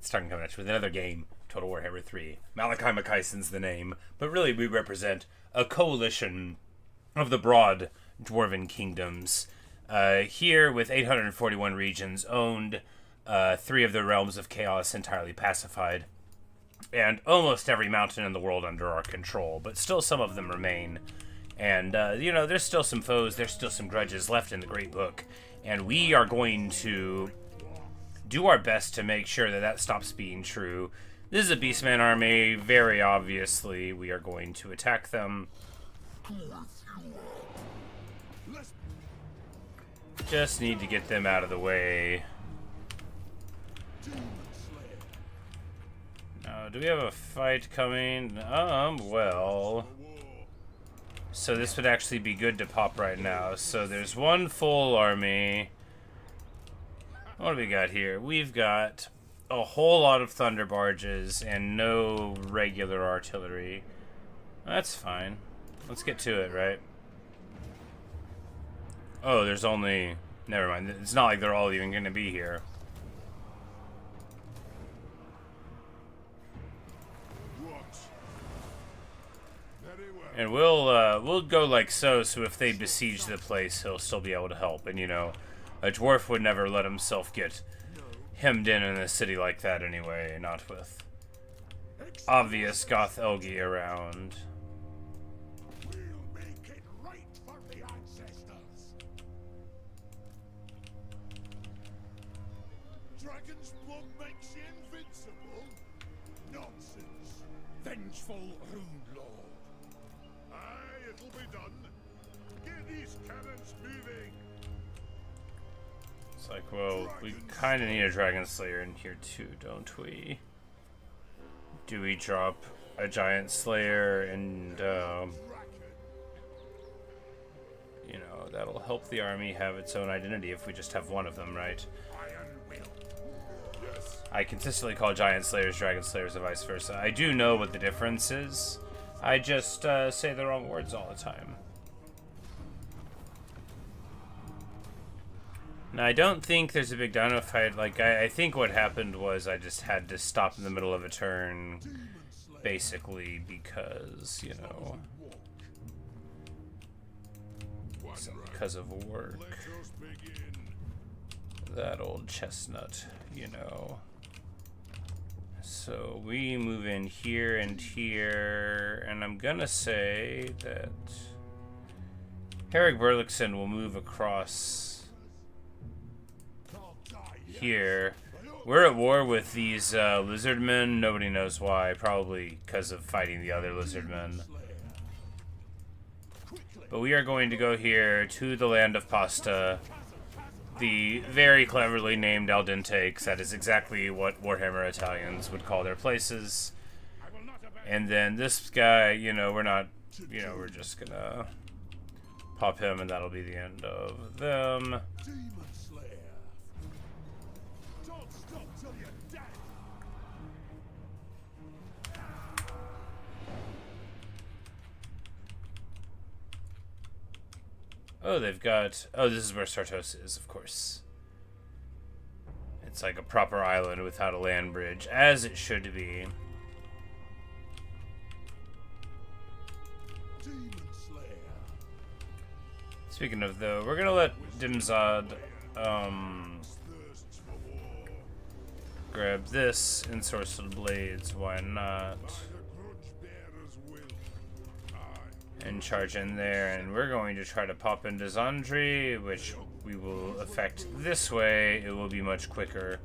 starting coming at you with another game, Total Warhammer 3. Malakai Mackyson's the name, but really we represent a coalition of the broad dwarven kingdoms. Here, with 841 regions owned, 3 of the realms of chaos entirely pacified, and almost every mountain in the world under our control, but still some of them remain. And, there's still some foes, there's still some grudges left in the Great Book, and we are going to do our best to make sure that that stops being true. This is a Beastman army, very obviously. We are going to attack them. Just need to get them out of the way. Now, do we have a fight coming? Well. So this would actually be good to pop right now. So there's one full army. What do we got here? We've got a whole lot of thunder barges and no regular artillery. That's fine. Let's get to it, right? Oh, there's only... Never mind. It's not like they're all even going to be here. And we'll go like so if they besiege the place, he'll still be able to help. And, a dwarf would never let himself get hemmed in a city like that anyway, not with obvious Goth Elgi around. Dragon's blood makes you invincible? Nonsense. Vengeful rune lord. Aye, it'll be done. Get these cannons moving. It's like, well, we kind of need a Dragon Slayer in here too, don't we? Do we drop a Giant Slayer and, that'll help the army have its own identity if we just have one of them, right? I consistently call Giant Slayers Dragon Slayers and vice versa. I do know what the difference is. I just say the wrong words all the time. Now, I don't think there's a big dino fight. Like, I think what happened was I just had to stop in the middle of a turn, basically, because, because of work. That old chestnut, So we move in here and here, and I'm gonna say that Herrick Burlickson will move across here. We're at war with these lizardmen. Nobody knows why. Probably because of fighting the other lizardmen. But we are going to go here to the land of pasta. The very cleverly named Al Dente, 'cause that is exactly what Warhammer Italians would call their places. And then this guy, we're not, we're just gonna pop him and that'll be the end of them. Oh, they've got... Oh, this is where Sartos is, of course. It's like a proper island without a land bridge, as it should be. Speaking of, though, we're gonna let Dimzad, grab this ensorcelled blades, why not? And charge in there, and we're going to try to pop into Zandri, which we will affect this way. It will be much quicker.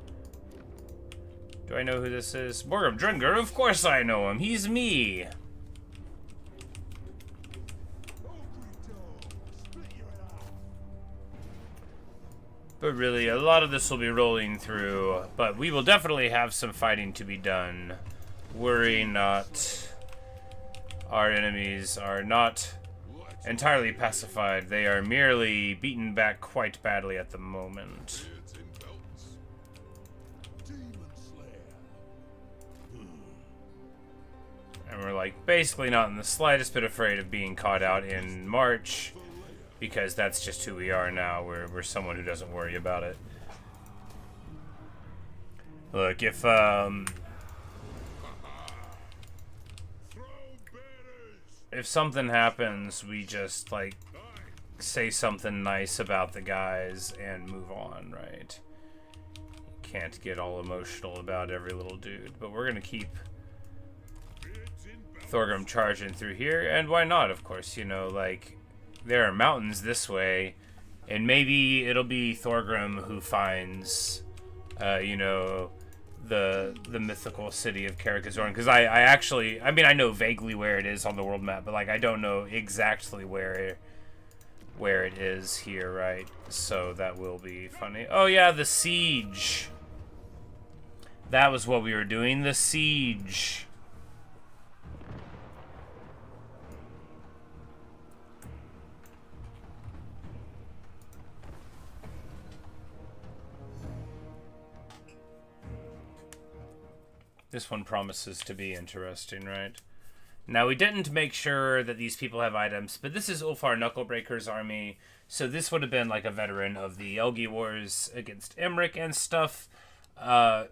Do I know who this is? Morgrim Drunger? Of course I know him. He's me. But really, a lot of this will be rolling through, but we will definitely have some fighting to be done. Worry not. Our enemies are not entirely pacified. They are merely beaten back quite badly at the moment. And we're like basically not in the slightest bit afraid of being caught out in March, because that's just who we are now. We're someone who doesn't worry about it. Look, if something happens, we just, like, say something nice about the guys and move on, right? Can't get all emotional about every little dude, but we're gonna keep Thorgrim charging through here, and why not, of course, you know, like, there are mountains this way, and maybe it'll be Thorgrim who finds, you know, the mythical city of Karaz, because I actually, I mean, I know vaguely where it is on the world map, but, like, I don't know exactly where it is here, right? So that will be funny. Oh yeah, the siege. That was what we were doing, the siege. This one promises to be interesting, right? Now, we didn't make sure that these people have items, but this is Ulfar Knucklebreaker's army, so this would have been like a veteran of the Elgi Wars against Emmerich and stuff.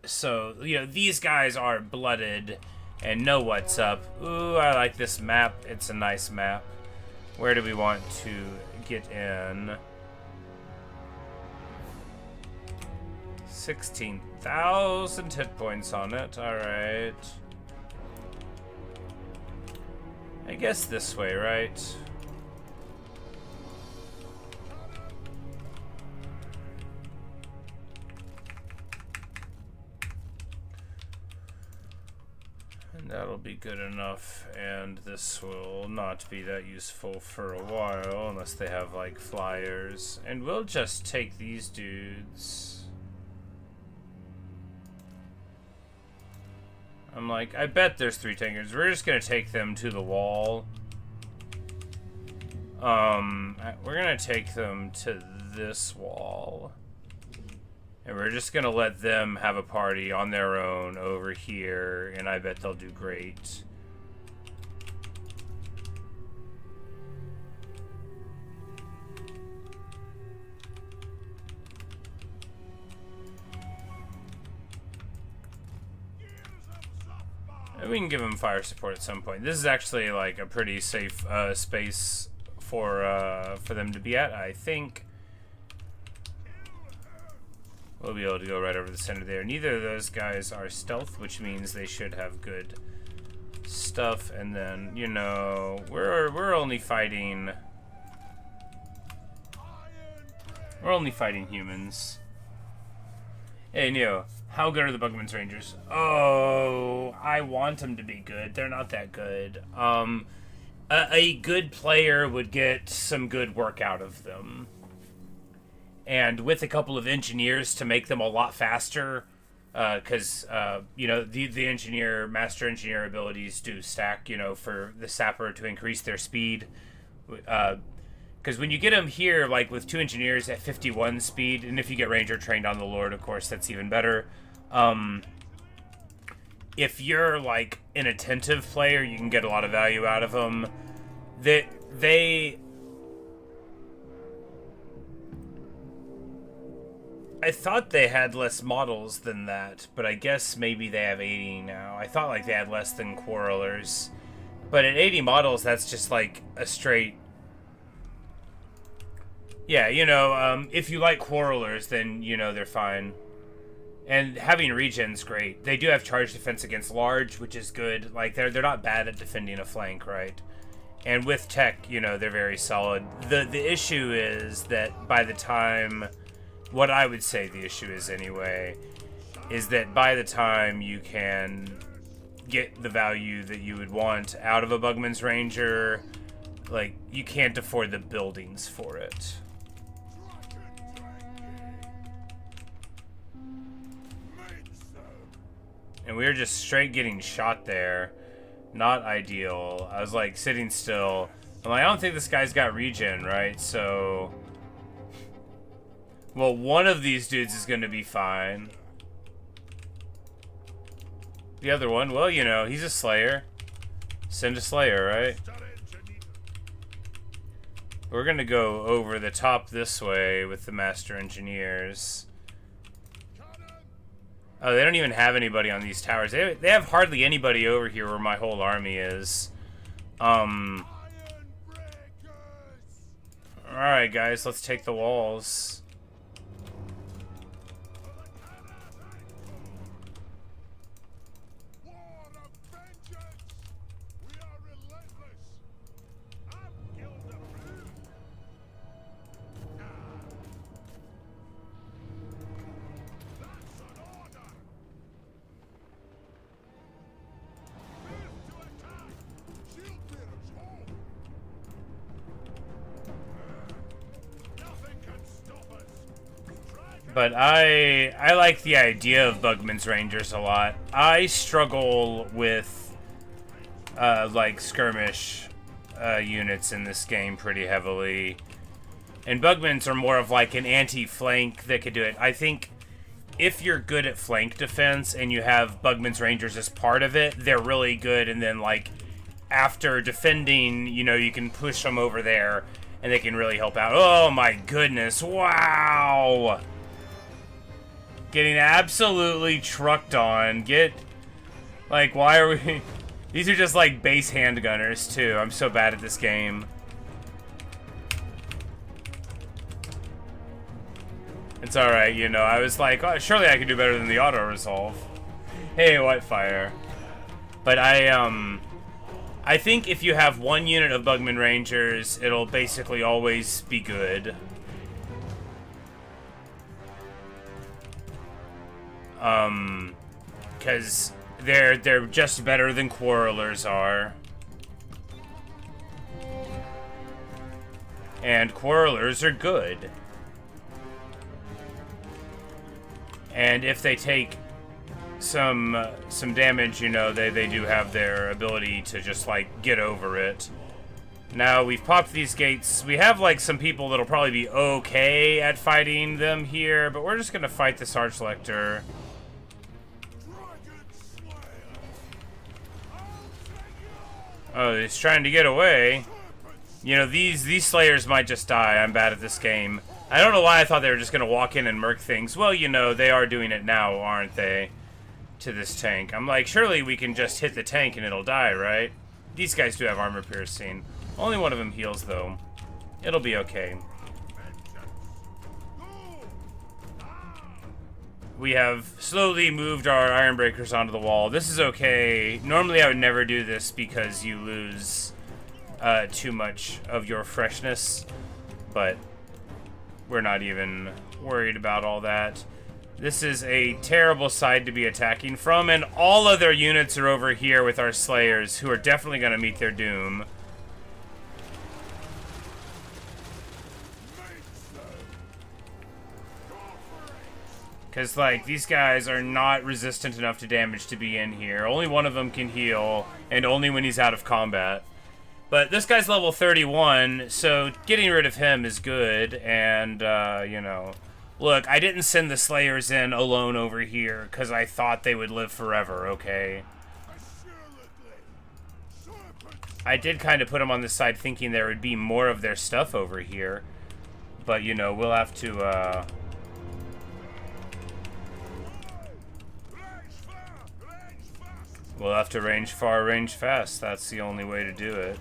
So, you know, these guys are blooded and know what's up. Ooh, I like this map. It's a nice map. Where do we want to get in? 16,000 hit points on it. Alright. I guess this way, right? And that'll be good enough, and this will not be that useful for a while, unless they have, like, flyers. And we'll just take these dudes. I'm like, I bet there's 3 tankers. We're just gonna take them to the wall. We're gonna take them to this wall. And we're just gonna let them have a party on their own over here, and I bet they'll do great. We can give them fire support at some point. This is actually like a pretty safe space for them to be at, I think. We'll be able to go right over the center there. Neither of those guys are stealth, which means they should have good stuff. And then, you know, we're only fighting humans. Hey, Neo. How good are the Bugman's Rangers? Oh, I want them to be good. They're not that good. A good player would get some good work out of them. And with a couple of engineers to make them a lot faster, because, you know, the master engineer abilities do stack, you know, for the sapper to increase their speed. Because when you get them here, like with 2 engineers at 51 speed, and if you get ranger trained on the Lord, of course, that's even better. If you're like an attentive player, you can get a lot of value out of them. I thought they had less models than that, but I guess maybe they have 80 now. I thought like they had less than Quarrelers. But at 80 models, that's just like a straight... Yeah, you know, if you like Quarrelers, then, you know, they're fine. And having regen's great. They do have charge defense against large, which is good. Like, they're not bad at defending a flank, right? And with tech, you know, they're very solid. The issue is that by the time... What I would say the issue is, anyway, is that by the time you can get the value that you would want out of a Bugman's Ranger, like, you can't afford the buildings for it. And we were just straight getting shot there. Not ideal. I was, like, sitting still. I'm like, I don't think this guy's got regen, right? So... Well, one of these dudes is going to be fine. The other one, well, you know, he's a Slayer. Send a Slayer, right? We're going to go over the top this way with the Master Engineers. Oh, they don't even have anybody on these towers. They have hardly anybody over here where my whole army is. Alright, guys, let's take the walls. But I like the idea of Bugman's Rangers a lot. I struggle with like skirmish units in this game pretty heavily. And Bugmans are more of like an anti-flank that could do it. I think if you're good at flank defense and you have Bugman's Rangers as part of it, they're really good. And then like after defending, you know, you can push them over there and they can really help out. Oh my goodness, wow! Getting absolutely trucked on. Like, why are we... These are just, like, base handgunners, too. I'm so bad at this game. It's alright, you know. I was like, oh, surely I could do better than the auto-resolve. Hey, Whitefire. But I think if you have one unit of Bugman Rangers, it'll basically always be good. Because they're just better than Quarrelers are. And Quarrelers are good. And if they take some damage, you know, they do have their ability to just, like, get over it. Now, we've popped these gates. We have, like, some people that'll probably be okay at fighting them here, but we're just gonna fight this Archlector. Oh, he's trying to get away. You know, these Slayers might just die. I'm bad at this game. I don't know why I thought they were just going to walk in and murk things. Well, you know, they are doing it now, aren't they? To this tank. I'm like, surely we can just hit the tank and it'll die, right? These guys do have armor piercing. Only one of them heals, though. It'll be okay. We have slowly moved our Iron Breakers onto the wall. This is okay. Normally I would never do this because you lose too much of your freshness, but we're not even worried about all that. This is a terrible side to be attacking from, and all other units are over here with our Slayers, who are definitely going to meet their doom. Because, like, these guys are not resistant enough to damage to be in here. Only one of them can heal, and only when he's out of combat. But this guy's level 31, so getting rid of him is good, and, you know... Look, I didn't send the Slayers in alone over here, because I thought they would live forever, okay? I did kind of put them on this side thinking there would be more of their stuff over here. But, you know, we'll have to, We'll have to range far, range fast. That's the only way to do it.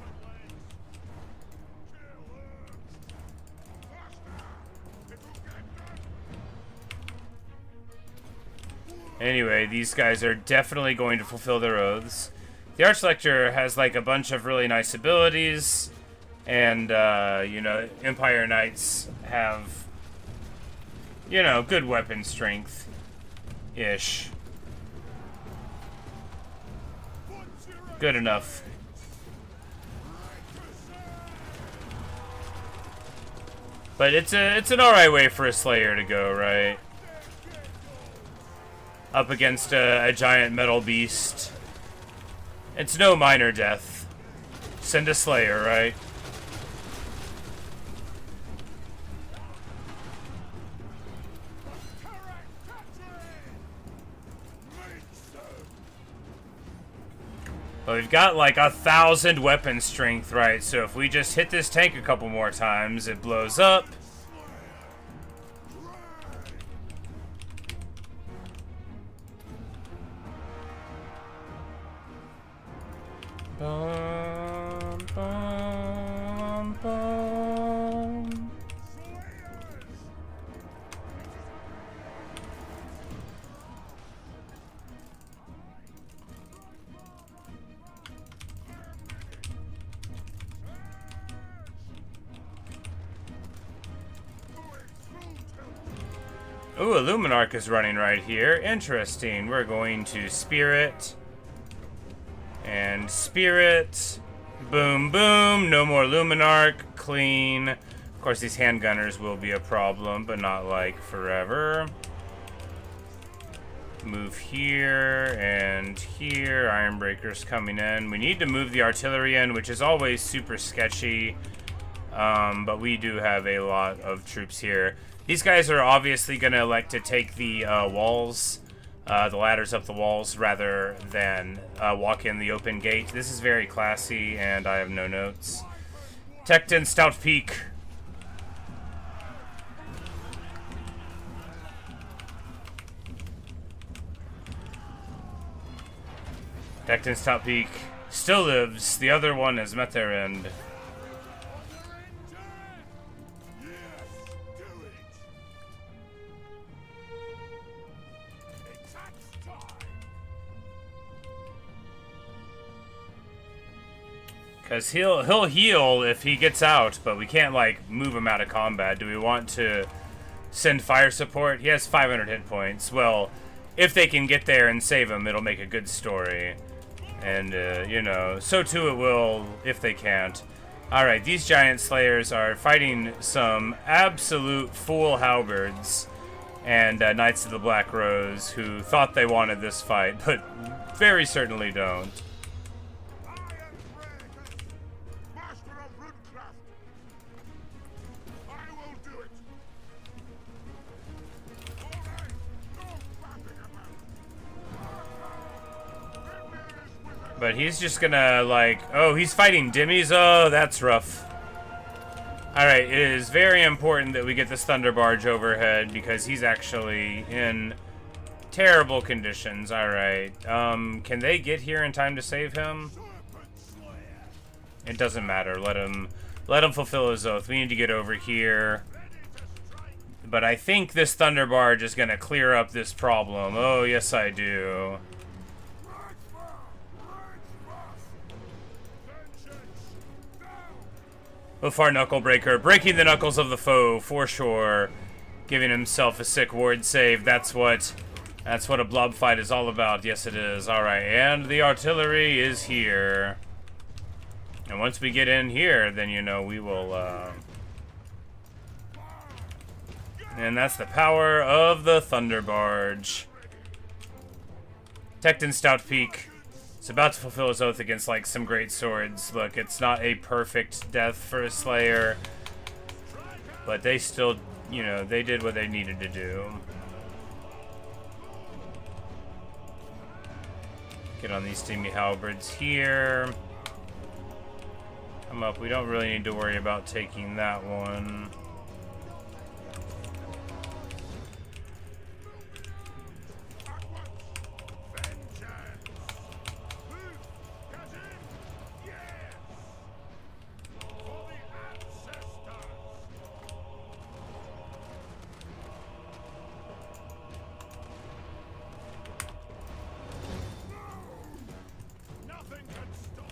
Anyway, these guys are definitely going to fulfill their oaths. The Archlector has, like, a bunch of really nice abilities. And, you know, Empire Knights have, you know, good weapon strength-ish. Good enough. But it's an alright way for a Slayer to go, right? Up against a giant metal beast. It's no minor death. Send a Slayer, right? But we've got like 1,000 weapon strength, right? So if we just hit this tank a couple more times, it blows up. Bum, bum, bum. Ooh, a Luminarch is running right here. Interesting. We're going to Spirit. And Spirit. Boom, boom. No more Luminarch. Clean. Of course, these handgunners will be a problem, but not like forever. Move here and here. Ironbreaker's coming in. We need to move the artillery in, which is always super sketchy. But we do have a lot of troops here. These guys are obviously going to elect to take the walls, the ladders up the walls, rather than walk in the open gate. This is very classy, and I have no notes. Tecton Stout Peak. Tecton Stout Peak still lives. The other one has met their end. Because he'll heal if he gets out, but we can't, like, move him out of combat. Do we want to send fire support? He has 500 hit points. Well, if they can get there and save him, it'll make a good story. And, you know, so too it will if they can't. Alright, these giant slayers are fighting some absolute fool halberds and Knights of the Black Rose who thought they wanted this fight, but very certainly don't. But he's just gonna, like... Oh, he's fighting Dimmies? Oh, that's rough. Alright, it is very important that we get this Thunder Barge overhead, because he's actually in terrible conditions. Alright, can they get here in time to save him? It doesn't matter. Let him fulfill his oath. We need to get over here. But I think this Thunder Barge is gonna clear up this problem. Oh, yes I do. Ulfar Knucklebreaker, breaking the knuckles of the foe, for sure. Giving himself a sick ward save. That's what a blob fight is all about. Yes, it is. Alright, and the artillery is here. And once we get in here, then, you know, we will, And that's the power of the Thunder Barge. Tecton Stout Peak. It's about to fulfill his oath against, like, some great swords. Look, it's not a perfect death for a Slayer. But they still, you know, they did what they needed to do. Get on these steamy halberds here. Come up. We don't really need to worry about taking that one.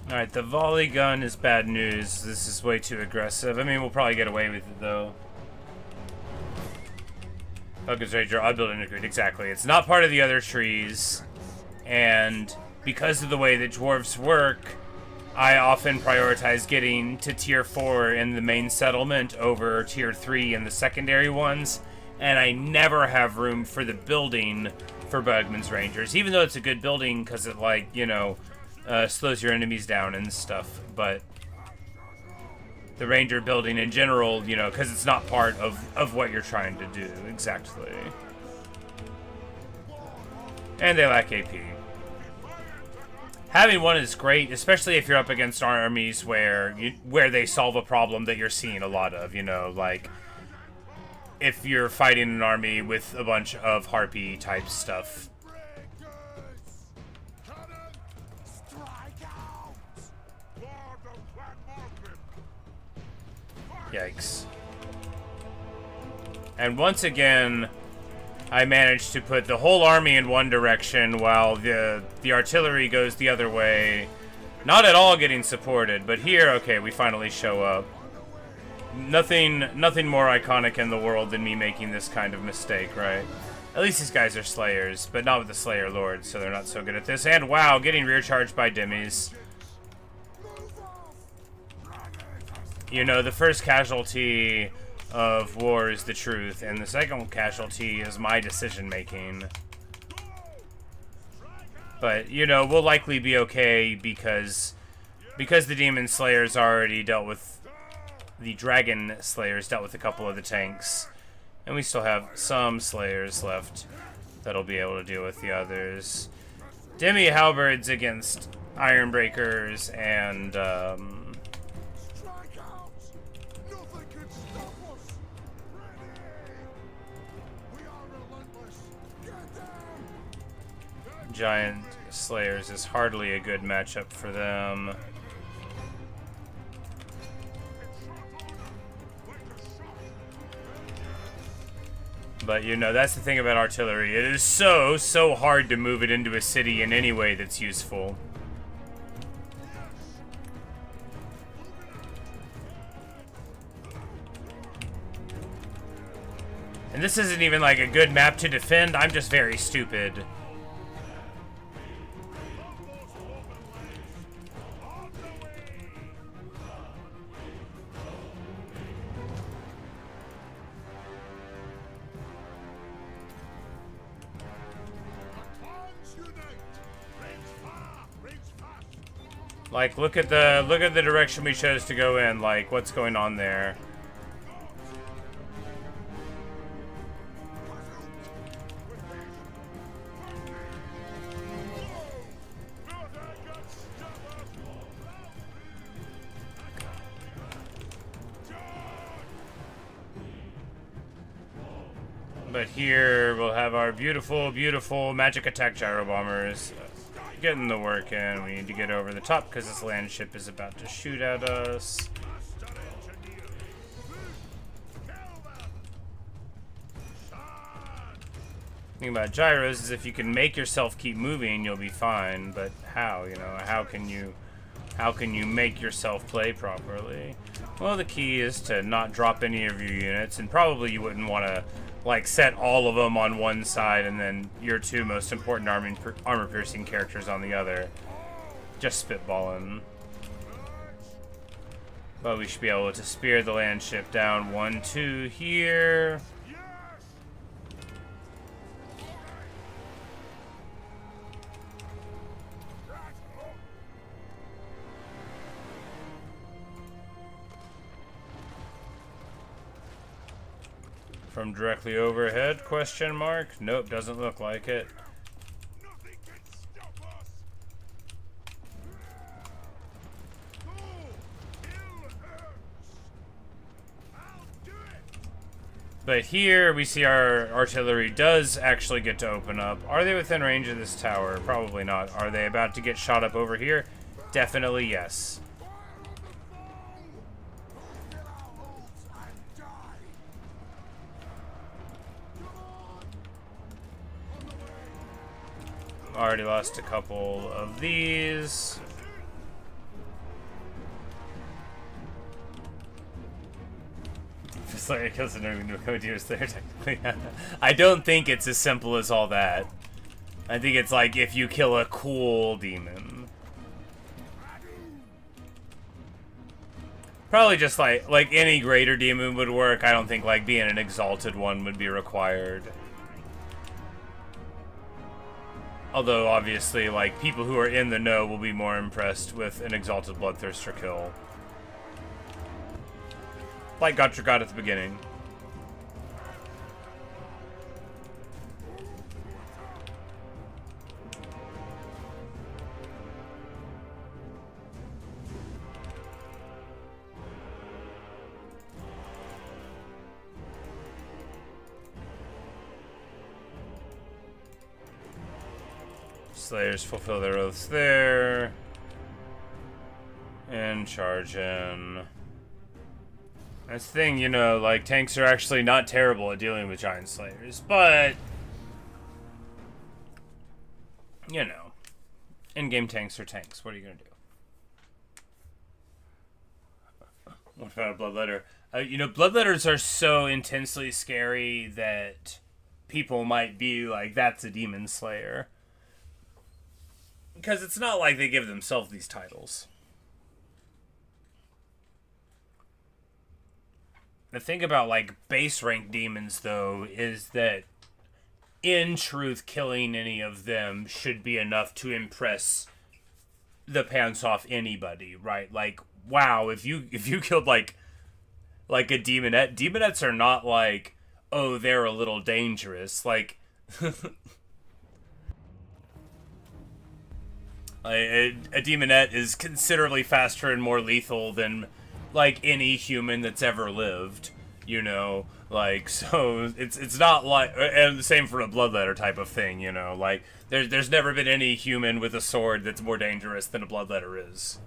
Alright, the volley gun is bad news. This is way too aggressive. I mean, we'll probably get away with it, though. Falcon's Ranger, I'll build integrate. Exactly. It's not part of the other trees. And because of the way that dwarves work, I often prioritize getting to tier 4 in the main settlement over tier 3 in the secondary ones. And I never have room for the building for Bugman's Rangers. Even though it's a good building because it, like, you know... slows your enemies down and stuff, but the ranger building in general, you know, because it's not part of what you're trying to do. Exactly. And they lack AP. Having one is great, especially if you're up against armies where they solve a problem that you're seeing a lot of, you know, like if you're fighting an army with a bunch of harpy type stuff. Yikes. And once again, I managed to put the whole army in one direction while the artillery goes the other way. Not at all getting supported, but here, okay, we finally show up. Nothing more iconic in the world than me making this kind of mistake, right? At least these guys are Slayers, but not with the Slayer Lords, so they're not so good at this. And wow, getting rear charged by Dimmies. You know, the first casualty of war is the truth, and the second casualty is my decision-making. But, you know, we'll likely be okay because the Demon Slayers already dealt with... The Dragon Slayers dealt with a couple of the tanks. And we still have some Slayers left that'll be able to deal with the others. Demi Halberds against Ironbreakers and, Giant Slayers is hardly a good matchup for them. But, you know, that's the thing about artillery. It is so hard to move it into a city in any way that's useful. And this isn't even like a good map to defend. I'm just very stupid. Like, look at the direction we chose to go in. Like, what's going on there? But here we'll have our beautiful, beautiful magic attack gyro bombers. Getting the work in. We need to get over the top because this land ship is about to shoot at us. The thing about gyros is if you can make yourself keep moving, you'll be fine. But how? You know, how can you make yourself play properly? Well, the key is to not drop any of your units, and probably you wouldn't want to like set all of them on one side and then your two most important armor-piercing characters on the other. Just spitballing. But we should be able to spear the land ship down. 1, 2 here. From directly overhead, question mark? Nope, doesn't look like it. Nothing can stop us. Go, kill us. I'll do it. But here we see our artillery does actually get to open up. Are they within range of this tower? Probably not. Are they about to get shot up over here? Definitely yes. Already lost a couple of these. Slayer kills an Slayer technically. I don't think it's as simple as all that. I think it's like if you kill a cool demon. Probably just like any greater demon would work. I don't think like being an exalted one would be required. Although, obviously, like, people who are in the know will be more impressed with an Exalted Bloodthirster kill. Like Gotrek got at the beginning. Slayers fulfill their oaths there. And charge in. That's the thing, you know, like, tanks are actually not terrible at dealing with giant slayers, but, you know, in-game tanks are tanks. What are you gonna do? What about a bloodletter? You know, bloodletters are so intensely scary that people might be like, that's a demon slayer. Because it's not like they give themselves these titles. The thing about, like, base rank demons, though, is that in truth, killing any of them should be enough to impress the pants off anybody, right? Like, wow, if you killed, like a demonette, demonettes are not like, oh, they're a little dangerous. Like, a demonette is considerably faster and more lethal than, like, any human that's ever lived, you know? Like, so, it's not like, and the same for a bloodletter type of thing, you know? Like, there's never been any human with a sword that's more dangerous than a bloodletter is.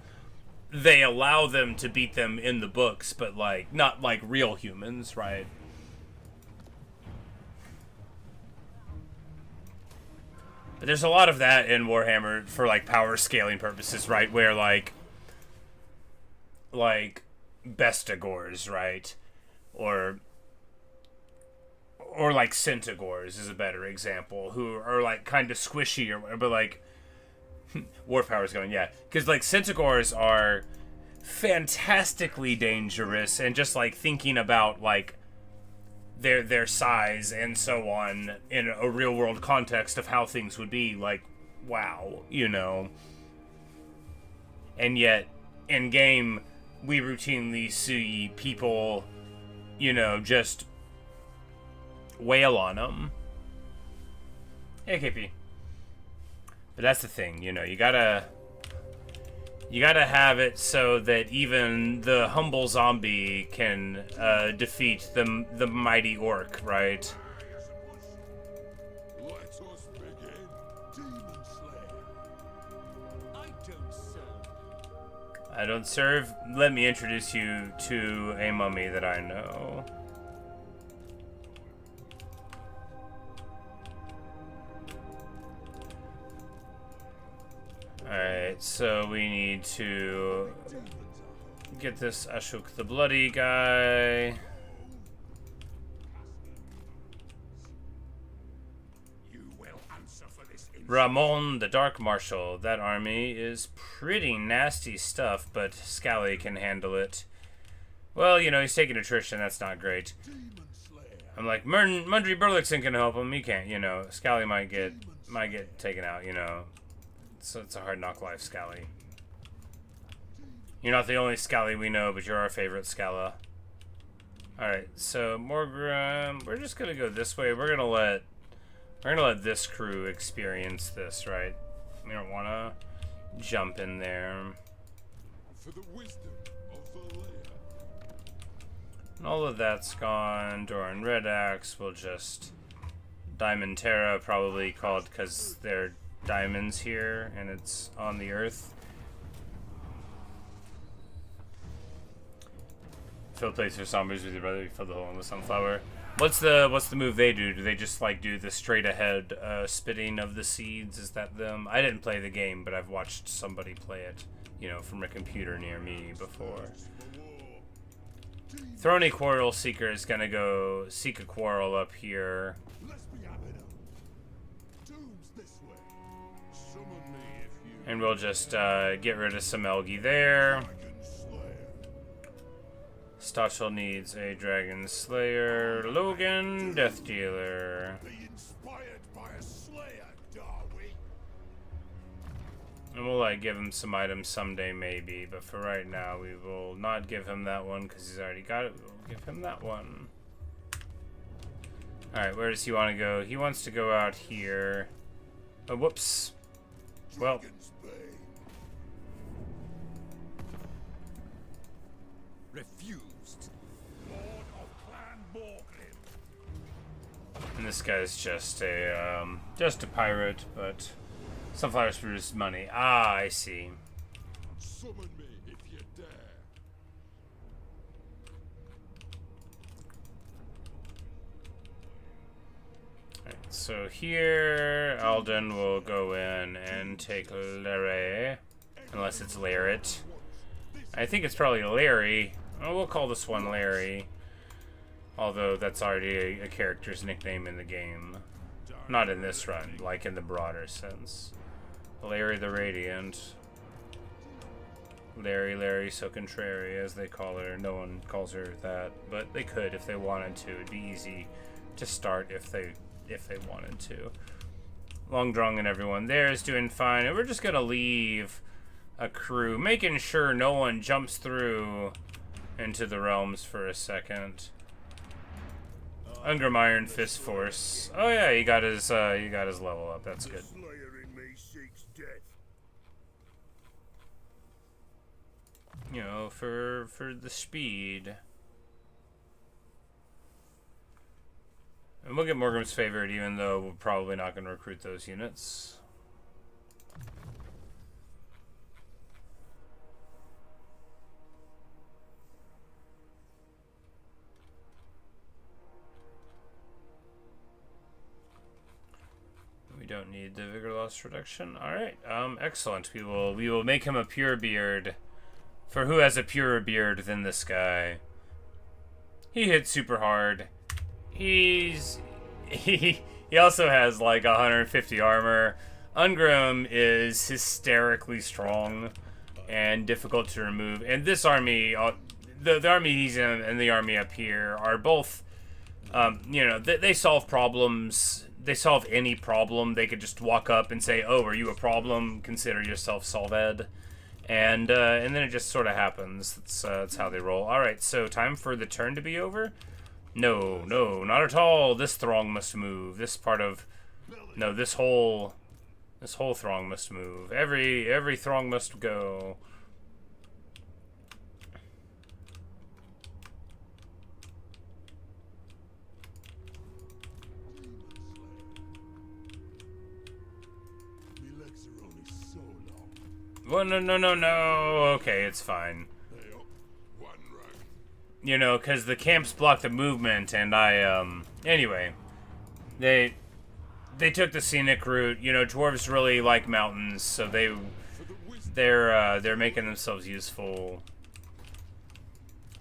They allow them to beat them in the books, but, like, not like real humans, right? But there's a lot of that in Warhammer for, like, power scaling purposes, right? Where, like Bestigors, right? Or like Centaurs is a better example, who are, like, kind of squishy or whatever, but, like, War Power's going, yeah. Because, like, Centaurs are fantastically dangerous, and just, like, thinking about, like, their size and so on in a real-world context of how things would be, like, wow, you know. And yet, in-game, we routinely see people, you know, just wail on them. Hey, KP. But that's the thing, you know, you gotta have it so that even the humble zombie can defeat the mighty orc, right? Let us begin. Demon Slayer. I don't serve. Let me introduce you to a mummy that I know. Alright, so we need to get this Ashuk the Bloody guy. You will answer for this. Ramon the Dark Marshal. That army is pretty nasty stuff, but Scally can handle it. Well, you know, he's taking attrition, that's not great. I'm like, Mundry Burlixon can help him, he can't, you know. Scally might get taken out, you know. So it's a hard knock life, Scally. You're not the only Scally we know, but you're our favorite Scala. Alright, so Morgrim, we're just gonna go this way. We're gonna let this crew experience this, right? We don't wanna jump in there. For the wisdom of the layer. And all of that's gone. Doran Red Axe will just Diamond Terra, probably called because they're diamonds here and it's on the earth. Fill plates for zombies with your brother. You fill the hole in the sunflower. What's the move they do? Do they just, like, do the straight ahead spitting of the seeds? Is that them? I didn't play the game, but I've watched somebody play it, you know, from a computer near me before. Throny Quarrel Seeker is gonna go seek a quarrel up here. Let's be having 'em. Doom's this way. Summon me if you. And we'll just get rid of some Elgi there. Dragon Slayer. Stachel needs a Dragon Slayer. Logan, Death Dealer. Be inspired by a Slayer, Dawi. And we'll, like, give him some items someday, maybe. But for right now, we will not give him that one because he's already got it. We'll give him that one. Alright, where does he want to go? He wants to go out here. Oh, whoops. Well, Dragon's Bane. Refused. Lord of Clan Morgrim. and this guy's just a pirate, but sunflowers produce money. Ah, I see. Summon me if you dare. So here, Alden will go in and take Larry, unless it's Larret. I think it's probably Larry. Oh, we'll call this one Larry. Although that's already a character's nickname in the game. Not in this run, like in the broader sense. Larry the Radiant. Larry so contrary, as they call her. No one calls her that, but they could if they wanted to. It'd be easy to start if they wanted to. Long Drong and everyone there is doing fine, and we're just gonna leave a crew, making sure no one jumps through into the realms for a second. Ungrim Iron Fist Force. Oh yeah, he got his level up. That's good. You know, for the speed. And we'll get Morgrim's favorite, even though we're probably not going to recruit those units. We don't need the vigor loss reduction. All right, excellent. We will make him a pure beard. For who has a purer beard than this guy? He hits super hard. He also has like 150 armor. Ungrim is hysterically strong and difficult to remove. And this army, the army he's in and the army up here are both, you know, they solve problems. They solve any problem. They could just walk up and say, "Oh, are you a problem? Consider yourself solved." And then it just sort of happens. That's how they roll. All right, so time for the turn to be over. No, not at all. This throng must move. This whole throng must move. Every throng must go. Well, no. Okay, it's fine. You know, because the camps block the movement, and anyway, they took the scenic route. You know, dwarves really like mountains, so they're making themselves useful.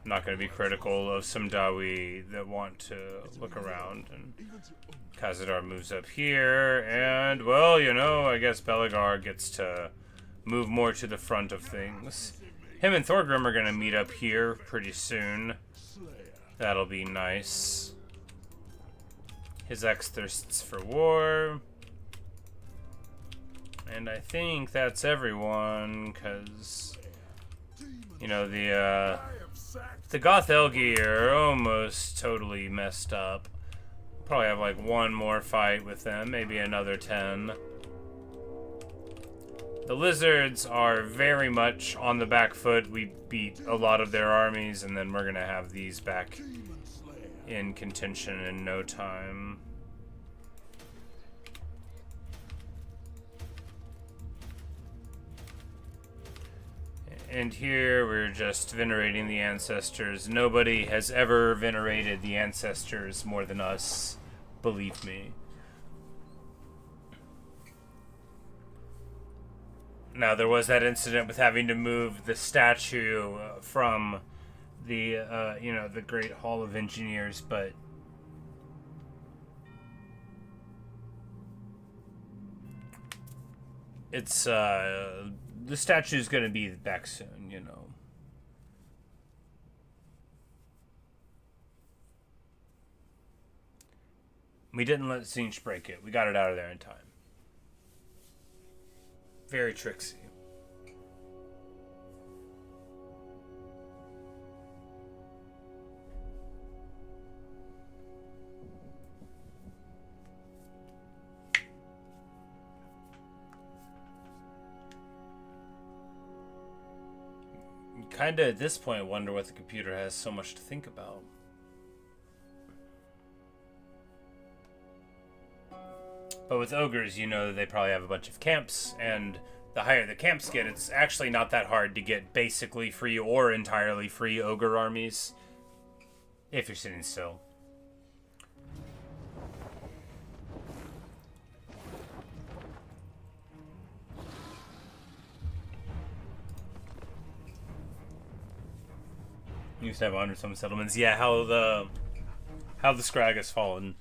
I'm not going to be critical of some Dawi that want to look around. And Khazadar moves up here, and well, you know, I guess Belagar gets to move more to the front of things. Him and Thorgrim are gonna meet up here pretty soon. That'll be nice. His ex thirsts for war. And I think that's everyone, because, you know, the Goth Elgi are almost totally messed up. Probably have like one more fight with them, maybe another 10. The lizards are very much on the back foot. We beat a lot of their armies, and then we're gonna have these back in contention in no time. And here we're just venerating the ancestors. Nobody has ever venerated the ancestors more than us, believe me. Now, there was that incident with having to move the statue from the, you know, the Great Hall of Engineers, but it's, the statue's gonna be back soon, you know. We didn't let Tzeentch break it. We got it out of there in time. Very tricksy. Kinda at this point wonder what the computer has so much to think about. But with ogres, you know, they probably have a bunch of camps, and the higher the camps get, it's actually not that hard to get basically free or entirely free ogre armies, if you're sitting still. We used to have 100 some settlements. Yeah, how the Scrag has fallen.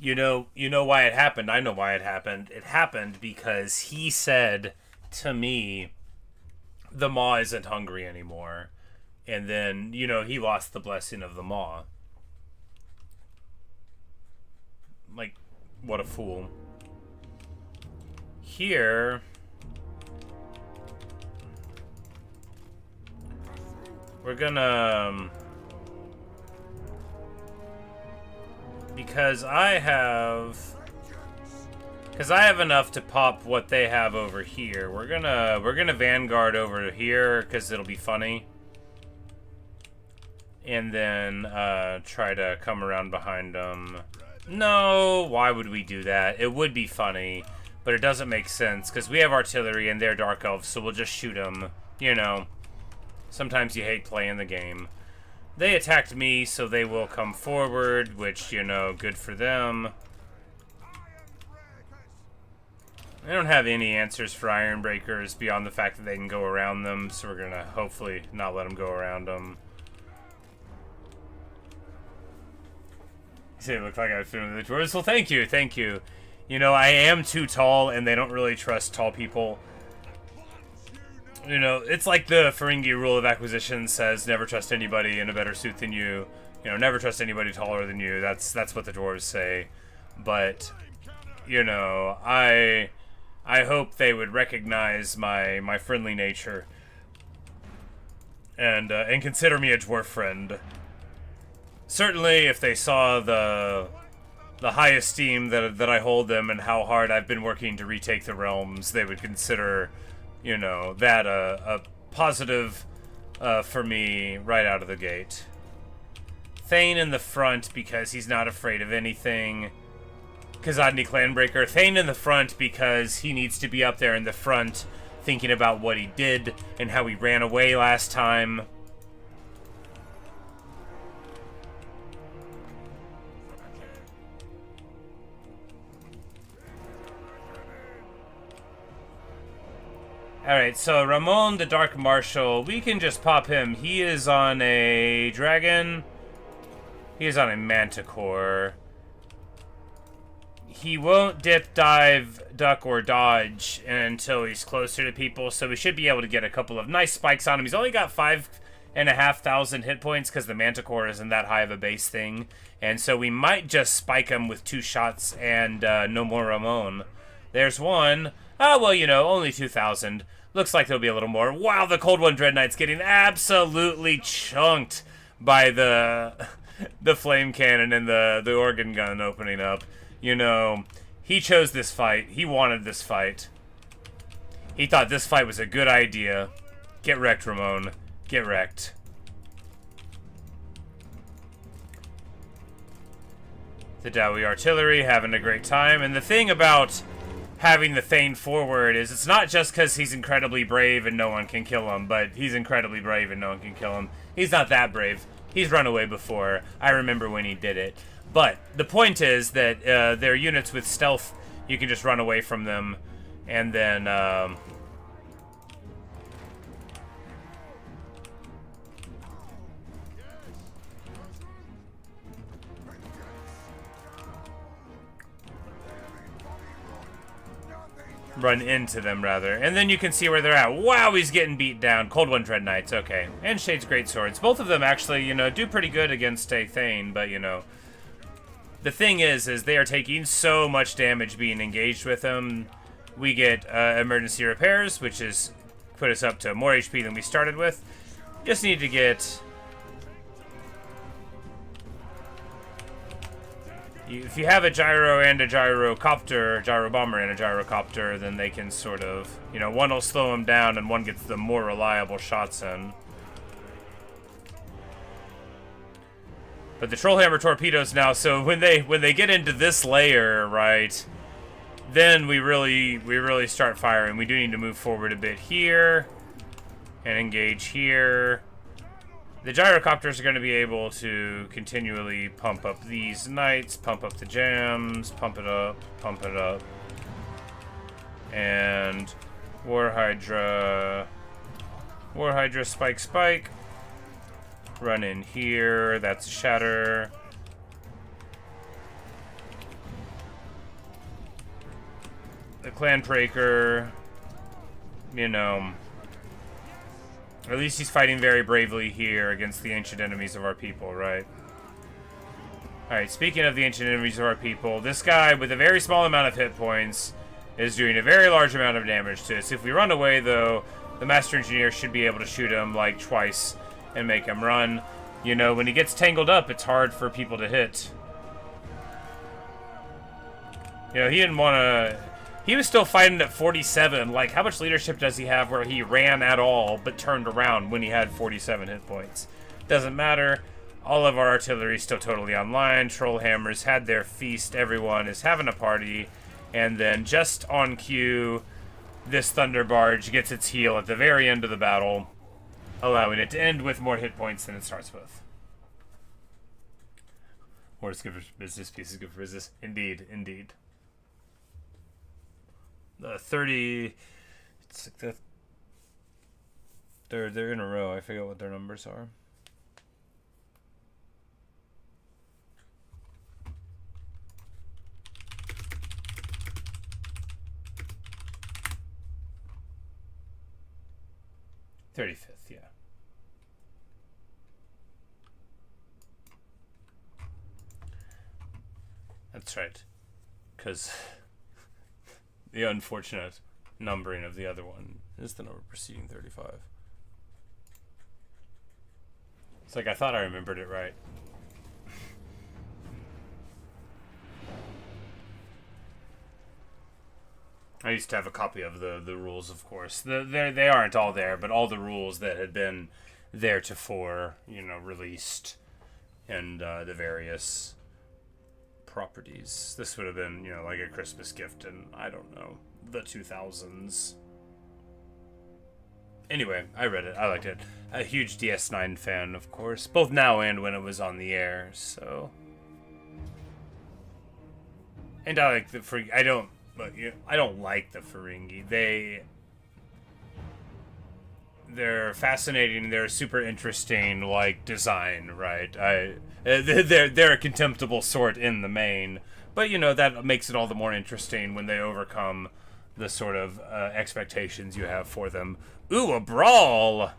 You know why it happened. I know why it happened. It happened because he said to me, the Maw isn't hungry anymore. And then, he lost the blessing of the Maw. Like, what a fool. Here, we're gonna, because I have enough to pop what they have over here. We're gonna Vanguard over here because it'll be funny, and then try to come around behind them. No, why would we do that? It would be funny, but it doesn't make sense because we have artillery and they're dark elves, so we'll just shoot them. Sometimes you hate playing the game. They attacked me, so they will come forward, which, good for them. I don't have any answers for Iron Breakers beyond the fact that they can go around them, so we're gonna hopefully not let them go around them. It looked like I was filming the Dwarves. Well, thank you. I am too tall, and they don't really trust tall people. It's like the Ferengi rule of acquisition says, never trust anybody in a better suit than you. Never trust anybody taller than you. That's what the Dwarves say. But, I hope they would recognize my friendly nature and consider me a dwarf friend. Certainly, if they saw the high esteem that I hold them and how hard I've been working to retake the realms, they would consider, that a positive for me right out of the gate. Thane in the front because he's not afraid of anything. Kazadni Clanbreaker. Thane in the front because he needs to be up there in the front thinking about what he did and how he ran away last time. Alright, so Ramon the Dark Marshal, we can just pop him. He is on a dragon. He is on a manticore. He won't dip, dive, duck, or dodge until he's closer to people, so we should be able to get a couple of nice spikes on him. He's only got 5,500 hit points because the manticore isn't that high of a base thing, and so we might just spike him with 2 shots and no more Ramon. There's one. Oh, well, only 2,000. Looks like there'll be a little more. Wow, the Cold One Dread Knight's getting absolutely chunked by the flame cannon and the organ gun opening up. He chose this fight. He wanted this fight. He thought this fight was a good idea. Get wrecked, Ramon. Get wrecked. The Dawi artillery having a great time. And the thing about having the Thane forward is it's not just because he's incredibly brave and no one can kill him, but he's incredibly brave and no one can kill him. He's not that brave. He's run away before. I remember when he did it. But the point is that they're units with stealth. You can just run away from them and then run into them, rather. And then you can see where they're at. Wow, he's getting beat down. Cold One Dread Knights, okay. And Shade's Great Swords. Both of them actually, do pretty good against a Thane, but, the thing is they are taking so much damage being engaged with them. We get emergency repairs, which is put us up to more HP than we started with. Just need to get... If you have a gyro and a gyrocopter, gyro bomber and a gyrocopter, then they can sort of, one will slow them down and one gets the more reliable shots in. But the Trollhammer torpedoes now, so when they get into this layer, right, then we really start firing. We do need to move forward a bit here and engage here. The gyrocopters are going to be able to continually pump up these knights, pump up the jams, pump it up, and War Hydra, spike. Run in here. That's a shatter. The clan breaker, you know, at least he's fighting very bravely here against the ancient enemies of our people, right? Alright, speaking of the ancient enemies of our people, this guy with a very small amount of hit points is doing a very large amount of damage to us. If we run away, though, the Master Engineer should be able to shoot him, like, twice and make him run. You know, when he gets tangled up, it's hard for people to hit. You know, he didn't want to... He was still fighting at 47. Like, how much leadership does he have where he ran at all but turned around when he had 47 hit points? Doesn't matter. All of our artillery is still totally online. Troll hammers had their feast. Everyone is having a party. And then just on cue, this Thunder Barge gets its heal at the very end of the battle, allowing it to end with more hit points than it starts with. War is good for business, peace is good for business. Indeed, indeed. 30... It's like they're in a row. I forget what their numbers are. $35th, yeah. That's right. Because the unfortunate numbering of the other one is the number preceding 35. It's like I thought I remembered it right. I used to have a copy of the rules, of course. They aren't all there, but all the rules that had been theretofore, you know, released, and the various properties. This would have been, you know, like a Christmas gift in, I don't know, the 2000s. Anyway, I read it. I liked it. A huge DS9 fan, of course, both now and when it was on the air, so... And I like the... I don't like the Ferengi. They're fascinating. They're super interesting, like, design, right? They're a contemptible sort in the main, but you know that makes it all the more interesting when they overcome the sort of expectations you have for them. Ooh, a brawl!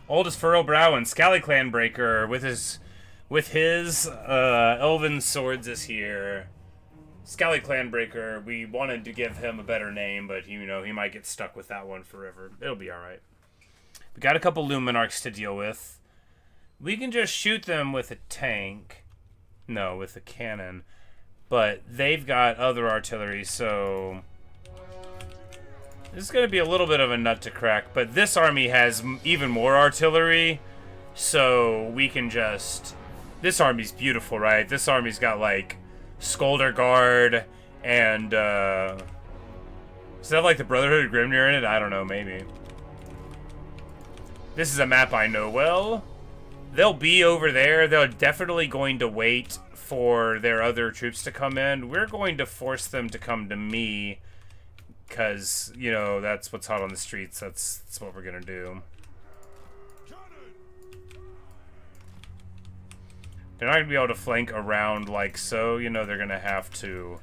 Oldest Furrow Brow and Scally Clan Breaker with his elven swords is here. Scally Clanbreaker, we wanted to give him a better name, but, you know, he might get stuck with that one forever. It'll be alright. We got a couple Luminarchs to deal with. We can just shoot them with a tank. No, with a cannon. But they've got other artillery, so... This is going to be a little bit of a nut to crack, but this army has even more artillery, so we can just... This army's beautiful, right? This army's got, like... Skolder Guard, and, does that have, like, the Brotherhood of Grimnir in it? I don't know, maybe. This is a map I know well. They'll be over there. They're definitely going to wait for their other troops to come in. We're going to force them to come to me, because, you know, that's what's hot on the streets. That's what we're gonna do. They're not going to be able to flank around like so. You know, they're going to have to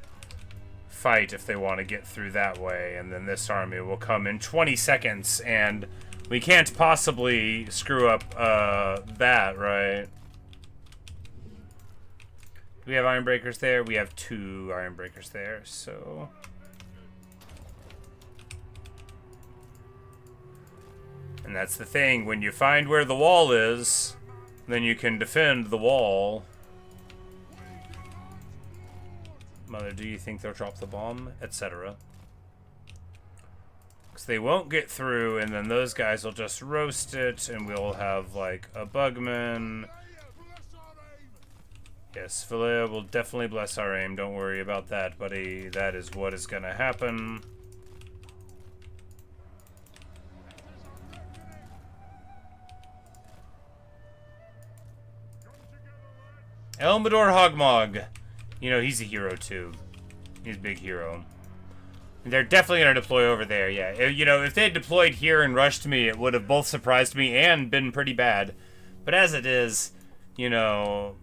fight if they want to get through that way. And then this army will come in 20 seconds. And we can't possibly screw up that, right? We have Iron Breakers there. We have 2 Iron Breakers there, so... And that's the thing. When you find where the wall is... Then you can defend the wall. Mother, do you think they'll drop the bomb? Etc. Because they won't get through, and then those guys will just roast it, and we'll have, like, a Bugman. Yes, Philea will definitely bless our aim. Don't worry about that, buddy. That is what is gonna happen. Elmador Hogmog. You know, he's a hero, too. He's a big hero. They're definitely going to deploy over there, yeah. You know, if they had deployed here and rushed me, it would have both surprised me and been pretty bad. But as it is, you know,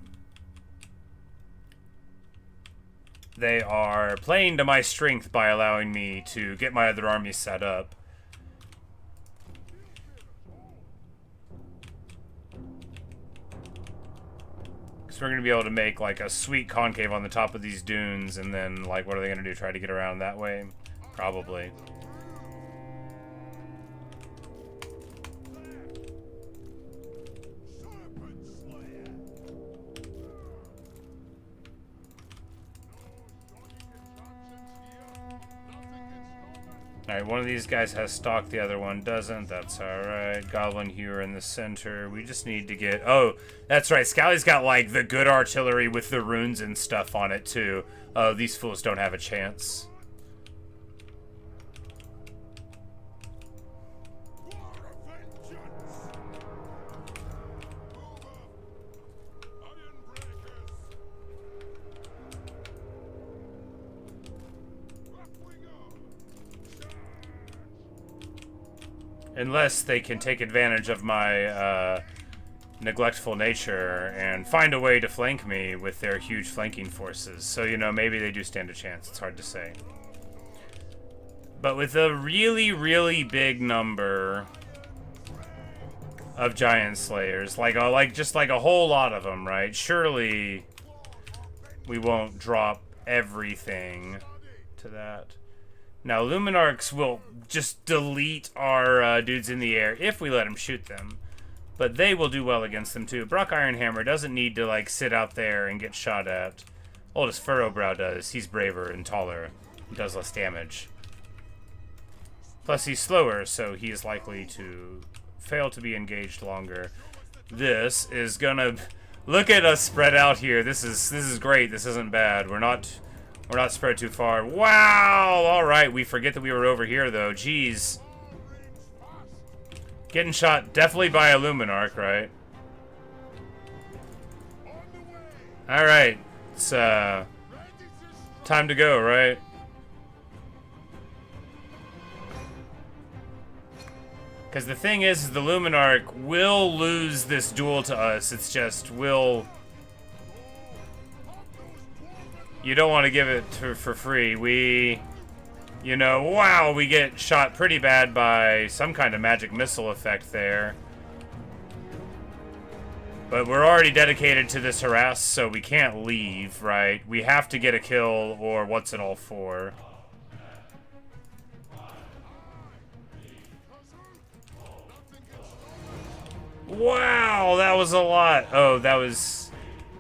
they are playing to my strength by allowing me to get my other armies set up. We're going to be able to make, like, a sweet concave on the top of these dunes, and then, like, what are they going to do? Try to get around that way? Probably. Alright, one of these guys has stock, the other one doesn't. That's alright. Goblin Hewer in the center. We just need to get... Oh, that's right. Scally's got, like, the good artillery with the runes and stuff on it, too. Oh, these fools don't have a chance. Unless they can take advantage of my neglectful nature and find a way to flank me with their huge flanking forces. So, you know, maybe they do stand a chance. It's hard to say. But with a really, really big number of giant slayers, just like a whole lot of them, right? Surely we won't drop everything to that. Now, Luminarchs will just delete our dudes in the air if we let them shoot them. But they will do well against them, too. Brock Ironhammer doesn't need to, like, sit out there and get shot at. Oldest Furrowbrow does. He's braver and taller. He does less damage. Plus, he's slower, so he is likely to fail to be engaged longer. This is gonna... Look at us spread out here. This is great. This isn't bad. We're not spread too far. Wow! Alright, we forget that we were over here, though. Jeez. Getting shot definitely by a Luminarch, right? Alright. It's, time to go, right? Because the thing is the Luminarch will lose this duel to us. It's just, You don't want to give it for free. You know, wow, we get shot pretty bad by some kind of magic missile effect there. But we're already dedicated to this harass, so we can't leave, right? We have to get a kill, or what's it all for? Wow, that was a lot. Oh, that was...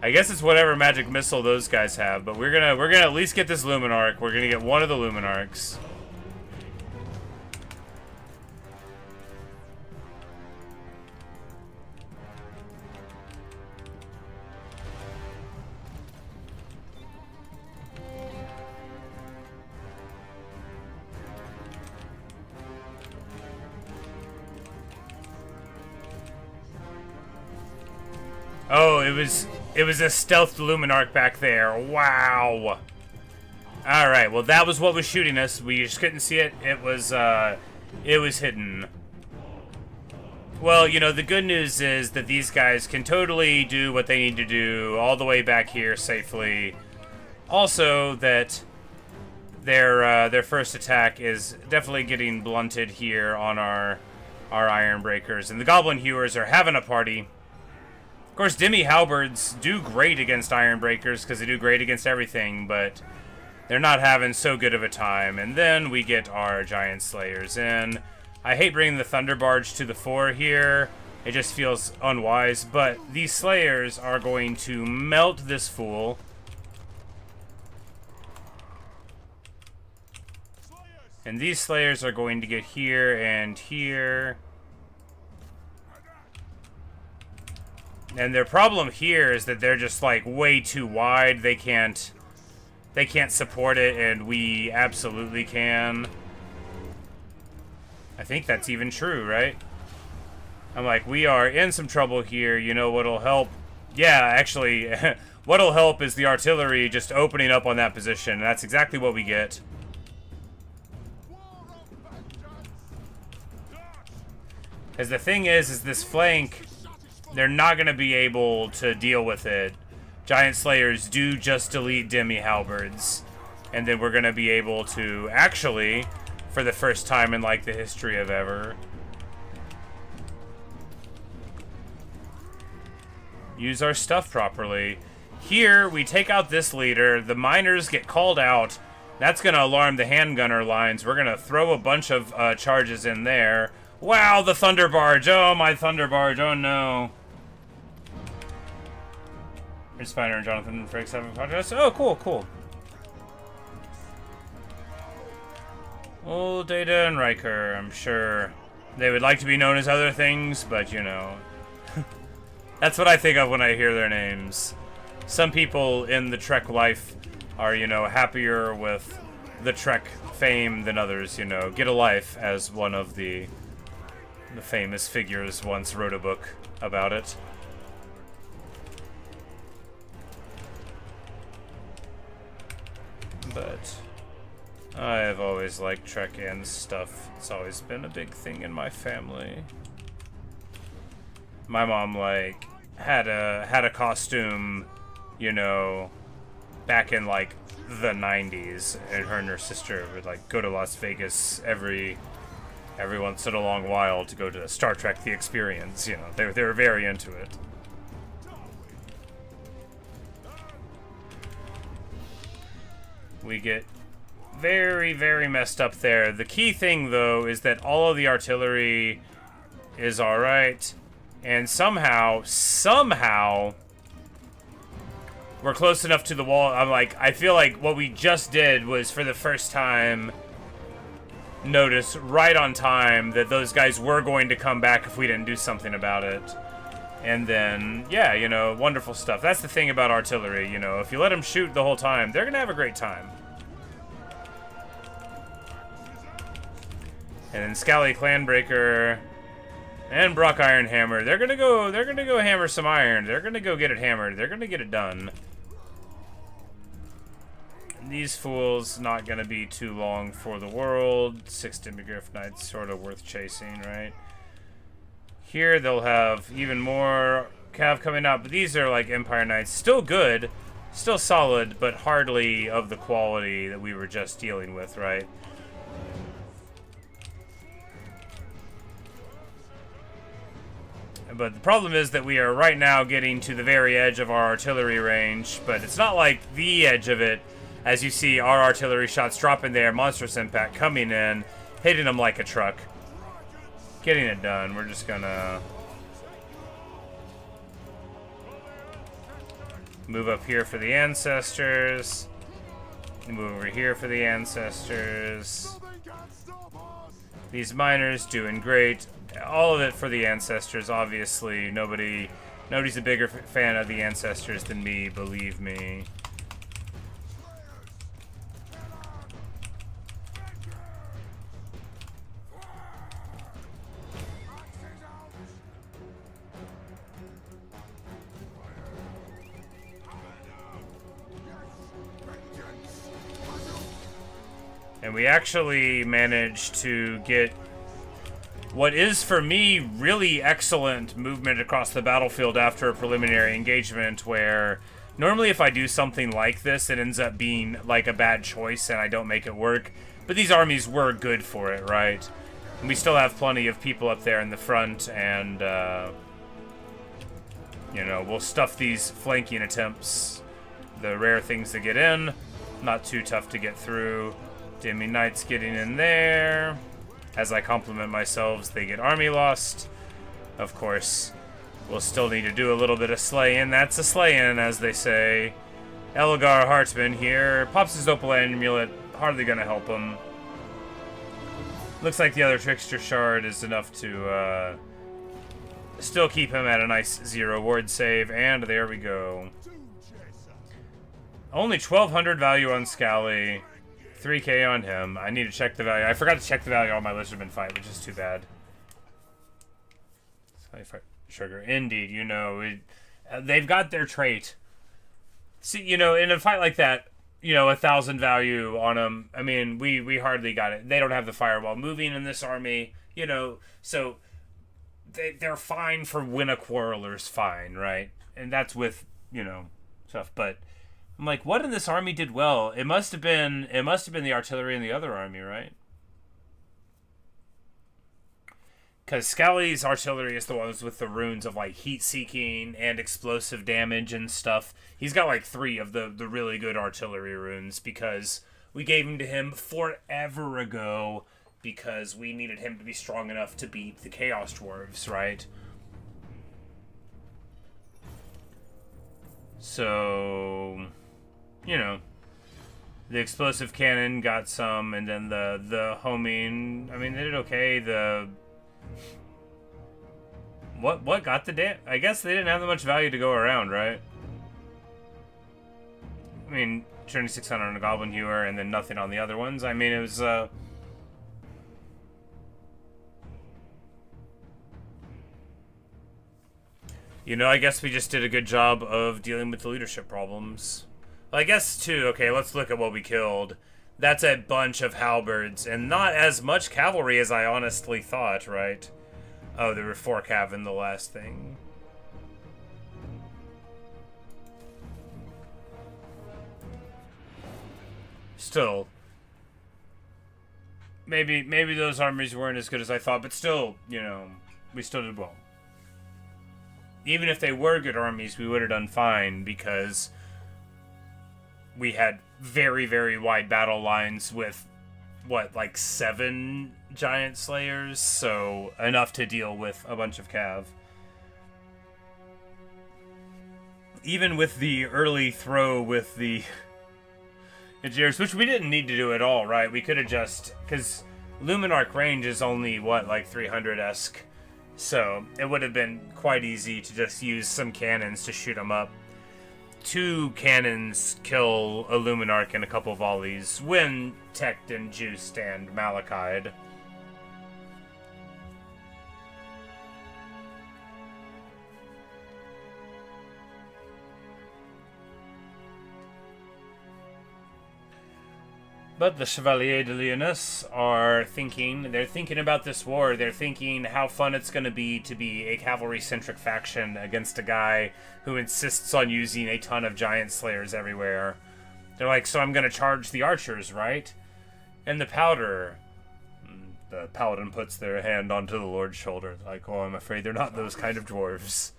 I guess it's whatever magic missile those guys have, but we're gonna at least get this Luminarch. We're gonna get one of the Luminarchs. Oh, it was a stealthed Luminarch back there. Wow. Alright, well that was what was shooting us. We just couldn't see it. It was hidden. Well, you know, the good news is that these guys can totally do what they need to do all the way back here safely. Also, that their first attack is definitely getting blunted here on our Iron Breakers. And the Goblin Hewers are having a party. Of course, Demi Halberds do great against Iron Breakers because they do great against everything, but they're not having so good of a time. And then we get our Giant Slayers in. I hate bringing the Thunder Barge to the fore here. It just feels unwise, but these Slayers are going to melt this fool. And these Slayers are going to get here and here. And their problem here is that they're just like way too wide. They can't support it, and we absolutely can. I think that's even true, right? I'm like, we are in some trouble here. You know what'll help? Yeah, actually, what'll help is the artillery just opening up on that position. And that's exactly what we get. Because the thing is this flank, they're not going to be able to deal with it. Giant Slayers do just delete Demi Halberds. And then we're going to be able to, actually, for the first time in, like, the history of ever, use our stuff properly. Here, we take out this leader. The miners get called out. That's going to alarm the handgunner lines. We're going to throw a bunch of charges in there. Wow, the Thunder Barge. Oh, my Thunder Barge. Oh, no. Here's Spiner and Jonathan Frakes having a podcast. Oh, cool, cool. Old Data and Riker, I'm sure they would like to be known as other things, but, you know. That's what I think of when I hear their names. Some people in the Trek life are, you know, happier with the Trek fame than others, you know. Get a Life, as one of the famous figures once wrote a book about it. But I've always liked Trek and stuff. It's always been a big thing in my family. My mom, like, had a costume, you know, back in, like, the 90s, and her and her sister would, like, go to Las Vegas every once in a long while to go to Star Trek The Experience, you know. They were very into it. We get very, very messed up there. The key thing, though, is that all of the artillery is alright. And somehow, we're close enough to the wall. I feel like what we just did was, for the first time, notice right on time that those guys were going to come back if we didn't do something about it. And then, yeah, you know, wonderful stuff. That's the thing about artillery, you know. If you let them shoot the whole time, they're going to have a great time. And then Scally Clanbreaker and Brock Ironhammer, they're gonna go hammer some iron. They're gonna go get it hammered. They're gonna get it done. And these fools not gonna be too long for the world. 6 Demigriff Knights sort of worth chasing, right? Here they'll have even more cav coming out, but these are like Empire Knights. Still good, still solid, but hardly of the quality that we were just dealing with, right? But the problem is that we are right now getting to the very edge of our artillery range, but it's not like the edge of it. As you see, our artillery shots dropping there, monstrous impact coming in, hitting them like a truck. Getting it done. We're just gonna move up here for the ancestors. Move over here for the ancestors. These miners doing great. All of it for the ancestors, obviously. Nobody's a bigger fan of the ancestors than me, believe me. And we actually managed to get what is, for me, really excellent movement across the battlefield after a preliminary engagement, where normally if I do something like this, it ends up being like a bad choice and I don't make it work. But these armies were good for it, right? And we still have plenty of people up there in the front, and, you know, we'll stuff these flanking attempts. The rare things that get in, not too tough to get through. Demi Knights getting in there. As I compliment myself, they get army lost. Of course, we'll still need to do a little bit of slaying. That's a slaying, as they say. Elgar Hartman here. Pops his Opal Amulet. Hardly gonna help him. Looks like the other Trickster Shard is enough to still keep him at a nice 0 ward save. And there we go. Only 1,200 value on Scally. 3k on him. I need to check the value. I forgot to check the value on my Lizardman fight, which is too bad. Sugar. Indeed, you know, they've got their trait. See, you know, in a fight like that, you know, 1,000 value on them. I mean, we hardly got it. They don't have the firewall moving in this army, you know, so they're fine for when a quarreler's fine, right? And that's with, stuff. But I'm like, what in this army did well? It must have been the artillery in the other army, right? Because Scally's artillery is the ones with the runes of, like, heat-seeking and explosive damage and stuff. He's got, like, 3 of the really good artillery runes because we gave them to him forever ago because we needed him to be strong enough to beat the Chaos Dwarves, right? So, the explosive cannon got some, and then the homing, I mean, they did okay. What got the I guess they didn't have that much value to go around, right? I mean, 2600 on a Goblin Hewer and then nothing on the other ones. I mean, it was, I guess we just did a good job of dealing with the leadership problems. Well, I guess, too, okay, let's look at what we killed. That's a bunch of halberds, and not as much cavalry as I honestly thought, right? Oh, there were 4 cav in the last thing. Still. Maybe those armies weren't as good as I thought, but still, we still did well. Even if they were good armies, we would have done fine, because we had very, very wide battle lines with, like 7 giant slayers, so enough to deal with a bunch of cav. Even with the early throw with the engineers, which we didn't need to do at all, right? We could have just, because Luminarch range is only, like 300-esque, so it would have been quite easy to just use some cannons to shoot them up. 2 cannons kill a Luminarch in a couple volleys when teched and juiced and Malakai'd. But the Chevalier de Lyonesse are they're thinking about this war. They're thinking how fun it's going to be a cavalry-centric faction against a guy who insists on using a ton of giant slayers everywhere. They're like, so I'm going to charge the archers, right? And the powder. The paladin puts their hand onto the Lord's shoulder. Like, oh, I'm afraid they're not those kind of dwarves.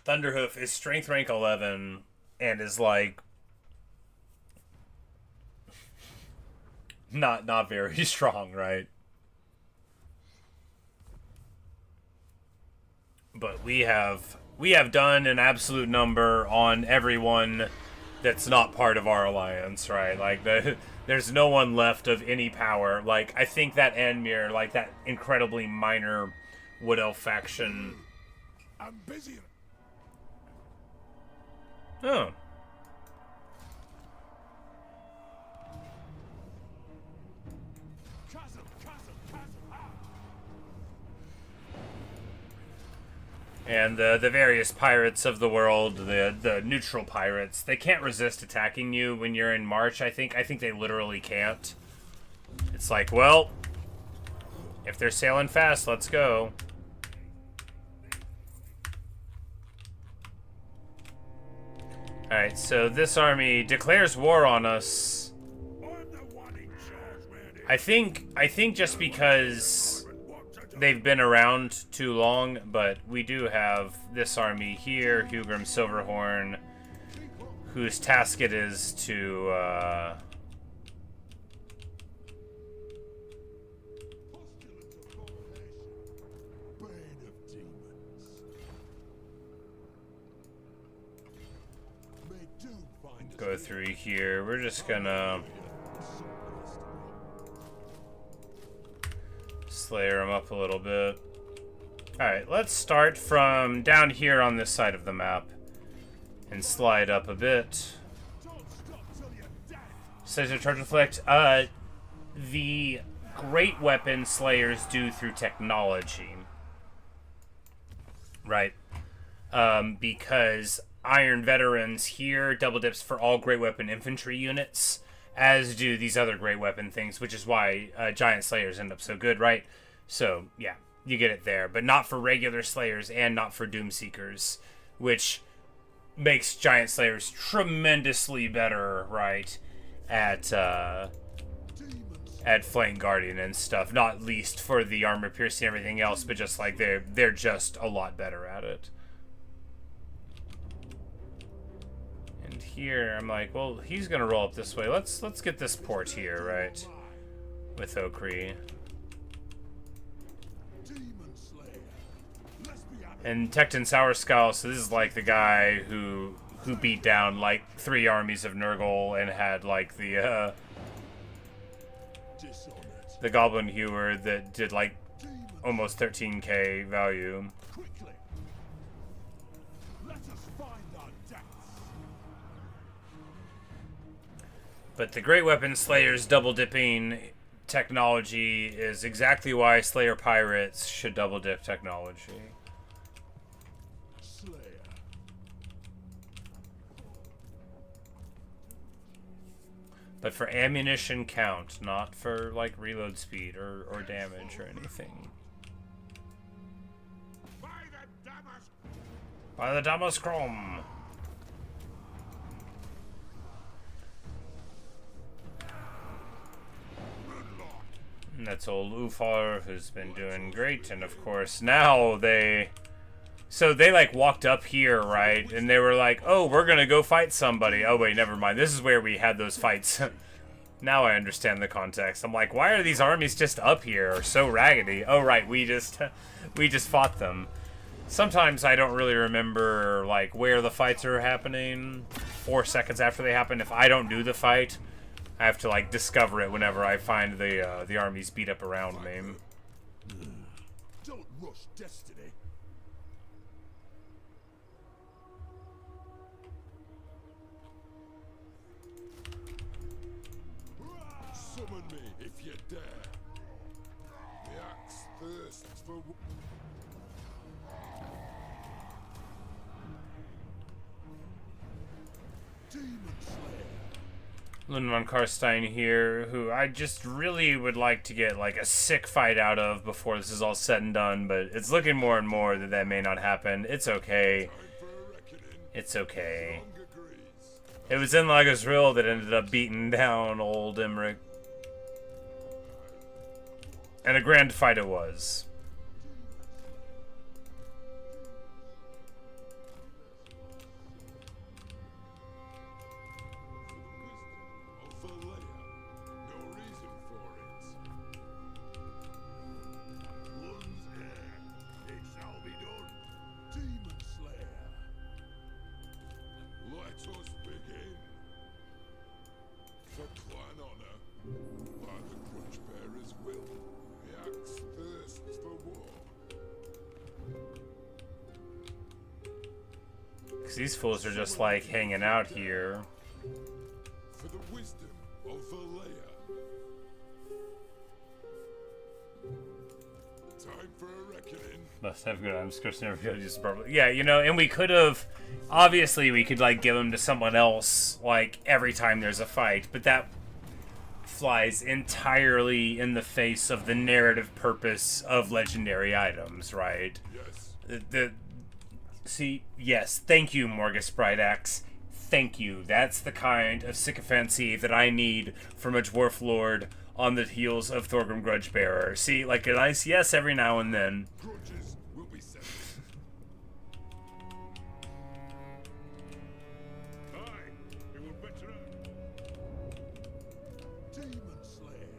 Thunderhoof is strength rank 11 and is like not very strong, right? But we have done an absolute number on everyone that's not part of our alliance, right? Like there's no one left of any power. Like I think that Anmir, like that incredibly minor Wood Elf faction. I'm busy. Oh. And the various pirates of the world, the neutral pirates, they can't resist attacking you when you're in March, I think. I think they literally can't. It's like, well, if they're sailing fast, let's go. Alright, so this army declares war on us. I think just because they've been around too long, but we do have this army here, Ungrim Silverhorn, whose task it is to go through here. We're just gonna slayer them up a little bit. Alright, let's start from down here on this side of the map and slide up a bit. Says to charge reflect. The great weapon slayers do through technology. Right. Because Iron Veterans here double dips for all Great Weapon infantry units, as do these other Great Weapon things, which is why Giant Slayers end up so good, right? So, yeah, you get it there. But not for regular Slayers and not for Doom Seekers, which makes Giant Slayers tremendously better, right, at Flank Guardian and stuff. Not least for the armor piercing and everything else, but just like they're just a lot better at it. And here I'm like, well, he's gonna roll up this way. Let's get this port here, right? With Okri. And Tecton Sauerskull, so this is like the guy who beat down like 3 armies of Nurgle and had like the Goblin Hewer that did like almost 13k value. But the Great Weapon Slayer's double dipping technology is exactly why Slayer Pirates should double dip technology. But for ammunition count, not for like reload speed or damage or anything. By the Damas Chrome. And that's old Ufar, who's been doing great, and of course now they like walked up here, right? And they were like, oh, we're gonna go fight somebody. Oh wait, never mind. This is where we had those fights. Now I understand the context. I'm like, why are these armies just up here so raggedy? Oh right, we just fought them. Sometimes I don't really remember like where the fights are happening 4 seconds after they happen. If I don't do the fight, I have to like discover it whenever I find the armies beat up around me. Don't rush destiny. Summon me if you dare. The axe thirsts for. Demon Slayer. Lund von Karstein here, who I just really would like to get like a sick fight out of before this is all said and done, but it's looking more and more that may not happen. It's okay. It's okay. It was in Lagos Rill that ended up beating down old Emmerich. And a grand fight it was. These fools are just like hanging out here. For the wisdom of Valea. Time for a reckoning. Must have good. I'm just never gonna use properly. Yeah, you know, and we could have. Obviously, we could like give them to someone else like every time there's a fight, but that flies entirely in the face of the narrative purpose of legendary items, right? Yes. See, yes, thank you, Morgus Brightaxe. Thank you. That's the kind of sycophancy that I need from a dwarf lord on the heels of Thorgrim Grudgebearer. See, like a nice yes every now and then. Grudges will be set. Aye, it will better out. Demon Slayer.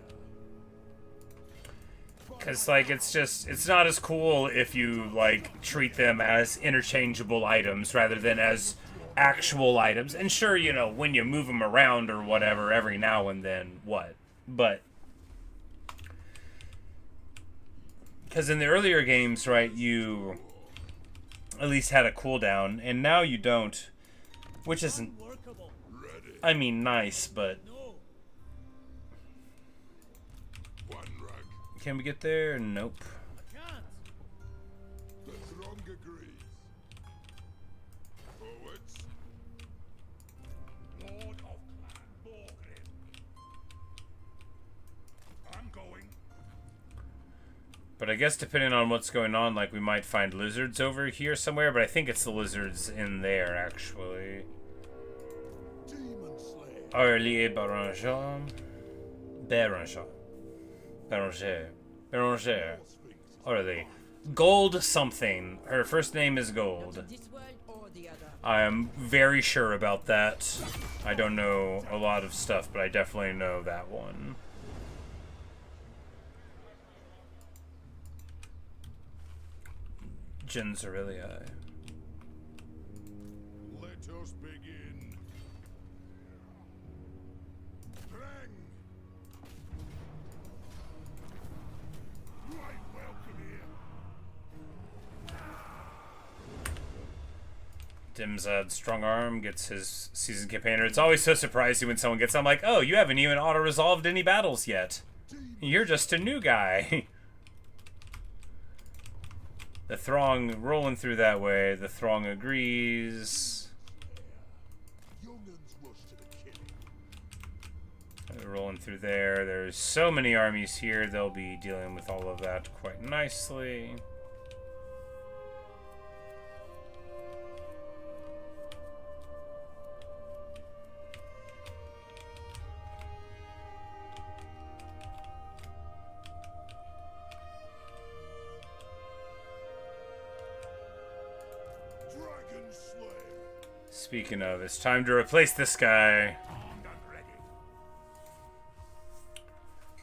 Because, like, it's not as cool if you, like, treat them as interchangeable items rather than as actual items. And sure, you know, when you move them around or whatever every now and then, what? But, because in the earlier games, right, you at least had a cooldown, and now you don't. Which isn't, I mean, nice, but... Can we get there? Nope. The throng agrees. Away onwards. Lord of Clan Ungrim. I'm going. But I guess depending on what's going on, like, we might find lizards over here somewhere, but I think it's the lizards in there, actually. Demon Slayer. Arlie Beranger. Beranger. Arlie. Gold something. Her first name is Gold. I am very sure about that. I don't know a lot of stuff, but I definitely know that one. Genzarillia. Let us begin. Throng. Right welcome here. Dimzad Strong Arm gets his season campaigner. It's always so surprising when someone gets, I'm like, oh, you haven't even auto-resolved any battles yet. You're just a new guy. The throng rolling through that way. The throng agrees. Young'uns rush to the killing. They're rolling through there. There's so many armies here. They'll be dealing with all of that quite nicely. Dragon Slayer. Speaking of, it's time to replace this guy Armed and ready.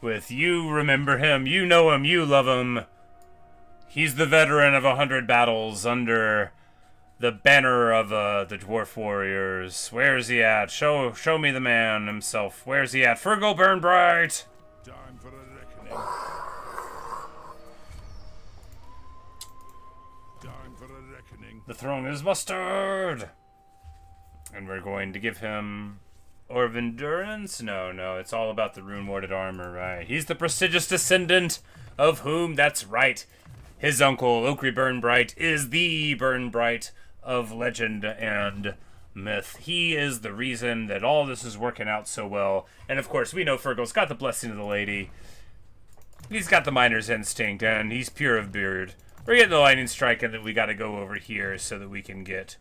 with you remember him, you know him, you love him. He's the veteran of 100 battles under the banner of the dwarf warriors. Where's he at? Show me the man himself. Where's he at? Fergal Burnbright! Time for a reckoning. Time for a reckoning. The throne is mustered! And we're going to give him... Or of endurance? No, it's all about the rune-warded armor, right? He's the prestigious descendant of whom, that's right, his uncle, Ungrim Burnbright, is the Burnbright of legend and myth. He is the reason that all this is working out so well. And of course, we know Fergal's got the blessing of the lady. He's got the miner's instinct, and he's pure of beard. We're getting the lightning strike, and then we got to go over here so that we can get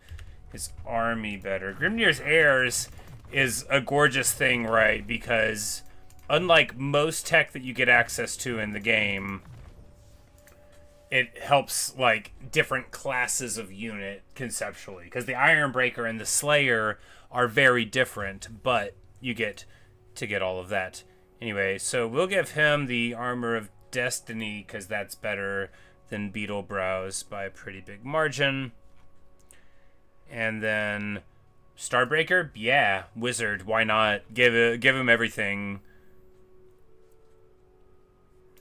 his army better. Grimnir's Heirs is a gorgeous thing, right? Because unlike most tech that you get access to in the game, it helps, like, different classes of unit conceptually. Because the Ironbreaker and the Slayer are very different, but you get to get all of that. Anyway, so we'll give him the Armor of Destiny, because that's better than Beetle Brows by a pretty big margin. And then Starbreaker, yeah, Wizard, why not? Give him everything.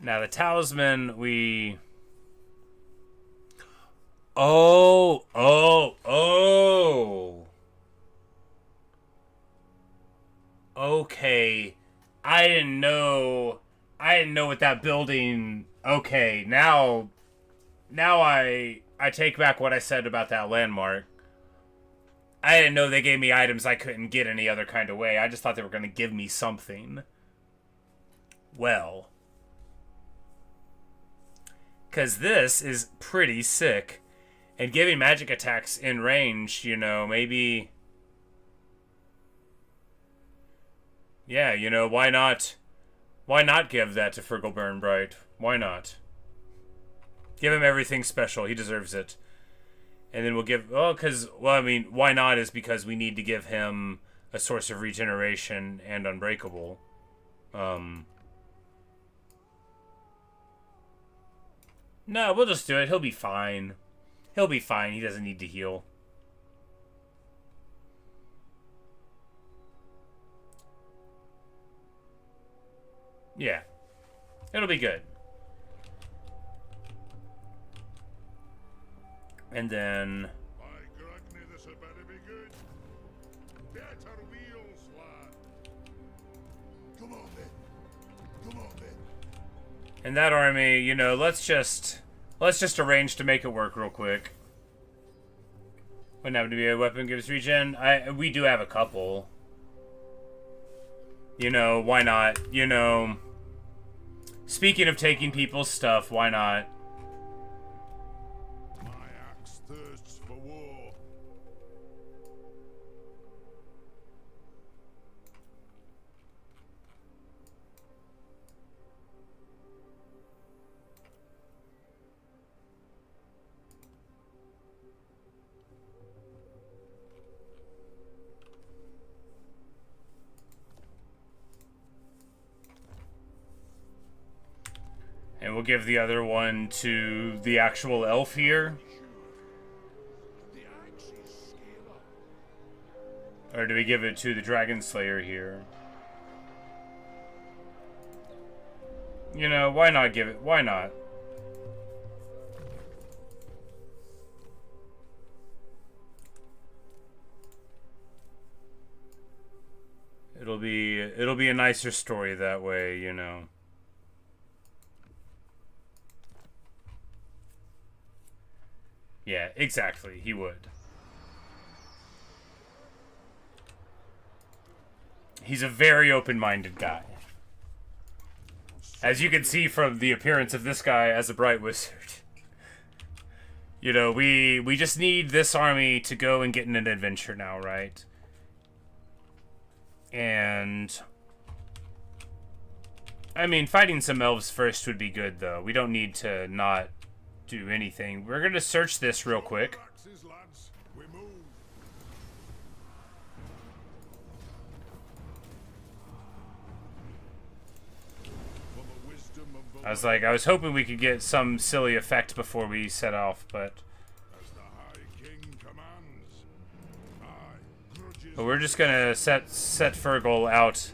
Now the Talisman, we... Oh. Okay. I didn't know what that building... Okay, now I take back what I said about that landmark. I didn't know they gave me items I couldn't get any other kind of way. I just thought they were going to give me something. Well. Because this is pretty sick. And giving magic attacks in range, you know, maybe... Yeah, you know, why not? Why not give that to Fergal Burnbright? Why not? Give him everything special. He deserves it. And then we'll give... Well, because... Well, I mean, why not is because we need to give him a source of regeneration and unbreakable. No, we'll just do it. He'll be fine. He'll be fine. He doesn't need to heal. Yeah. It'll be good. And then... By Grudge, this had better be good. Better wheels, lad. Come on, then. Come on, then. And that army, you know, let's just arrange to make it work real quick. Wouldn't happen to be a weapon gives regen. We do have a couple. You know, why not? You know, speaking of taking people's stuff, why not? My axe thirsts for war. And we'll give the other one to the actual elf here. The axe is scalar. Or do we give it to the Dragon Slayer here? You know, why not give it? Why not? It'll be a nicer story that way, you know. Yeah, exactly. He would. He's a very open-minded guy. As you can see from the appearance of this guy as a Bright Wizard. You know, we just need this army to go and get in an adventure now, right? And I mean, fighting some elves first would be good, though. We don't need to not do anything. We're going to search this real quick. Axes, lads. We move. For the wisdom of the I was hoping we could get some silly effect before we set off, but as the High King commands. Grudge is we're just gonna set Fergal out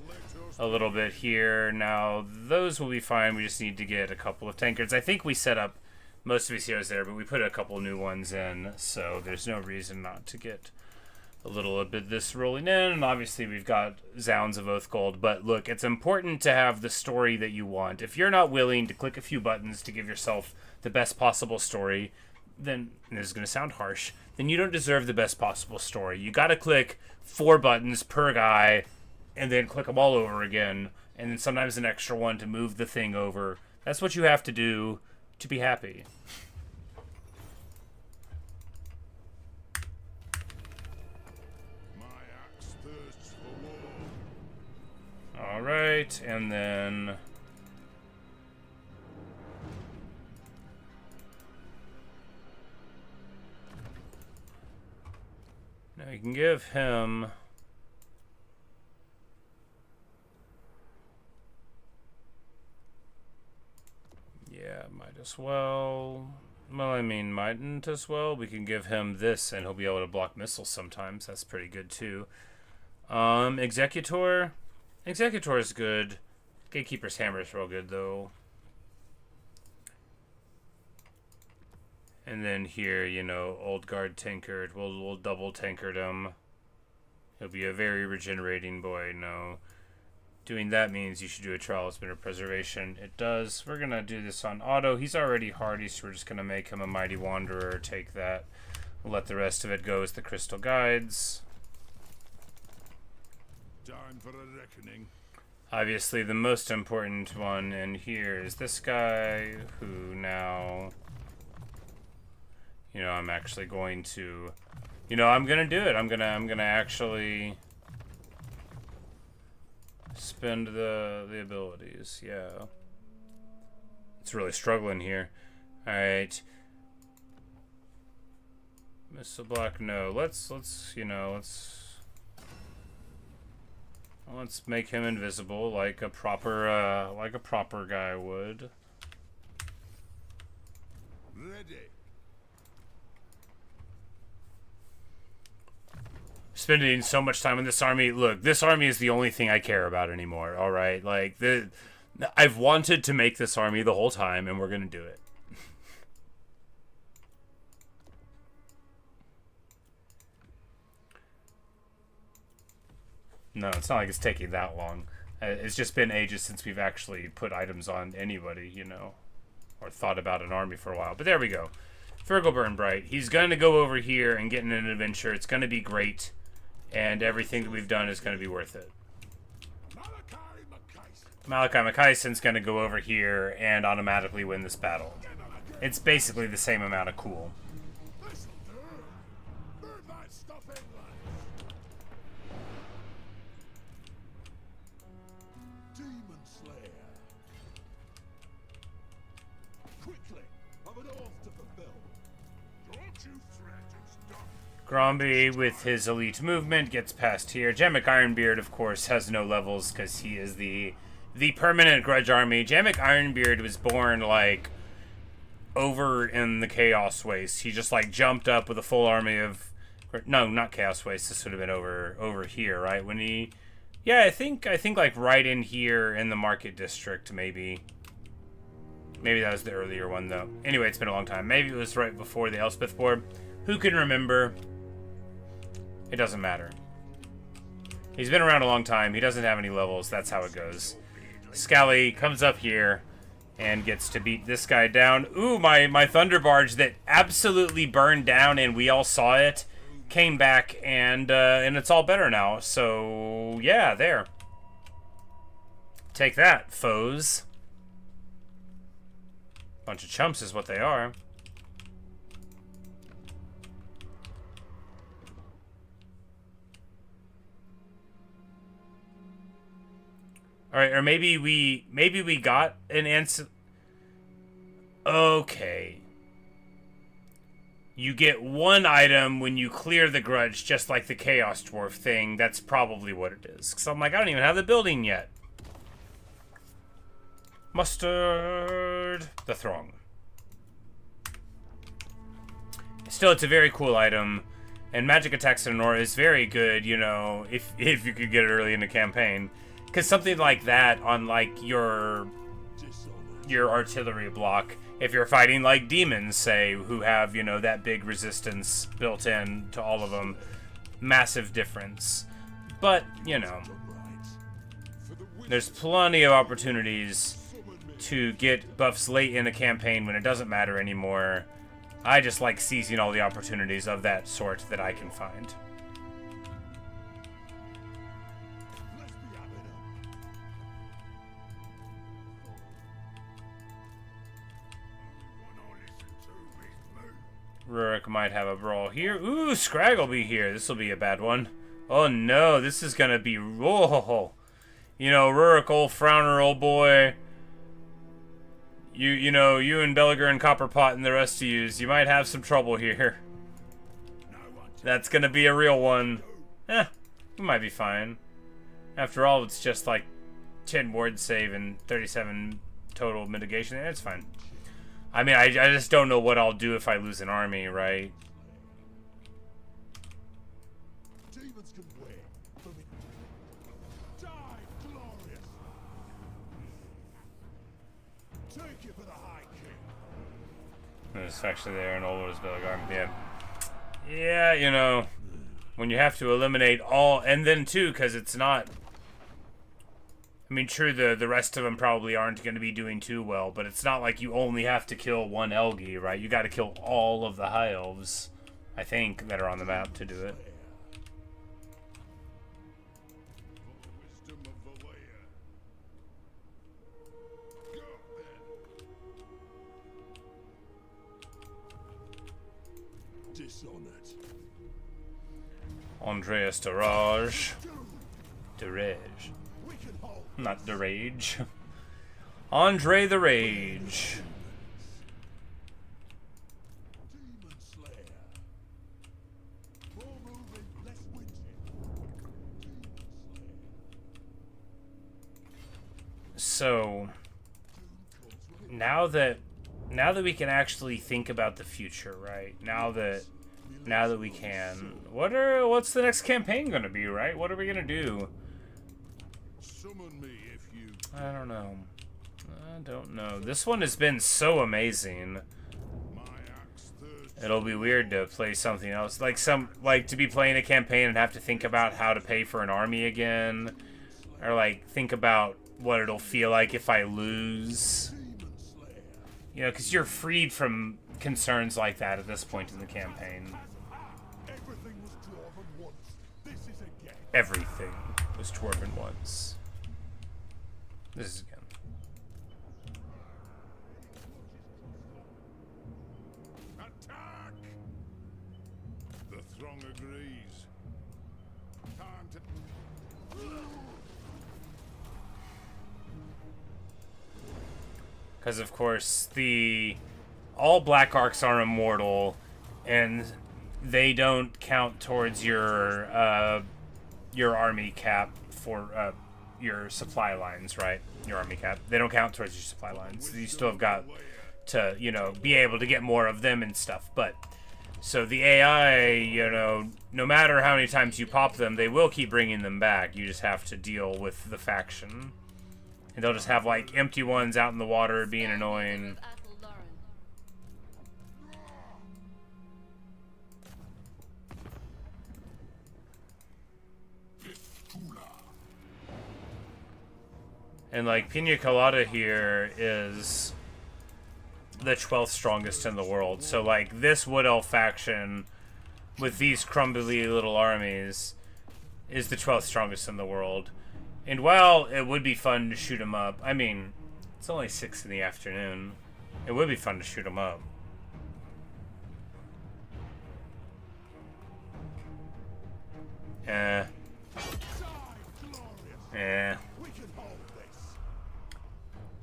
a little bit here. Now those will be fine. We just need to get a couple of tankards. I think we set up most of his heroes there, but we put a couple new ones in, so there's no reason not to get a little bit of this rolling in. And obviously we've got Zounds of Oath Gold, but look, it's important to have the story that you want. If you're not willing to click a few buttons to give yourself the best possible story, then, and this is going to sound harsh, then you don't deserve the best possible story. You got to click 4 buttons per guy, and then click them all over again, and then sometimes an extra one to move the thing over. That's what you have to do to be happy. my axe thirsts for war. Alright, and then now you can give him might as well. Well, I mean, mightn't as well. We can give him this, and he'll be able to block missiles sometimes. That's pretty good, too. Executor. Executor is good. Gatekeeper's Hammer is real good, though. And then here, you know, Old Guard Tankard. We'll double tankard him. He'll be a very regenerating boy, no. Doing that means you should do a Trial of Spinner Preservation. It does. We're going to do this on auto. He's already hardy, so we're just going to make him a Mighty Wanderer. Take that. We'll let the rest of it go as the Crystal Guides. Time for a reckoning. Obviously, the most important one in here is this guy, who now, you know, I'm actually going to, you know, I'm going to do it. I'm going to actually spend the abilities. Yeah. It's really struggling here. Alright. Missile block, no. Let's make him invisible like a proper guy would. Ready. Spending so much time in this army. Look, this army is the only thing I care about anymore. All right, like I've wanted to make this army the whole time, and we're gonna do it. No, it's not like it's taking that long. It's just been ages since we've actually put items on anybody, you know, or thought about an army for a while. But there we go. Fergal Burnbright. He's going to go over here and get in an adventure. It's going to be great. And everything that we've done is going to be worth it. Malakai Makaisen's going to go over here and automatically win this battle. It's basically the same amount of cool. Gromby, with his elite movement, gets past here. Jamek Ironbeard, of course, has no levels because he is the permanent Grudge army. Jamek Ironbeard was born, like, over in the Chaos Waste. He just, like, jumped up with a full army of... No, not Chaos Waste. This would have been over here, right? When he... Yeah, I think, like, right in here in the Market District, maybe. Maybe that was the earlier one, though. Anyway, it's been a long time. Maybe it was right before the Elspeth War. Who can remember? It doesn't matter. He's been around a long time. He doesn't have any levels. That's how it goes. Scally comes up here and gets to beat this guy down. Ooh, my Thunder Barge that absolutely burned down and we all saw it came back and it's all better now. So, yeah, there. Take that, foes. Bunch of chumps is what they are. All right, or maybe we got an answer. Okay. You get one item when you clear the Grudge, just like the Chaos Dwarf thing. That's probably what it is. Because I'm like, I don't even have the building yet. Mustard. The Throng. Still, it's a very cool item. And Magic Attack Sonora is very good, you know, if you could get it early in the campaign. Because something like that on, like, your artillery block, if you're fighting, like, demons, say, who have, you know, that big resistance built in to all of them, massive difference. But, you know, there's plenty of opportunities to get buffs late in a campaign when it doesn't matter anymore. I just like seizing all the opportunities of that sort that I can find. Rurik might have a brawl here. Ooh, Scrag will be here. This will be a bad one. Oh no, this is gonna be... Whoa. You know, Rurik, old frowner, old boy. You know, you and Belliger and Copperpot and the rest of yous, you might have some trouble here. That's gonna be a real one. We might be fine. After all, it's just like 10 ward save and 37 total mitigation. It's fine. I mean, I just don't know what I'll do if I lose an army, right? Demons can wait for me. Die glorious. Take it for the High King. There's actually there an old Belligar. Yeah. Yeah, you know, when you have to eliminate all, and then too, because it's not... I mean, true, the rest of them probably aren't going to be doing too well, but it's not like you only have to kill one Elgi, right? You got to kill all of the High Elves, I think, that are on the map to do it. Andreas Darage. Darage. Not the Rage. Andre the Rage. So now that we can actually think about the future, right? Now that we can, what's the next campaign gonna be, right? What are we gonna do? Summon me if you... I don't know. This one has been so amazing. It'll be weird to play something else. Like to be playing a campaign and have to think about how to pay for an army again. Or like think about what it'll feel like if I lose. You know, because you're freed from concerns like that at this point in the campaign. Everything was dwarven once. This is again. Everything was dwarven once. This is again. Attack! The throng agrees. Time to. Because of course all Black Arcs are immortal, and they don't count towards your army cap for your supply lines, right? Your army cap. They don't count towards your supply lines. You still have got to, you know, be able to get more of them and stuff. But so the AI, you know, no matter how many times you pop them, they will keep bringing them back. You just have to deal with the faction. And they'll just have, like, empty ones out in the water being annoying. And, like, Pina Colada here is the 12th strongest in the world. So, like, this Wood Elf faction with these crumbly little armies is the 12th strongest in the world. And while it would be fun to shoot them up, I mean, it's only 6 in the afternoon. It would be fun to shoot them up.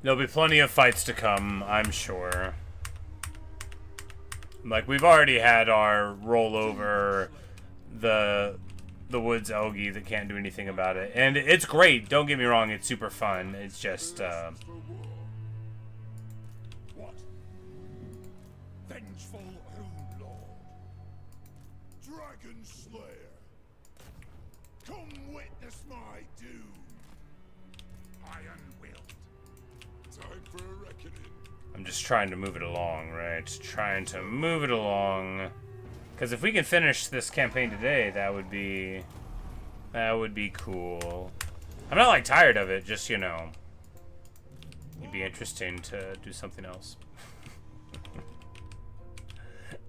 There'll be plenty of fights to come, I'm sure. Like, we've already had our roll over the Woods Elgi that can't do anything about it. And it's great, don't get me wrong, it's super fun. It's just, What? Vengeful Rune Lord. Dragon Slayer. Come witness my doom. Iron Willed. Time for a reckoning. I'm just trying to move it along, right? Trying to move it along. Because if we can finish this campaign today, that would be cool. I'm not, like, tired of it, just, you know, it'd be interesting to do something else.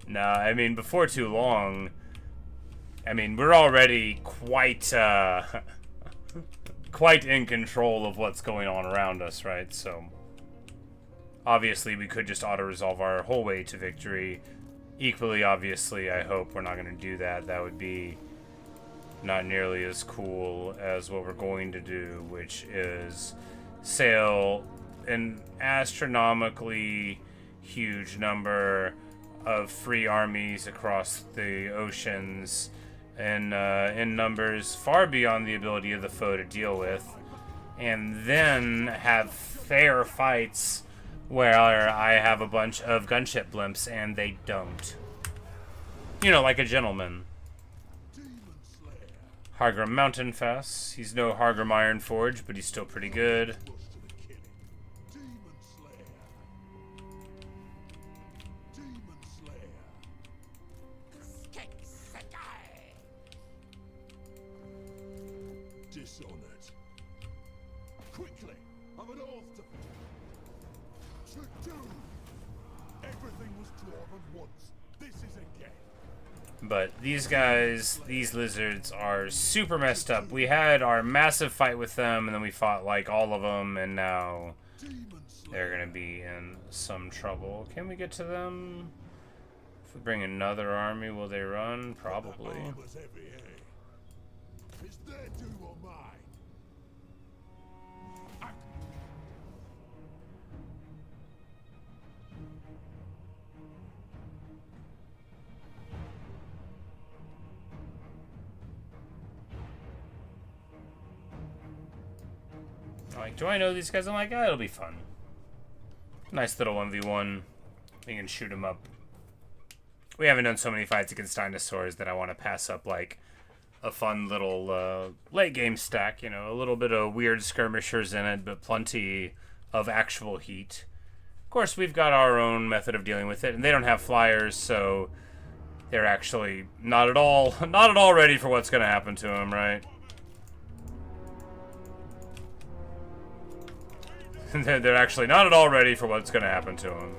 No, I mean, before too long, I mean, we're already quite, quite in control of what's going on around us, right? So, obviously, we could just auto-resolve our whole way to victory. Equally, obviously, I hope we're not going to do that. That would be not nearly as cool as what we're going to do, which is sail an astronomically huge number of free armies across the oceans and in numbers far beyond the ability of the foe to deal with, and then have fair fights where I have a bunch of gunship blimps and they don't. You know, like a gentleman. Hargrim Mountain Fess. He's no Hargrim Ironforge, but he's still pretty good. Dishonored. Quickly, I'm an oath to do. Everything was dwarven once. This is again. But these guys, these lizards, are super messed up. We had our massive fight with them, and then we fought, like, all of them, and now they're gonna be in some trouble. Can we get to them? If we bring another army, will they run? Probably. Is their doom or mine? Like, do I know these guys? I'm like, it'll be fun. Nice little 1v1. We can shoot them up. We haven't done so many fights against dinosaurs that I want to pass up, like, a fun little late game stack, you know, a little bit of weird skirmishers in it, but plenty of actual heat. Of course, we've got our own method of dealing with it, and they don't have flyers, so they're actually not at all ready for what's going to happen to them, right? They're actually not at all ready for what's going to happen to them.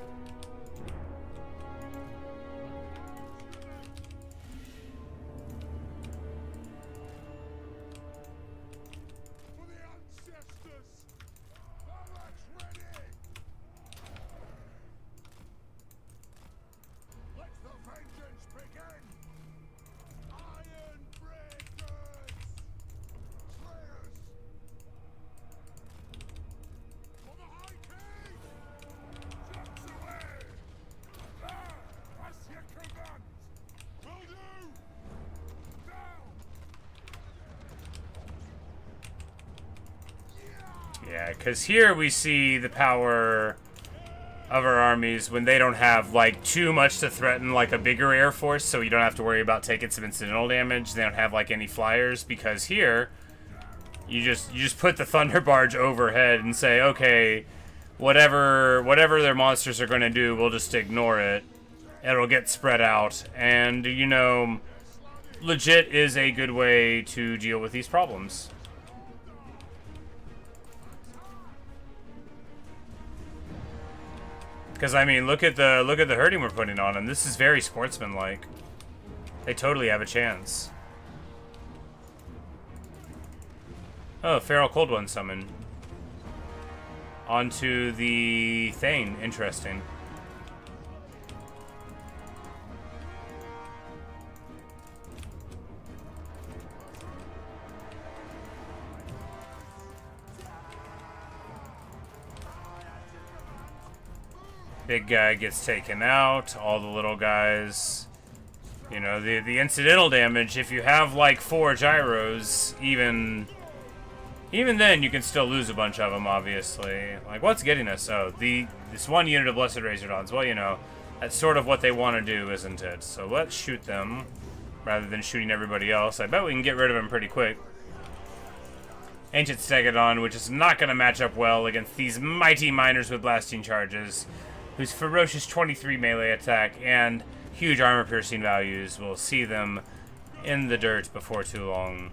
Yeah, because here we see the power of our armies when they don't have, like, too much to threaten, like, a bigger air force, so you don't have to worry about taking some incidental damage. They don't have, like, any flyers, because here, you just put the Thunder Barge overhead and say, okay, whatever their monsters are going to do, we'll just ignore it. It'll get spread out, and, you know, legit is a good way to deal with these problems. Because, I mean, look at the herding we're putting on them. This is very sportsmanlike. They totally have a chance. Oh, Feral Cold One summon. Onto the Thane. Interesting. Big guy gets taken out. All the little guys. You know, the incidental damage, if you have like 4 gyros, even then you can still lose a bunch of them, obviously. Like, what's getting us? Oh, this one unit of Blessed Razordons. Well, you know, that's sort of what they want to do, isn't it? So let's shoot them, rather than shooting everybody else. I bet we can get rid of them pretty quick. Ancient Stegodon, which is not going to match up well against these mighty miners with blasting charges, whose ferocious 23 melee attack and huge armor-piercing values will see them in the dirt before too long.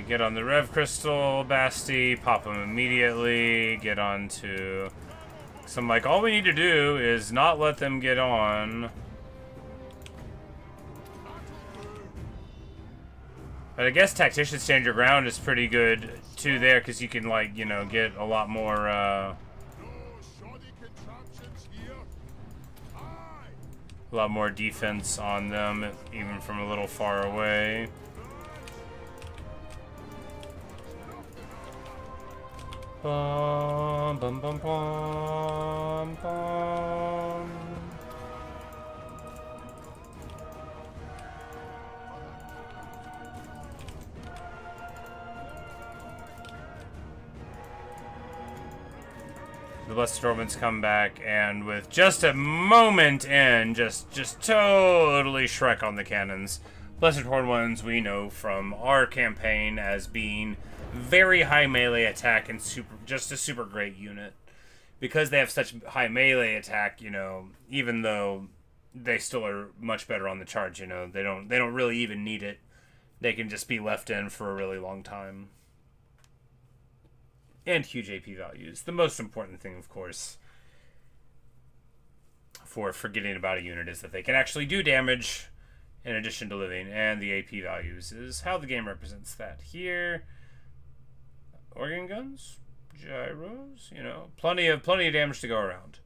Get on the Rev Crystal, Basti, pop them immediately, get on to... So I'm like, all we need to do is not let them get on. But I guess Tactician Stand Your Ground is pretty good, too, there, because you can, like, you know, get a lot more, a lot more defense on them, even from a little far away. Bum, bum, bum, bum, bum. The Blessed Dormants come back, and with just a moment in, just totally Shrek on the cannons. Blessed Horde ones we know from our campaign as being very high melee attack and just a super great unit. Because they have such high melee attack, you know, even though they still are much better on the charge, you know, they don't really even need it. They can just be left in for a really long time. And huge AP values. The most important thing, of course, for forgetting about a unit is that they can actually do damage in addition to living, and the AP values is how the game represents that. Here, organ guns, gyros, you know, plenty of damage to go around.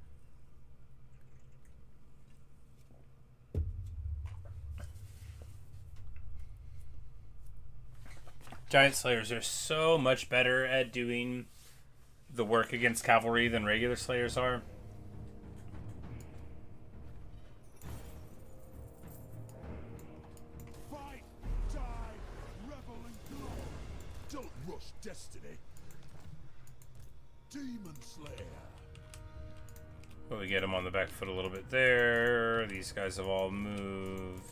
Giant Slayers are so much better at doing the work against cavalry than regular Slayers are. Fight, die, revel and glow. Don't rush destiny. Demon Slayer. But we get them on the back foot a little bit there. These guys have all moved.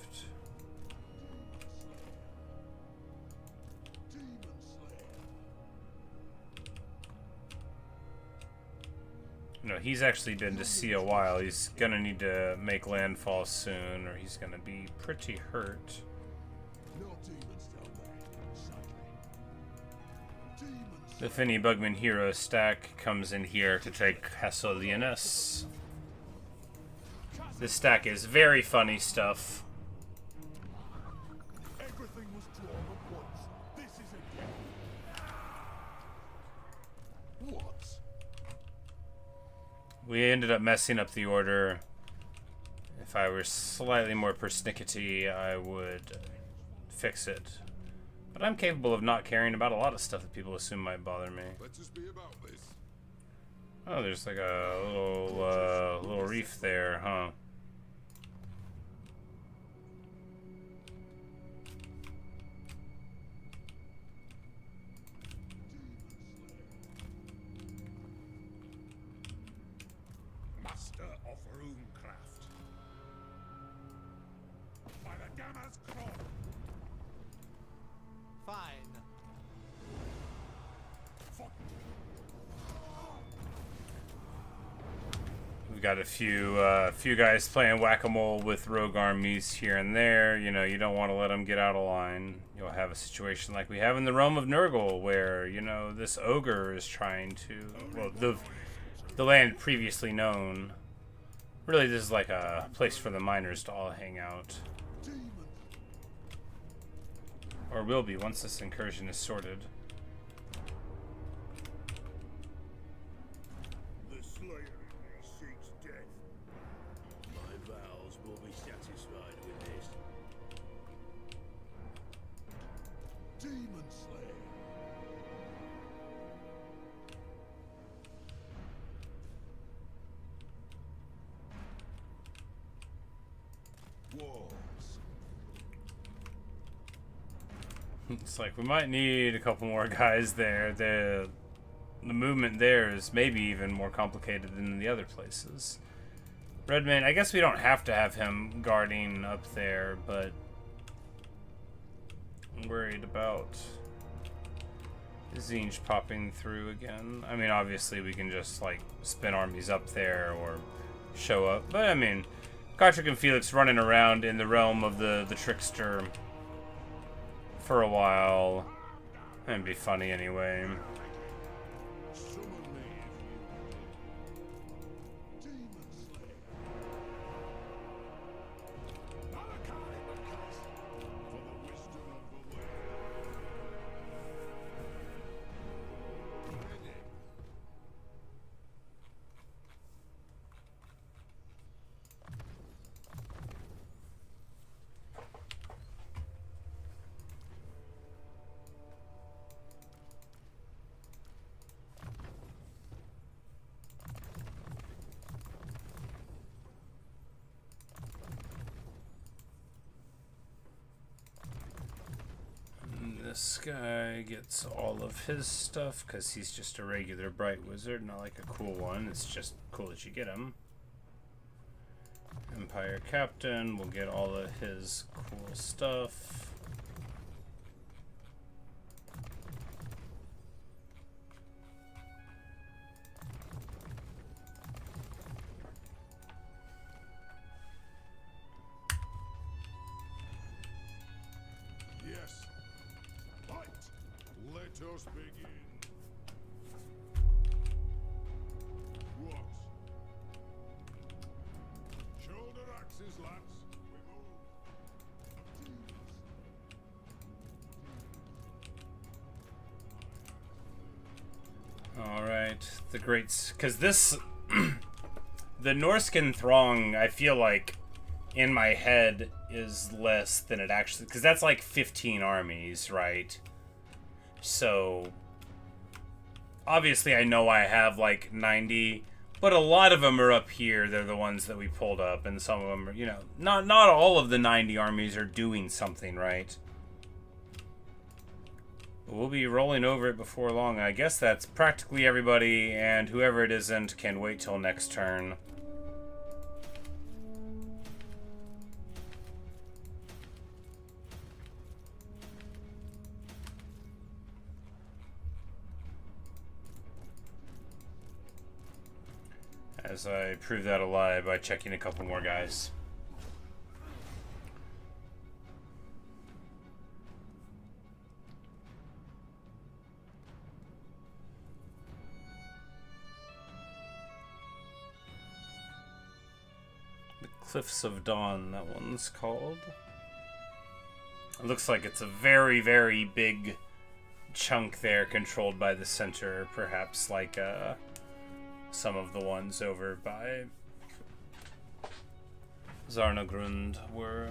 No, he's actually been to sea a while. He's gonna need to make landfall soon, or he's gonna be pretty hurt. The Finny Bugman hero stack comes in here to take Hasolianus. This stack is very funny stuff. Everything was drawn at once. This is a game. What? We ended up messing up the order. If I were slightly more persnickety, I would fix it. But I'm capable of not caring about a lot of stuff that people assume might bother me. Let us be about this. Oh, there's like a little reef there, huh? Master of runecraft. By the Gamma's Claw. Fine. We've got a few guys playing whack-a-mole with rogue armies here and there. You know, you don't want to let them get out of line. You'll have a situation like we have in the realm of Nurgle, where, you know, this ogre is trying to, well, the land previously known. Really, this is like a place for the miners to all hang out. Or will be once this incursion is sorted. The slayer in me seeks death. My vows will be satisfied with this. Demon Slayer. Walls. It's like we might need a couple more guys there. The movement there is maybe even more complicated than the other places. Redman, I guess we don't have to have him guarding up there, but I'm worried about Tzeentch popping through again. I mean, obviously we can just like spin armies up there or show up, but I mean, Gotrek and Felix running around in the realm of the trickster for a while. That'd be funny anyway. Summon me if you will. Demon Slayer. Malakai for the wisdom of the way. Ready. This guy gets all of his stuff because he's just a regular bright wizard, not like a cool one. It's just cool that you get him. Empire Captain will get all of his cool stuff. Yes. Fight. Let us begin. What? Shoulder axes, lads. We move. All right, the greats, because this, the Norskin throng, I feel like in my head is less than it actually, because that's like 15 armies, right? So obviously I know I have like 90, but a lot of them are up here. They're the ones that we pulled up, and some of them are, you know, not all of the 90 armies are doing something, right? We'll be rolling over it before long. I guess that's practically everybody, and whoever it isn't can wait till next turn. As I prove that a lie by checking a couple more guys. Cliffs of Dawn, that one's called. It looks like it's a very, very big chunk there controlled by the center, perhaps like some of the ones over by Zarnagrund were.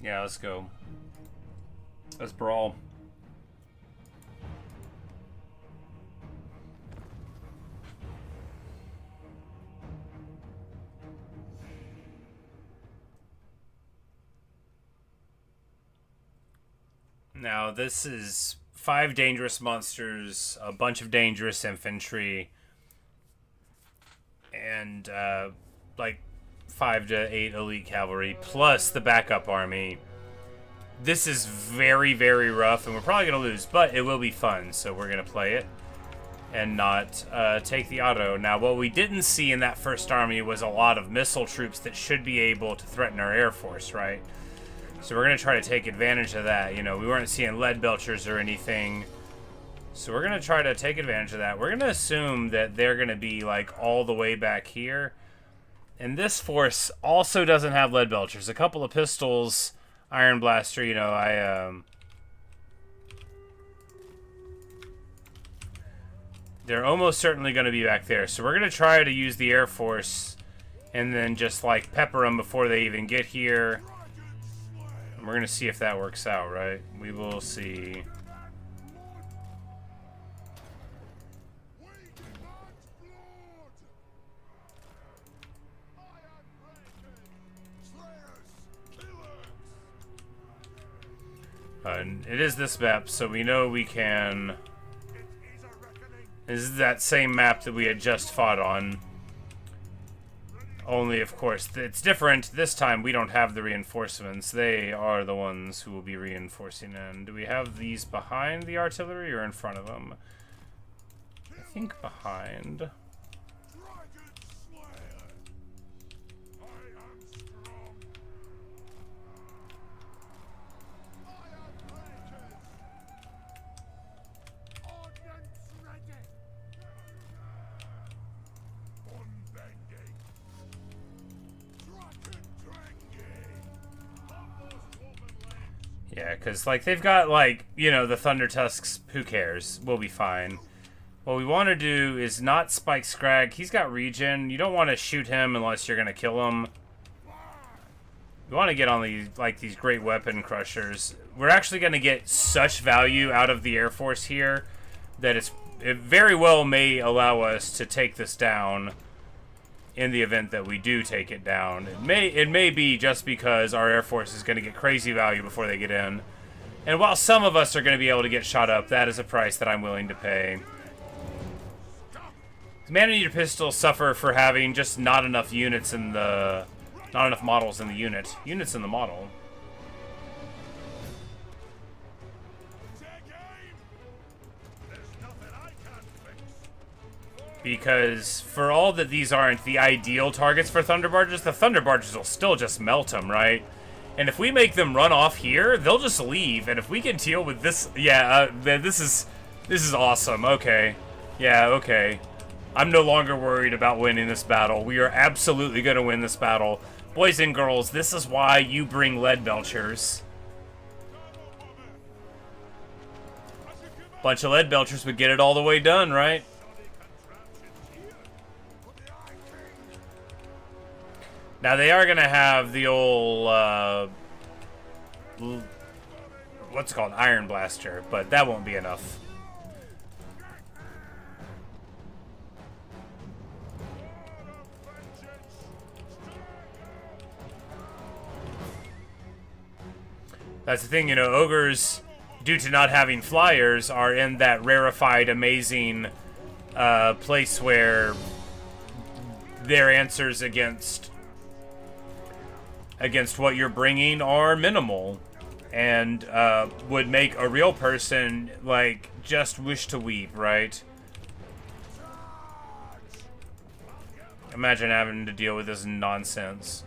Yeah, let's go. Let's brawl. Now, this is 5 dangerous monsters, a bunch of dangerous infantry, and like 5 to 8 elite cavalry, plus the backup army. This is very, very rough, and we're probably going to lose, but it will be fun, so we're going to play it and not take the auto. Now, what we didn't see in that first army was a lot of missile troops that should be able to threaten our air force, right? So we're going to try to take advantage of that. You know, we weren't seeing lead belchers or anything, so we're going to try to take advantage of that. We're going to assume that they're going to be, like, all the way back here. And this force also doesn't have lead belchers. A couple of pistols, iron blaster, you know, they're almost certainly going to be back there. So we're going to try to use the Air Force and then just, like, pepper them before they even get here. And we're going to see if that works out, right? We will see. It is this map, so we know we can... This is that same map that we had just fought on. Only, of course, it's different. This time, we don't have the reinforcements. They are the ones who will be reinforcing. And do we have these behind the artillery or in front of them? I think behind. Yeah, because, like, they've got, like, you know, the Thunder Tusks. Who cares? We'll be fine. What we want to do is not spike Scrag. He's got regen. You don't want to shoot him unless you're going to kill him. We want to get on these, like, these great weapon crushers. We're actually going to get such value out of the Air Force here that it very well may allow us to take this down in the event that we do take it down. It may be just because our Air Force is going to get crazy value before they get in. And while some of us are going to be able to get shot up, that is a price that I'm willing to pay. Man-eater pistols suffer for having just not enough units in the... Not enough models in the unit. Units in the model. Because for all that these aren't the ideal targets for Thunderbarges, the Thunderbarges will still just melt them, right? And if we make them run off here, they'll just leave. And if we can deal with this... Yeah, this is awesome. Okay. Yeah, okay. I'm no longer worried about winning this battle. We are absolutely going to win this battle. Boys and girls, this is why you bring lead belchers. Bunch of lead belchers would get it all the way done, right? Now, they are going to have the old, what's it called? Iron Blaster, but that won't be enough. That's the thing, you know, ogres, due to not having flyers, are in that rarefied, amazing place where their answers against what you're bringing are minimal, and would make a real person, like, just wish to weep, right? Imagine having to deal with this nonsense.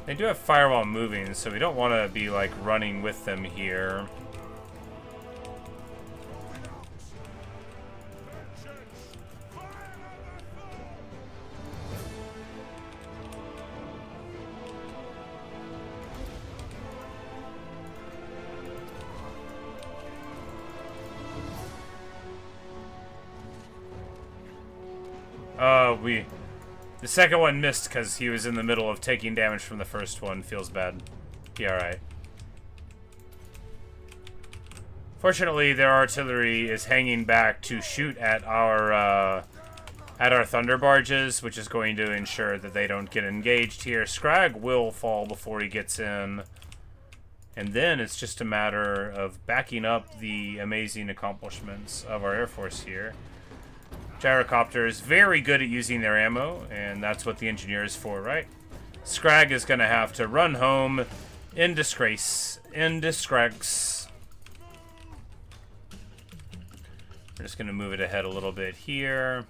They do have firewall moving, so we don't want to be, like, running with them here. well, the second one missed because he was in the middle of taking damage from the first one. Feels bad. Be alright. Fortunately, their artillery is hanging back to shoot at our thunder barges, which is going to ensure that they don't get engaged here. Scrag will fall before he gets in. And then it's just a matter of backing up the amazing accomplishments of our Air Force here. Gyrocopters, very good at using their ammo, and that's what the engineer is for, right? Scrag is going to have to run home in disgrace. In disgrace. We're just going to move it ahead a little bit here.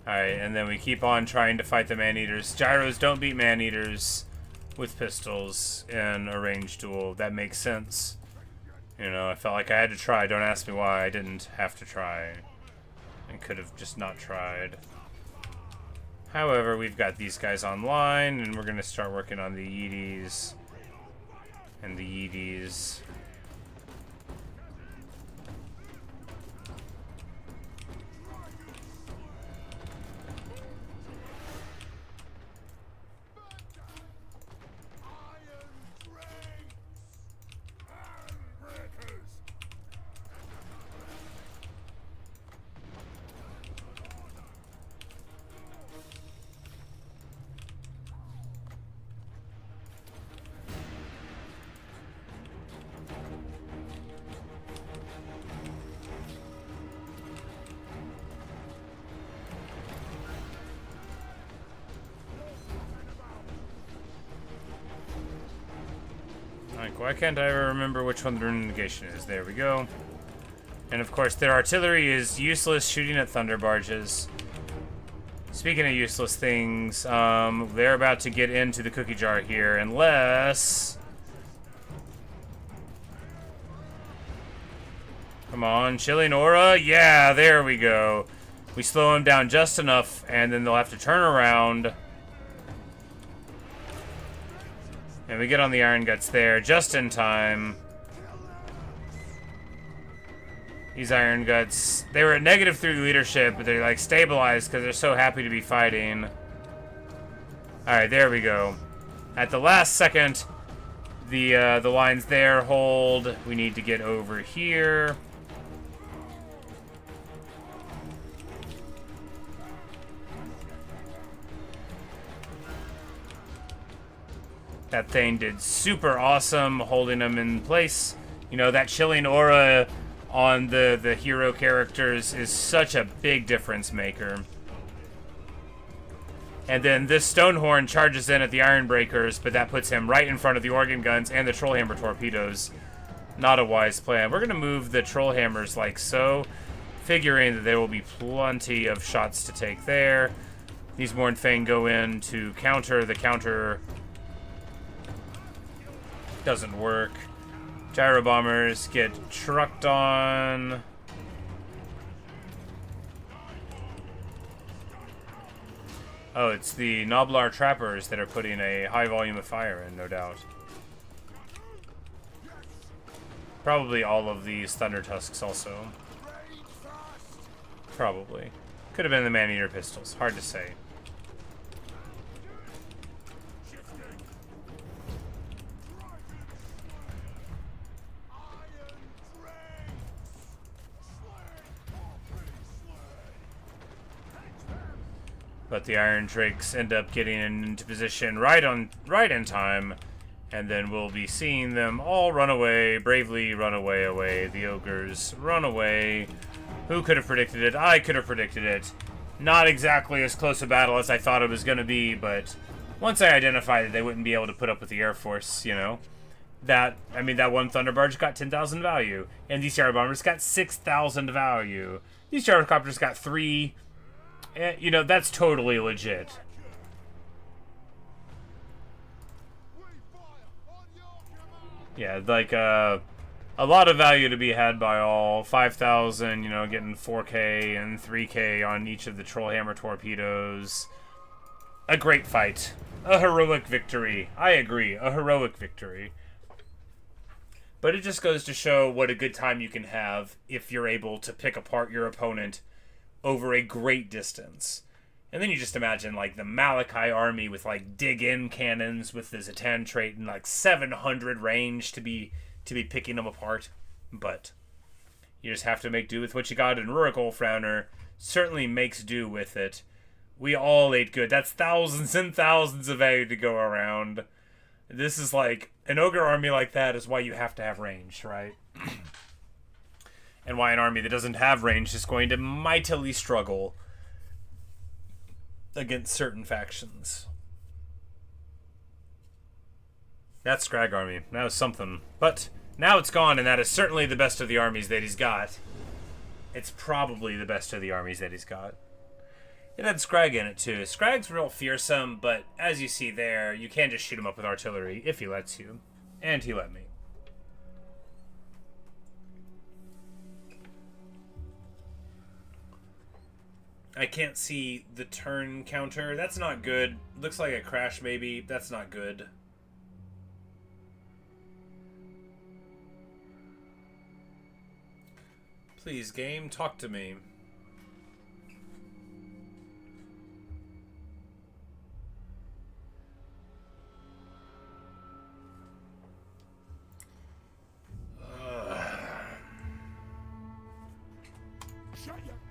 Alright, and then we keep on trying to fight the man-eaters. Gyros don't beat man-eaters with pistols in a ranged duel. That makes sense. You know, I felt like I had to try. Don't ask me why I didn't have to try. I could have just not tried. However, we've got these guys online, and we're going to start working on the Yeeties. And the Yeeties. Like, why can't I ever remember which one the rune negation is? There we go. And of course, their artillery is useless shooting at thunder barges. Speaking of useless things, they're about to get into the cookie jar here, unless... Come on, chilling aura? Yeah, there we go. We slow them down just enough, and then they'll have to turn around. And we get on the Iron Guts there just in time. These Iron Guts, they were at negative through leadership, but they're like stabilized because they're so happy to be fighting. Alright, there we go. At the last second, the lines there hold. We need to get over here. That thing did super awesome, holding them in place. You know, that chilling aura on the hero characters is such a big difference maker. And then this Stonehorn charges in at the Iron Breakers, but that puts him right in front of the organ guns and the Trollhammer torpedoes. Not a wise plan. We're going to move the Trollhammers like so, figuring that there will be plenty of shots to take there. These Mornfang go in to counter. The counter doesn't work. Gyro bombers get trucked on. Oh, it's the Noblar trappers that are putting a high volume of fire in, no doubt. Probably all of these Thunder Tusks also. Probably. Could have been the Man-Eater pistols. Hard to say. But the Iron Drakes end up getting into position right in time, and then we'll be seeing them all run away, bravely run away. The ogres run away. Who could have predicted it? I could have predicted it. Not exactly as close a battle as I thought it was going to be, but once I identified that they wouldn't be able to put up with the Air Force, you know, that one Thunder Barge got 10,000 value, and these Gyro Bombers got 6,000 value. These Gyrocopters got 3. You know, that's totally legit. Yeah, like, a lot of value to be had by all. 5,000, you know, getting 4K and 3K on each of the Trollhammer torpedoes. A great fight. A heroic victory. I agree. A heroic victory. But it just goes to show what a good time you can have if you're able to pick apart your opponent over a great distance. And then you just imagine, like, the Malakai army with, like, dig-in cannons with the Tzeentch trait and, like, 700 range to be picking them apart. But you just have to make do with what you got, and Rurik Ulfrowner certainly makes do with it. We all ate good. That's thousands and thousands of egg to go around. This is like, an ogre army like that is why you have to have range, right? And why an army that doesn't have range is going to mightily struggle against certain factions. That Scrag army, that was something. But now it's gone, and that is certainly the best of the armies that he's got. It's probably the best of the armies that he's got. It had Scrag in it too. Scrag's real fearsome, but as you see there, you can just shoot him up with artillery if he lets you. And he let me. I can't see the turn counter. That's not good. Looks like a crash maybe. That's not good. Please, game, talk to me.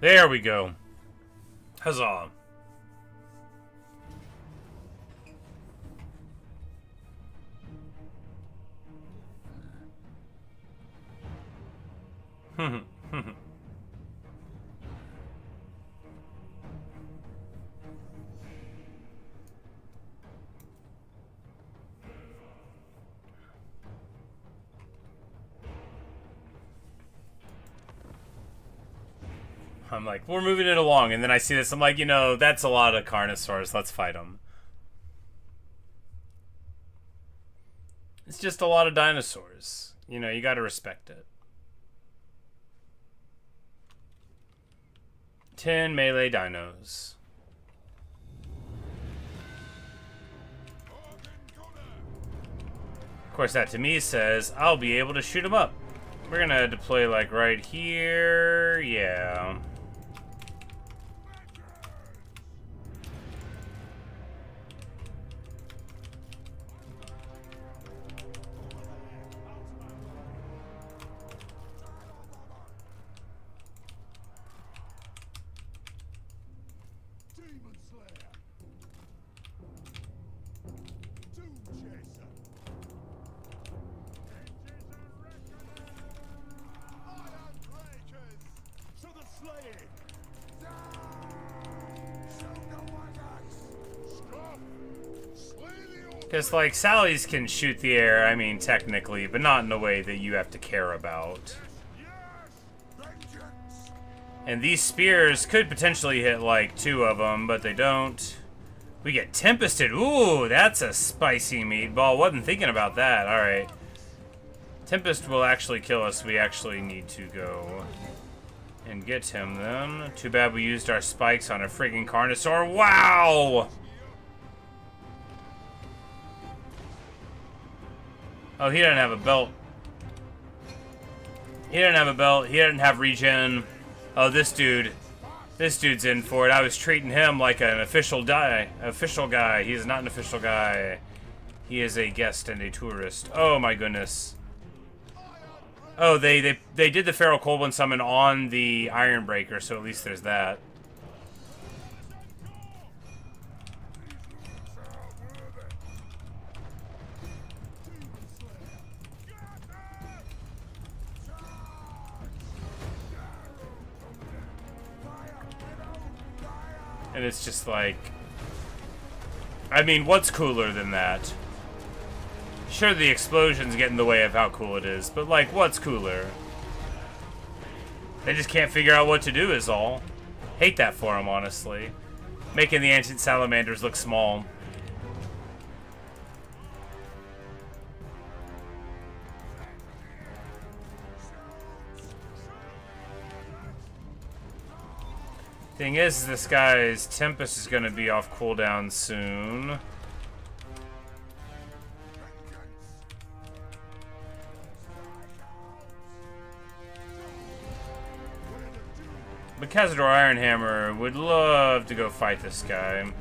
There we go. Huzzah. I'm like, we're moving it along, and then I see this, I'm like, you know, that's a lot of Carnosaurs, let's fight them. It's just a lot of dinosaurs. You know, you gotta respect it. 10 melee dinos. Of course, that to me says I'll be able to shoot them up. We're gonna deploy, like, right here. Yeah. Because, like, Sallies can shoot the air, I mean, technically, but not in a way that you have to care about. And these spears could potentially hit, like, 2 of them, but they don't. We get Tempested. Ooh, that's a spicy meatball. Wasn't thinking about that. Alright. Tempest will actually kill us. We actually need to go and get him, then. Too bad we used our spikes on a friggin' Carnosaur. Wow! Oh, he didn't have a belt. He didn't have a belt. He didn't have regen. Oh, this dude's in for it. I was treating him like an official guy. He is not an official guy. He is a guest and a tourist. Oh my goodness. Oh, they did the Feral Kobold summon on the Ironbreaker, so at least there's that. And it's just like, I mean, what's cooler than that? Sure, the explosions get in the way of how cool it is, but, like, what's cooler? They just can't figure out what to do is all. Hate that for them, honestly. Making the ancient salamanders look small. Thing is, this guy's Tempest is going to be off cooldown soon. But Cazador Ironhammer would love to go fight this guy.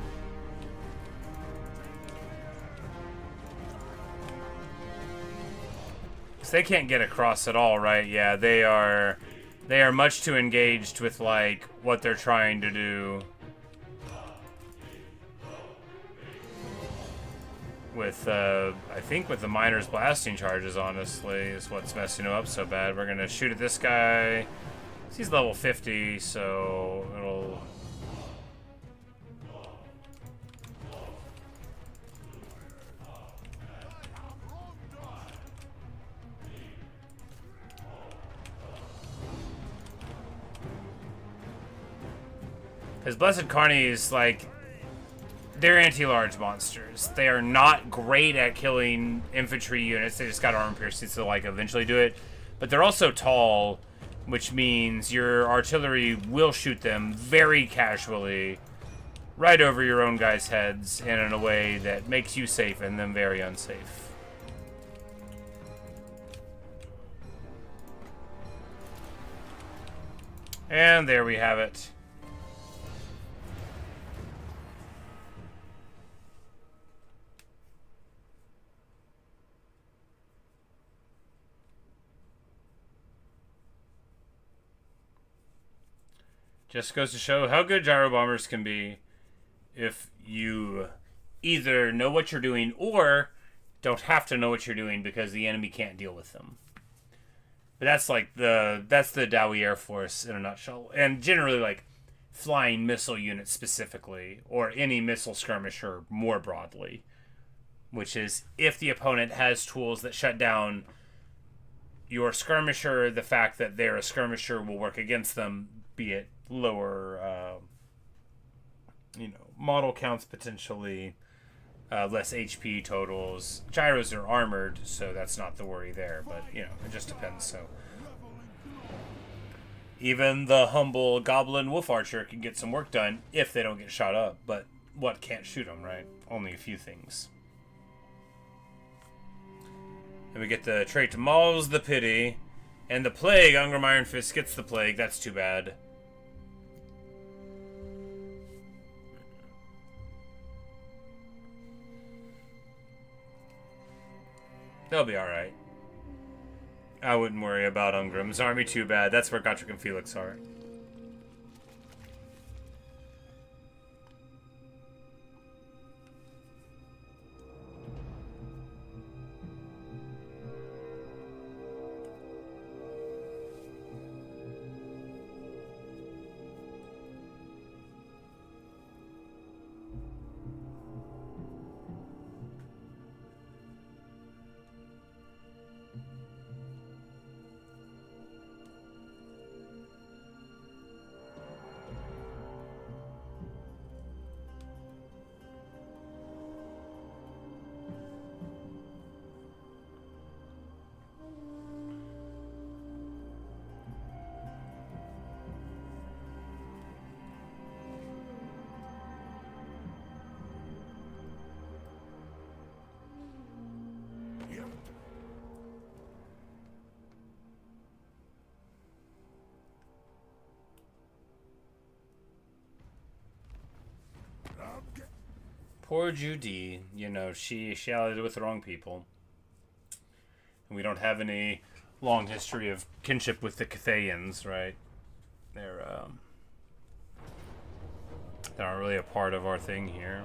Because they can't get across at all, right? Yeah, they are much too engaged with, like, what they're trying to do. With, I think with the Miner's blasting charges, honestly, is what's messing him up so bad. We're gonna shoot at this guy. He's level 50, so it'll... Because Blessed Carnies, like, they're anti-large monsters. They are not great at killing infantry units. They just got armor piercing to, like, eventually do it. But they're also tall, which means your artillery will shoot them very casually, right over your own guys' heads, and in a way that makes you safe and them very unsafe. And there we have it. Just goes to show how good gyro bombers can be if you either know what you're doing or don't have to know what you're doing because the enemy can't deal with them. But that's like that's the Dawi Air Force in a nutshell. And generally, like, flying missile units specifically, or any missile skirmisher more broadly. Which is, if the opponent has tools that shut down your skirmisher, the fact that they're a skirmisher will work against them, be it lower, model counts potentially, less HP totals. Gyros are armored, so that's not the worry there, but, it just depends, so. Even the humble Goblin Wolf Archer can get some work done if they don't get shot up, but what can't shoot them, right? Only a few things. And we get the trait Mauls the Pity, and the Plague. Ungrim Iron Fist gets the Plague, that's too bad. They'll be alright. I wouldn't worry about Ungrim's army too bad. That's where Gotrek and Felix are. Poor Judy, she allied with the wrong people. And we don't have any long history of kinship with the Cathayans, right? They're not really a part of our thing here.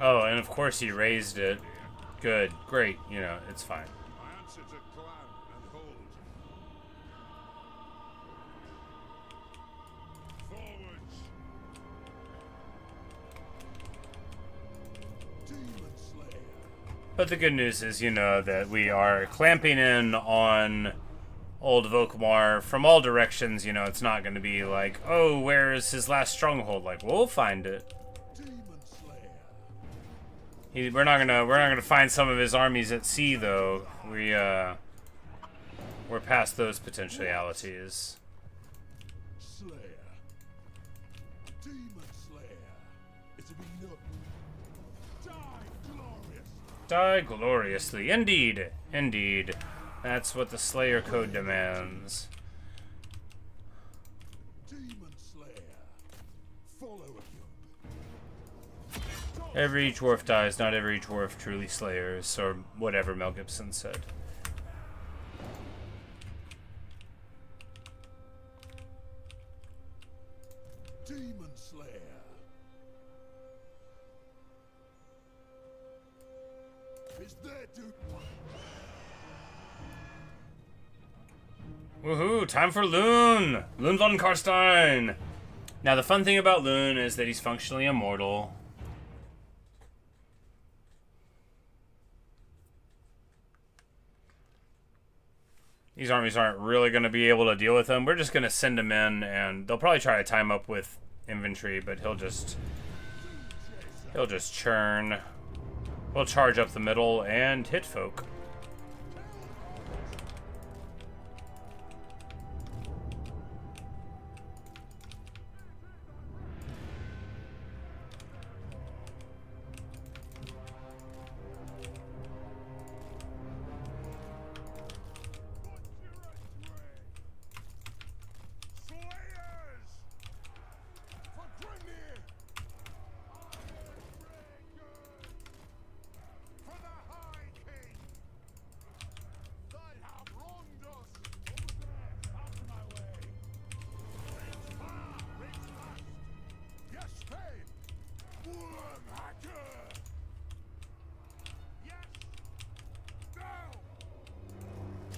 Oh, and of course he raised it. Good, great, it's fine. My answer to clan and hold. Forwards. Demon Slayer. But the good news is, that we are clamping in on old Volkmar from all directions. You know, it's not going to be like, oh, where is his last stronghold? Like, we'll find it. We're not gonna find some of his armies at sea, though. We're past those potentialities. Slayer. Demon Slayer. It'll be no. Die glorious. Die gloriously. Indeed. Indeed. That's what the Slayer Code demands. Demon Slayer. Follow him. Every dwarf dies, not every dwarf truly slayers, or whatever Mel Gibson said. Demon Slayer. Is there to Woohoo! Time for Loon! Loon von Karstein! Now, the fun thing about Loon is that he's functionally immortal. These armies aren't really going to be able to deal with him. We're just going to send him in, and they'll probably try to time up with infantry, but he'll just churn. We'll charge up the middle and hit folk.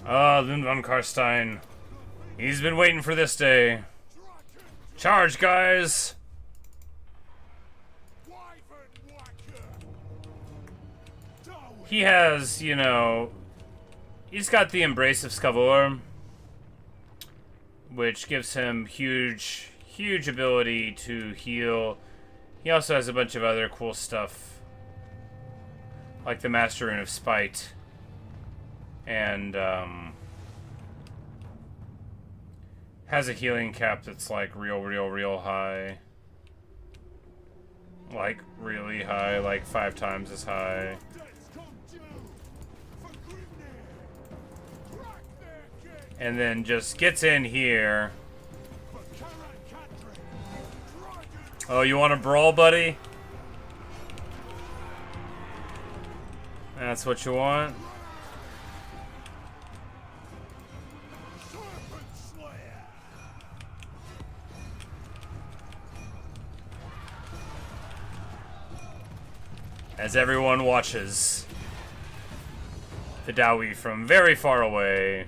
Ah, Loon von Karstein. He's been waiting for this day. Charge, guys! He has, you know, he's got the Embrace of Skavor, which gives him huge ability to heal. He also has a bunch of other cool stuff, like the Master Rune of Spite. And has a healing cap that's like real high. Like really high, like 5 times as high. And then just gets in here. Oh, you want to brawl, buddy? That's what you want? As everyone watches the Dawi from very far away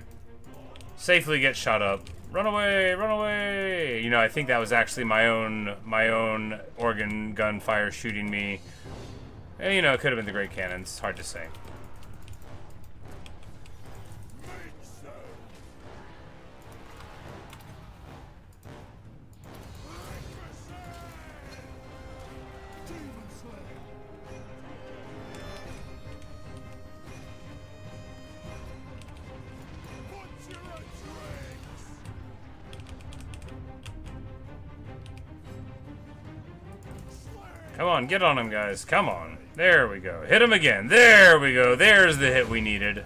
safely get shot up. Run away, run away! You know, I think that was actually my own organ gun fire shooting me. And, you know, it could have been the Great Cannons. Hard to say. Come on, get on him, guys. Come on. There we go. Hit him again. There we go. There's the hit we needed.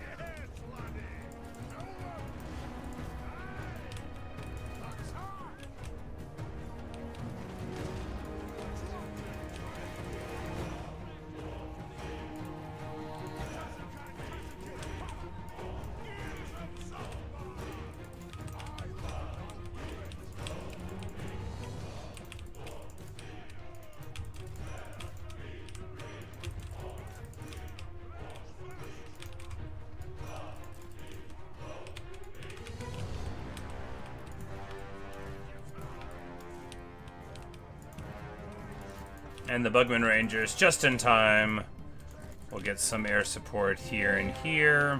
And the Bugman Rangers, just in time. We'll get some air support here and here.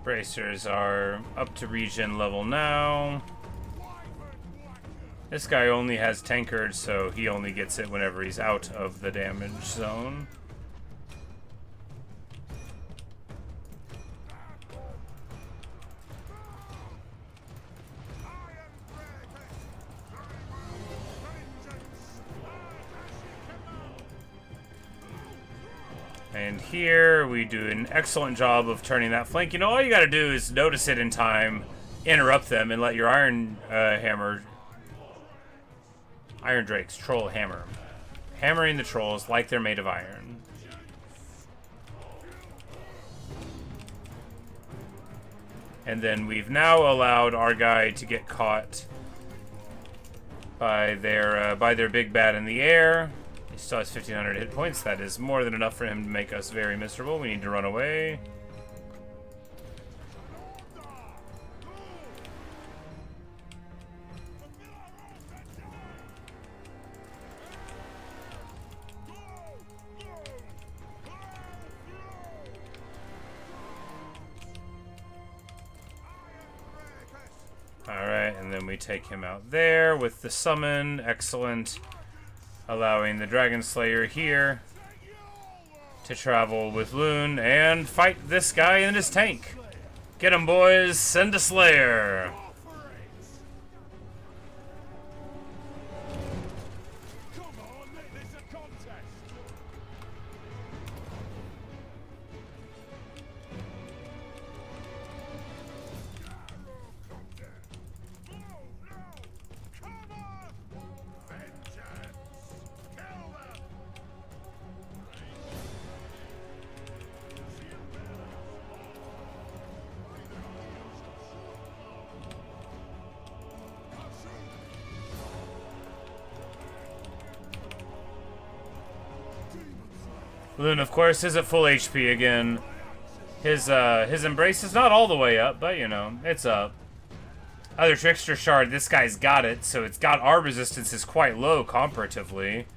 Bracers are up to regen level now. This guy only has tankard, so he only gets it whenever he's out of the damage zone. And here we do an excellent job of turning that flank. You know, all you gotta do is notice it in time, interrupt them, and let your Iron Drakes troll hammer. Hammering the trolls like they're made of iron. And then we've now allowed our guy to get caught by their big bad in the air. He still has 1,500 hit points. That is more than enough for him to make us very miserable. We need to run away. Alright, and then we take him out there with the summon. Excellent. Allowing the Dragon Slayer here to travel with Loon and fight this guy in his tank. Get him, boys. Send a Slayer. Loon, of course, is at full HP again. His embrace is not all the way up, but, you know, it's up. Other Trickster Shard, this guy's got it, so it's got our resistance is quite low comparatively.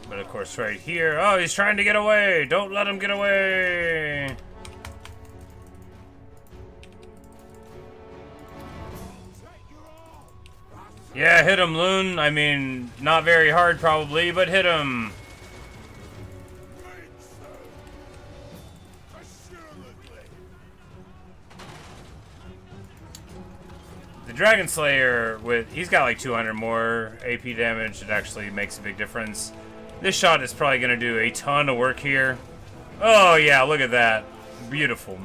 But of course right here, oh, he's trying to get away! Don't let him get away! Yeah, hit him, Loon. I mean, not very hard probably, but hit him! The Dragon Slayer, he's got like 200 more AP damage. It actually makes a big difference. This shot is probably going to do a ton of work here. Oh yeah, look at that. Beautiful.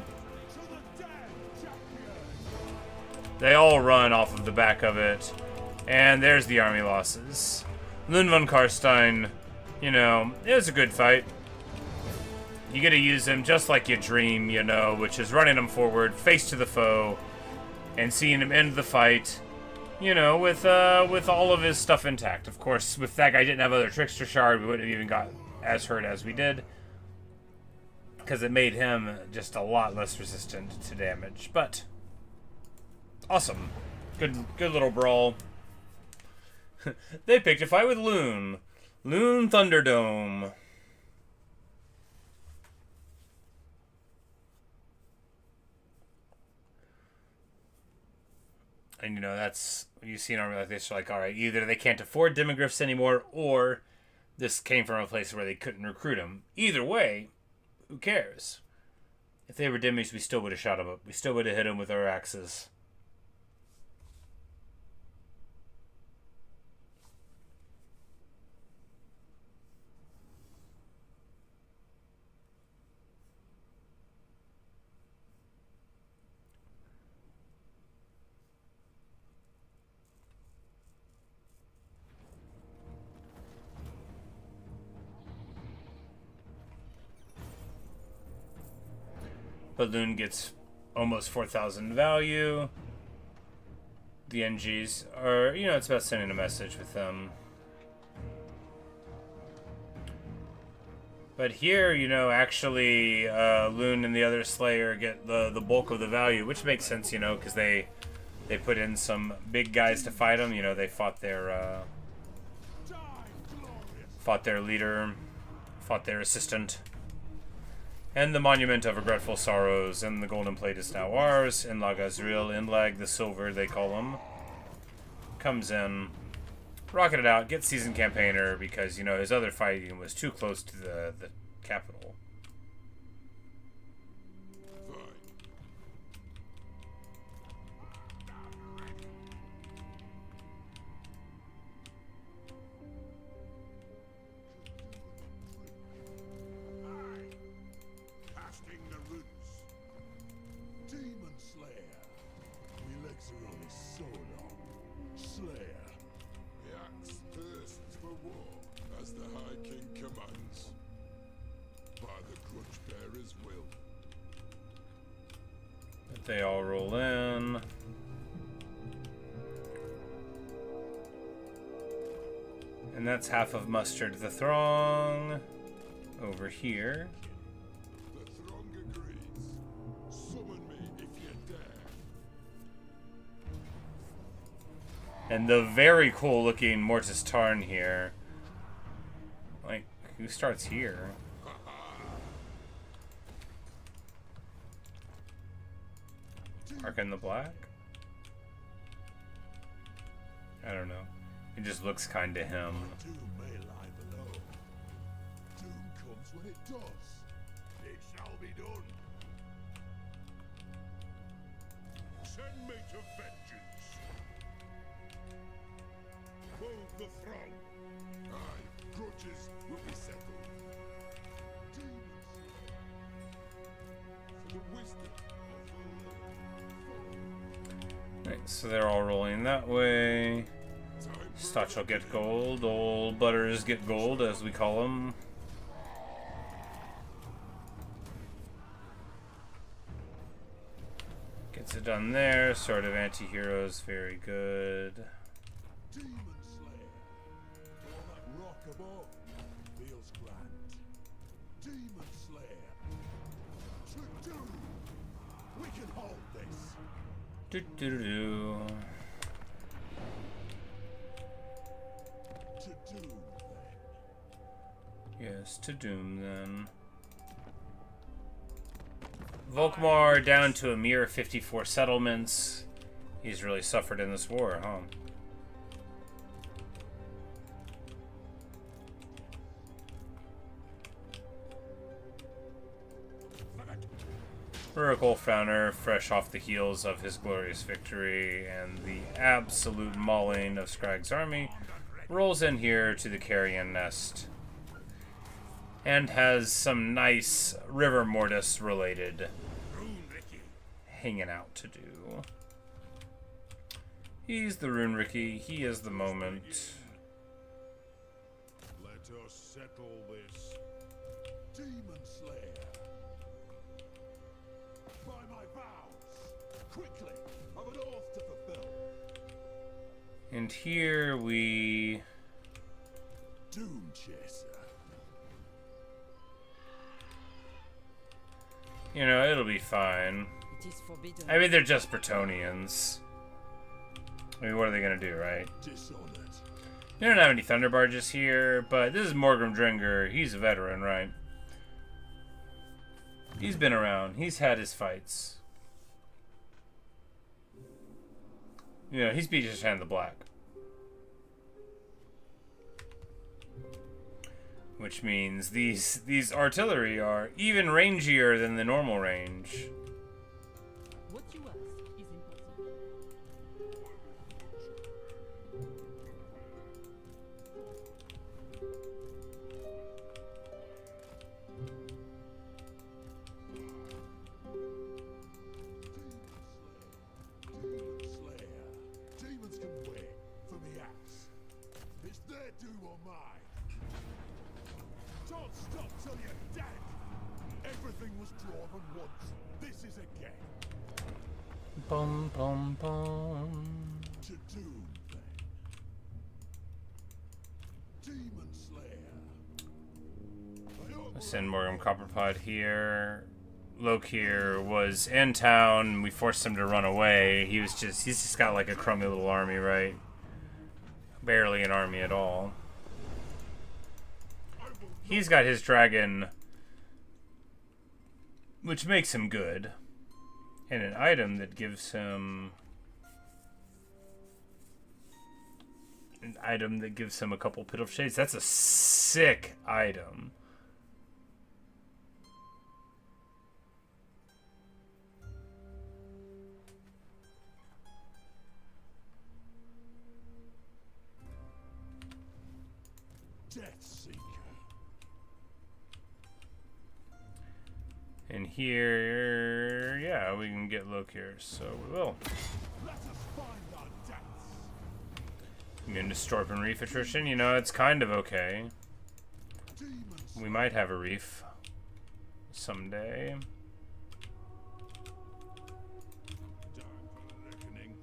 They all run off of the back of it. And there's the army losses. Lund von Karstein, you know, it was a good fight. You get to use him just like you dream, you know, which is running him forward, face to the foe, and seeing him end the fight, you know, with all of his stuff intact. Of course, if that guy didn't have other Trickster Shard, we wouldn't have even got as hurt as we did. Because it made him just a lot less resistant to damage. But, awesome. Good little brawl. They picked a fight with Loon. Loon Thunderdome. And, you know, that's, you see an army like this, you're like, alright, either they can't afford demogryphs anymore, or this came from a place where they couldn't recruit them. Either way, who cares? If they were demis, we still would have shot them up. We still would have hit them with our axes. Balloon gets almost 4,000 value. The NGs are, you know, it's about sending a message with them. But here, you know, actually, Loon and the other Slayer get the bulk of the value, which makes sense, you know, because they put in some big guys to fight them. You know, they fought their leader, fought their assistant. And the Monument of Regretful Sorrows and the Golden Plate is now ours. In Lagazriel, Inlag, the Silver, they call him, comes in, rocketed out, gets Seasoned Campaigner because, you know, his other fighting was too close to the capital. They all roll in. And that's half of Mustard the Throng over here. The throng agrees. Summon me if you dare. And the very cool looking Mortis Tarn here. Like, who starts here? Ark in the Black? I don't know. It just looks kind of him. Doom may lie below. Doom comes when it does. It shall be done. Send me to vengeance. Move the throng. Aye, grudges will be settled. Demons. For the wisdom. Right, so they're all rolling that way. Stotch will get gold. Old Butters get gold, as we call them. Gets it done there. Sword of Anti-Heroes, very good. Demon Slayer. All that rock above feels grand. Demon Slayer. To doom. We can hold this. Do do do do. To doom then. Yes, to Doom then. Volkmar down to a mere 54 settlements. He's really suffered in this war, huh? Rurik Ulfrowner, fresh off the heels of his glorious victory and the absolute mauling of Scragg's army, rolls in here to the Carrion Nest and has some nice River Mortis related hanging out to do. He's the Rune Ricky, he is the moment. Let us settle this. Demon Slayer. By my vows. Quickly, I've an oath to fulfill. And here we... Doom Chaser. You know, it'll be fine. It is forbidden. I mean, they're just Bretonnians. I mean, what are they gonna do, right? Dishonored. You don't have any Thunder Barges here, but this is Morgrim Dringer. He's a veteran, right? He's been around. He's had his fights. You know, he's beat his hand in the black. Which means these artillery are even rangier than the normal range. What you ask is impossible. Demon Slayer. Demons can wait for the axe. It's their doom or mine. Don't stop till you're dead! Everything was drawn on once. This is a game. Bum bum bum. To doom then. Demon Slayer. Send Morgan Copperpot here. Lokir was in town. We forced him to run away. He's just got like a crummy little army, right? Barely an army at all. He's got his dragon, which makes him good. And an item that gives him... An item that gives him a couple Pit of Shades. That's a sick item. Death Seeker. And here, yeah, we can get Lokir, so we will. Let us find our deaths. Immune to Storp and Reef attrition, you know, it's kind of okay. Demons. We might have a Reef someday. Time for the reckoning.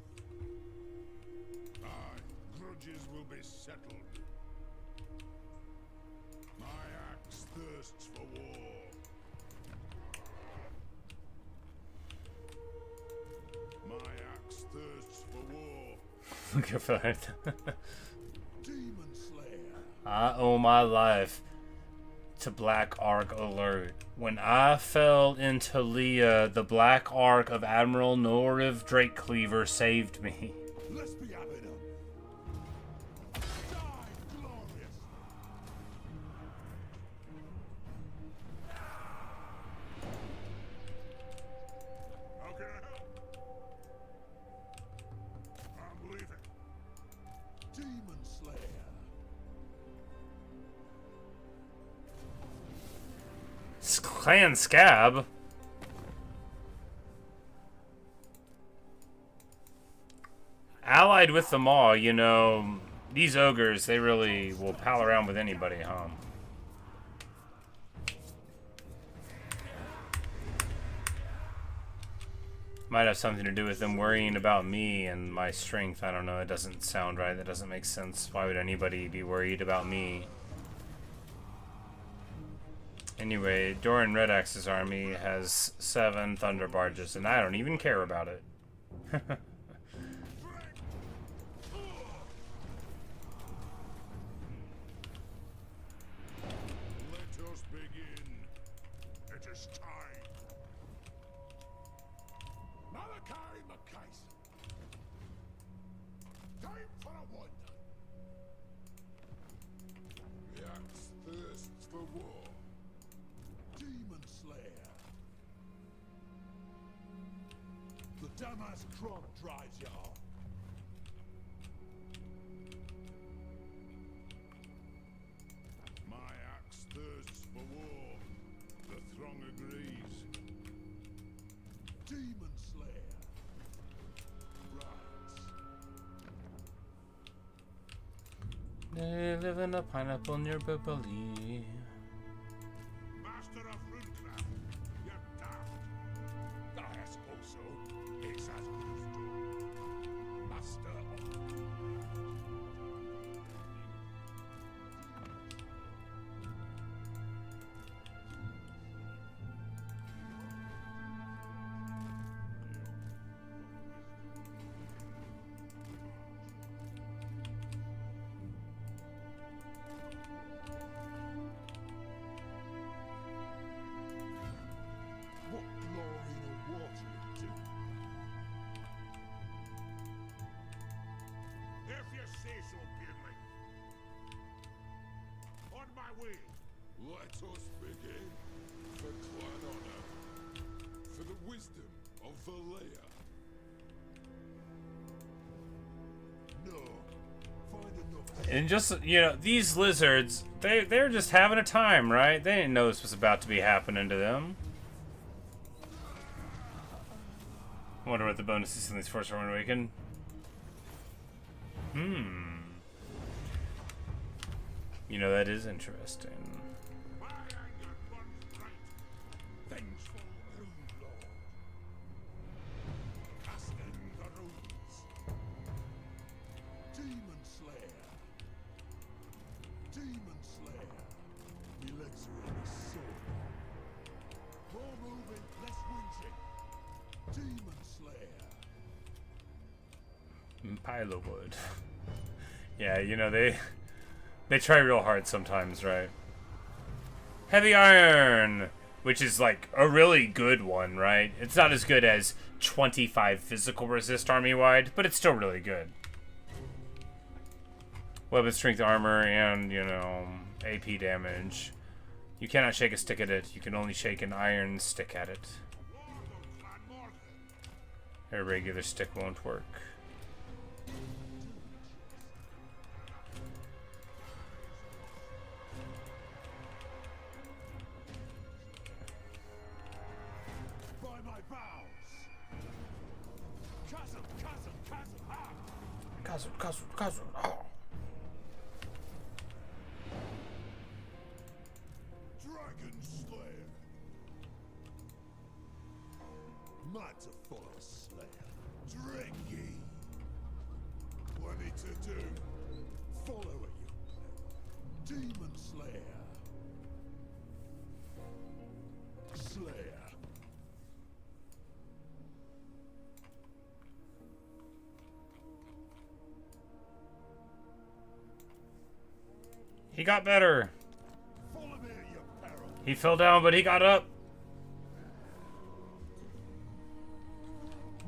Aye, grudges will be settled. My axe thirsts for war. My axe thirsts for war. Look at that. Demon Slayer. I owe my life to Black Ark Alert. When I fell into Leah, the Black Ark of Admiral Noriv Drakecleaver saved me. Let's be having them. Die glorious. How can I help? I'm leaving. Demon Slayer. Clan Scab? Allied with them all, you know, these ogres, they really will pal around with anybody, huh? Might have something to do with them worrying about me and my strength. I don't know. It doesn't sound right. That doesn't make sense. Why would anybody be worried about me? Anyway, Doran Red Axe's army has 7 thunder barges, and I don't even care about it. Let us begin. It is time. Malakai time for a wonder. The axe thirsts for war. Demon Slayer. The Damas crop drives you on. My axe thirsts for war. The throng agrees. Demon Slayer. Right. They live in a pineapple near Bibali. Master of Runecraft, you're daft. I suppose so. It's as good as done. Master of... What glory in a water it do? If you say so, Beardley. On my way. Let us begin. For clan honor. For the wisdom of Valea. No. Find enough. And just, you know, these lizards, they're just having a time, right? They didn't know this was about to be happening to them. I wonder what the bonuses in these Force are awakened. You know, that is interesting. My anger burns bright. Vengeful Rune Lord. Cast Demon Slayer. Me legs are in the sword. More moving, less whinging. Demon Slayer. Pile of wood. Yeah, you know, they try real hard sometimes, right? Heavy iron, which is like a really good one, right? It's not as good as 25 physical resist army-wide, but it's still really good. Weapon strength armor and, you know, AP damage. You cannot shake a stick at it. You can only shake an iron stick at it. A regular stick won't work. Chasm. Oh. Dragon Slayer. Mad to follow Slayer. Drengy. Plenty to do. Follow it, you. Demon Slayer. Slayer. He got better. Follow me at your peril. He fell down, but he got up.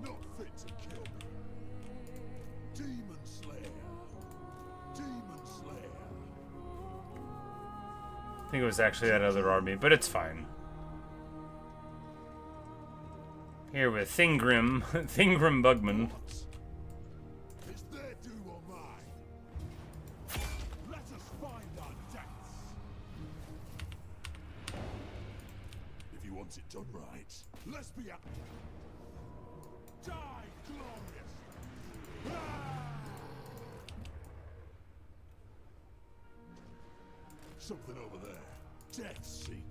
Not fit to kill me. Demon Slayer. Demon Slayer. I think it was actually that other army, but it's fine. Here with Ungrim, Ungrim Bugman. Is their doom or mine? Let us find our deaths. If you want it done right, let's be up. Die glorious. Something over there. Death Seeker.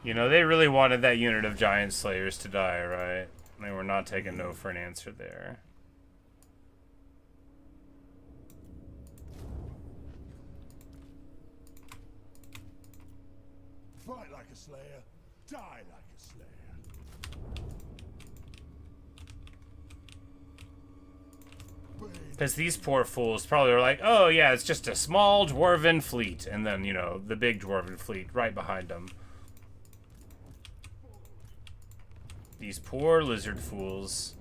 You know, they really wanted that unit of giant slayers to die, right? They were not taking no for an answer there. Fight like a slayer, die like a slayer. Because these poor fools probably are like, oh yeah, it's just a small dwarven fleet. And then, you know, the big dwarven fleet right behind them. These poor lizard fools.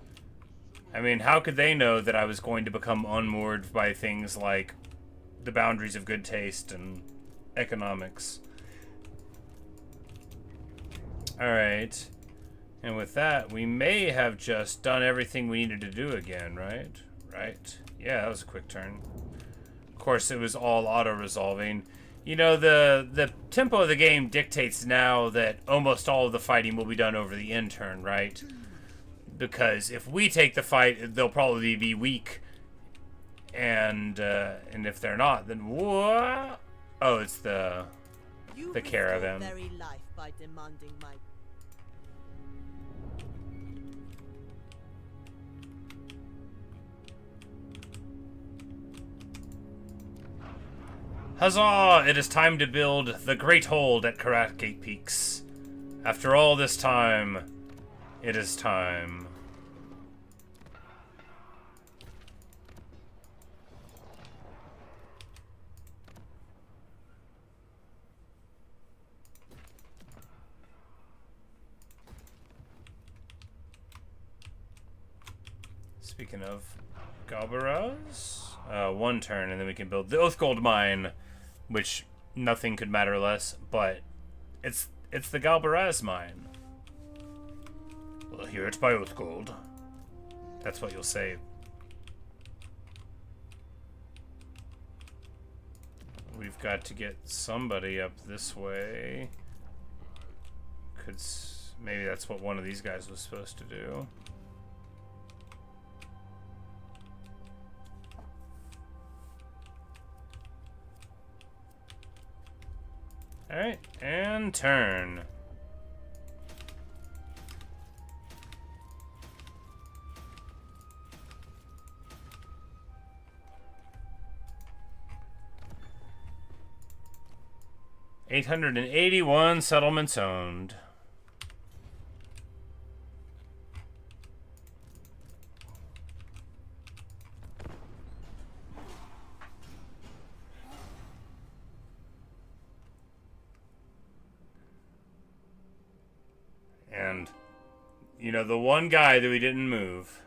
I mean, how could they know that I was going to become unmoored by things like the boundaries of good taste and economics? Alright. And with that, we may have just done everything we needed to do again, right? Right. Yeah, that was a quick turn. Of course, it was all auto-resolving. You know, the tempo of the game dictates now that almost all of the fighting will be done over the end turn, right? Because if we take the fight, they'll probably be weak. And if they're not, then what? Oh, it's the caravan. Very life by demanding my Huzzah! It is time to build the Great Hold at Karat Gate Peaks. After all this time, it is time. Speaking of Galbaraz, one turn and then we can build the Oathgold Mine, which nothing could matter less, but it's the Galbaraz Mine. Well, here it's by Oathgold. That's what you'll say. We've got to get somebody up this way. Maybe that's what one of these guys was supposed to do. Alright, and turn. 881 settlements owned. And, you know, the one guy that we didn't move.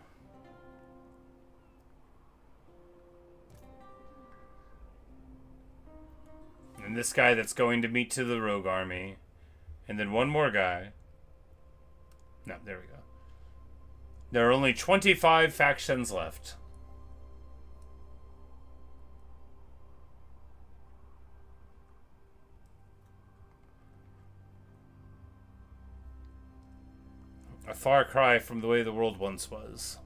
And this guy that's going to meet to the rogue army. And then one more guy. No, there we go. There are only 25 factions left. A far cry from the way the world once was.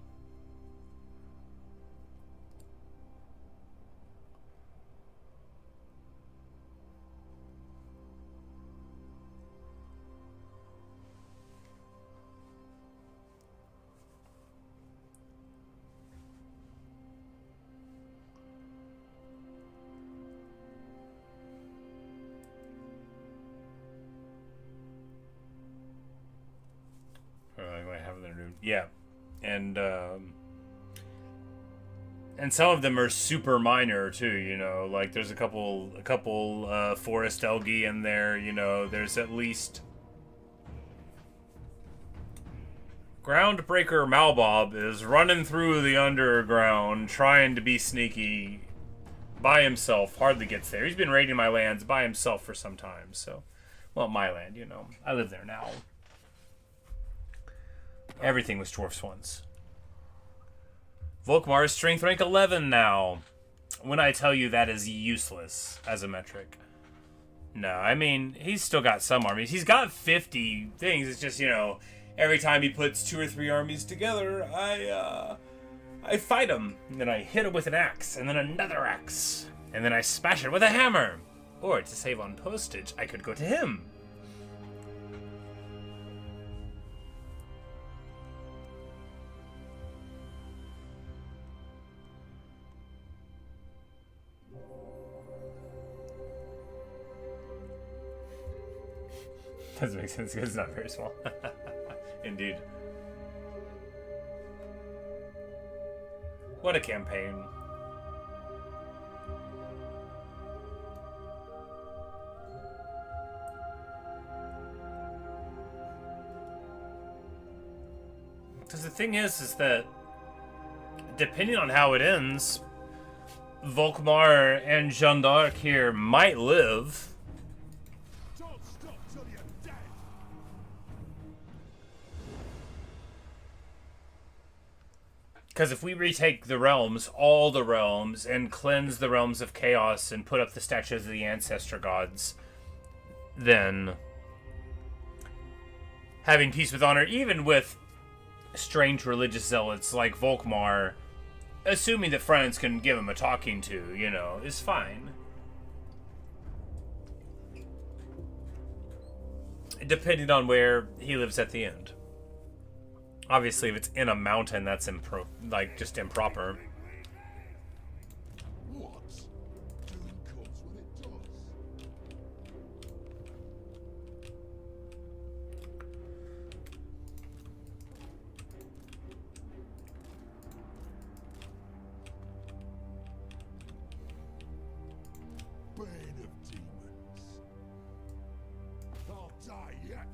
Yeah, and some of them are super minor too. You know, like there's a couple Forest Elgi in there. You know, there's at least Groundbreaker Malbob is running through the underground trying to be sneaky by himself. Hardly gets there. He's been raiding my lands by himself for some time. So, well, my land. You know, I live there now. Everything was dwarfs once. Volkmar is strength rank 11 now. When I tell you that is useless as a metric. No, I mean, he's still got some armies. He's got 50 things. It's just, you know, every time he puts 2 or 3 armies together, I fight him. And then I hit him with an axe, and then another axe. And then I smash it with a hammer. Or, to save on postage, I could go to him. Doesn't make sense because it's not very small. Indeed. What a campaign. Because the thing is that depending on how it ends, Volkmar and Jeanne d'Arc here might live. Because if we retake the realms, all the realms, and cleanse the realms of chaos and put up the statues of the ancestor gods, then having peace with honor, even with strange religious zealots like Volkmar, assuming that friends can give him a talking to, you know, is fine. Depending on where he lives at the end. Obviously, if it's in a mountain, that's just improper. What? Doom comes when it does. Bane of demons. I'll die yet.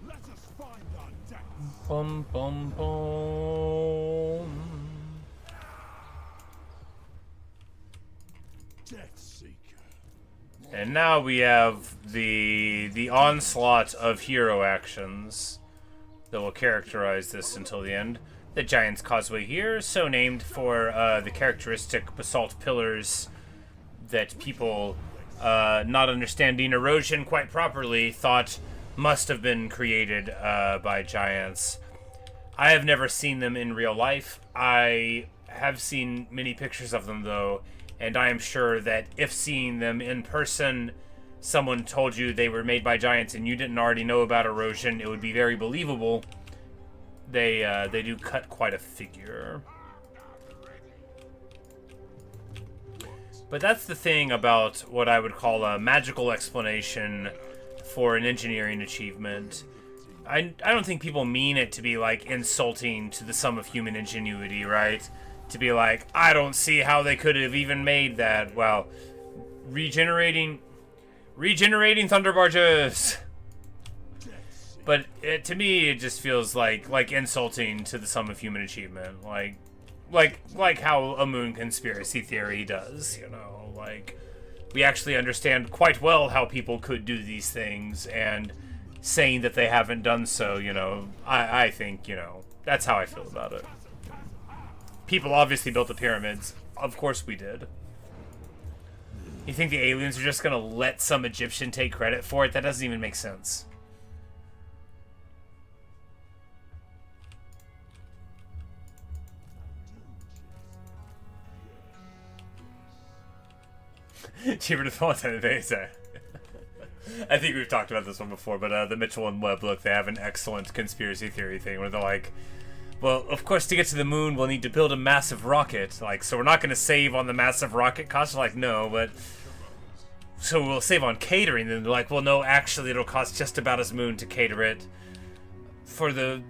Let us find our death. Bum, bum, bum. Death Seeker. And now we have the onslaught of hero actions that will characterize this until the end. The Giant's Causeway here, so named for the characteristic basalt pillars that people, not understanding erosion quite properly, thought must have been created by giants. I have never seen them in real life. I have seen many pictures of them, though, and I am sure that if seeing them in person someone told you they were made by giants and you didn't already know about erosion, it would be very believable. They do cut quite a figure. But that's the thing about what I would call a magical explanation for an engineering achievement. I don't think people mean it to be, like, insulting to the sum of human ingenuity, right? To be like, I don't see how they could have even made that. Well, regenerating thunder barges. But to me, it just feels like insulting to the sum of human achievement. Like how a moon conspiracy theory does, you know? Like, we actually understand quite well how people could do these things, and saying that they haven't done so, you know, I think, you know, that's how I feel about it. People obviously built the pyramids. Of course we did. You think the aliens are just gonna let some Egyptian take credit for it? That doesn't even make sense. Cheaper to fall into the base. I think we've talked about this one before, but the Mitchell and Webb look, they have an excellent conspiracy theory thing where they're like, well, of course, to get to the moon, we'll need to build a massive rocket. Like, so we're not going to save on the massive rocket cost. They're like, no, but so we'll save on catering. And they're like, well, no, actually, it'll cost just about as moon to cater it for the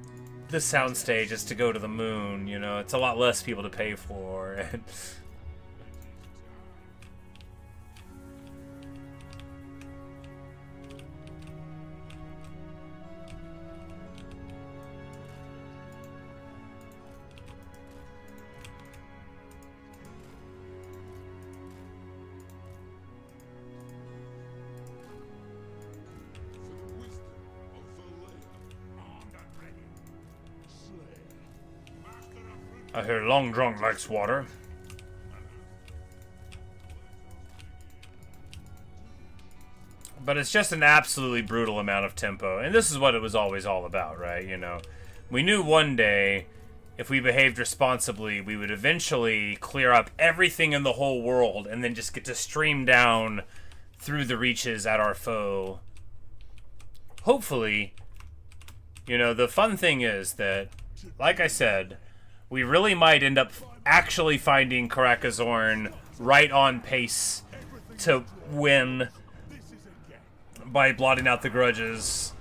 soundstage is to go to the moon. You know, it's a lot less people to pay for. And I hear Long Drunk likes water. But it's just an absolutely brutal amount of tempo. And this is what it was always all about, right? You know, we knew one day, if we behaved responsibly, we would eventually clear up everything in the whole world and then just get to stream down through the reaches at our foe. Hopefully, you know, the fun thing is that, like I said, we really might end up actually finding Karakazorn right on pace to win by blotting out the grudges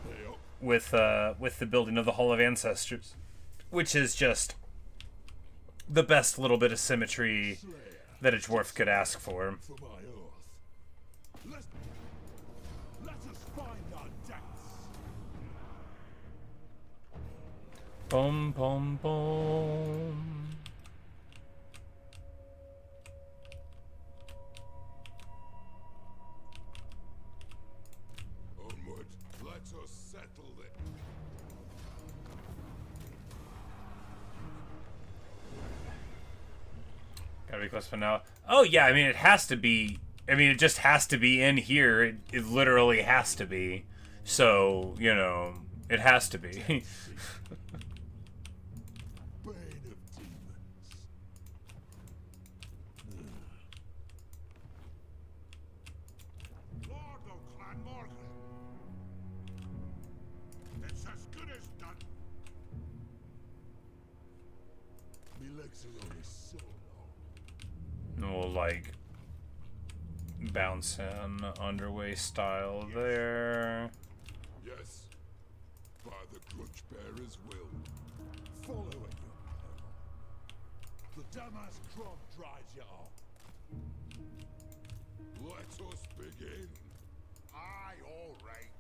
with the building of the Hall of Ancestors, which is just the best little bit of symmetry that a dwarf could ask for. Boom, boom, boom. Onward, let us settle it. Gotta be close for now. Oh yeah, I mean it has to be. I mean it just has to be in here. It literally has to be. So you know, it has to be. We'll like bounce in underway style there. Yes, by the Grudge Bearer's will. Follow at your peril. The dumbass crop drives you off. Let us begin. Aye, all right.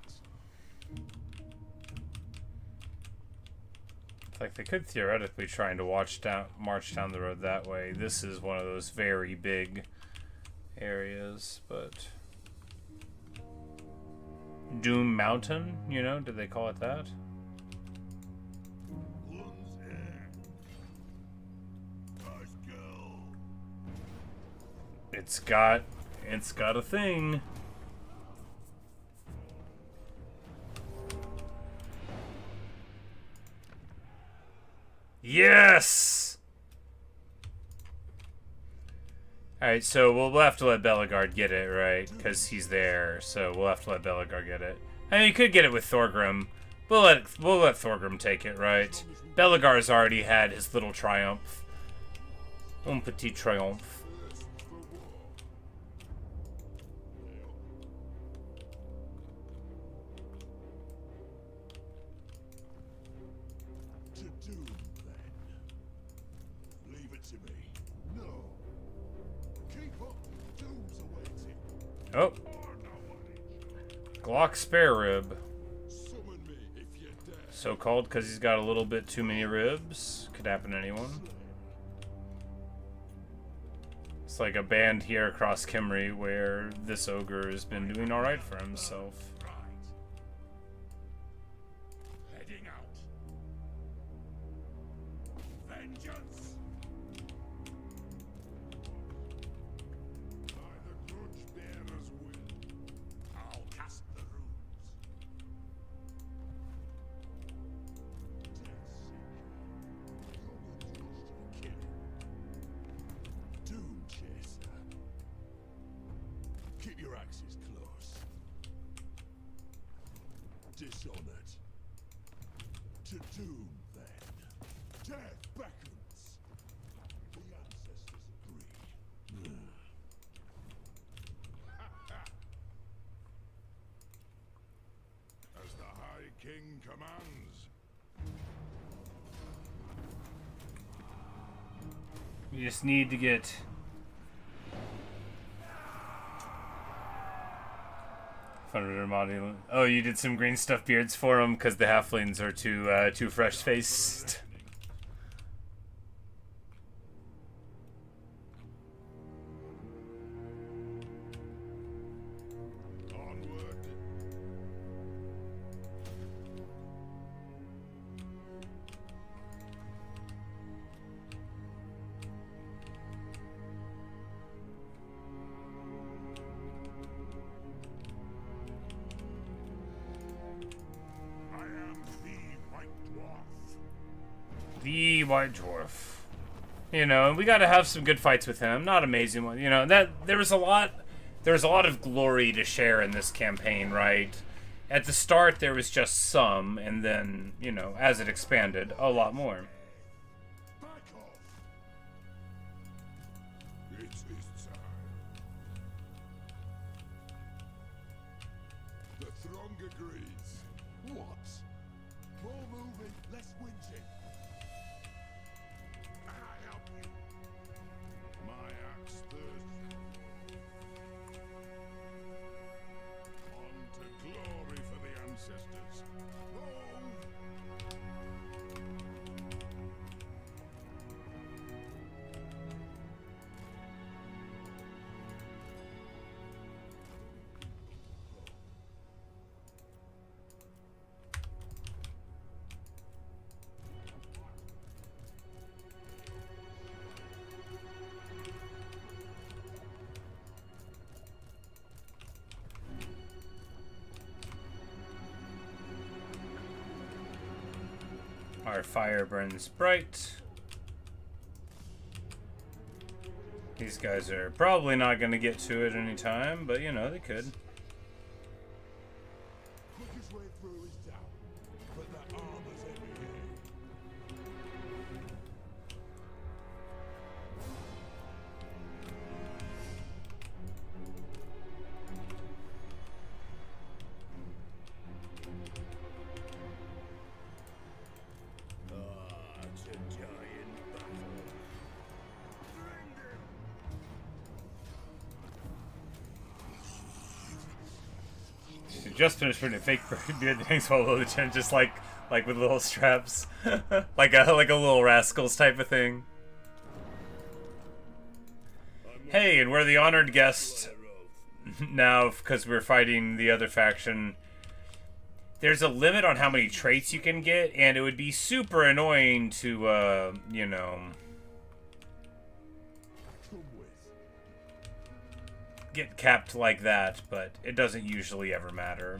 Like they could theoretically trying to march down the road that way. This is one of those very big areas, but Doom Mountain, you know, did they call it that? It's got a thing. Yes! Alright, so we'll have to let Bellegarde get it, right? Because he's there, so we'll have to let Bellegarde get it. I mean, you could get it with Thorgrim. We'll let Thorgrim take it, right? Bellegarde's already had his little triumph. Un petit triomphe. To doom, then. Leave it to me. No. Keep up. Doom's awaiting. Oh. Glock spare rib. Summon me if you dare. So called because he's got a little bit too many ribs. Could happen to anyone. It's like a band here across Kimry where this ogre has been doing alright for himself. Right. Heading out. Vengeance. By the grudge bearer's will, I'll cast the runes. Doom chaser. Keep your axes close. Dishonored. To doom, then. Death beckons. The ancestors agree. As the High King commands. You just need to get... Oh, you did some green stuff beards for him because the halflings are too fresh-faced. Onward. I am the White Dwarf. The White Dwarf. You know, and we got to have some good fights with him. Not amazing one. You know, that there was a lot of glory to share in this campaign, right? At the start, there was just some, and then, you know, as it expanded, a lot more. Back off. It is time. The throng agrees. What? More moving, less whinging. I help you. My axe thirsts. On to glory for the ancestors. Oh! Our fire burns bright. These guys are probably not going to get to it anytime, but you know, they could. Quickest way through is down, but the armor's every day. It's a giant battle. Bring them. They just finished putting a fake beard that hangs below the chin, just like with little straps, like a little rascals type of thing. Hey, and we're the honored guest now because we're fighting the other faction. There's a limit on how many traits you can get, and it would be super annoying to, you know, Come with. get capped like that, but it doesn't usually ever matter.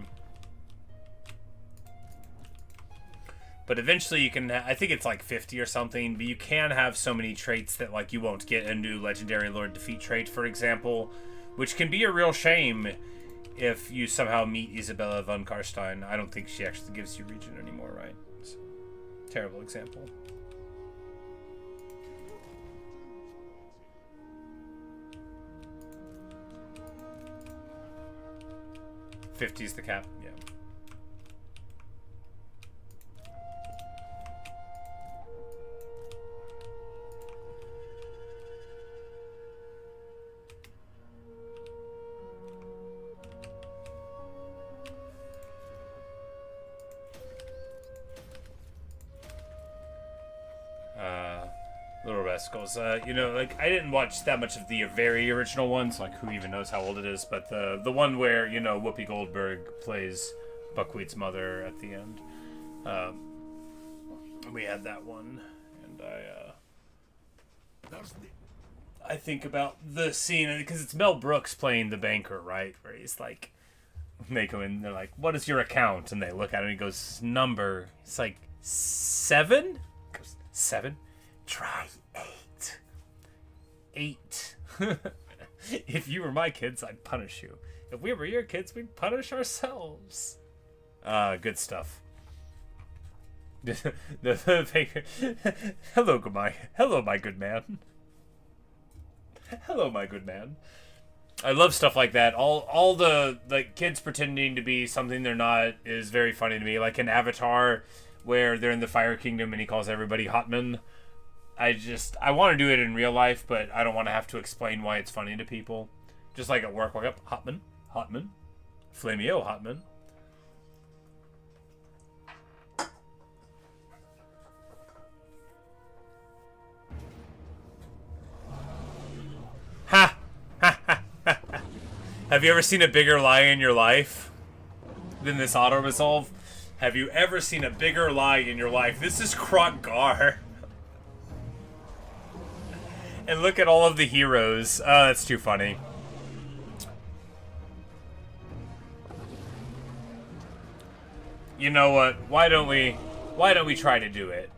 But eventually you can, I think it's like 50 or something, but you can have so many traits that like you won't get a new Legendary Lord Defeat trait, for example, which can be a real shame if you somehow meet Isabella von Karstein. I don't think she actually gives you Regen anymore, right? So, terrible example. 50's the cap, yeah. Little Rascals. You know, like, I didn't watch that much of the very original ones, like, who even knows how old it is, but the one where, you know, Whoopi Goldberg plays Buckwheat's mother at the end. We had that one, and I think about the scene, because it's Mel Brooks playing the banker, right, where he's like, they come in, they're like, what is your account? And they look at it, and he goes, number, it's like, 7? He goes, 7? Try 8. 8. If you were my kids, I'd punish you. If we were your kids, we'd punish ourselves. Good stuff. Hello, my good man. Hello, my good man. I love stuff like that. All the like kids pretending to be something they're not is very funny to me. Like in Avatar, where they're in the Fire Kingdom and he calls everybody Hotman. I want to do it in real life, but I don't want to have to explain why it's funny to people. Just like at work, walk up, Hotman, Flamio Hotman. Ha! Ha ha ha! Have you ever seen a bigger lie in your life than this auto-resolve? Have you ever seen a bigger lie in your life? This is Krog-Gar. And look at all of the heroes. Oh, that's too funny. You know what? Why don't we try to do it?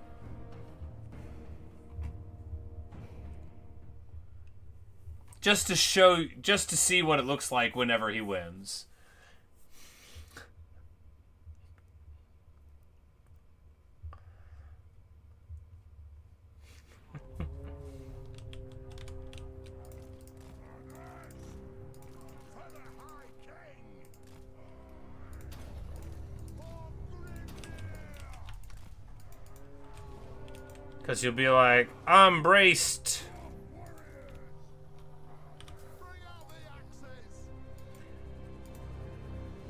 Just to see what it looks like whenever he wins. Because you'll be like, I'm braced.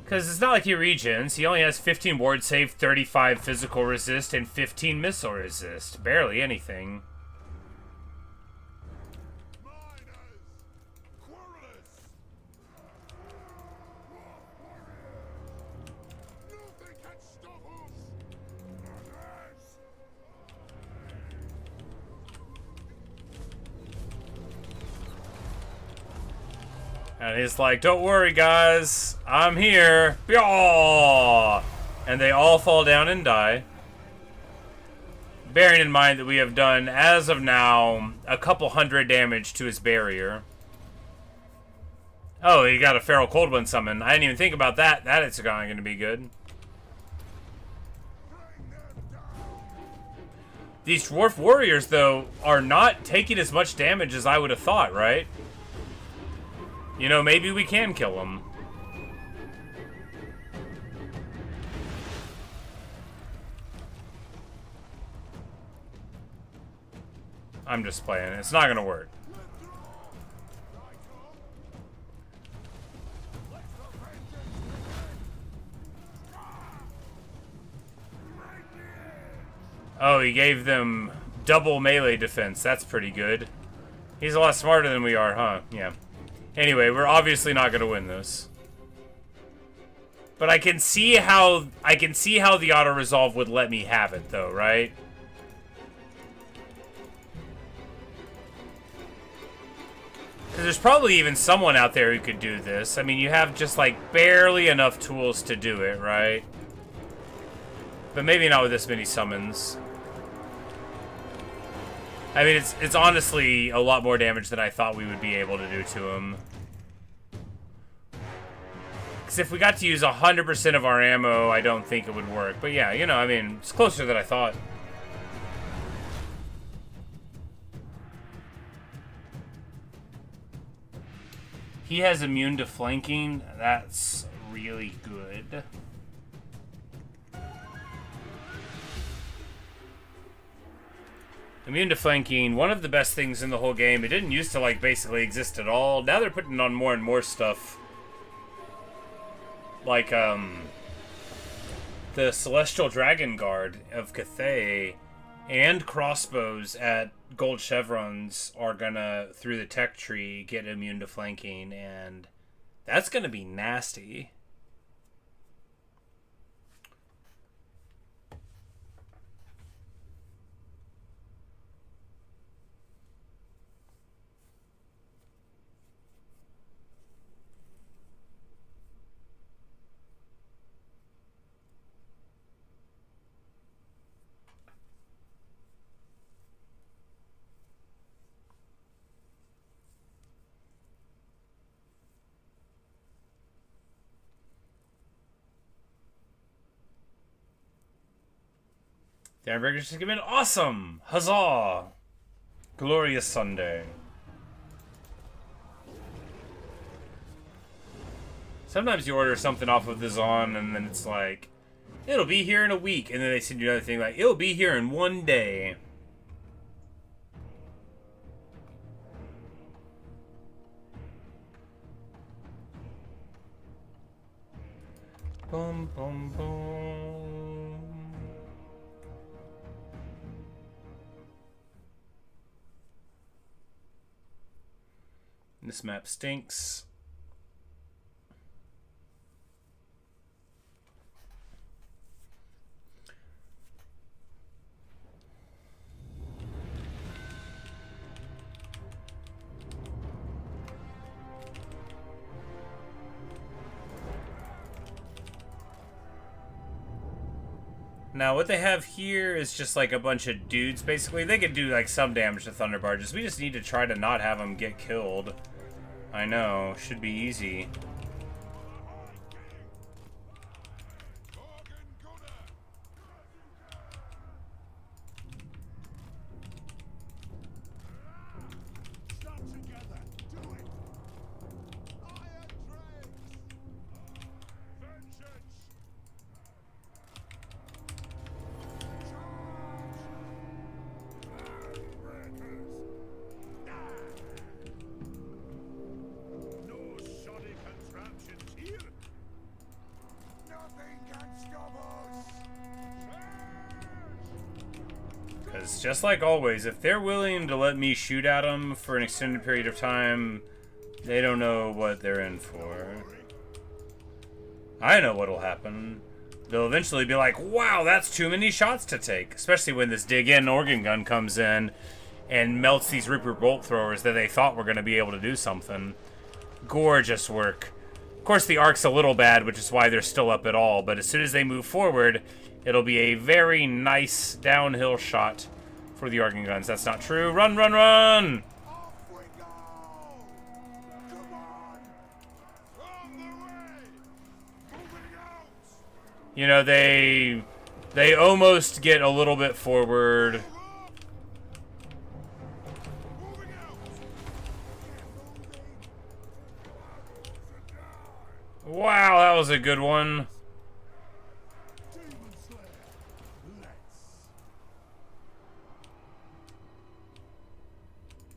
Because it's not like he regens. He only has 15 ward save, 35 physical resist, and 15 missile resist. Barely anything. And he's like, don't worry, guys. I'm here. Yaw! And they all fall down and die. Bearing in mind that we have done, as of now, a couple hundred damage to his barrier. Oh, he got a Feral Cold One summon. I didn't even think about that. That is going to be good. These Dwarf Warriors, though, are not taking as much damage as I would have thought, right? You know, maybe we can kill them. I'm just playing. It's not gonna work. Oh, he gave them double melee defense. That's pretty good. He's a lot smarter than we are, huh? Yeah. Anyway, we're obviously not going to win this. But I can see how the auto resolve would let me have it though, right? Cuz there's probably even someone out there who could do this. I mean, you have just like barely enough tools to do it, right? But maybe not with this many summons. I mean, it's honestly a lot more damage than I thought we would be able to do to him. Because if we got to use 100% of our ammo, I don't think it would work. But yeah, you know, I mean, it's closer than I thought. He has immune to flanking. That's really good. Immune to flanking, one of the best things in the whole game. It didn't used to, like, basically exist at all. Now they're putting on more and more stuff. Like, the Celestial Dragon Guard of Cathay and crossbows at gold chevrons are gonna, through the tech tree, get immune to flanking, and that's gonna be nasty. The Hamburgers just give an awesome! Huzzah! Glorious Sunday. Sometimes you order something off of the Zon and then it's like, it'll be here in a week. And then they send you another thing like, it'll be here in 1 day. Boom, boom, boom. This map stinks. Now, what they have here is just like a bunch of dudes, basically. They could do like some damage to Thunder Barges. We just need to try to not have them get killed. I know, should be easy. Just like always, if they're willing to let me shoot at them for an extended period of time, they don't know what they're in for. I know what'll happen. They'll eventually be like, wow, that's too many shots to take. Especially when this dig-in organ gun comes in and melts these Reaper bolt throwers that they thought were going to be able to do something. Gorgeous work. Of course, the arc's a little bad, which is why they're still up at all. But as soon as they move forward, it'll be a very nice downhill shot for the organ guns. That's not true. Run, run, run! Off we go! Come on! From the way! Moving out! You know, they almost get a little bit forward. Moving out! Wow, that was a good one. Demon Slayer, let's.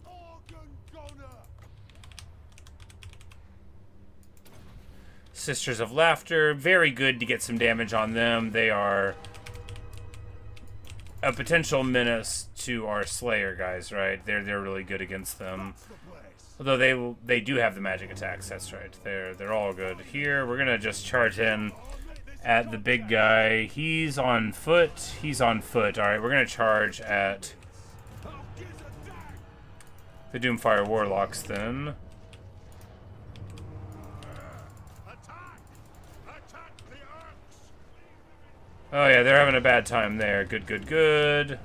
Organ Gunner! Sisters of Laughter, very good to get some damage on them. They are a potential menace to our Slayer guys, right? They're really good against them. The place. Although they do have the magic attacks, that's right. They're all good. Here, we're gonna just charge in at the big guy. He's on foot. He's on foot. Alright, we're gonna charge at the Doomfire Warlocks then. Attack! Attack the Arcs! Oh yeah, they're having a bad time there. Good, good, good.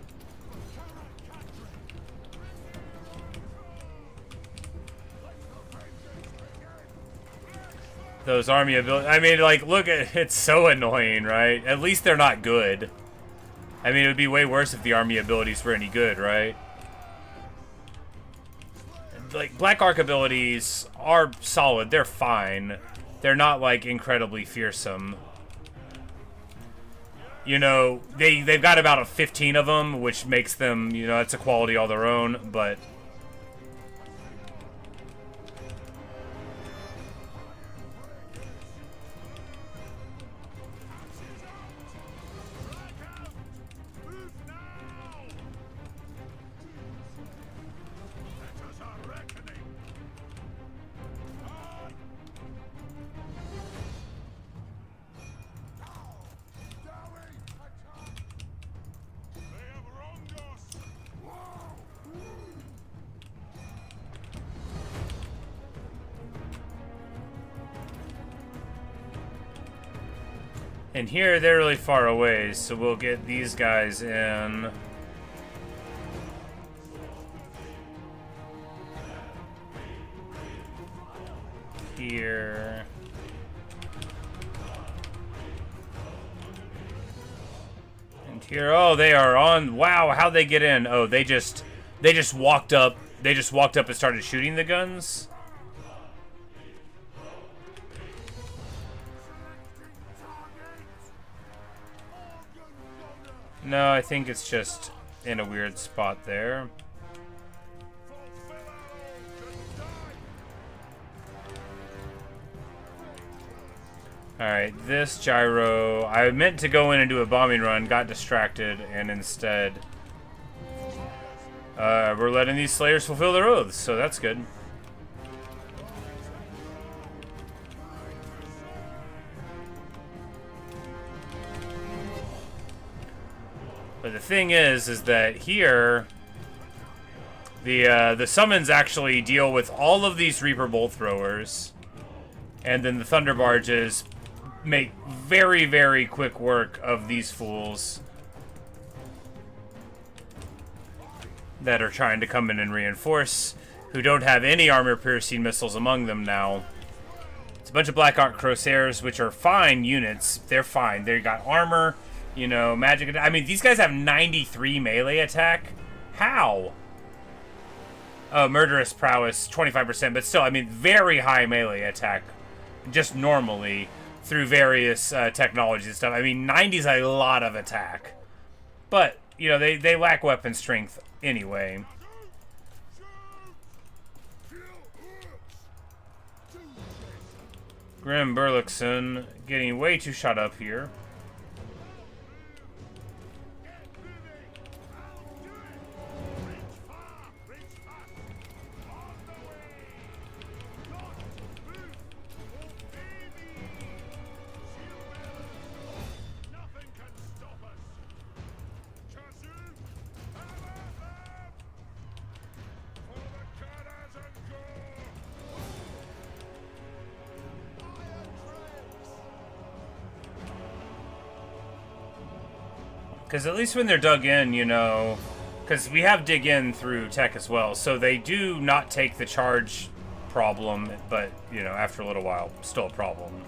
Those army abilities. I mean, like, look at it's so annoying, right? At least they're not good. I mean, it would be way worse if the army abilities were any good, right? Like, Black Arc abilities are solid. They're fine. They're not, like, incredibly fearsome. You know, they've got about 15 of them, which makes them, you know, it's a quality all their own, but... And here, they're really far away, so we'll get these guys in. Here. And here, oh, they are on. Wow, how'd they get in? Oh, they just walked up. They just walked up and started shooting the guns. No, I think it's just in a weird spot there. Alright, this gyro... I meant to go in and do a bombing run, got distracted, and instead... we're letting these slayers fulfill their oaths, so that's good. But the thing is that here, the summons actually deal with all of these Reaper Bolt throwers, and then the Thunder Barges make very, very quick work of these fools that are trying to come in and reinforce, who don't have any armor-piercing missiles among them now. It's a bunch of Black Arc Crosshairs, which are fine units. They're fine. They got armor. You know, magic... I mean, these guys have 93 melee attack. How? Oh, murderous prowess, 25%. But still, I mean, very high melee attack. Just normally, through various technologies and stuff. I mean, 90 is a lot of attack. But, you know, they lack weapon strength anyway. Grim Burlickson getting way too shot up here. Because at least when they're dug in, you know, because we have dig in through tech as well, so they do not take the charge problem, but, you know, after a little while, still a problem.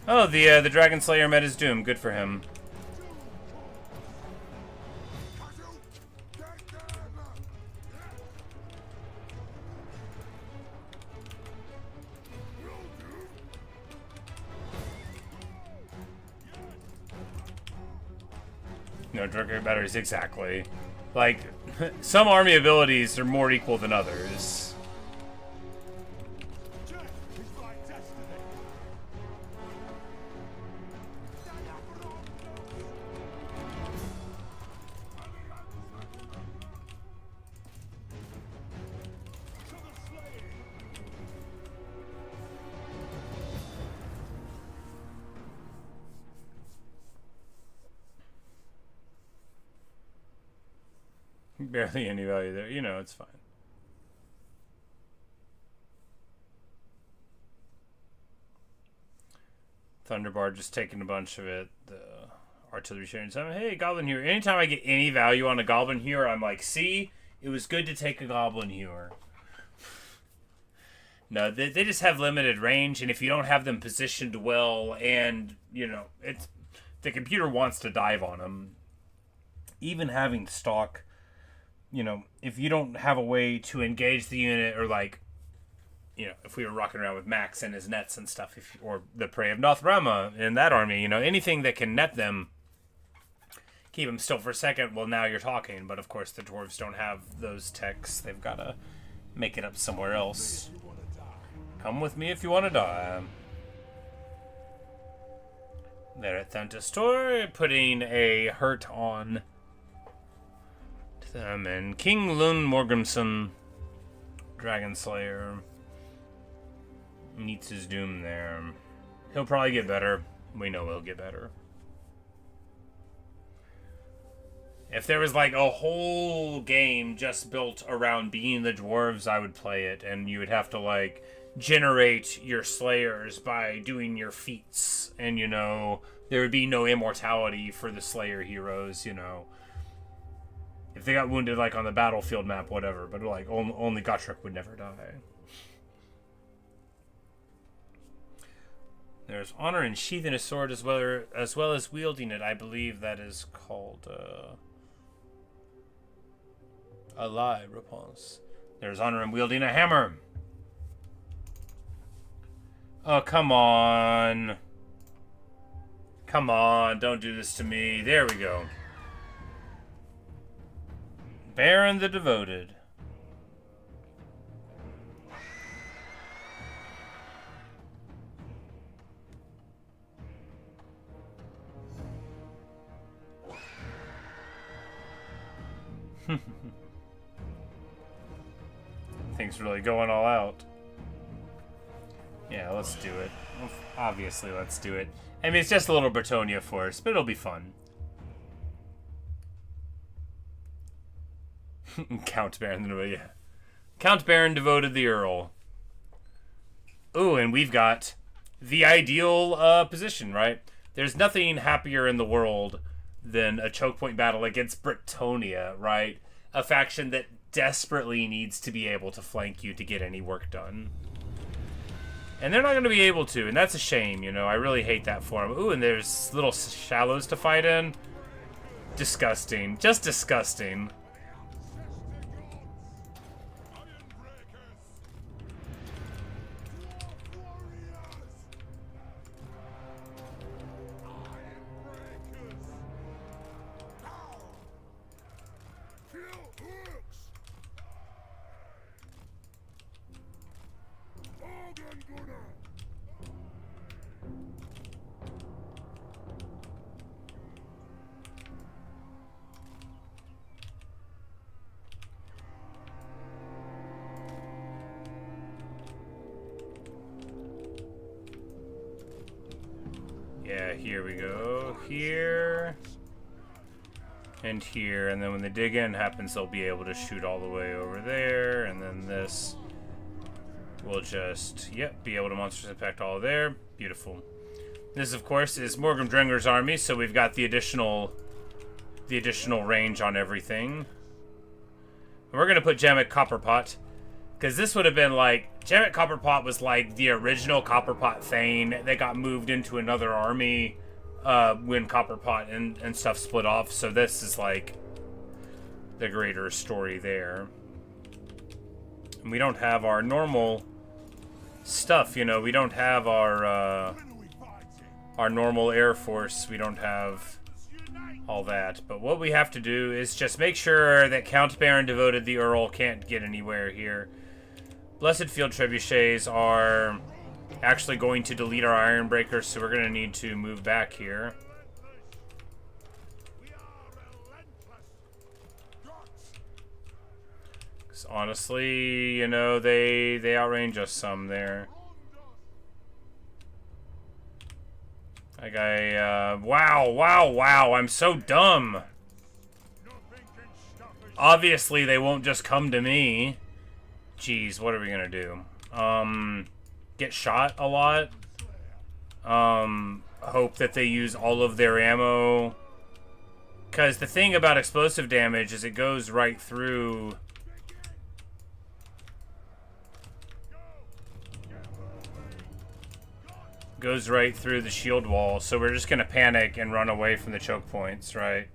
Oh, the Dragon Slayer met his doom. Good for him. No, Drugger batteries, exactly. Like, some army abilities are more equal than others. Barely any value there. You know, it's fine. Thunderbar just taking a bunch of it. The artillery sharing some. Hey, Goblin Hewer. Anytime I get any value on a Goblin Hewer, I'm like, see, it was good to take a Goblin Hewer. No, they just have limited range, and if you don't have them positioned well, and, you know, it's the computer wants to dive on them. Even having stock, you know, if you don't have a way to engage the unit, or like, you know, if we were rocking around with Max and his nets and stuff, or the Prey of Nothrama in that army, you know, anything that can net them, keep them still for a second, well, now you're talking. But of course, the dwarves don't have those techs. They've got to make it up somewhere else. Come with me if you want to die. They're at Tzeentch, putting a hurt on them. And King Lun Morgrimson, Dragon Slayer, meets his doom there. He'll probably get better. We know he'll get better. If there was like a whole game just built around being the dwarves, I would play it, and you would have to like generate your slayers by doing your feats, and you know, there would be no immortality for the slayer heroes, you know. If they got wounded like on the battlefield map, whatever, but like only Gotrek would never die. There's honor in sheathing a sword as well as wielding it. I believe that is called a lie, Réponse. There's honor in wielding a hammer. Oh, come on. Come on, don't do this to me. There we go. Baron the Devoted. Things really going all out. Yeah, let's do it. Obviously, let's do it. I mean, it's just a little Bretonia force, but it'll be fun. Count Baron, yeah. Count Baron Devoted the Earl. Ooh, and we've got the ideal position, right? There's nothing happier in the world than a choke point battle against Bretonia, right? A faction that desperately needs to be able to flank you to get any work done. And they're not going to be able to, and that's a shame, you know. I really hate that for them. Ooh, and there's little shallows to fight in. Disgusting. Just disgusting. Yeah, here we go. Here. And here. And then when the dig in happens, they'll be able to shoot all the way over there. And then this will just, yep, be able to monsters impact all there. Beautiful. This, of course, is Morgrim Drenger's army, so we've got the additional range on everything. And we're going to put Jamek Copperpot, because this would have been like, Jamek Copperpot was like the original Copperpot Thane that got moved into another army when Copperpot and stuff split off. So this is like the greater story there. And we don't have our normal stuff, you know. We don't have our normal Air Force. We don't have all that. But what we have to do is just make sure that Count Baron Devoted the Earl can't get anywhere here. Blessed Field Trebuchets are actually going to delete our Iron Breakers, so we're going to need to move back here. Because honestly, you know, they outrange us some there. Like wow, I'm so dumb. Obviously, they won't just come to me. Jeez, what are we gonna do? Get shot a lot? Hope that they use all of their ammo. Because the thing about explosive damage is it goes right through... Goes right through the shield wall, so we're just gonna panic and run away from the choke points, right?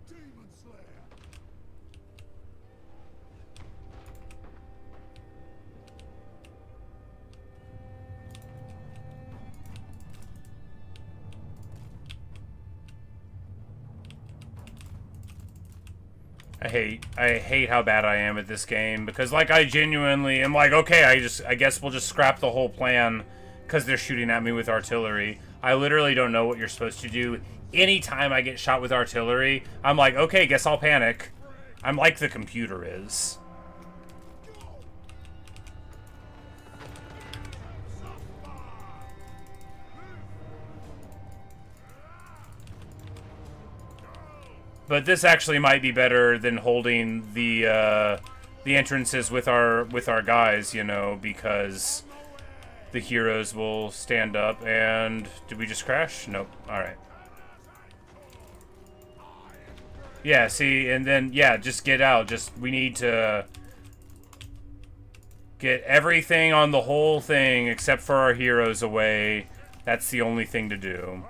I hate how bad I am at this game, because like I genuinely am like, okay, I guess we'll just scrap the whole plan because they're shooting at me with artillery. I literally don't know what you're supposed to do. Anytime I get shot with artillery, I'm like, okay, guess I'll panic. I'm like the computer is. But this actually might be better than holding the entrances with our guys, you know, because the heroes will stand up and... Did we just crash? Nope. Alright. Yeah, see, and then, yeah, just get out. We need to get everything on the whole thing except for our heroes away. That's the only thing to do.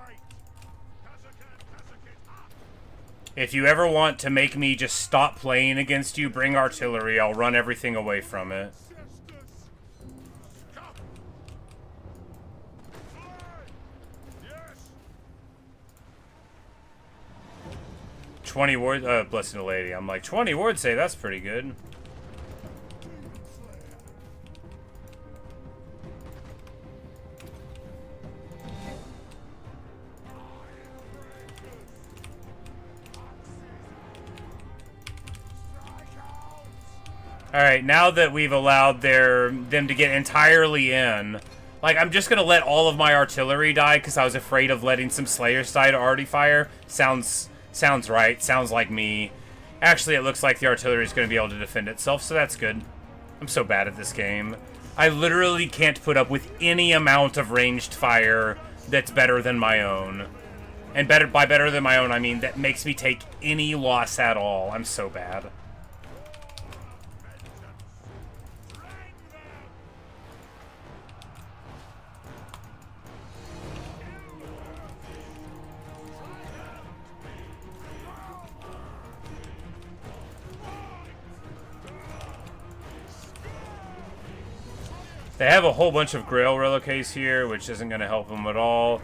If you ever want to make me just stop playing against you, bring artillery. I'll run everything away from it. Yes. 20 ward, blessing the lady. I'm like, 20 ward save, that's pretty good. Alright, now that we've allowed them to get entirely in, like, I'm just gonna let all of my artillery die because I was afraid of letting some Slayers die to already fire. Sounds right. Sounds like me. Actually, it looks like the artillery is gonna be able to defend itself, so that's good. I'm so bad at this game. I literally can't put up with any amount of ranged fire that's better than my own. And by better than my own, I mean that makes me take any loss at all. I'm so bad. They have a whole bunch of Grail Reliques here, which isn't going to help them at all.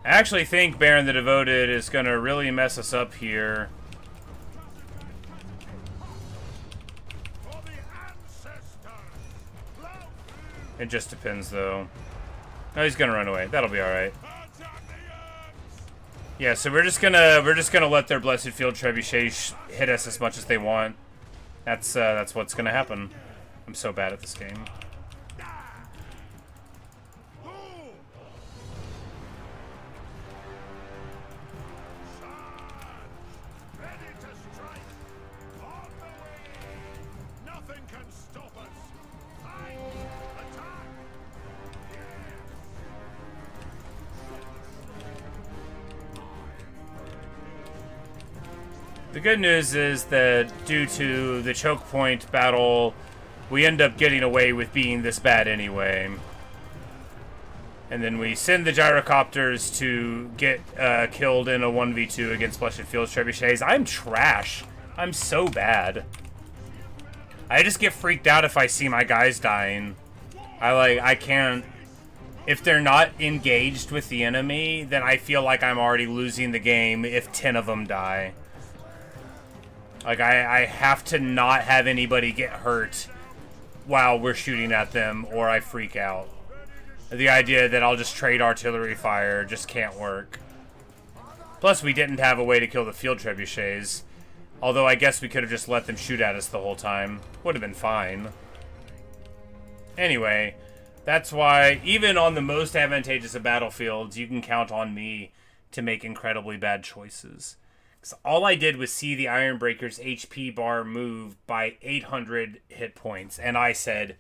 I actually think Baron the Devoted is going to really mess us up here. It just depends, though. No, he's going to run away. That'll be all right. Yeah, so we're just gonna let their Blessed Field Trebuchet hit us as much as they want. That's what's gonna happen. I'm so bad at this game. The good news is that due to the choke point battle, we end up getting away with being this bad anyway. And then we send the gyrocopters to get killed in a 1v2 against Blessed Field Trebuchets. I'm trash. I'm so bad. I just get freaked out if I see my guys dying. I can't... If they're not engaged with the enemy, then I feel like I'm already losing the game if 10 of them die. Like, I have to not have anybody get hurt while we're shooting at them, or I freak out. The idea that I'll just trade artillery fire just can't work. Plus, we didn't have a way to kill the field trebuchets. Although, I guess we could have just let them shoot at us the whole time. Would have been fine. Anyway, that's why, even on the most advantageous of battlefields, you can count on me to make incredibly bad choices. All I did was see the Ironbreaker's HP bar move by 800 hit points, and I said,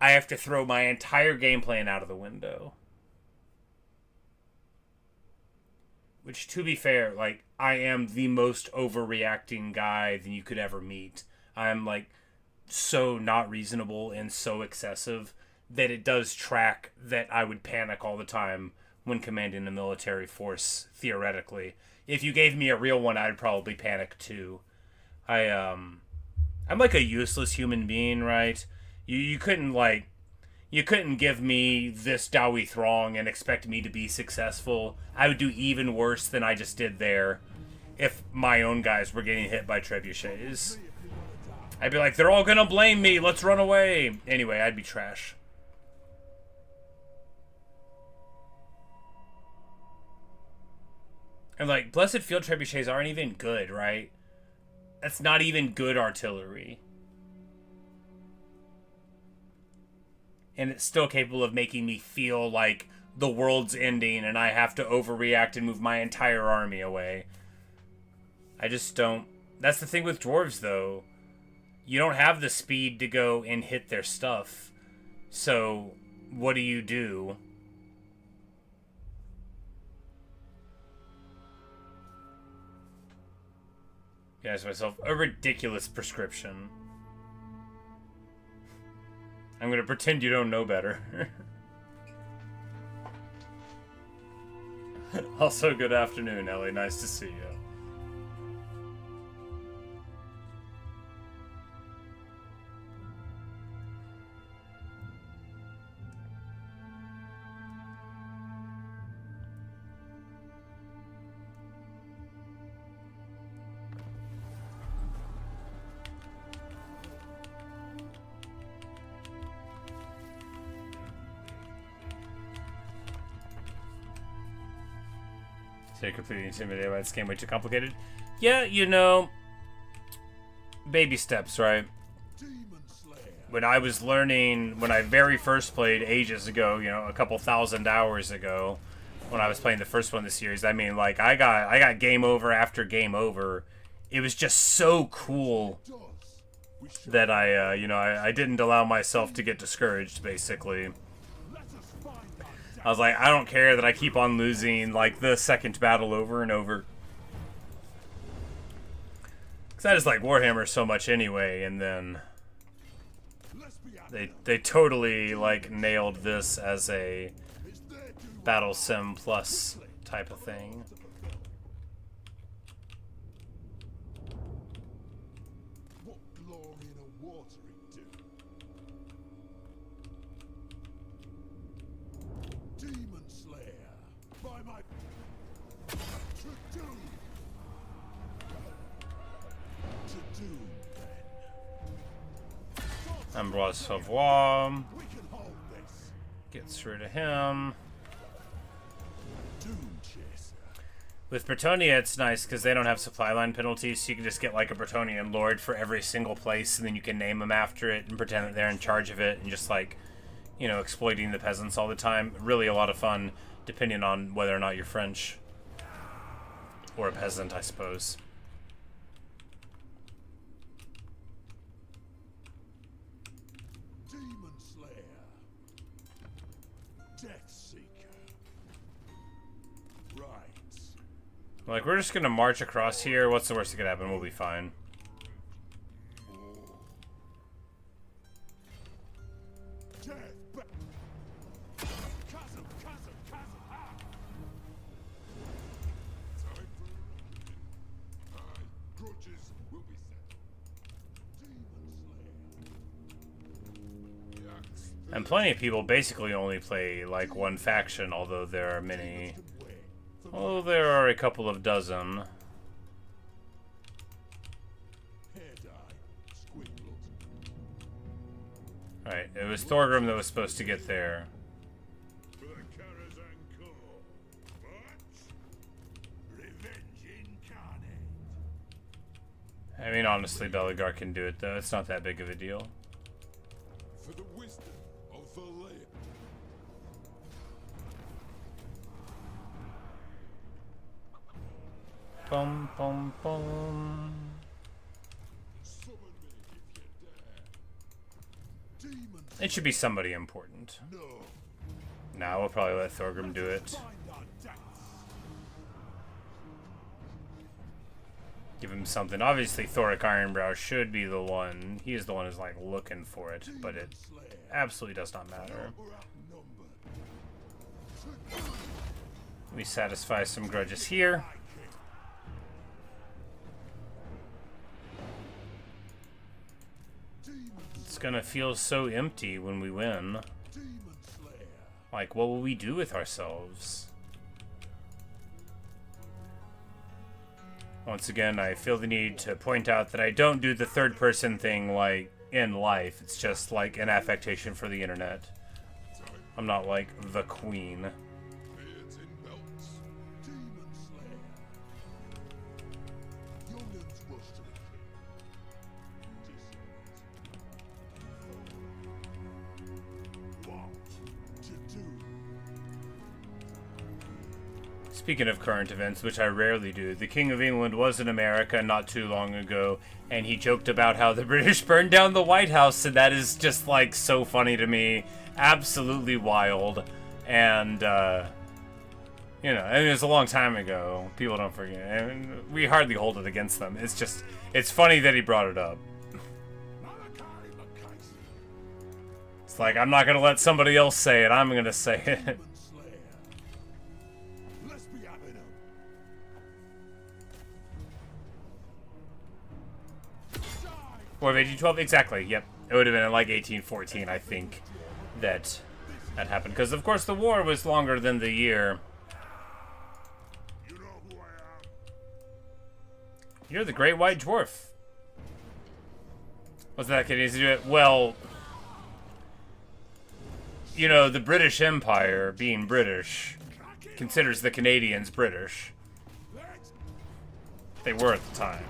I have to throw my entire game plan out of the window. Which, to be fair, like, I am the most overreacting guy that you could ever meet. I'm, like, so not reasonable and so excessive that it does track that I would panic all the time when commanding a military force, theoretically. If you gave me a real one, I'd probably panic too. I'm like a useless human being, right? You couldn't, like, you couldn't give me this Dawi throng and expect me to be successful. I would do even worse than I just did there if my own guys were getting hit by trebuchets. I'd be like, they're all gonna blame me, let's run away. Anyway, I'd be trash. And, like, Blessed Field Trebuchets aren't even good, right? That's not even good artillery. And it's still capable of making me feel like the world's ending and I have to overreact and move my entire army away. I just don't... That's the thing with dwarves, though. You don't have the speed to go and hit their stuff. So, what do you do? Guys, myself a ridiculous prescription. I'm gonna pretend you don't know better. Also, good afternoon, Ellie. Nice to see you. So you're completely intimidated by this game, way too complicated? Yeah, you know, baby steps, right? When I was learning, when I very first played ages ago, you know, a couple thousand hours ago, when I was playing the first one in the series, I mean, like, I got game over after game over. It was just so cool that I didn't allow myself to get discouraged, basically. I was like, I don't care that I keep on losing, like, the second battle over and over. Because I just like Warhammer so much anyway, and then they totally, like, nailed this as a Battle Sim Plus type of thing. Ambroise Savoir gets rid of him. With Bretonia, it's nice because they don't have supply line penalties, so you can just get like a Bretonian lord for every single place, and then you can name them after it and pretend that they're in charge of it, and just like, you know, exploiting the peasants all the time. Really a lot of fun, depending on whether or not you're French. Or a peasant, I suppose. Like, we're just gonna march across here. What's the worst that could happen? We'll be fine. And plenty of people basically only play, like, one faction, although there are many... Oh, there are a couple of dozen. Right, it was Thorgrim that was supposed to get there. Karaz Ankor. Revenge incarnate. I mean, honestly, Belegar can do it, though. It's not that big of a deal. For the wisdom of Valea. Bum, bum, bum. Summon me if you dare. Demons. It should be somebody important. No. Nah, we'll probably let Thorgrim do it. Find our depths. Give him something. Obviously, Thoric Ironbrow should be the one. He is the one who's like looking for it, but it absolutely does not matter. We satisfy some grudges here. It's gonna feel so empty when we win. Like, what will we do with ourselves? Once again, I feel the need to point out that I don't do the third-person thing, like, in life. It's just, like, an affectation for the internet. I'm not, like, the queen. Speaking of current events, which I rarely do, the King of England was in America not too long ago, and he joked about how the British burned down the White House, and that is just, like, so funny to me. Absolutely wild. And, you know, I mean, it was a long time ago. People don't forget. And we hardly hold it against them. It's just, it's funny that he brought it up. It's like, I'm not going to let somebody else say it. I'm going to say it. War of 1812? Exactly, yep. It would have been in like 1814, I think, that happened. Because, of course, the war was longer than the year. You know who I am? You're the Great White Dwarf. What's that kid needs to do it? Well, you know, the British Empire, being British, considers the Canadians British. They were at the time.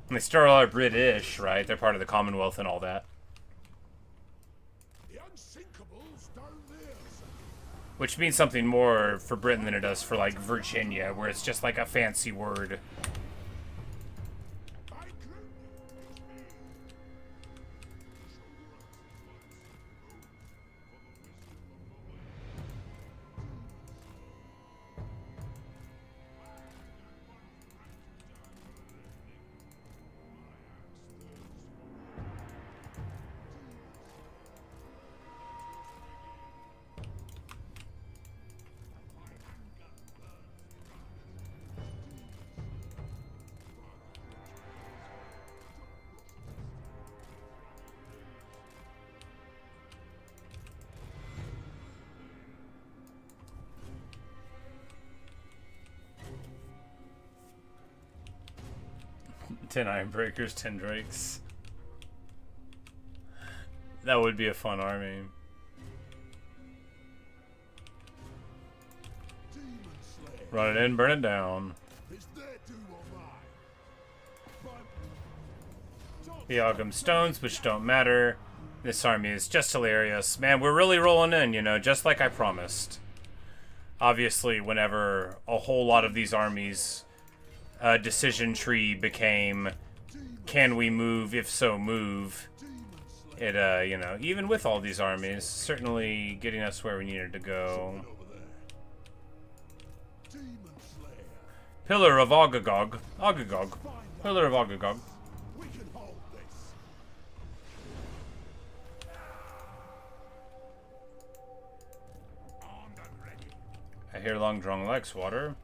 And they still are British, right? They're part of the Commonwealth and all that. The unsinkables don't live. Which means something more for Britain than it does for, like, Virginia, where it's just, like, a fancy word. Ten Iron Breakers, 10 Drakes. That would be a fun army. Run it in, burn it down. The Ungrim stones, which don't matter. This army is just hilarious. Man, we're really rolling in, you know, just like I promised. Obviously, whenever a whole lot of these armies... decision tree became, can we move? If so, move. It, you know, even with all these armies, certainly getting us where we needed to go. Pillar of Agagog. Agagog. Pillar of Agagog. I hear Long Drong likes water.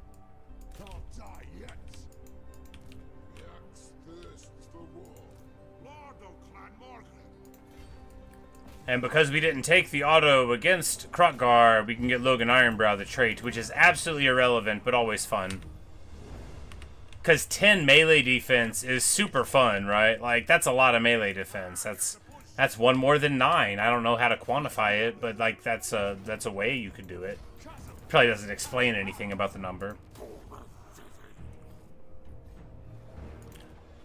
And because we didn't take the auto against Krotgar, we can get Logan Ironbrow the trait, which is absolutely irrelevant, but always fun. Because 10 melee defense is super fun, right? Like, that's a lot of melee defense. That's one more than 9. I don't know how to quantify it, but, like, that's a way you could do it. Probably doesn't explain anything about the number.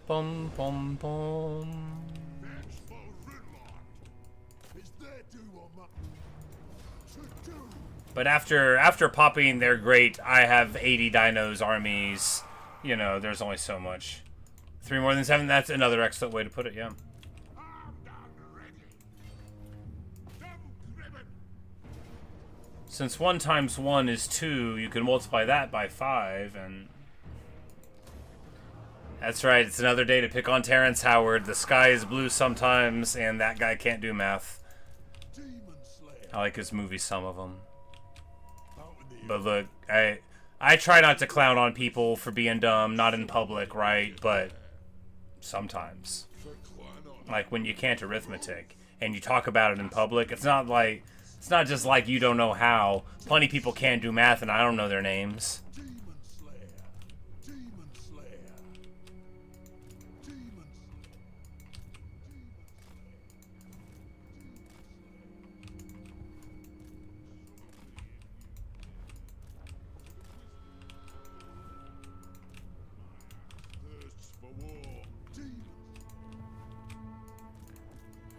Bum, bum, bum. But after popping their great, I have 80 dinos armies, you know, there's only so much. 3 more than 7, that's another excellent way to put it, yeah. Since 1 times 1 is 2, you can multiply that by 5, and That's right, it's another day to pick on Terrence Howard. The sky is blue sometimes, and that guy can't do math. Demon Slayer. I like his movies, some of them. Out in the But look, I try not to clown on people for being dumb, not in public, right? But sometimes. for clan on. Like when you can't arithmetic and you talk about it in public, it's not just like you don't know how. Plenty of people can't do math and I don't know their names. Demon Slayer. Demon Slayer. Demon Thirsts for war. Demon.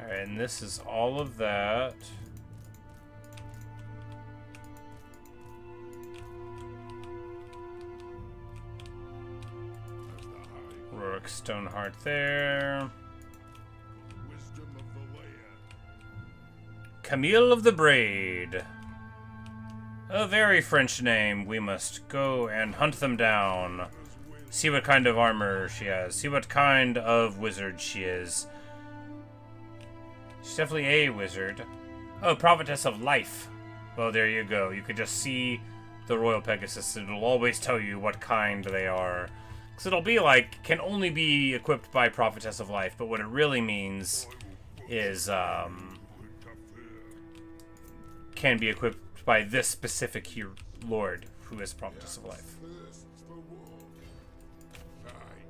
Alright, and this is all of that. Rourke Stoneheart there. Wisdom of the layer. Camille of the Braid. A very French name. We must go and hunt them down. See what kind of armor she has. See what kind of wizard she is. She's definitely a wizard. Oh, Prophetess of Life. Well, there you go. You could just see the Royal Pegasus. It'll always tell you what kind they are. Because it'll be like, can only be equipped by Prophetess of Life. But what it really means is, can be equipped by this specific lord who is Prophetess of Life. Thirsts for war. Fight.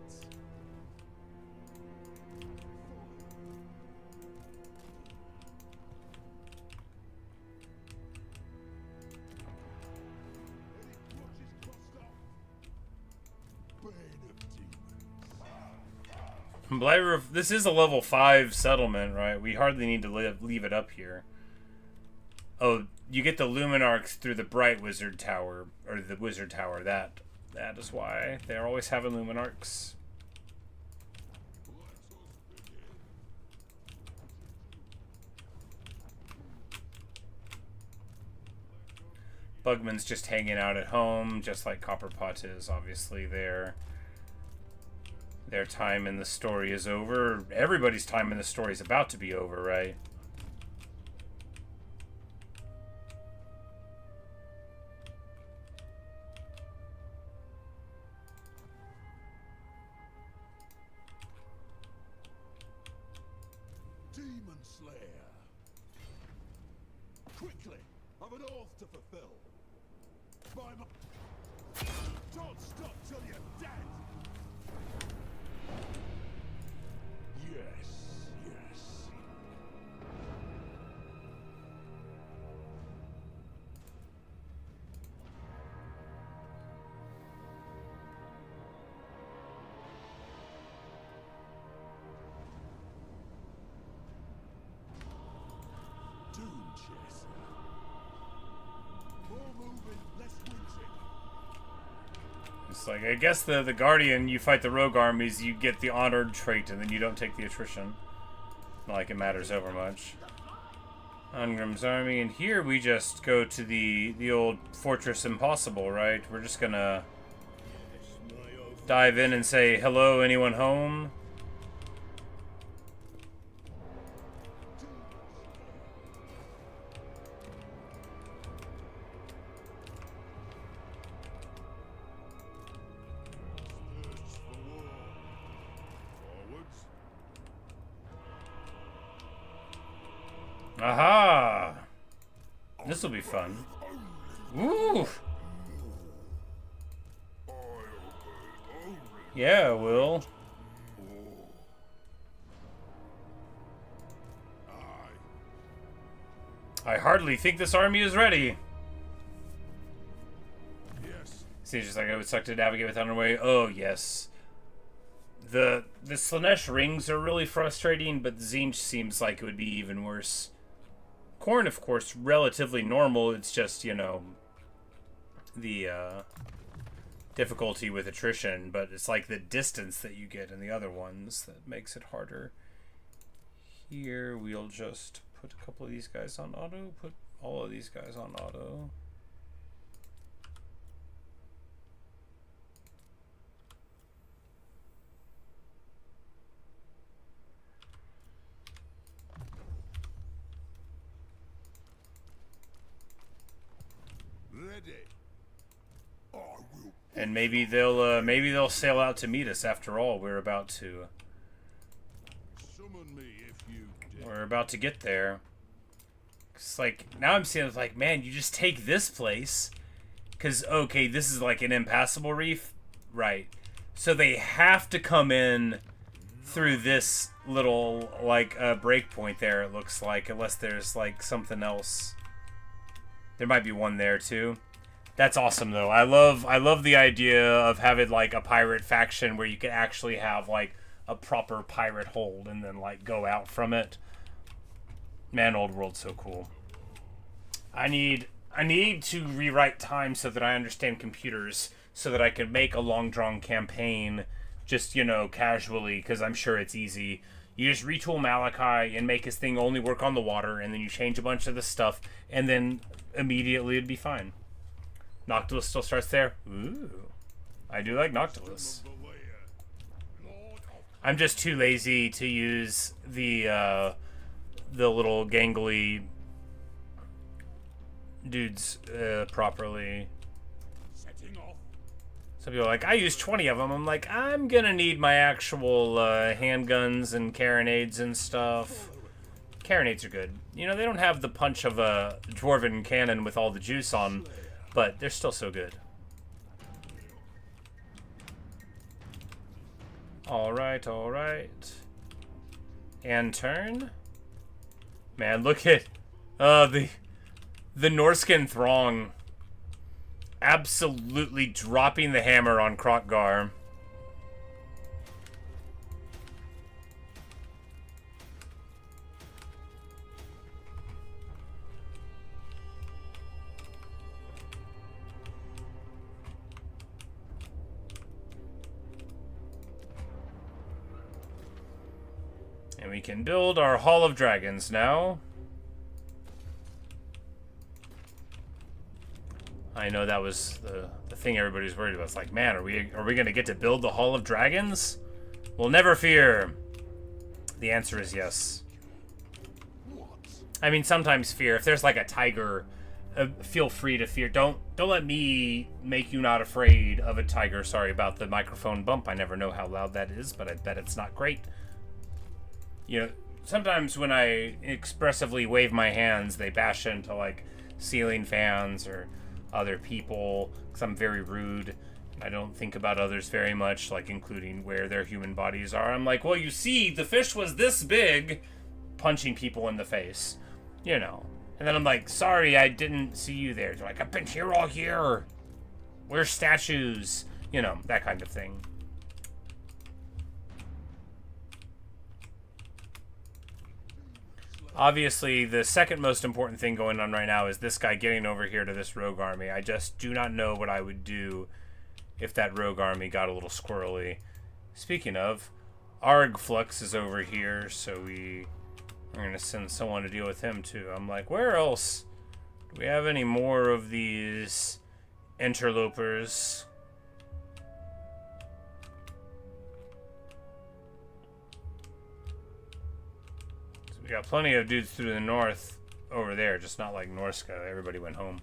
This is a level 5 settlement, right? We hardly need to leave it up here. Oh, you get the Luminarchs through the Bright Wizard Tower, or the Wizard Tower. That is why they're always having Luminarchs. Bugman's just hanging out at home, just like Copperpot is, obviously. Their time in the story is over. Everybody's time in the story is about to be over, right? Demon Slayer. Quickly, I've an oath to fulfill. By my... Don't stop till you're dead. Yes, yes. Doom chaser. More moving, less wincing. It's like, I guess the Guardian, you fight the rogue armies, you get the honored trait, and then you don't take the attrition. Not like it matters over much. Ungrim's army, and here we just go to the old Fortress Impossible, right? We're just gonna dive in and say, hello, anyone home? Thirsts for war. Forwards. Aha! This will be fun. Woo! Yeah, Will. I hardly think this army is ready. Yes. Seems just like it would suck to navigate with Underway. Oh, yes. The Slanesh rings are really frustrating, but Tzeentch seems like it would be even worse. Corn, of course, relatively normal. It's just, you know, the difficulty with attrition, but it's like the distance that you get in the other ones that makes it harder. Here, we'll just put a couple of these guys on auto, put all of these guys on auto. ready. I will. And maybe they'll sail out to meet us after all. We're about to Summon me if you dare. we're about to get there. It's like now I'm seeing it's like, man, you just take this place. Cause okay, this is like an impassable reef. Right. So they have to come in through this little like break point there, it looks like, unless there's like something else. There might be one there too. That's awesome though. I love the idea of having like a pirate faction where you can actually have like a proper pirate hold and then like go out from it. Man, Old World's so cool. I need to rewrite time so that I understand computers so that I can make a long drawn campaign just, you know, casually, because I'm sure it's easy. You just retool Malakai and make his thing only work on the water, and then you change a bunch of the stuff, and then immediately it'd be fine. Noctilus still starts there. Ooh. I do like Noctilus. I'm just too lazy to use the little gangly dudes properly. Some people are like, I use 20 of them. I'm like, I'm gonna need my actual handguns and carronades and stuff. Carronades are good. You know, they don't have the punch of a dwarven cannon with all the juice on, but they're still so good. Alright, alright. And turn. Man, look at the Norskin throng. Absolutely dropping the hammer on Krokgar. And we can build our Hall of Dragons now. I know that was the thing everybody was worried about. It's like, man, are we going to get to build the Hall of Dragons? Well, never fear. The answer is yes. I mean, sometimes fear. If there's like a tiger, feel free to fear. Don't let me make you not afraid of a tiger. Sorry about the microphone bump. I never know how loud that is, but I bet it's not great. You know, sometimes when I expressively wave my hands, they bash into like ceiling fans or other people, because I'm very rude. I don't think about others very much, like including where their human bodies are. I'm like, well, you see, the fish was this big, punching people in the face, you know. And then I'm like, sorry, I didn't see you there. They're like, I've been here all year. Where's statues? You know, that kind of thing. Obviously, the second most important thing going on right now is this guy getting over here to this rogue army. I just do not know what I would do if that rogue army got a little squirrely. Speaking of, Argflux is over here, so we are going to send someone to deal with him too. I'm like, where else? Do we have any more of these interlopers? We got plenty of dudes through the north over there, just not like Norska. Everybody went home.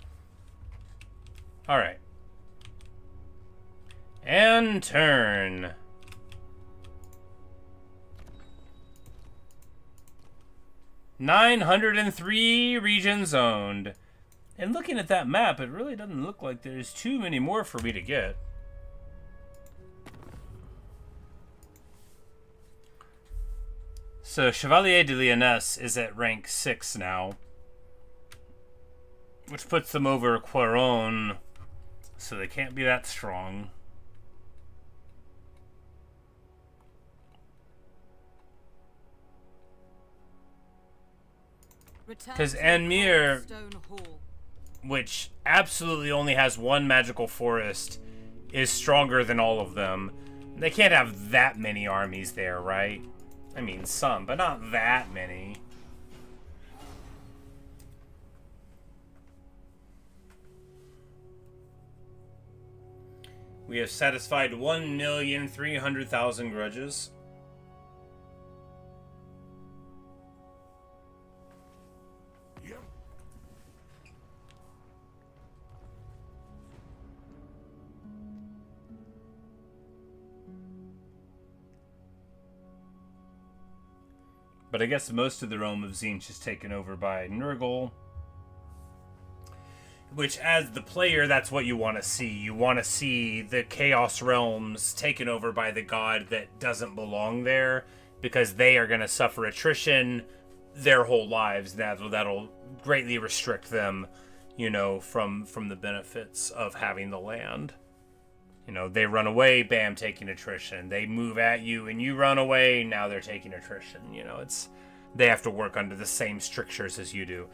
Alright. And turn. "903 regions owned." And looking at that map, it really doesn't look like there's too many more for me to get. So Chevalier de Lyonesse is at rank 6 now, which puts them over Quaron, so they can't be that strong. Because Anmir, which absolutely only has one magical forest, is stronger than all of them. They can't have that many armies there, right? I mean, some, but not that many. We have satisfied 1,300,000 grudges. But I guess most of the realm of Tzeentch is taken over by Nurgle. Which, as the player, that's what you want to see. You want to see the Chaos Realms taken over by the god that doesn't belong there, because they are going to suffer attrition their whole lives. That'll greatly restrict them, you know, from the benefits of having the land. You know, they run away, bam, taking attrition. They move at you and you run away, now they're taking attrition. You know, they have to work under the same strictures as you do.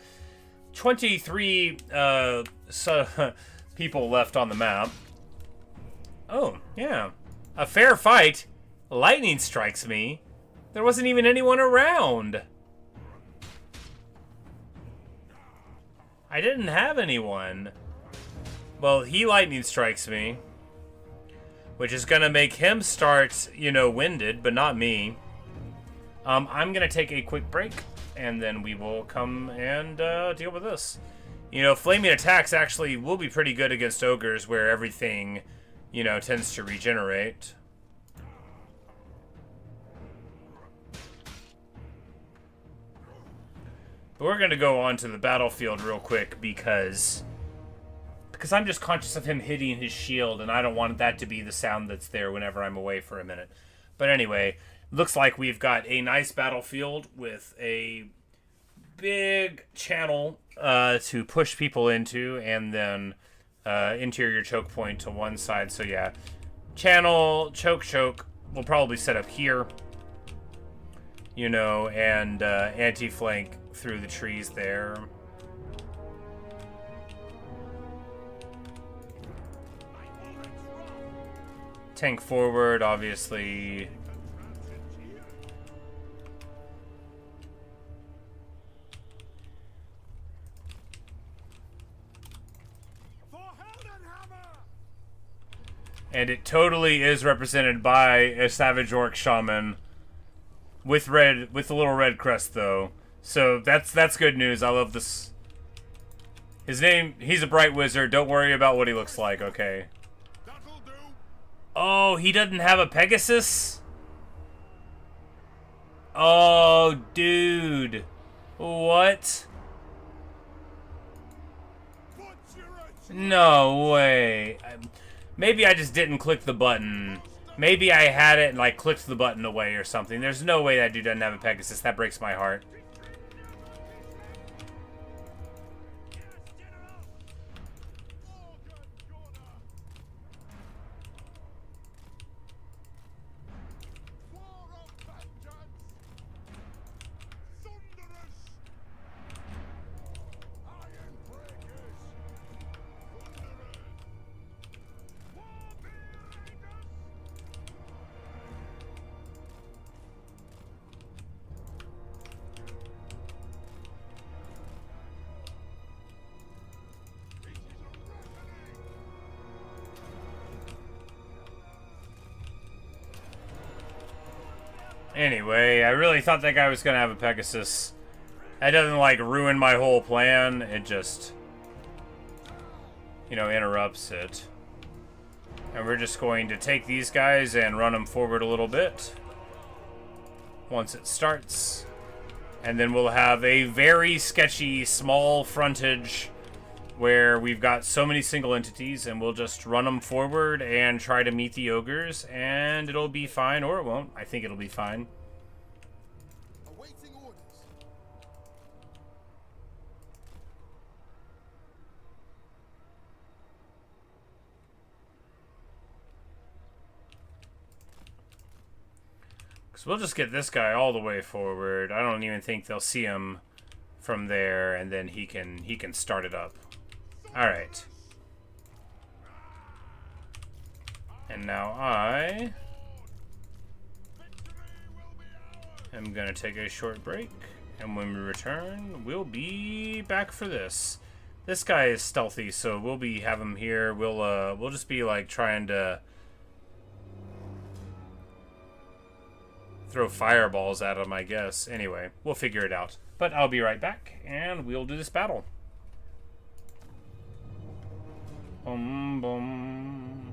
23 people left on the map. Oh, yeah. A fair fight. Lightning strikes me. There wasn't even anyone around. I didn't have anyone. Well, he lightning strikes me. Which is going to make him start, you know, winded, but not me. I'm going to take a quick break. And then we will come and deal with this. You know, flaming attacks actually will be pretty good against ogres where everything, you know, tends to regenerate. But we're going to go on to the battlefield real quick because I'm just conscious of him hitting his shield and I don't want that to be the sound that's there whenever I'm away for a minute. But anyway, looks like we've got a nice battlefield with a big channel to push people into, and then interior choke point to one side. So yeah, channel, choke. We'll probably set up here, you know, and anti-flank through the trees there. Tank forward, obviously. And it totally is represented by a Savage Orc Shaman with the little red crest though. So that's good news. I love this. His name, he's a bright wizard. Don't worry about what he looks like, okay? Oh, he doesn't have a Pegasus? Oh, dude. What? No way. Maybe I just didn't click the button. Maybe I had it and like clicked the button away or something. There's no way that dude doesn't have a Pegasus. That breaks my heart. Anyway, I really thought that guy was going to have a Pegasus. That doesn't, like, ruin my whole plan. It just, you know, interrupts it. And we're just going to take these guys and run them forward a little bit. Once it starts. And then we'll have a very sketchy, small frontage where we've got so many single entities, and we'll just run them forward and try to meet the ogres, and it'll be fine, or it won't. I think it'll be fine. Awaiting orders. So we'll just get this guy all the way forward. I don't even think they'll see him from there, and then he can start it up. All right. And now I am going to take a short break, and when we return, we'll be back for this. This guy is stealthy, so we'll have him here. We'll just be like trying to throw fireballs at him, I guess. Anyway, we'll figure it out. But I'll be right back, and we'll do this battle. Boom, boom.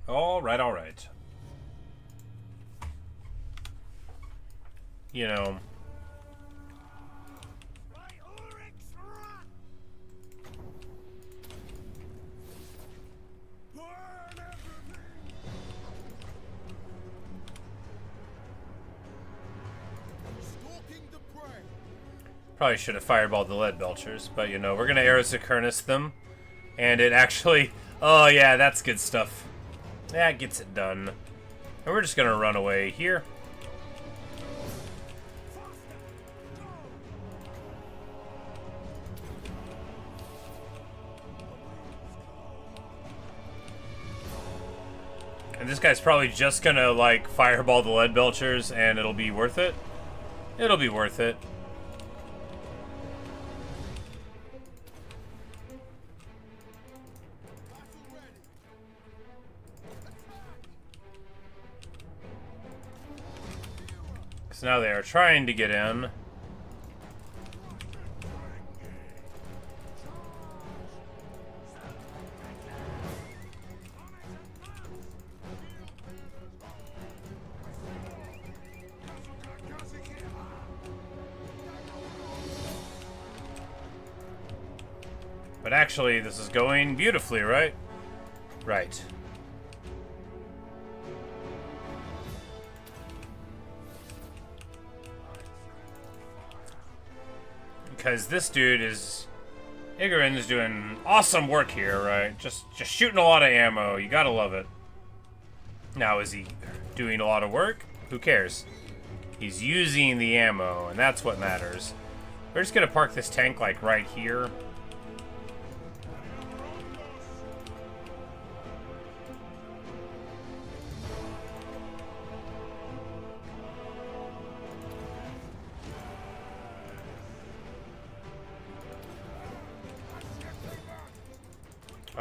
Alright, alright. You know... Probably should have fireballed the lead belchers, but you know, we're gonna Arrows them. And it actually... Oh yeah, that's good stuff. That gets it done. And we're just gonna run away here. And this guy's probably just gonna, like, fireball the lead belchers and it'll be worth it. It'll be worth it. So now they are trying to get in. But actually, this is going beautifully, right? Right. Because this dude is... Ungrim's doing awesome work here, right? Just shooting a lot of ammo. You gotta love it. Now, is he doing a lot of work? Who cares? He's using the ammo, and that's what matters. We're just gonna park this tank, like, right here.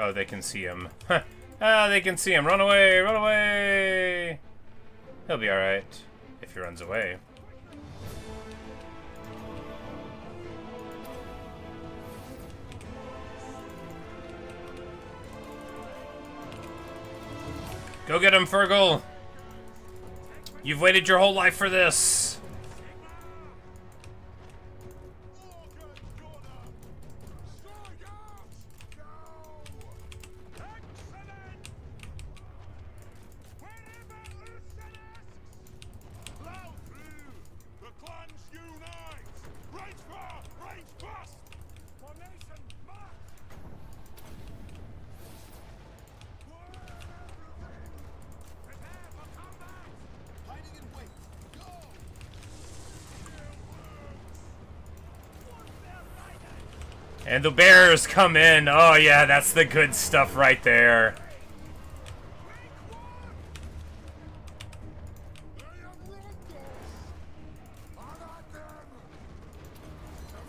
Oh, they can see him. Ah, they can see him. Run away! Run away! He'll be alright. If he runs away. Go get him, Fergal! You've waited your whole life for this! And the bears come in. Oh yeah, that's the good stuff right there.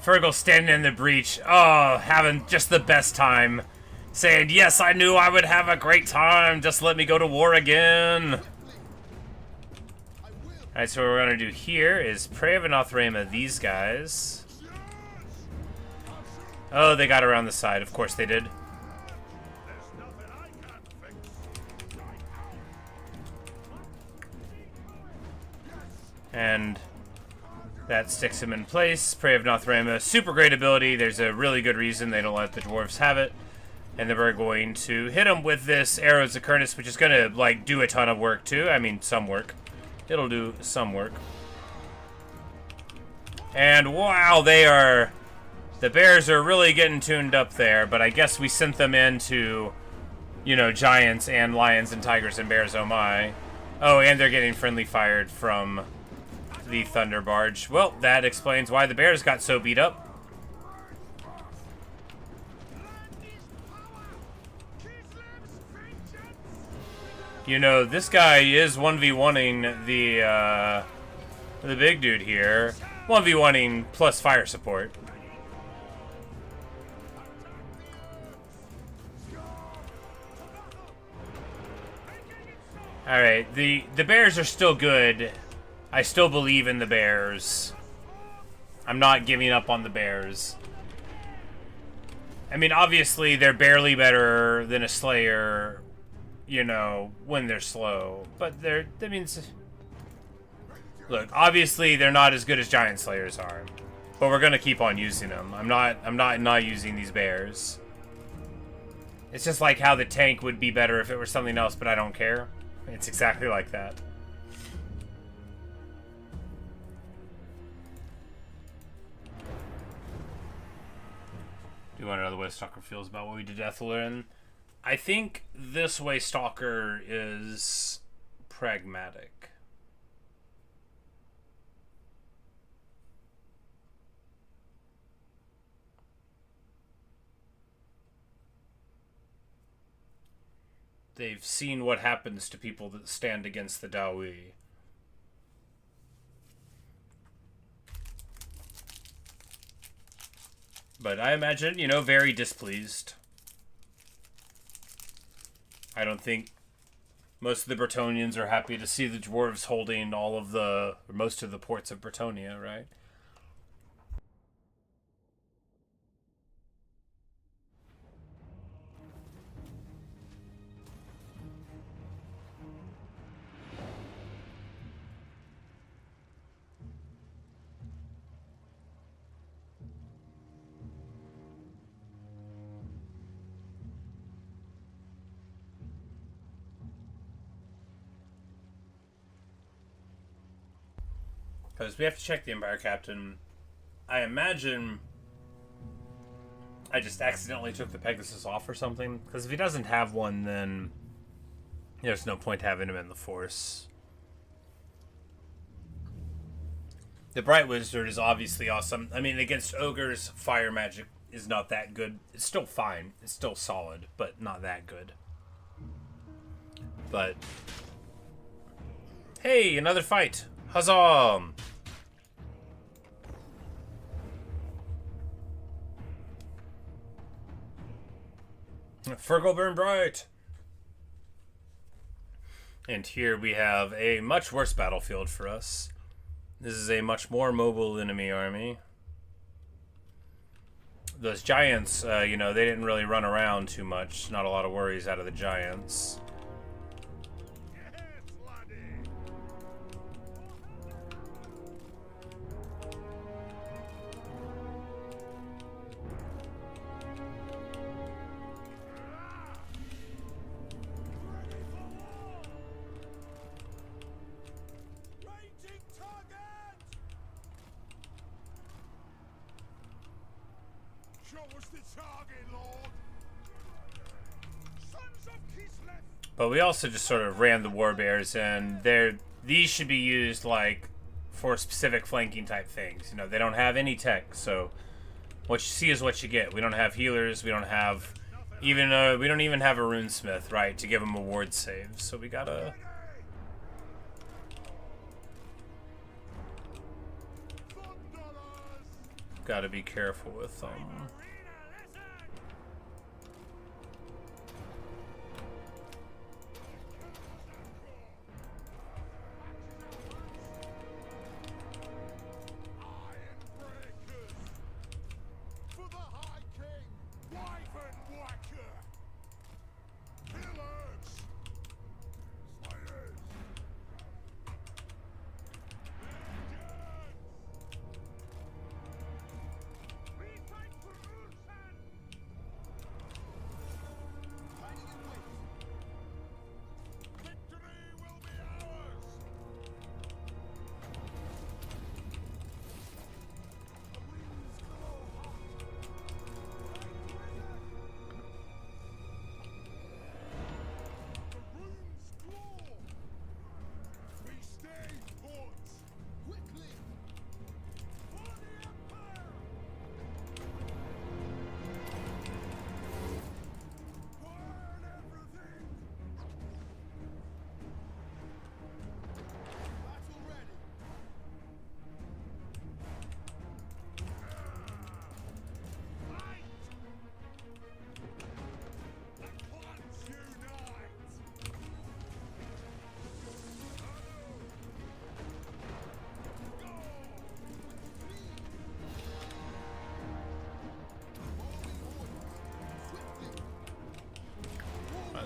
Fergal standing in the breach. Oh, having just the best time. Saying, yes, I knew I would have a great time. Just let me go to war again. Alright, so what we're going to do here is pray of an Othrama these guys. Oh, they got around the side. Of course they did. And that sticks him in place. Prey of Nothrama, super great ability. There's a really good reason they don't let the dwarves have it. And then we're going to hit him with this Arrows Ankor, which is going to, like, do a ton of work, too. I mean, some work. It'll do some work. And, wow, they are... The bears are really getting tuned up there, but I guess we sent them into, you know, giants and lions and tigers and bears, oh my. Oh, and they're getting friendly fired from the Thunder Barge. Well, that explains why the bears got so beat up. You know, this guy is 1v1ing the big dude here. 1v1ing plus fire support. Alright, the bears are still good. I still believe in the bears. I'm not giving up on the bears. I mean, obviously, they're barely better than a Slayer, you know, when they're slow. But that means... Look, obviously they're not as good as Giant Slayers are. But we're gonna keep on using them. I'm not using these bears. It's just like how the tank would be better if it were something else, but I don't care. It's exactly like that. Do you want to know the way Stalker feels about what we did to Ethelred? I think this way Stalker is pragmatic. They've seen what happens to people that stand against the Dawi. But I imagine, you know, very displeased. I don't think most of the Bretonnians are happy to see the dwarves holding all of the, or most of the ports of Bretonnia, right? Because we have to check the Empire Captain. I imagine I just accidentally took the Pegasus off or something. Because if he doesn't have one, then there's no point having him in the Force. The Bright Wizard is obviously awesome. I mean, against Ogres, Fire Magic is not that good. It's still fine. It's still solid, but not that good. But... Hey, another fight! Huzzah! Fergal burn bright! And here we have a much worse battlefield for us. This is a much more mobile enemy army. Those giants, you know, they didn't really run around too much. Not a lot of worries out of the giants. But we also just sort of ran the warbears, and these should be used like for specific flanking type things. You know, they don't have any tech, so what you see is what you get. We don't have healers. We don't have even we don't even have a runesmith, right, to give them a ward save. So we gotta be careful with them.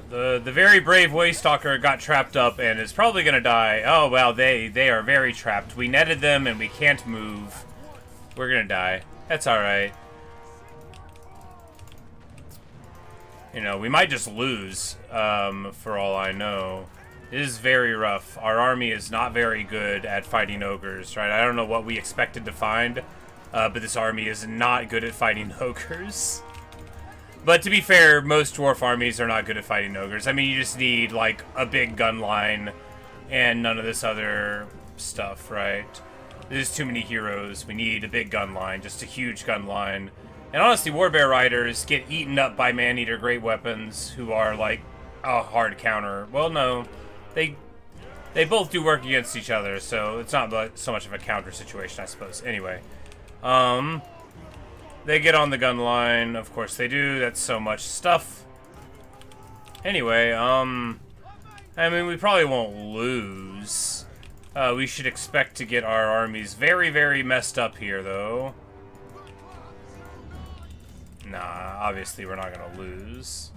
The very brave Waystalker got trapped up and is probably gonna die. Oh well, they are very trapped. We netted them and we can't move. We're gonna die. That's alright. You know, we might just lose, for all I know. It is very rough. Our army is not very good at fighting ogres, right? I don't know what we expected to find, but this army is not good at fighting ogres. But to be fair, most dwarf armies are not good at fighting ogres. I mean, you just need, like, a big gun line and none of this other stuff, right? There's too many heroes. We need a big gun line, just a huge gun line. And honestly, Warbear Riders get eaten up by Man-Eater Great Weapons, who are, like, a hard counter. Well, no. They both do work against each other, so it's not so much of a counter situation, I suppose. Anyway. They get on the gun line. Of course they do. That's so much stuff. Anyway, I mean, we probably won't lose. We should expect to get our armies very, very messed up here, though. Nah, obviously we're not gonna lose.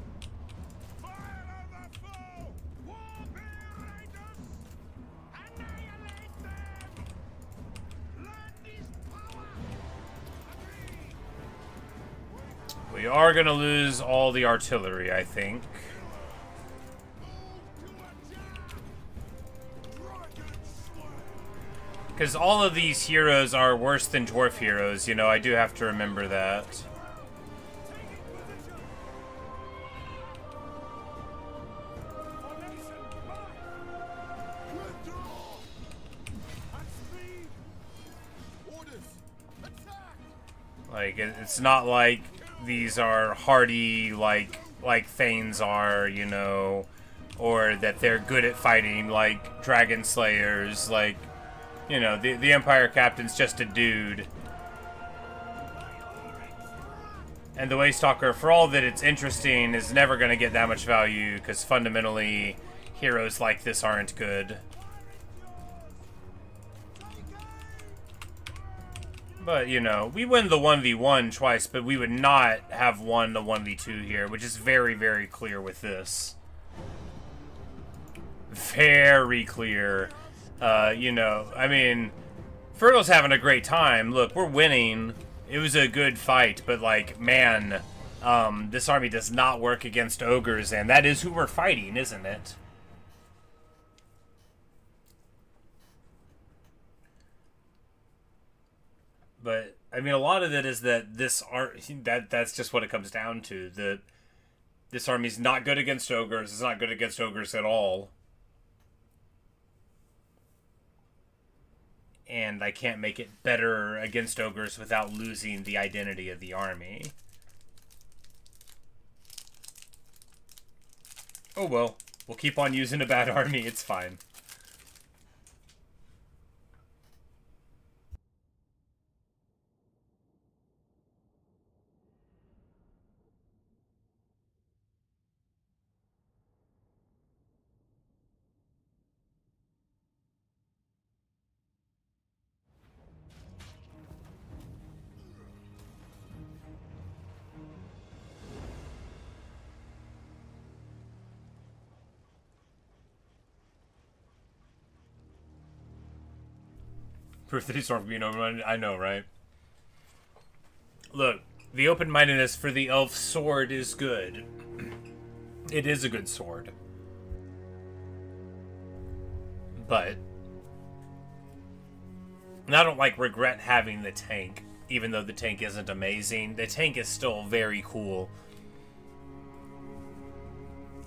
We are gonna lose all the artillery, I think. Because all of these heroes are worse than dwarf heroes, you know, I do have to remember that. Like, it's not like these are hardy, like Thanes are, you know, or that they're good at fighting, like Dragon Slayers, like, you know, the Empire Captain's just a dude. And the Waystalker, for all that it's interesting, is never going to get that much value, because fundamentally, heroes like this aren't good. But, you know, we win the 1v1 twice, but we would not have won the 1v2 here, which is very, very clear with this. Very clear. You know, I mean, Fergal's having a great time. Look, we're winning. It was a good fight, but, like, man, this army does not work against ogres, and that is who we're fighting, isn't it? But I mean, a lot of it is that that's just what it comes down to. This army's not good against ogres. It's not good against ogres at all. And I can't make it better against ogres without losing the identity of the army. Oh well, we'll keep on using a bad army. It's fine. Proof that he's not being overrun. I know, right? Look, the open-mindedness for the elf sword is good. It is a good sword. But I don't, like, regret having the tank, even though the tank isn't amazing. The tank is still very cool.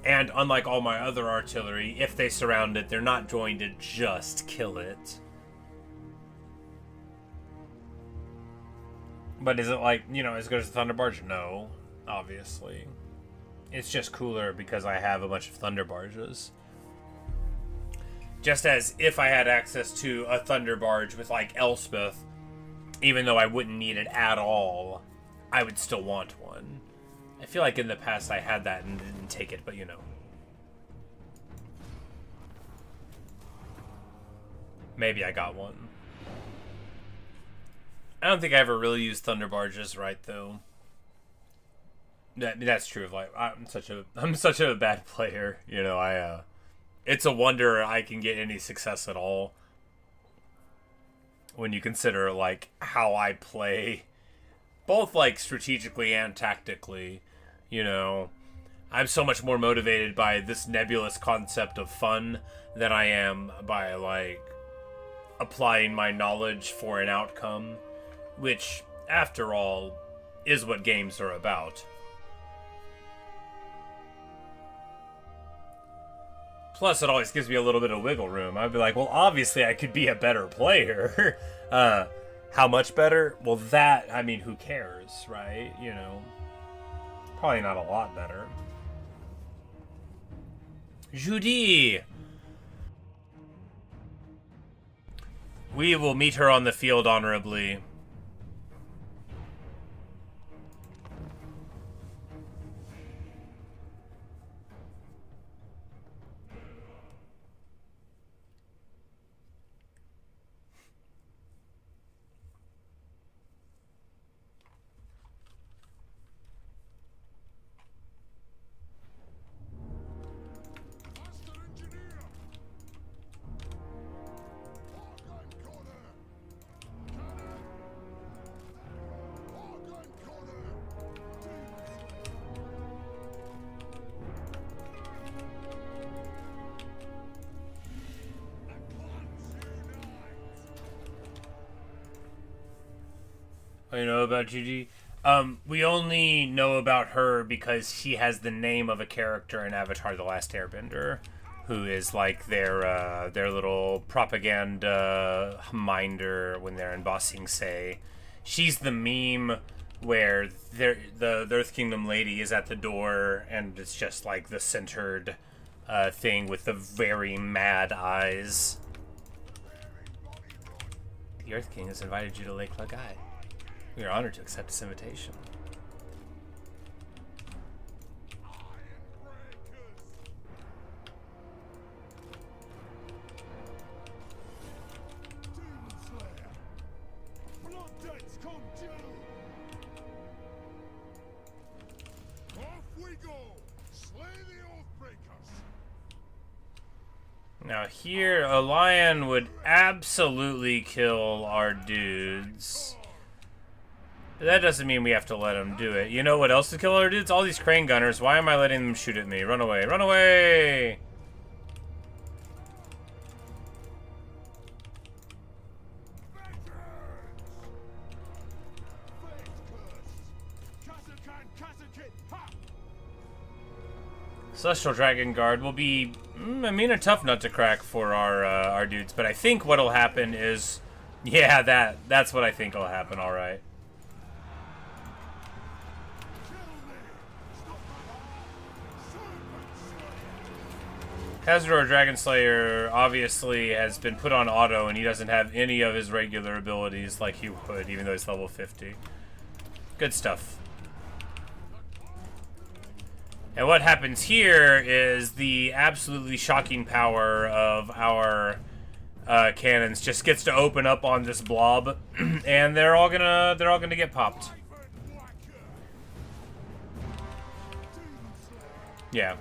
And unlike all my other artillery, if they surround it, they're not going to just kill it. But is it, like, you know, as good as the Thunder Barge? No, obviously. It's just cooler because I have a bunch of Thunder Barges. Just as if I had access to a Thunder Barge with, like, Elspeth, even though I wouldn't need it at all, I would still want one. I feel like in the past I had that and didn't take it, but you know. Maybe I got one. I don't think I ever really used Thunder Barges right, though. That's true. Like I'm such a bad player. You know, it's a wonder I can get any success at all. When you consider like how I play, both like strategically and tactically, you know, I'm so much more motivated by this nebulous concept of fun than I am by like applying my knowledge for an outcome, which after all is what games are about. Plus, it always gives me a little bit of wiggle room. I'd be like, well, obviously I could be a better player. How much better? Well, that, I mean, who cares, right? You know, probably not a lot better. Judy! We will meet her on the field honorably. You know about Gigi? We only know about her because she has the name of a character in Avatar: The Last Airbender, who is like their little propaganda minder when they're in Ba Sing Se. She's the meme where the Earth Kingdom lady is at the door, and it's just like the centered thing with the very mad eyes. The Earth King has invited you to Lake Lagai. We are honored to accept this invitation. Now here, a lion would absolutely kill our dudes. That doesn't mean we have to let them do it. You know what else to kill our dudes? All these crane gunners. Why am I letting them shoot at me? Run away. Run away! Celestial Dragon Guard will be, a tough nut to crack for our dudes. But I think what'll happen is, yeah, that's what I think will happen. All right. Khazador Dragonslayer obviously has been put on auto, and he doesn't have any of his regular abilities like he would, even though he's level 50. Good stuff. And what happens here is the absolutely shocking power of our cannons just gets to open up on this blob, and they're all gonna get popped. Yeah.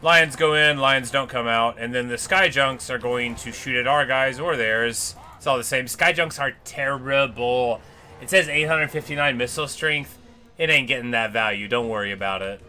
Lions go in, lions don't come out, and then the sky junks are going to shoot at our guys or theirs. It's all the same. Sky junks are terrible. It says 859 missile strength. It ain't getting that value. Don't worry about it.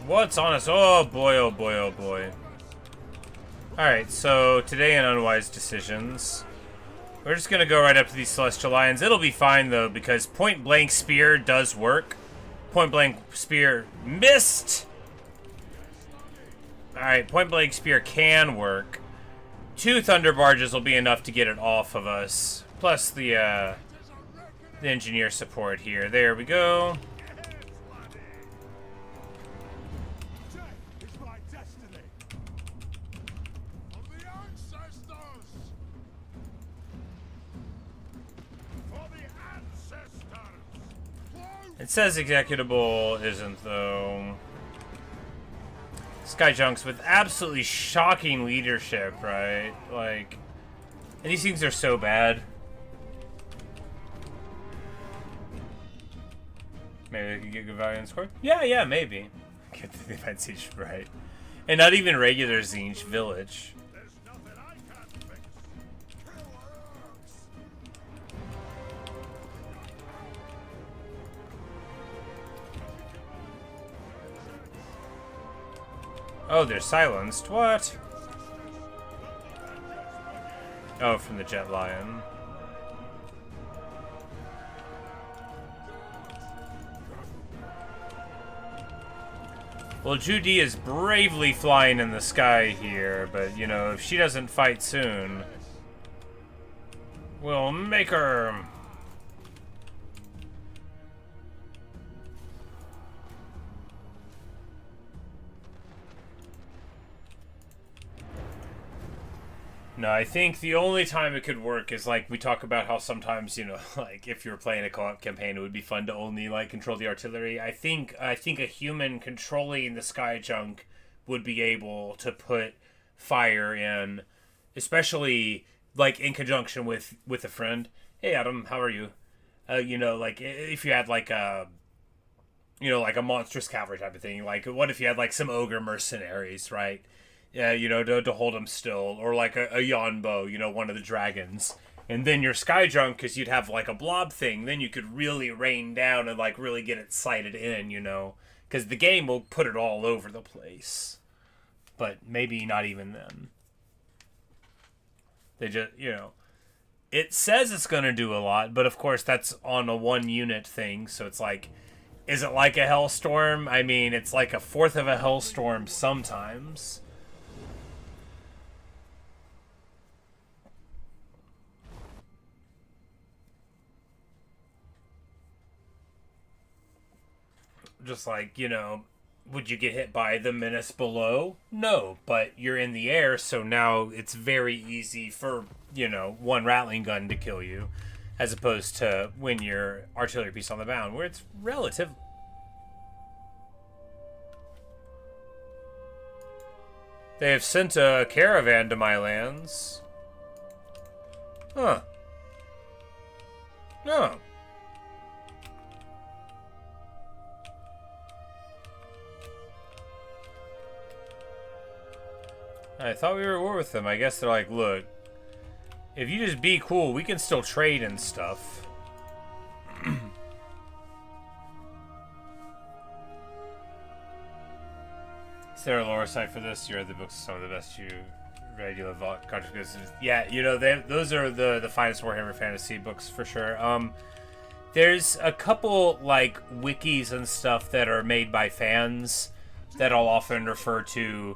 What's on us? Oh boy, oh boy, oh boy. Alright, so today in Unwise Decisions, we're just gonna go right up to these Celestial Lions. It'll be fine though, because Point Blank Spear does work. Point Blank Spear missed! Alright, Point Blank Spear can work. 2 Thunder Barges will be enough to get it off of us. Plus the engineer support here. There we go. It says executable isn't, though. Skyjunks with absolutely shocking leadership, right? Like, and these things are so bad. Maybe they can get good value on score? Yeah, maybe. Get the defense Tzeentch right. And not even regular Tzeentch village. Oh, they're silenced. What? Oh, from the Jet Lion. Well, Judy is bravely flying in the sky here, but, you know, if she doesn't fight soon, we'll make her... No, I think the only time it could work is, like, we talk about how sometimes, you know, like, if you were playing a co-op campaign, it would be fun to only, like, control the artillery. I think a human controlling the Skyjunk would be able to put fire in, especially, like, in conjunction with a friend. Hey, Adam, how are you? You know, like, if you had, like, a... You know, like a monstrous cavalry type of thing. Like, what if you had, like, some ogre mercenaries, right? Yeah, you know, to hold them still. Or like a Yonbo, you know, one of the dragons. And then your Skyjunk, because you'd have like a blob thing, then you could really rain down and like really get it sighted in, you know. Because the game will put it all over the place. But maybe not even then. They just, you know. It says it's going to do a lot, but of course that's on a 1 unit thing. So it's like, is it like a Hellstorm? I mean, it's like a fourth of a Hellstorm sometimes. Just like, you know, would you get hit by the menace below? No, but you're in the air, so now it's very easy for, you know, 1 rattling gun to kill you, as opposed to when you're artillery piece on the bound, where it's relative. They have sent a caravan to my lands. Huh. No. I thought we were at war with them. I guess they're like, look, if you just be cool, we can still trade and stuff. Is there a lower site for this? You read the books, some of the best you read. You love contributions. Yeah, you know, those are the finest Warhammer Fantasy books for sure. There's a couple, like, wikis and stuff that are made by fans that I'll often refer to.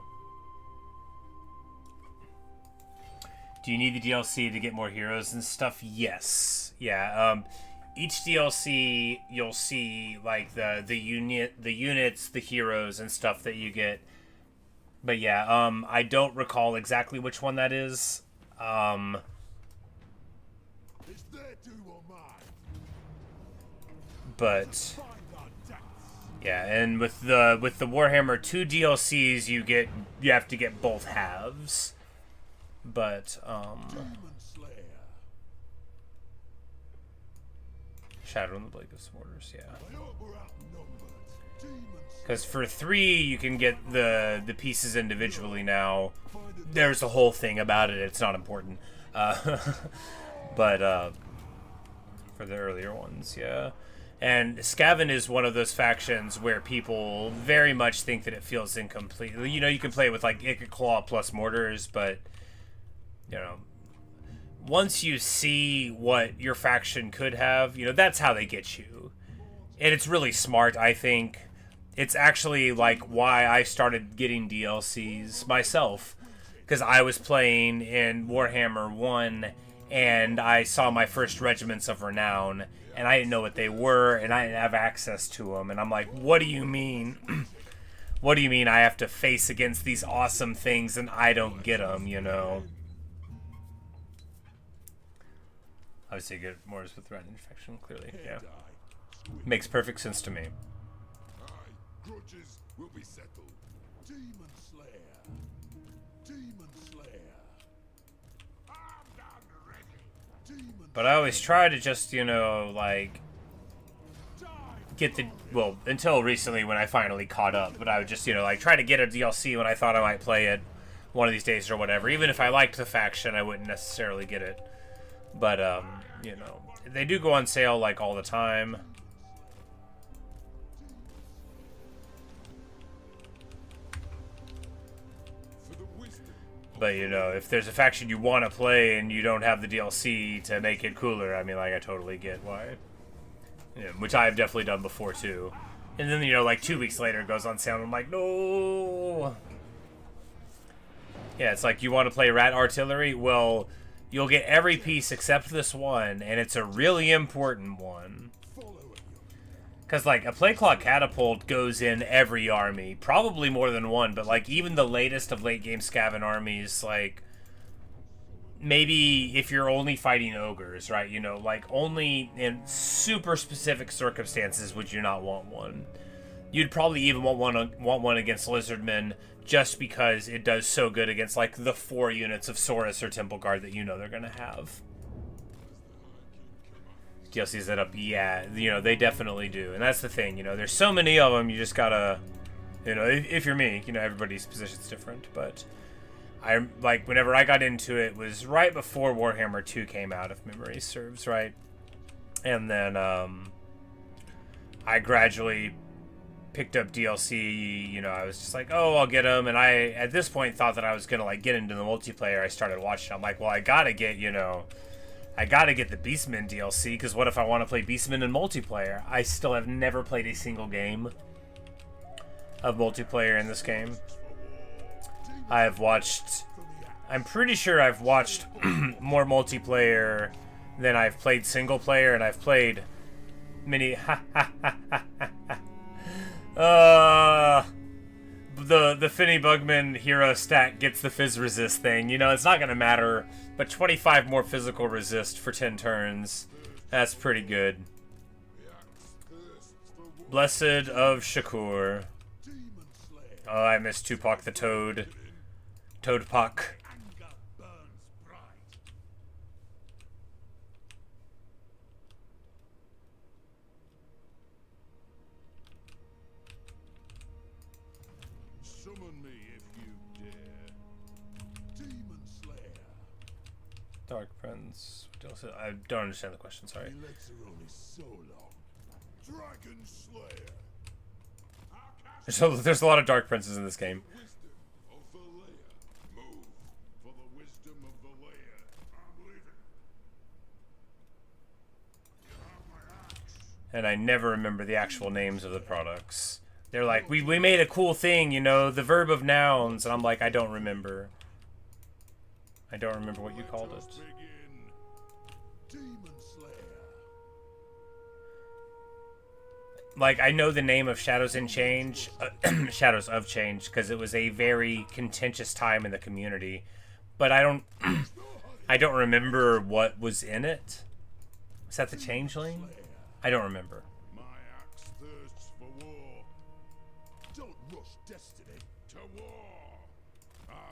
Do you need the DLC to get more heroes and stuff? Yes. Yeah. Each DLC you'll see like the units, the heroes and stuff that you get. But yeah, I don't recall exactly which one that is. But yeah, and with the Warhammer 2 DLCs you have to get both halves. But, Shadow and the Blade of Smorters, yeah. Because for 3, you can get the pieces individually now. There's a whole thing about it, it's not important. But, for the earlier ones, yeah. And Skaven is one of those factions where people very much think that it feels incomplete. You know, you can play with like Ica Claw plus mortars, but you know, once you see what your faction could have, you know, that's how they get you. And it's really smart, I think. It's actually like why I started getting DLCs myself, because I was playing in Warhammer 1 and I saw my first regiments of renown, and I didn't know what they were, and I didn't have access to them. And I'm like, what do you mean? What do you mean I have to face against these awesome things and I don't get them, you know? Obviously, get more with rat infection, clearly, yeah. Makes perfect sense to me. Grudges will be settled. Demon Slayer. Demon Slayer. Armed and ready. Demon But I always try to just, you know, like, get the, well, until recently when I finally caught up, but I would just, you know, like, try to get a DLC when I thought I might play it one of these days or whatever. Even if I liked the faction, I wouldn't necessarily get it. But, you know, they do go on sale, like, all the time. But, you know, if there's a faction you want to play and you don't have the DLC to make it cooler, I mean, like, I totally get why. Yeah, which I have definitely done before, too. And then, you know, like, 2 weeks later it goes on sale and I'm like, no! Yeah, it's like, you want to play Rat Artillery? Well, you'll get every piece except this one, and it's a really important one. Because, like, a Plague Claw Catapult goes in every army. Probably more than one, but, like, even the latest of late-game Skaven armies, like, maybe if you're only fighting ogres, right? You know, like, only in super specific circumstances would you not want one. You'd probably even want one against Lizardmen just because it does so good against, like, the 4 units of Saurus or Temple Guard that you know they're going to have. DLCs that up, yeah, you know, they definitely do. And that's the thing, you know, there's so many of them, you just gotta, you know, if you're me, you know, everybody's position's different, but I, like, whenever I got into it was right before Warhammer 2 came out, if memory serves right. And then, I gradually picked up DLC, you know, I was just like, oh, I'll get them, and I, at this point, thought that I was gonna, like, get into the multiplayer. I started watching, I'm like, well, I gotta get, you know, I gotta get the Beastmen DLC, because what if I want to play Beastmen in multiplayer? I still have never played a single game of multiplayer in this game. I have watched, I'm pretty sure I've watched more multiplayer than I've played single player, and I've played many, the Finny Bugman hero stat gets the phys resist thing. You know, it's not gonna matter, but 25 more physical resist for 10 turns. That's pretty good. Blessed of Shakur. Oh, I missed Tupac the Toad. Toadpac. Dark Prince. I don't understand the question, sorry. There's a lot of Dark Princes in this game. And I never remember the actual names of the products. They're like, we made a cool thing, you know, the verb of nouns. And I'm like, I don't remember. I don't remember what you called it. Like, I know the name of Shadows in Change, Shadows of Change, because it was a very contentious time in the community. But I don't, I don't remember what was in it. Was that the Changeling? I don't remember. My axe thirsts for war. Don't rush destiny to war.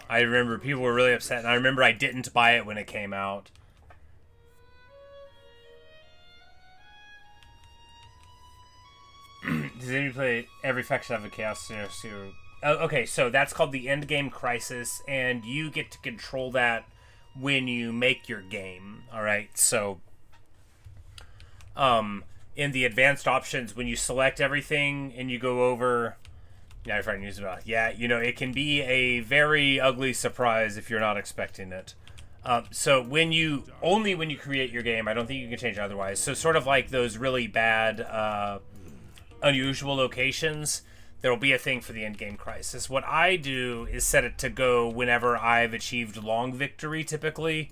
I remember people were really upset, and I remember I didn't buy it when it came out. Does anybody play every faction of a Chaos Zero? Oh, okay, so that's called the Endgame Crisis, and you get to control that when you make your game. All right, so in the advanced options, when you select everything and you go over, yeah, if I can use it, yeah, you know, it can be a very ugly surprise if you're not expecting it. So when you create your game, I don't think you can change it otherwise. So sort of like those really bad, unusual locations, there will be a thing for the end game crisis. What I do is set it to go whenever I've achieved long victory, typically,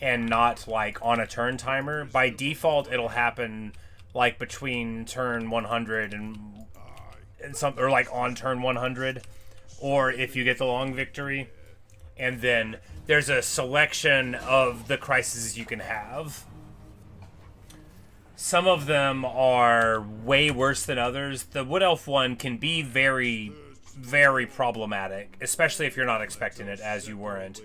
and not like on a turn timer. By default, it'll happen like between turn 100 and some, or like on turn 100, or if you get the long victory. And then there's a selection of the crises you can have. Some of them are way worse than others. The Wood Elf one can be very, very problematic, especially if you're not expecting it, as you weren't.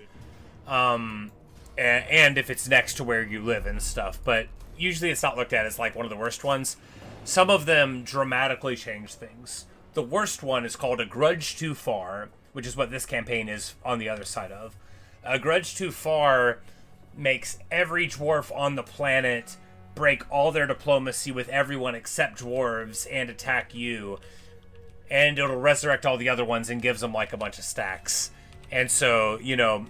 And if it's next to where you live and stuff. But usually it's not looked at as like one of the worst ones. Some of them dramatically change things. The worst one is called A Grudge Too Far, which is what this campaign is on the other side of. A Grudge Too Far makes every dwarf on the planet break all their diplomacy with everyone except dwarves and attack you. And it'll resurrect all the other ones and gives them like a bunch of stacks. And so, you know,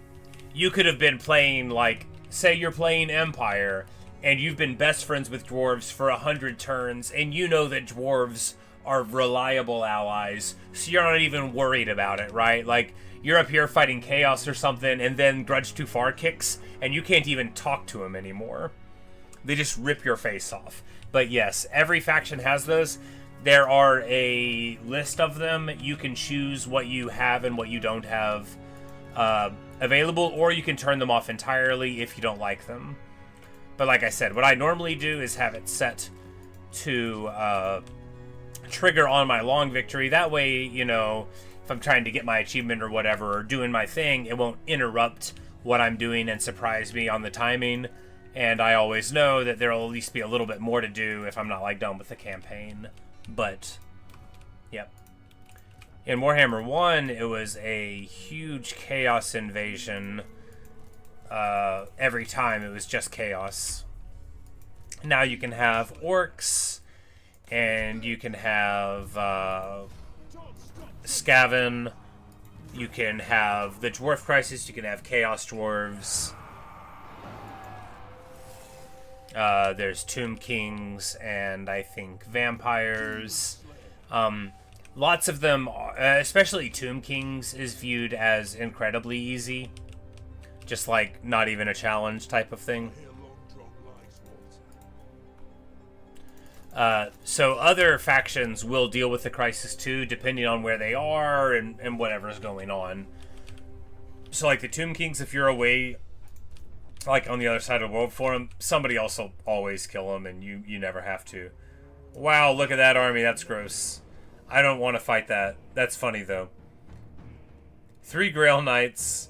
you could have been playing, like, say you're playing Empire, and you've been best friends with dwarves for 100 turns, and you know that dwarves are reliable allies, so you're not even worried about it, right? Like, you're up here fighting Chaos or something, and then Grudge Too Far kicks, and you can't even talk to him anymore. They just rip your face off. But yes, every faction has those. There are a list of them. You can choose what you have and what you don't have available, or you can turn them off entirely if you don't like them. But like I said, what I normally do is have it set to trigger on my long victory. That way, you know, if I'm trying to get my achievement or whatever, or doing my thing, it won't interrupt what I'm doing and surprise me on the timing. And I always know that there'll at least be a little bit more to do if I'm not, like, done with the campaign. But, yep. In Warhammer 1, it was a huge chaos invasion. Every time it was just chaos. Now you can have orcs, and you can have Skaven, you can have the Dwarf Crisis, you can have Chaos Dwarves. There's Tomb Kings, and I think Vampires. Lots of them, especially Tomb Kings, is viewed as incredibly easy. Just like not even a challenge type of thing. So other factions will deal with the crisis too, depending on where they are and whatever's going on. So like the Tomb Kings, if you're away, like on the other side of the world for them, somebody else will always kill them, and you never have to. Wow, look at that army. That's gross. I don't want to fight that. That's funny though. 3 Grail Knights.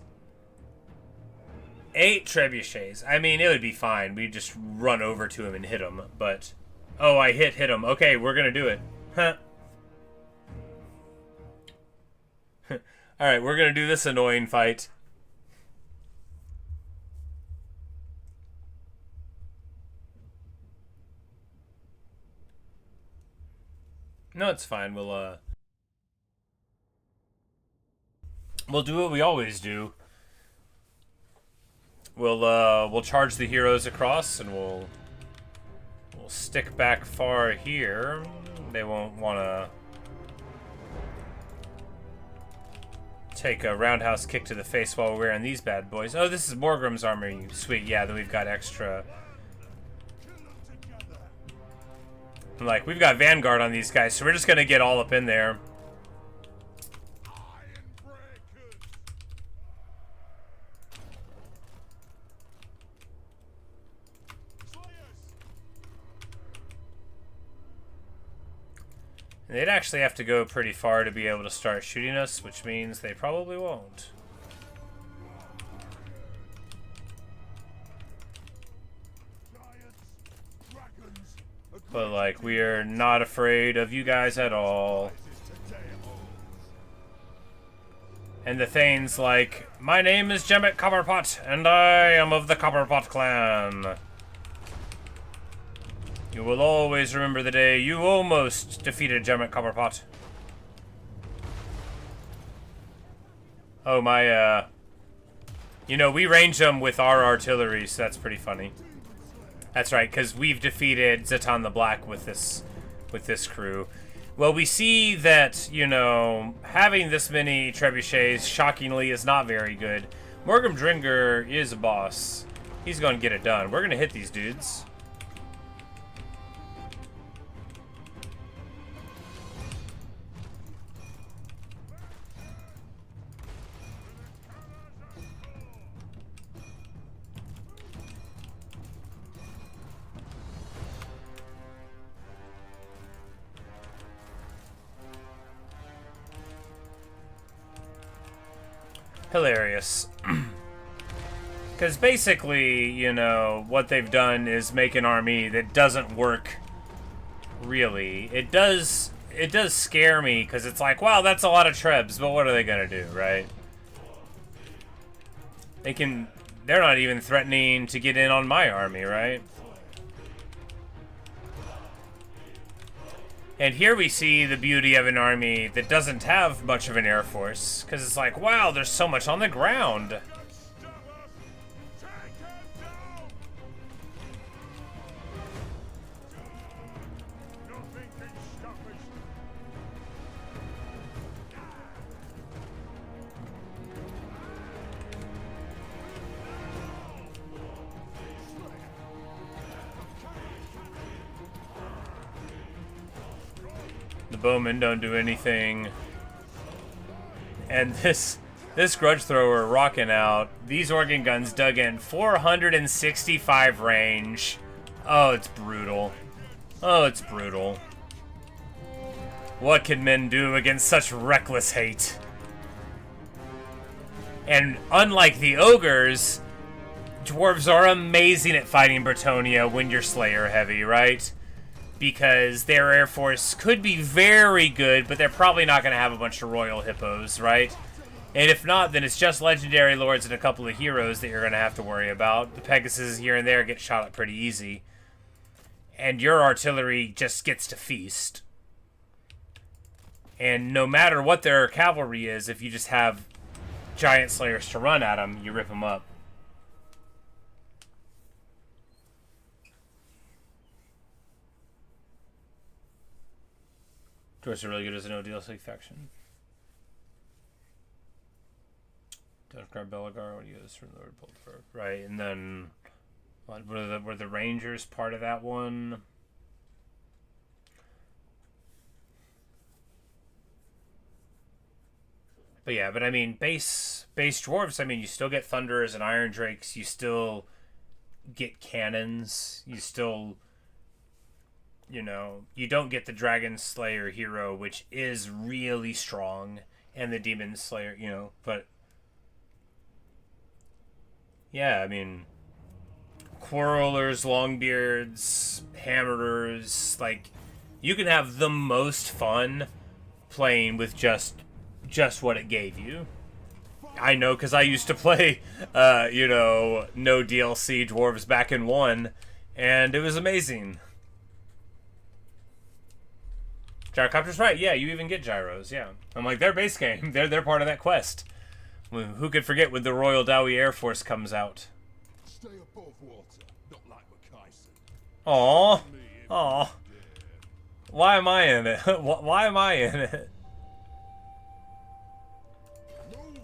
8 trebuchets. I mean, it would be fine. We'd just run over to him and hit him, but... Oh, I hit him. Okay, we're gonna do it. Huh. Alright, we're gonna do this annoying fight. No, it's fine. We'll do what we always do. We'll charge the heroes across, and we'll stick back far here. They won't want to take a roundhouse kick to the face while we're wearing these bad boys. Oh, this is Morgrim's army. Sweet, yeah, then we've got extra. Like, we've got Vanguard on these guys, so we're just gonna get all up in there. They'd actually have to go pretty far to be able to start shooting us, which means they probably won't. But, like, we're not afraid of you guys at all. And the Thane's like, my name is Jemmet Copperpot, and I am of the Copperpot clan. You will always remember the day you almost defeated Giant Copperpot. Oh, my, you know, we range them with our artillery, so that's pretty funny. That's right, because we've defeated Zatan the Black with this crew. Well, we see that, you know, having this many trebuchets, shockingly, is not very good. Morgan Dringer is a boss. He's going to get it done. We're going to hit these dudes. Hilarious. Because basically, you know, what they've done is make an army that doesn't work, really. It does scare me, because it's like, wow, that's a lot of trebs, but what are they going to do, right? They're not even threatening to get in on my army, right? And here we see the beauty of an army that doesn't have much of an air force, because it's like, wow, there's so much on the ground. The bowmen don't do anything. And this grudge thrower rocking out. These organ guns dug in 465 range. Oh, it's brutal. Oh, it's brutal. What can men do against such reckless hate? And unlike the ogres, dwarves are amazing at fighting Bretonnia when you're Slayer heavy, right? Because their air force could be very good, but they're probably not going to have a bunch of royal hippos, right? And if not, then it's just legendary lords and a couple of heroes that you're going to have to worry about. The Pegasus here and there get shot at pretty easy. And your artillery just gets to feast. And no matter what their cavalry is, if you just have giant slayers to run at them, you rip them up. Dwarfs are really good as a no DLC faction. Dutchgar Belagar, what do you use from the Lord Boltfur? Right, and then were the Rangers part of that one? But yeah, but I mean base dwarves, I mean you still get Thunderers and Iron Drakes, you still get cannons, you still, you know, you don't get the Dragon Slayer hero, which is really strong, and the Demon Slayer, you know, but yeah, I mean, Quarrelers, Longbeards, Hammerers, like, you can have the most fun playing with just what it gave you. I know, because I used to play, you know, no DLC dwarves back in 1, and it was amazing. Gyrocopter's right, yeah, you even get gyros, yeah. I'm like, they're base game. They're part of that quest. Who could forget when the Royal Dawi Air Force comes out? Stay above water, not like Mackayson. Aww. Aww. Why am I in it? Why am I in it? Moving.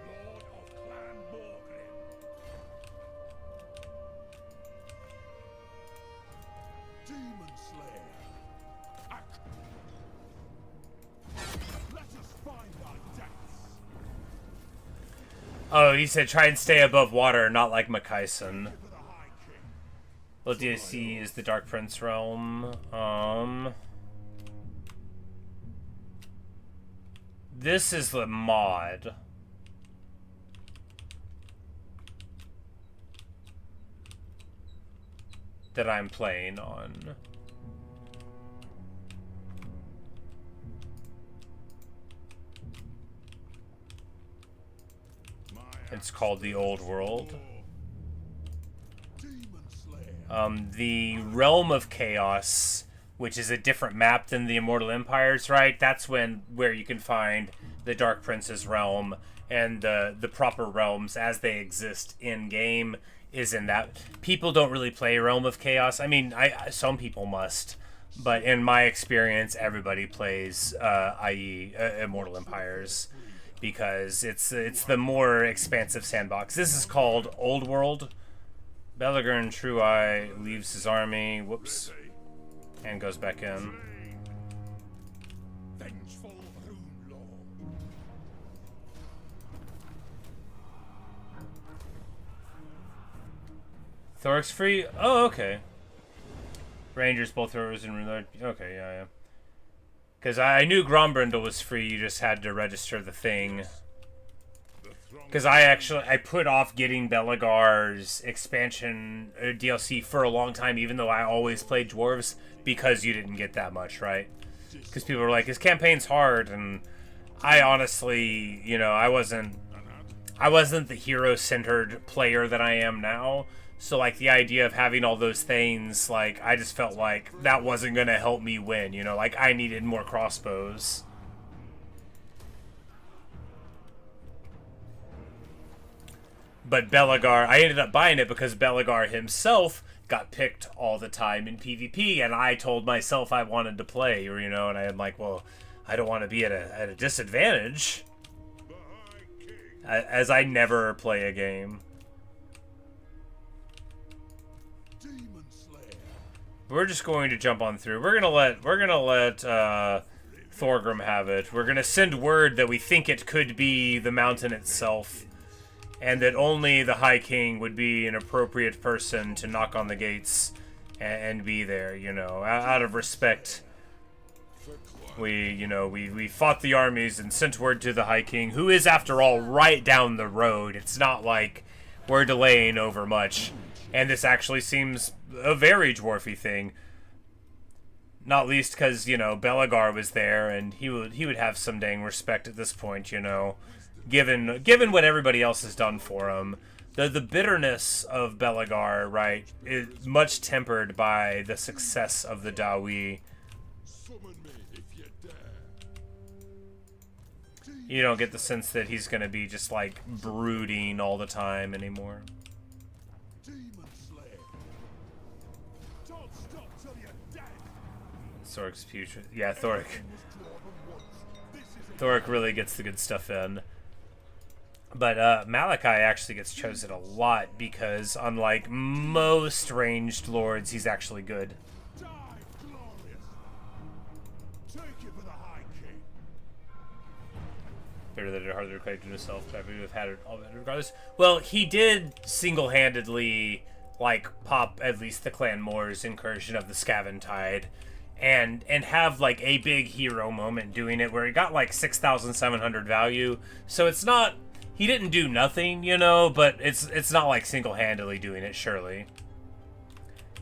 Lord of Clan Morgan. Demon Slayer. Let us find our depths. Oh, he said try and stay above water, not like Mackayson. For the High King. Well, DLC is the Dark Prince realm. This is the mod. That I'm playing on. My It's called the Old World. Demon Slayer. The Realm of Chaos, which is a different map than the Immortal Empires, right? That's where you can find the Dark Prince's realm, and the proper realms as they exist in game is in that. People don't really play Realm of Chaos. I mean, some people must, but in my experience, everybody plays i.e. Immortal Empires, because it's the more expansive sandbox. This is called Old World. Belliger True Eye leaves his army, whoops, and goes back in. Vengeful Rune Lord. Thoric's free? Oh, okay. Rangers, both throwers, and Rune. Okay, yeah. Because I knew Grombrindle was free, you just had to register the thing. Because I put off getting Belegar's expansion DLC for a long time, even though I always played Dwarves, because you didn't get that much, right? Because people were like, his campaign's hard, and I honestly, you know, I wasn't the hero-centered player that I am now. So, like, the idea of having all those things, like, I just felt like that wasn't going to help me win, you know? Like, I needed more crossbows. But Belegar, I ended up buying it because Belegar himself got picked all the time in PvP, and I told myself I wanted to play, or, you know, and I'm like, well, I don't want to be at a disadvantage, as I never play a game. We're just going to jump on through. We're gonna let Thorgrim have it. We're gonna send word that we think it could be the mountain itself, and that only the High King would be an appropriate person to knock on the gates and be there, you know, out of respect. We fought the armies and sent word to the High King, who is, after all, right down the road. It's not like we're delaying over much. And this actually seems a very dwarfy thing. Not least because, you know, Belegar was there, and he would have some dang respect at this point, you know. Given what everybody else has done for him. The bitterness of Belegar, right, is much tempered by the success of the Dawi. You don't get the sense that he's going to be just, like, brooding all the time anymore. Thoric's future. Yeah, Thoric really gets the good stuff in. But Malakai actually gets chosen a lot because, unlike most ranged lords, he's actually good. Better than it hardly required to himself, but I would have had it all better regardless. Well, he did single-handedly, like, pop at least the Clan Moor's incursion of the Scaventide. And have, like, a big hero moment doing it where he got, like, 6,700 value. So it's not... He didn't do nothing, you know, but it's not, like, single-handedly doing it, surely.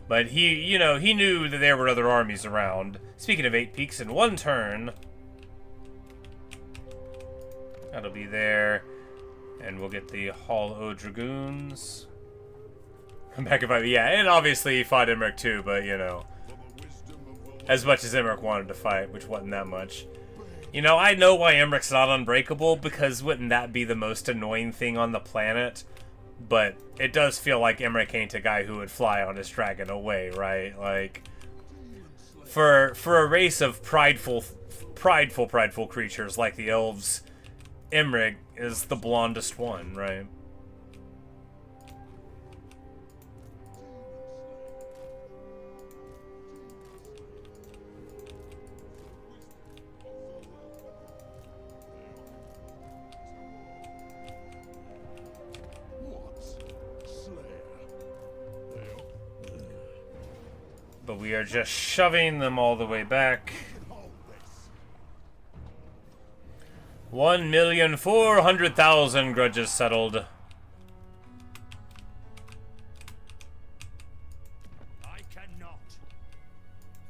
But he, you know, he knew that there were other armies around. Speaking of 8 peaks in one turn... That'll be there. And we'll get the Hall O Dragoons. Come back if I... Yeah, and obviously he fought Imric too, but, you know... As much as Imric wanted to fight, which wasn't that much. You know, I know why Imric's not unbreakable, because wouldn't that be the most annoying thing on the planet? But it does feel like Imric ain't a guy who would fly on his dragon away, right? Like, for a race of prideful creatures like the elves, Imric is the blondest one, right? But we are just shoving them all the way back. 1,400,000 grudges settled. I cannot.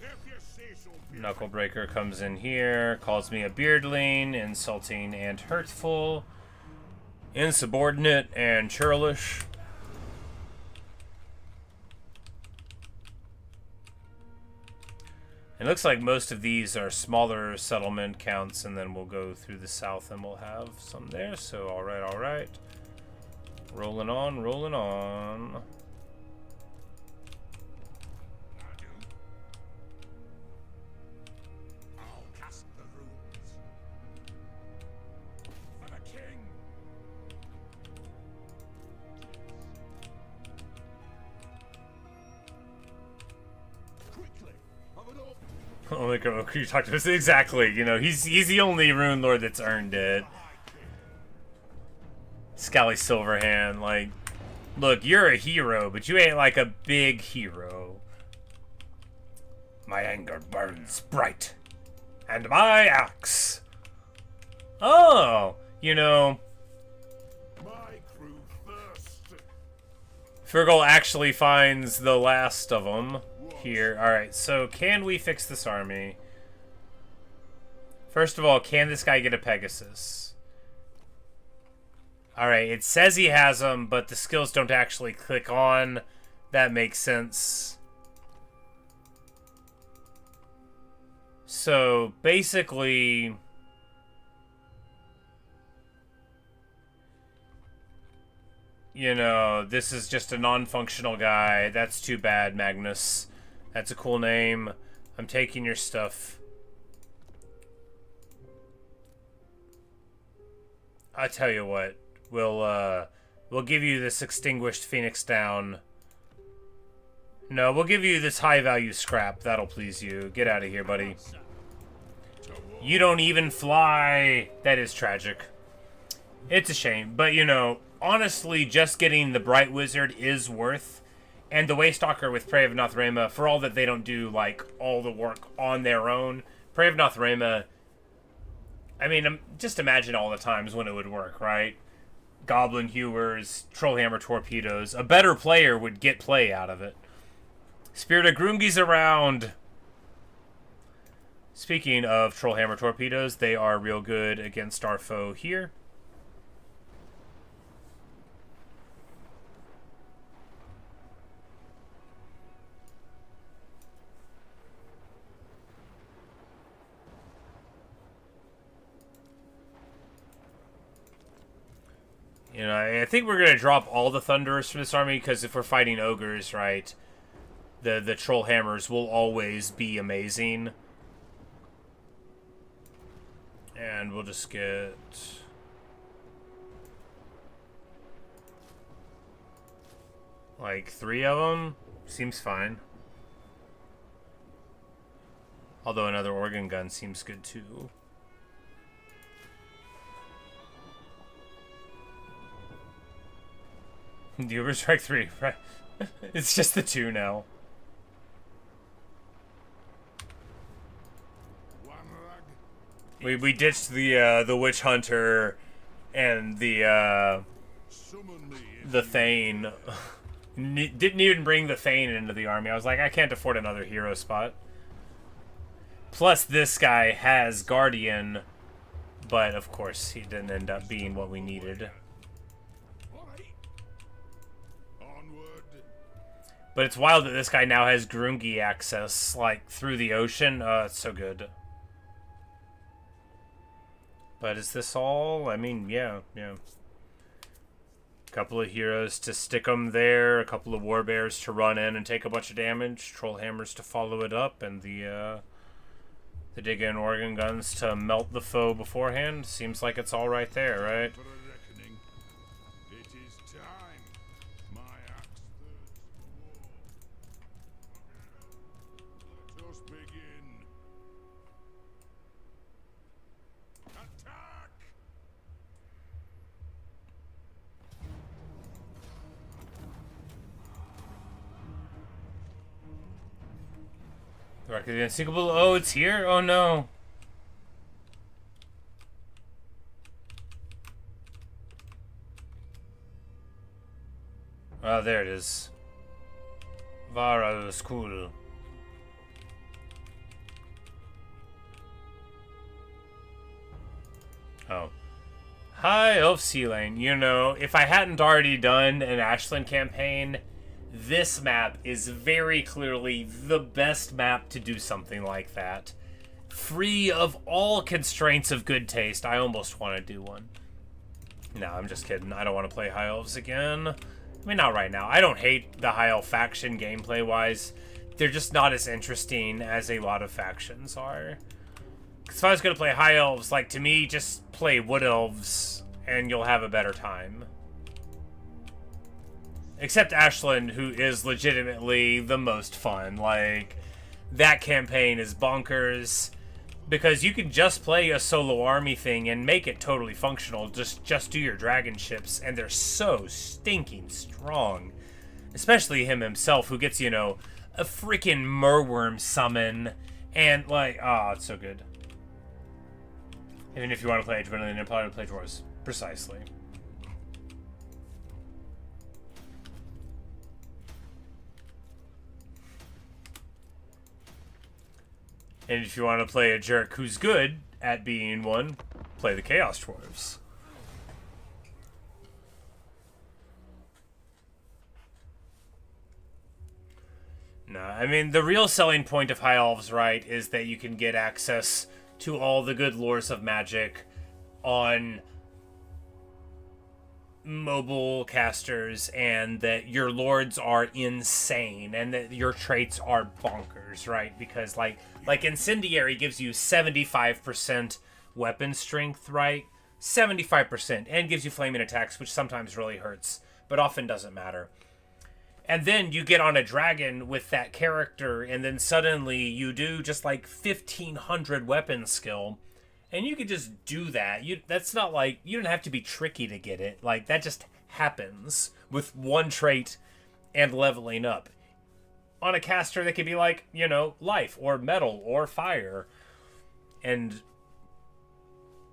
If you say so, Knucklebreaker comes in here, calls me a beardling, insulting and hurtful, insubordinate and churlish. It looks like most of these are smaller settlement counts, and then we'll go through the south and we'll have some there. So, alright, alright. Rolling on, rolling on. I'll cast the runes. For the king. Quickly, have it up. Oh my god, you talked to us exactly. You know, he's the only rune lord that's earned it. Scally Silverhand, like, look, you're a hero, but you ain't like a big hero. My anger burns bright, and my axe. Oh, you know, My crew thirst. Fergal actually finds the last of them here. Alright, so can we fix this army? First of all, can this guy get a Pegasus? Alright, it says he has them, but the skills don't actually click on. That makes sense. So, basically... You know, this is just a non-functional guy. That's too bad, Magnus. That's a cool name. I'm taking your stuff. I tell you what, we'll give you this extinguished Phoenix down. No, we'll give you this high-value scrap. That'll please you. Get out of here, buddy. You don't even fly. That is tragic. It's a shame, but you know, honestly, just getting the Bright Wizard is worth. And the Waystalker with Prey of Nothrema, for all that they don't do, like, all the work on their own. Prey of Nothrema, I mean, just imagine all the times when it would work, right? Goblin Hewers, Trollhammer Torpedoes. A better player would get play out of it. Spirit of Grumgi's around. Speaking of Trollhammer Torpedoes, they are real good against our foe here. You know, I think we're going to drop all the Thunderers from this army, because if we're fighting Ogres, right, the Troll Hammers will always be amazing. And we'll just get... like 3 of them. Seems fine. Although another organ gun seems good too. The Uber Strike 3, right? It's just the 2 now. We ditched the Witch Hunter and the Thane. Didn't even bring the Thane into the army. I was like, I can't afford another hero spot. Plus, this guy has Guardian, but of course, he didn't end up being what we needed. But it's wild that this guy now has Grungi access, like, through the ocean. It's so good. But is this all? I mean, yeah. Couple of heroes to stick them there, a couple of warbears to run in and take a bunch of damage, troll hammers to follow it up, and the dig in organ guns to melt the foe beforehand. Seems like it's all right there, right? It is time. My axe thirsts for war. Let us begin. Attack! The Record of the Unsinkable. Oh, it's here? Oh no. Ah, there it is. Vara School. Oh. High Elf Sea Lane. You know, if I hadn't already done an Ashland campaign, this map is very clearly the best map to do something like that. Free of all constraints of good taste. I almost want to do one. No, I'm just kidding. I don't want to play High Elves again. I mean, not right now. I don't hate the High Elf faction gameplay-wise. They're just not as interesting as a lot of factions are. Because if I was going to play High Elves, like, to me, just play Wood Elves, and you'll have a better time. Except Ashland, who is legitimately the most fun. Like, that campaign is bonkers. Because you can just play a solo army thing and make it totally functional. Just do your dragon ships, and they're so stinking strong. Especially him himself, who gets, you know, a freaking merworm summon. And, like, oh, it's so good. Even if you want to play Adrenaline and play Dwarves. Precisely. And if you want to play a jerk who's good at being one, play the Chaos Dwarves. No, I mean, the real selling point of High Elves, right, is that you can get access to all the good lores of Magic on mobile casters, and that your lords are insane, and that your traits are bonkers, right? Because, like Incendiary gives you 75% weapon strength, right? 75%, and gives you flaming attacks, which sometimes really hurts, but often doesn't matter. And then you get on a dragon with that character, and then suddenly you do just like 1,500 weapon skill, and you can just do that. That's not like, you don't have to be tricky to get it. Like, that just happens with one trait and leveling up. On a caster that could be like, you know, life or metal or fire. And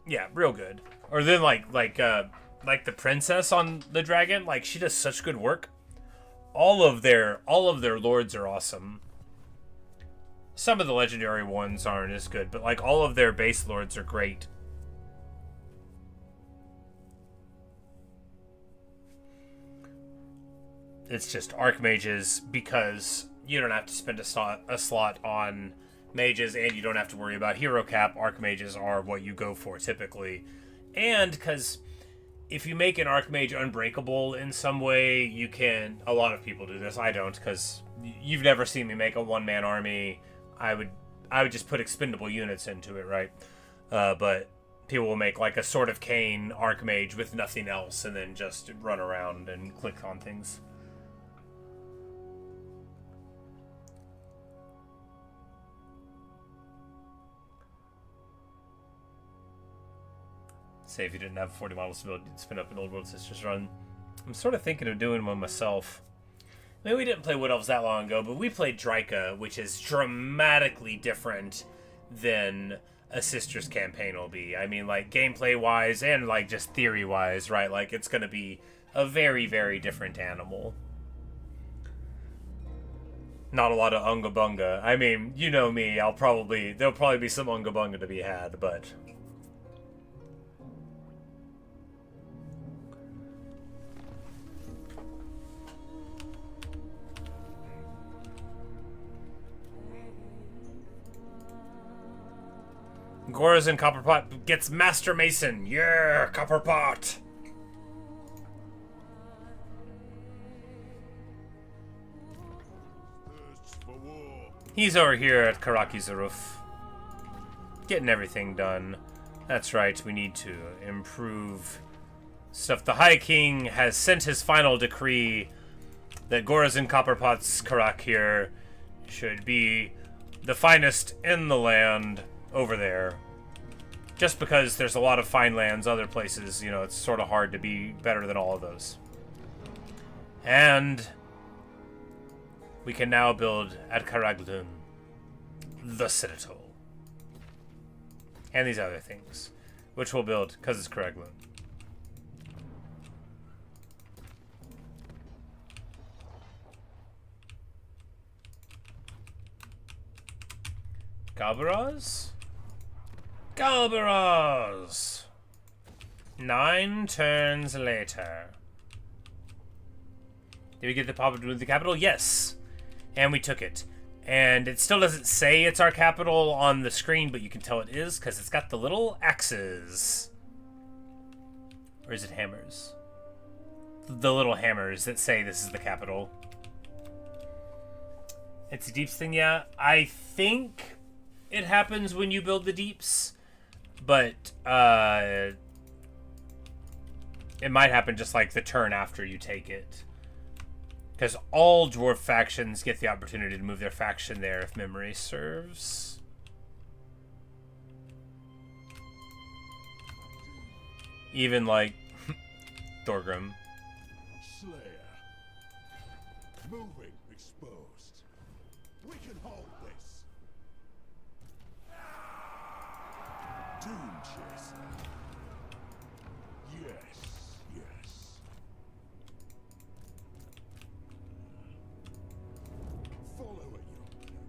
yeah, real good. Or then like the princess on the dragon, like, she does such good work. All of their lords are awesome. Some of the legendary ones aren't as good, but like all of their base lords are great. It's just archmages, because you don't have to spend a slot on mages, and you don't have to worry about hero cap. Archmages are what you go for typically. And because if you make an archmage unbreakable in some way, you can... A lot of people do this. I don't, because you've never seen me make a one-man army. I would just put expendable units into it, right? But people will make like a Sword of Cain archmage with nothing else, and then just run around and click on things. Say if you didn't have 40 models to build, you'd spin up an Old World Sisters run. I'm sort of thinking of doing one myself. I mean, we didn't play Wood Elves that long ago, but we played Drika, which is dramatically different than a Sisters campaign will be. I mean, like, gameplay-wise and, like, just theory-wise, right? Like, it's going to be a very, very different animal. Not a lot of Unga Bunga. I mean, you know me, there'll probably be some Unga Bunga to be had, but... Gorazin Copperpot gets Master Mason. Yeah, Copperpot. He's over here at Karakizaruf, getting everything done. That's right, we need to improve stuff. The High King has sent his final decree that Gorazin Copperpot's Karak here should be the finest in the land over there. Just because there's a lot of fine lands other places, you know, it's sort of hard to be better than all of those. And we can now build at Karaglun the Citadel. And these other things, which we'll build because it's Karaglun. Galbaraz? Galbaraz! 9 turns later. Did we get the pop with the capital? Yes. And we took it. And it still doesn't say it's our capital on the screen, but you can tell it is because it's got the little axes. Or is it hammers? The little hammers that say this is the capital. It's a deeps thing, yeah. I think it happens when you build the deeps, but it might happen just like the turn after you take it. Because all dwarf factions get the opportunity to move their faction there if memory serves. Even like Thorgrim. Slayer. Moving exposed. We can hold this. Doom chaser. Yes, yes. Follow it, young man.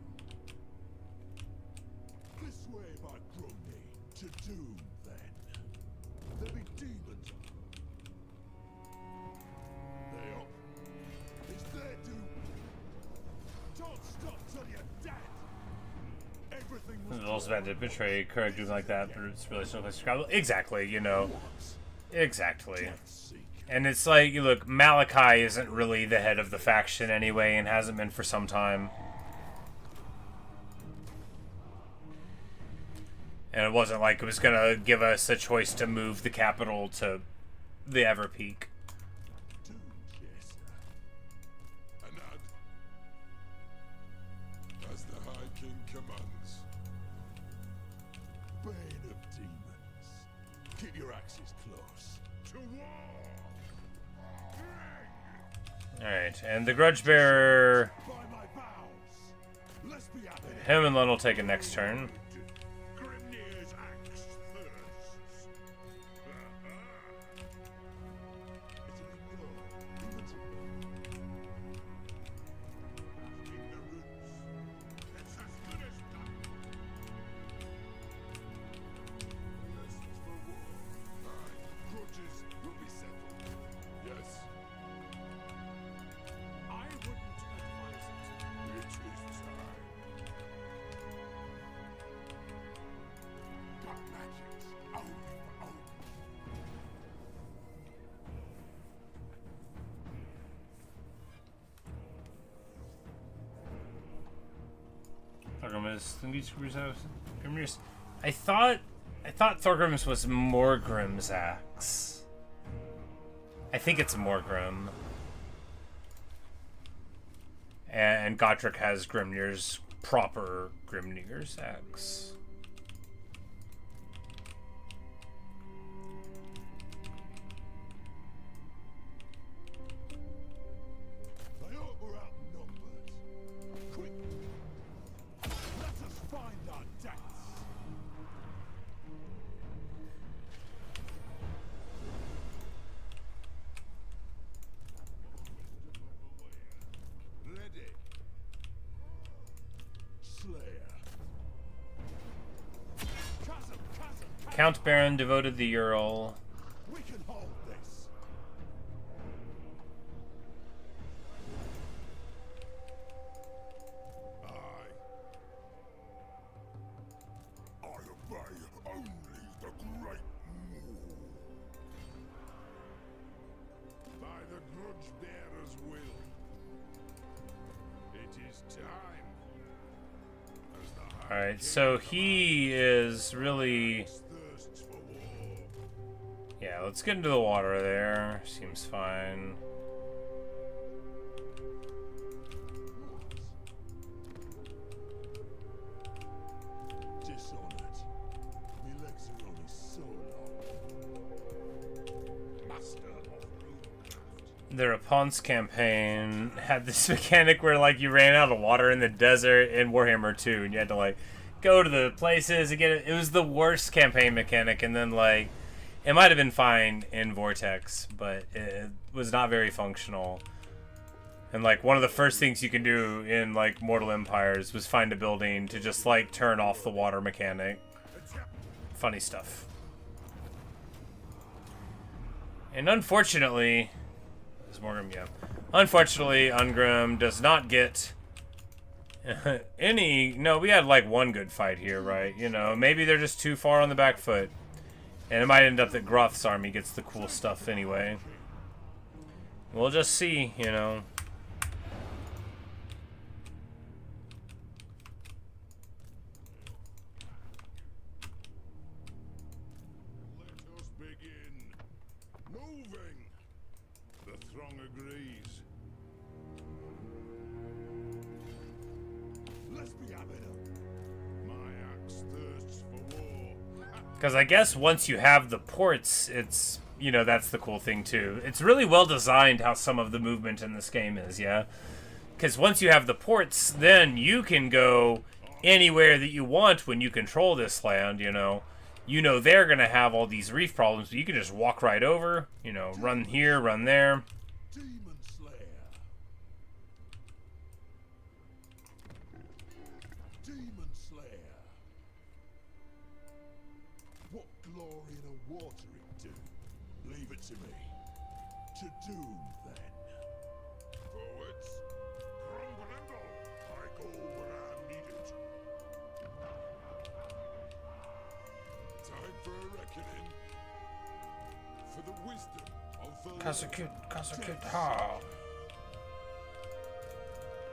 This way by Gromby to Doom, then. There be demons up. They up. It's their doom. Don't stop till you're dead. Everything was It's also bad to betray correct doing like that, but it's really no place to travel. Exactly, you know. Exactly. And it's like, look, Malakai isn't really the head of the faction anyway, and hasn't been for some time. And it wasn't like it was gonna give us a choice to move the capital to the Everpeak. Doom chaser. Anad. As the High King commands. Bane of demons. Keep your axes close. To war! Alright, and the Grudge Bearer, By my vows. Let's be at it. him and Len will take it next turn. Grimnir's axe thirsts. Is it a no? Demons in the roots. It's as good as done. Lists for war. Aye. Grudges will be settled. Yes. I wouldn't advise it. It is time. Got magics only for old. Grimnir's. I thought Thorgrim's was Morgrim's axe. I think it's Morgrim. And Gotrek has Grimnir's proper Grimnir's axe. I hope we're outnumbered. Quick! Let us find our deaths. Ready. Slayer. Chasm. Count Baron devoted the Ural. We can hold this. I obey only the great Moor. By the Grudge Bearer's will. It is time. As the High Alright, so he is really... thirsts for war. Yeah, let's get into the water there. Seems fine. Dishonored. My legs are only so long. Master of Runecraft. The Rapunzel campaign had this mechanic where, like, you ran out of water in the desert in Warhammer 2, and you had to, like, go to the places and get it. It was the worst campaign mechanic, and then, like, it might have been fine in Vortex, but it was not very functional. And, like, one of the first things you can do in, like, Mortal Empires was find a building to just, like, turn off the water mechanic. Funny stuff. And unfortunately, Is Morgrim, yeah. Unfortunately, Ungrim does not get any... No, we had like one good fight here, right? You know, maybe they're just too far on the back foot. And it might end up that Groth's army gets the cool stuff anyway. We'll just see, you know. Let us begin. Moving. The throng agrees. Let's be having it. My axe thirsts for war. Because I guess once you have the ports, it's, you know, that's the cool thing too. It's really well designed how some of the movement in this game is, yeah? Because once you have the ports, then you can go anywhere that you want when you control this land, you know. You know they're going to have all these reef problems, but you can just walk right over, you know, run here, run there. Demon Slayer. Demon Slayer. What glory in a watering do? Leave it to me. To doom, then. Forwards. Rumble. I go where I'm needed. Time for a reckoning. For the wisdom of the Kasakut, ha.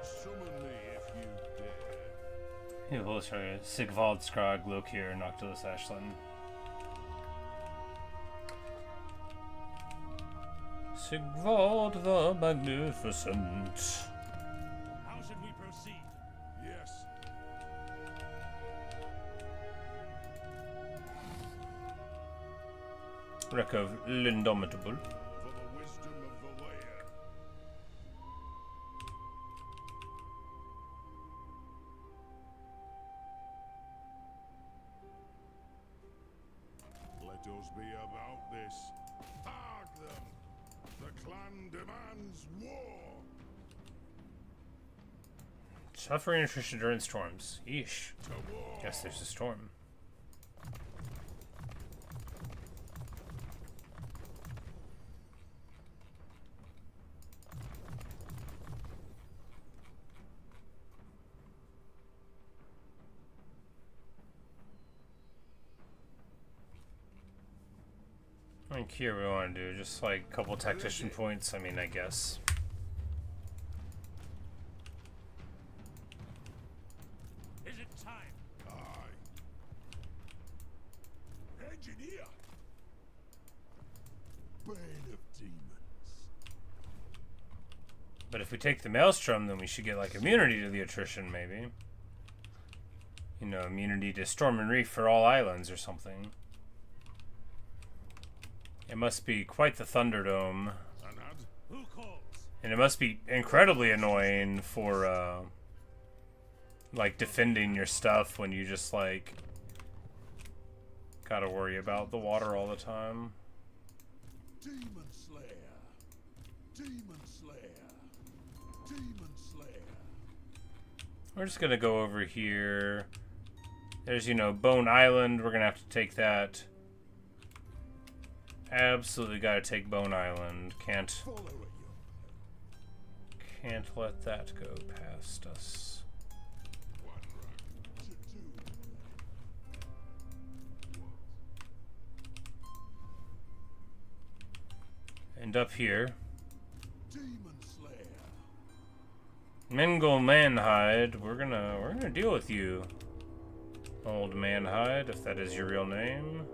Summon me if you dare. Here, we'll show you. Sigvald Skrag, Lokir, Noctilus Ashland. Sigvald the Magnificent. How should we proceed? Yes. Wreck of Lindomitable. For the wisdom of the layer. Let us be about this. Tag them. The clan demands war. Suffering and attrition during storms. Yeesh. To war. Guess there's a storm. I think here we want to do just like a couple tactician points. I mean, I guess. Is it time? Aye. Engineer. Bane of demons. But if we take the Maelstrom, then we should get like immunity to the attrition, maybe. You know, immunity to storm and reef for all islands or something. It must be quite the Thunderdome. Who calls? And it must be incredibly annoying for, like, defending your stuff when you just, like, gotta worry about the water all the time. Demon Slayer. Demon Slayer. Demon Slayer. We're just gonna go over here. There's, you know, Bone Island. We're gonna have to take that. Absolutely gotta take Bone Island. Can't Follow at your Can't let that go past us. one rug to do. And up here, Demon Slayer. Mengel Manhide. We're gonna deal with you, old Manhide, if that is your real name.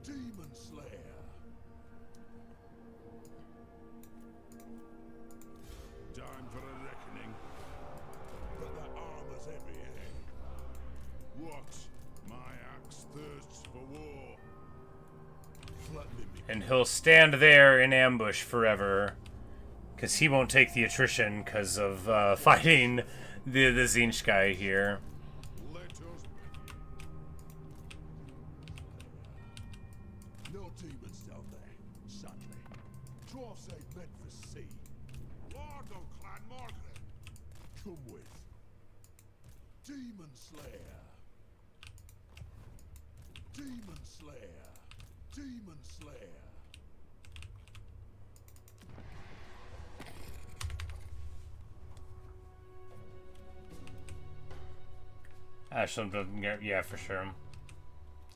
Demon Slayer. Time for a reckoning. But the armor's heavy, eh? What? My axe thirsts for war. Flattening me. And he'll stand there in ambush forever, because he won't take the attrition because of fighting the Tzeentch guy here. Let us. No demons down there, sadly. Dwarfs ain't meant for sea. Lord of Clan Margaret. Come with. Demon Slayer. Demon Slayer. Demon Slayer. Ashland doesn't get, yeah, for sure.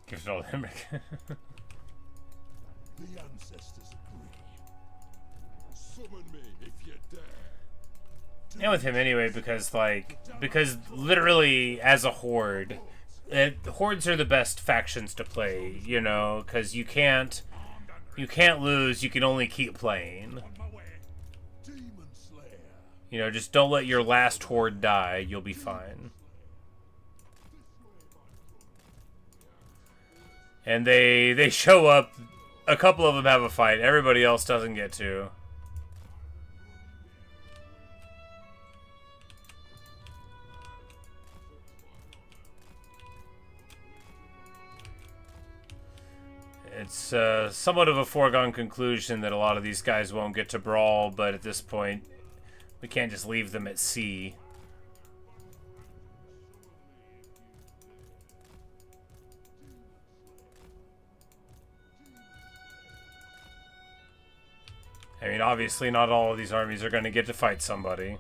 Gives it all him. The ancestors agree. Summon me if you dare. And with him anyway, because literally as a horde, hordes are the best factions to play, you know, because you can't lose, you can only keep playing. Demon Slayer. You know, just don't let your last horde die, you'll be fine. And they show up, a couple of them have a fight, everybody else doesn't get to. It's somewhat of a foregone conclusion that a lot of these guys won't get to brawl, but at this point, we can't just leave them at sea. I mean, obviously not all of these armies are going to get to fight somebody.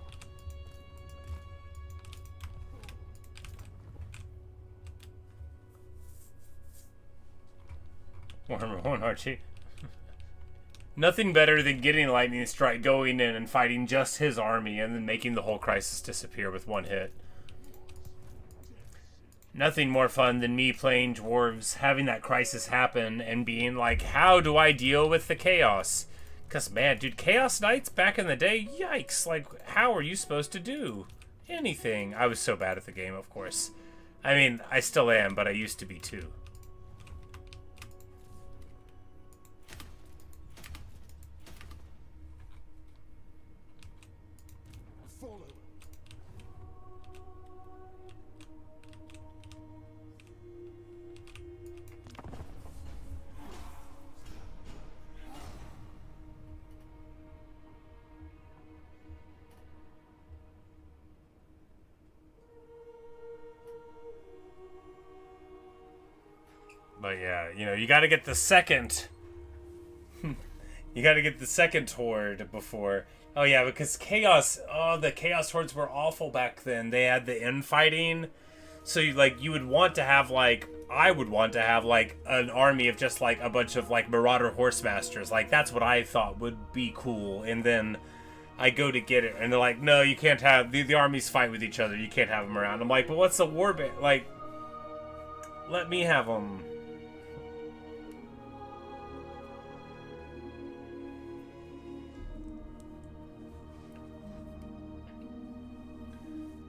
Warhammer 1 RT. Nothing better than getting Lightning Strike, going in and fighting just his army, and then making the whole crisis disappear with one hit. Nothing more fun than me playing dwarves, having that crisis happen, and being like, how do I deal with the chaos? Because, man, dude, Chaos Knights back in the day, yikes, like, how are you supposed to do anything? I was so bad at the game, of course. I mean, I still am, but I used to be too. But yeah, you know, you gotta get the second. You gotta get the second horde before. Oh yeah, because Chaos. Oh, the Chaos hordes were awful back then. They had the infighting, so you would want to have like, I would want to have like an army of just like a bunch of like Marauder Horsemasters. Like that's what I thought would be cool. And then I go to get it, and they're like, no, you can't have the armies fight with each other. You can't have them around. I'm like, but what's the warband? Like, let me have them.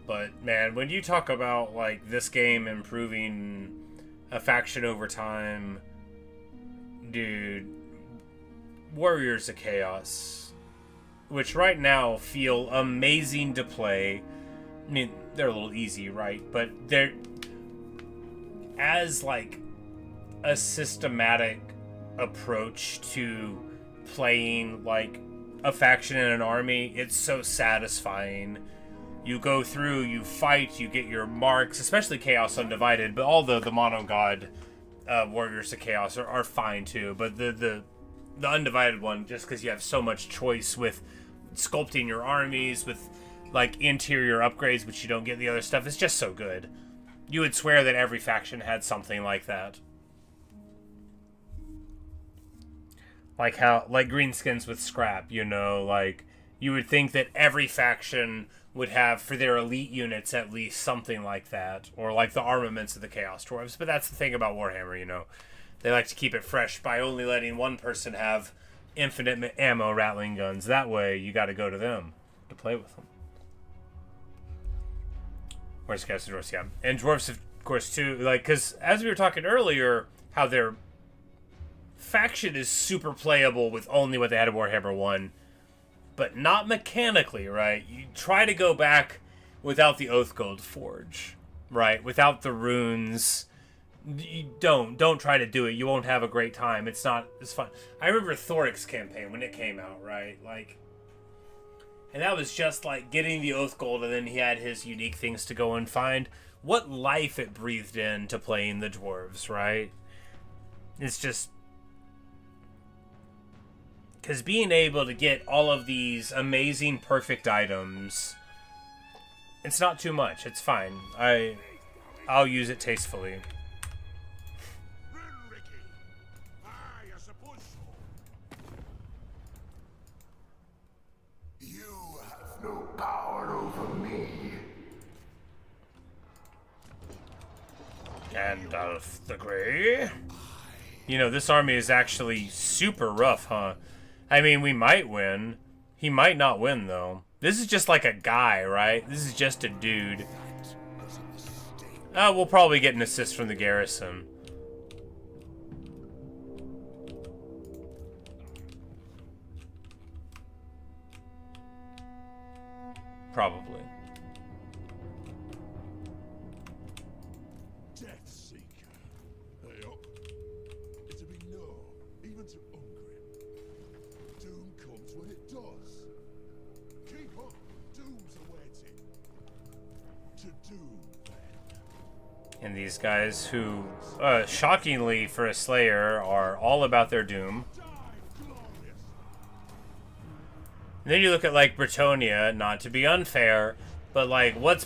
But, man, when you talk about, like, this game improving a faction over time, dude, Warriors of Chaos, which right now feel amazing to play. I mean, they're a little easy, right? But they're, as, like, a systematic approach to playing, like, a faction in an army, it's so satisfying. You go through, you fight, you get your marks, especially Chaos Undivided, but all the Mono God Warriors of Chaos are fine too. But the Undivided one, just because you have so much choice with sculpting your armies, with like interior upgrades, which you don't get in the other stuff, it's just so good. You would swear that every faction had something like that. Like greenskins with scrap, you know, like you would think that every faction would have for their elite units at least something like that, or like the armaments of the Chaos Dwarves. But that's the thing about Warhammer, you know. They like to keep it fresh by only letting one person have infinite ammo rattling guns. That way, you got to go to them to play with them. Where's Chaos Dwarves? Yeah. And Dwarfs, of course, too. Like, because as we were talking earlier, how their faction is super playable with only what they had in Warhammer 1. But not mechanically, right? You try to go back without the Oathgold Forge, right? Without the runes. You don't try to do it. You won't have a great time. It's fun. I remember Thoric's campaign when it came out, right? Like, and that was just like getting the Oathgold, and then he had his unique things to go and find. what life it breathed into playing the dwarves, right? It's just... because being able to get all of these amazing, perfect items, it's not too much. It's fine. I'll use it tastefully. You have no power over me. Gandalf the Grey. You know, this army is actually super rough, huh? I mean, we might win. He might not win, though. This is just like a guy, right? This is just a dude. We'll probably get an assist from the garrison. Probably. Death Seeker. Hey up. It'll be no, even to Ungrim. Doom comes when it does. Keep up. Doom's awaiting. To doom, then. And these guys who, shockingly for a Slayer, are all about their doom. Die glorious. And then you look at, like, Bretonnia, not to be unfair, but, like, what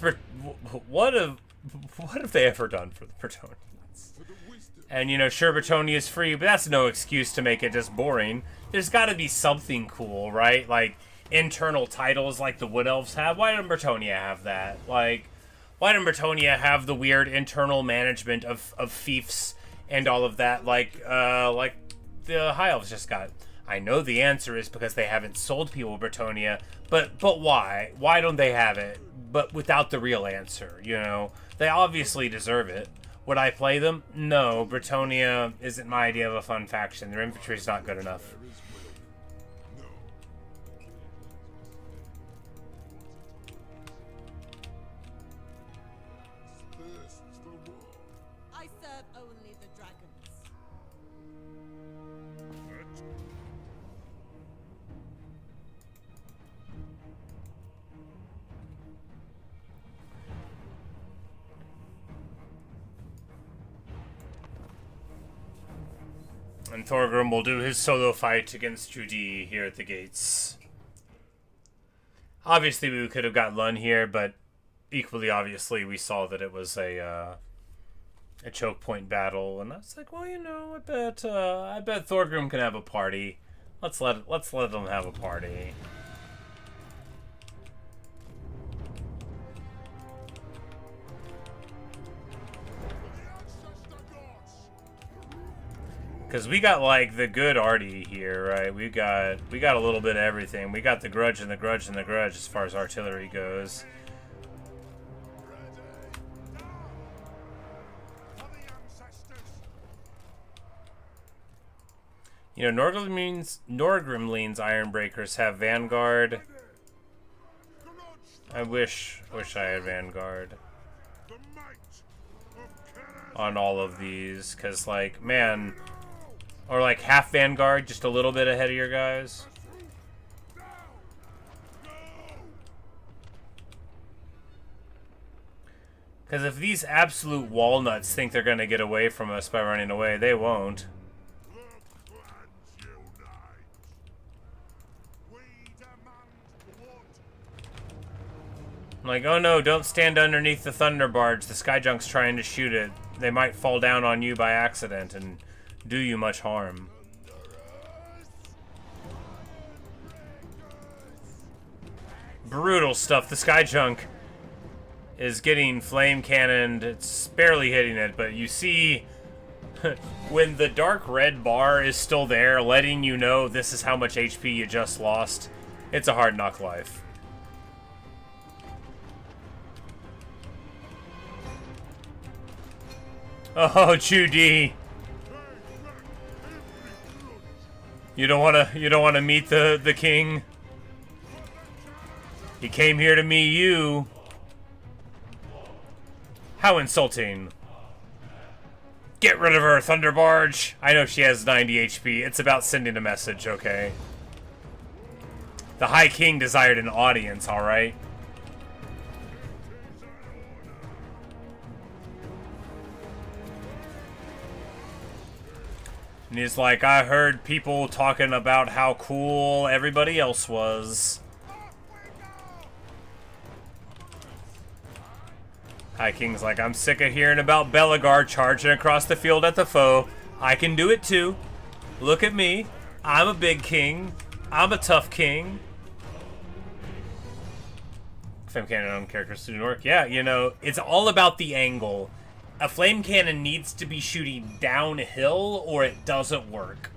have they ever done for the Bretonians? For the wisdom. And, you know, sure, Bretonnia is free, but that's no excuse to make it just boring. There's got to be something cool, right? Like, internal titles like the Wood Elves have. Why didn't Bretonnia have that? Like, why didn't Bretonnia have the weird internal management of fiefs and all of that, like the High Elves just got? I know the answer is because they haven't sold people Bretonnia, but why? Why don't they have it? But without the real answer, you know? They obviously deserve it. Would I play them? No, Bretonnia isn't my idea of a fun faction. Their infantry's not good enough. Thirsts for war. I serve only the dragons. And Thorgrim will do his solo fight against Judy here at the gates. Obviously, we could have got Lun here, but equally obviously, we saw that it was a choke point battle, and I was like, well, you know, I bet Thorgrim can have a party. Let's let him have a party. Because we got, like, the good arty here, right? We got a little bit of everything. We got the Grudge and the Grudge and the Grudge as far as artillery goes. You know, Norgrimleen's Ironbreakers have Vanguard. I wish I had Vanguard on all of these, because, like, man... Or like half Vanguard, just a little bit ahead of your guys. Because if these absolute walnuts think they're going to get away from us by running away, they won't. I'm like, oh no, don't stand underneath the Thunder Barge. The Skyjunk's trying to shoot it. They might fall down on you by accident and do you much harm. Brutal stuff. The Skyjunk is getting flame cannoned. It's barely hitting it, but you see when the dark red bar is still there, letting you know this is how much HP you just lost. It's a hard knock life. Oh, Judy. You don't wanna meet the king? He came here to meet you. How insulting. Get rid of her, Thunder Barge. I know she has 90 HP. It's about sending a message, okay? The High King desired an audience, alright? And he's like, I heard people talking about how cool everybody else was. High King's like, I'm sick of hearing about Belagar charging across the field at the foe. I can do it too. Look at me. I'm a big king. I'm a tough king. Flame cannon on characters to work. Yeah, you know, it's all about the angle. A flame cannon needs to be shooting downhill or it doesn't work.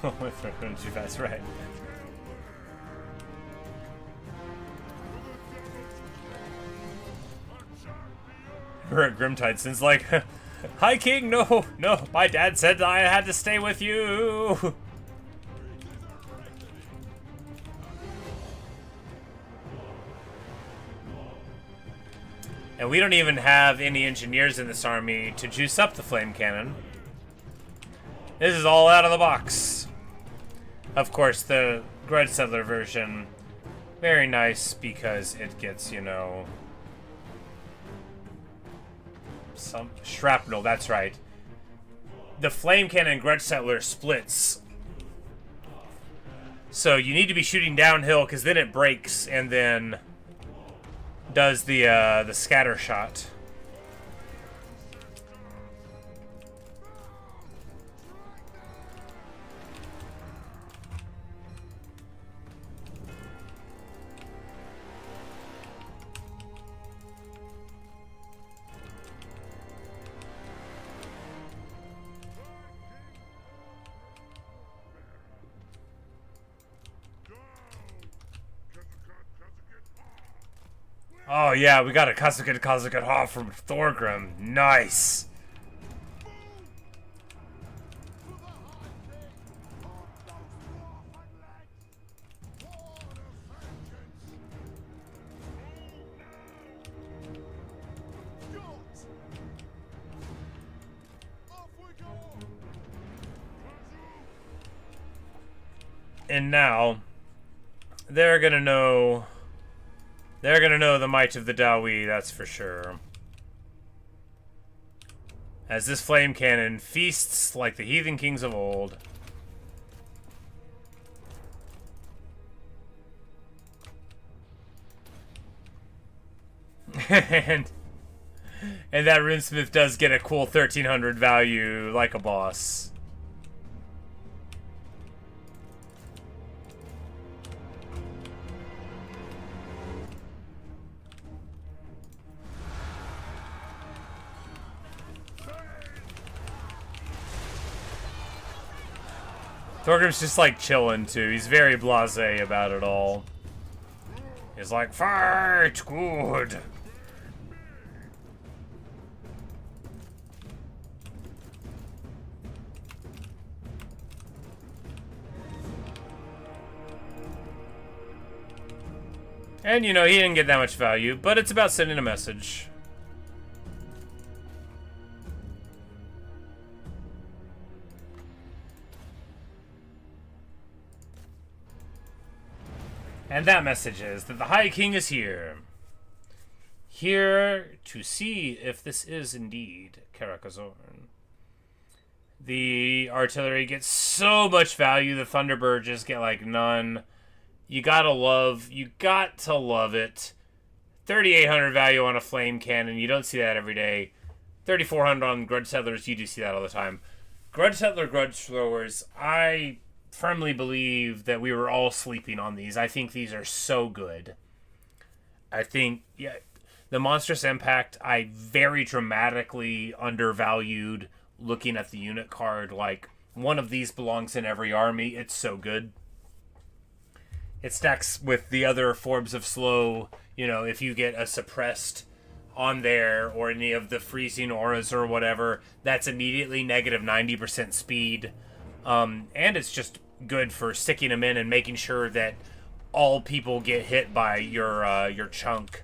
If they're going too fast, right? We're at Grimtideson's like, Hi King, no, my dad said I had to stay with you. And we don't even have any engineers in this army to juice up the flame cannon. This is all out of the box. Of course, the Grudge Settler version, very nice because it gets, you know, some shrapnel, that's right. The flame cannon Grudge Settler splits. So you need to be shooting downhill because then it breaks and then does the scatter shot. Oh yeah, we got a Kazuket Ha from Thorgrim. Nice. And now they're gonna know the might of the Dawi, that's for sure. As this flame cannon feasts like the heathen kings of old. and that runesmith does get a cool 1300 value like a boss. Thorgrim's just like chilling too. He's very blasé about it all. He's like, fight, good. And you know, he didn't get that much value, but it's about sending a message. And that message is that the High King is here. Here to see if this is indeed Karakazorn. The artillery gets so much value, the Thunderbirds get like none. You got to love it. 3,800 value on a flame cannon, you don't see that every day. 3,400 on Grudge Settlers, you do see that all the time. Grudge Settler Grudge Throwers, I firmly believe that we were all sleeping on these. I think these are so good. I think, yeah, the Monstrous Impact, I very dramatically undervalued looking at the unit card. Like, one of these belongs in every army. It's so good. It stacks with the other forms of slow. You know, if you get a suppressed on there or any of the freezing auras or whatever, that's immediately negative 90% speed. And it's just good for sticking them in and making sure that all people get hit by your chunk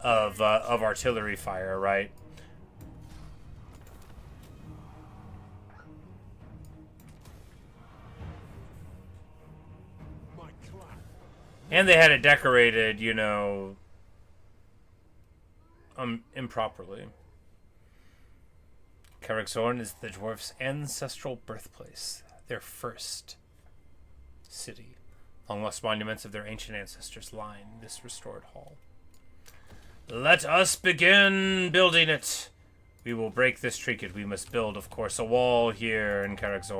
of artillery fire, right? And they had it decorated, you know, improperly. Karaz is the dwarfs' ancestral birthplace, their first city. Long lost monuments of their ancient ancestors line this restored hall. Let us begin building it. We will break this trinket. We must build, of course, a wall here in Karaz.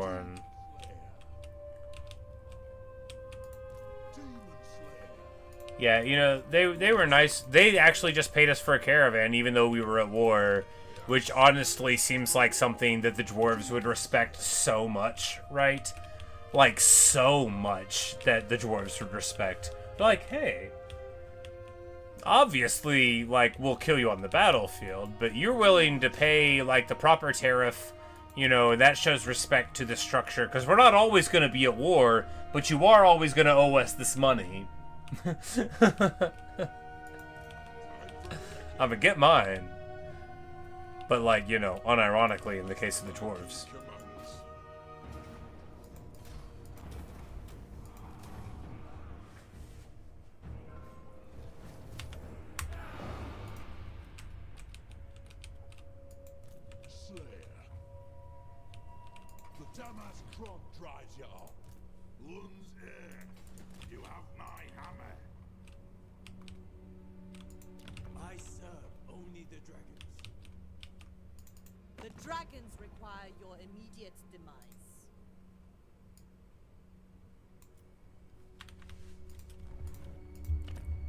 Yeah, you know, they were nice. They actually just paid us for a caravan, even though we were at war, which honestly seems like something that the dwarves would respect so much, right? Like, so much that the dwarves would respect. They're like, hey, obviously, like, we'll kill you on the battlefield, but you're willing to pay, like, the proper tariff, you know, that shows respect to the structure, because we're not always going to be at war, but you are always going to owe us this money. I'm gonna get mine. But, like, you know, unironically in the case of the dwarves. Dragons require your immediate demise.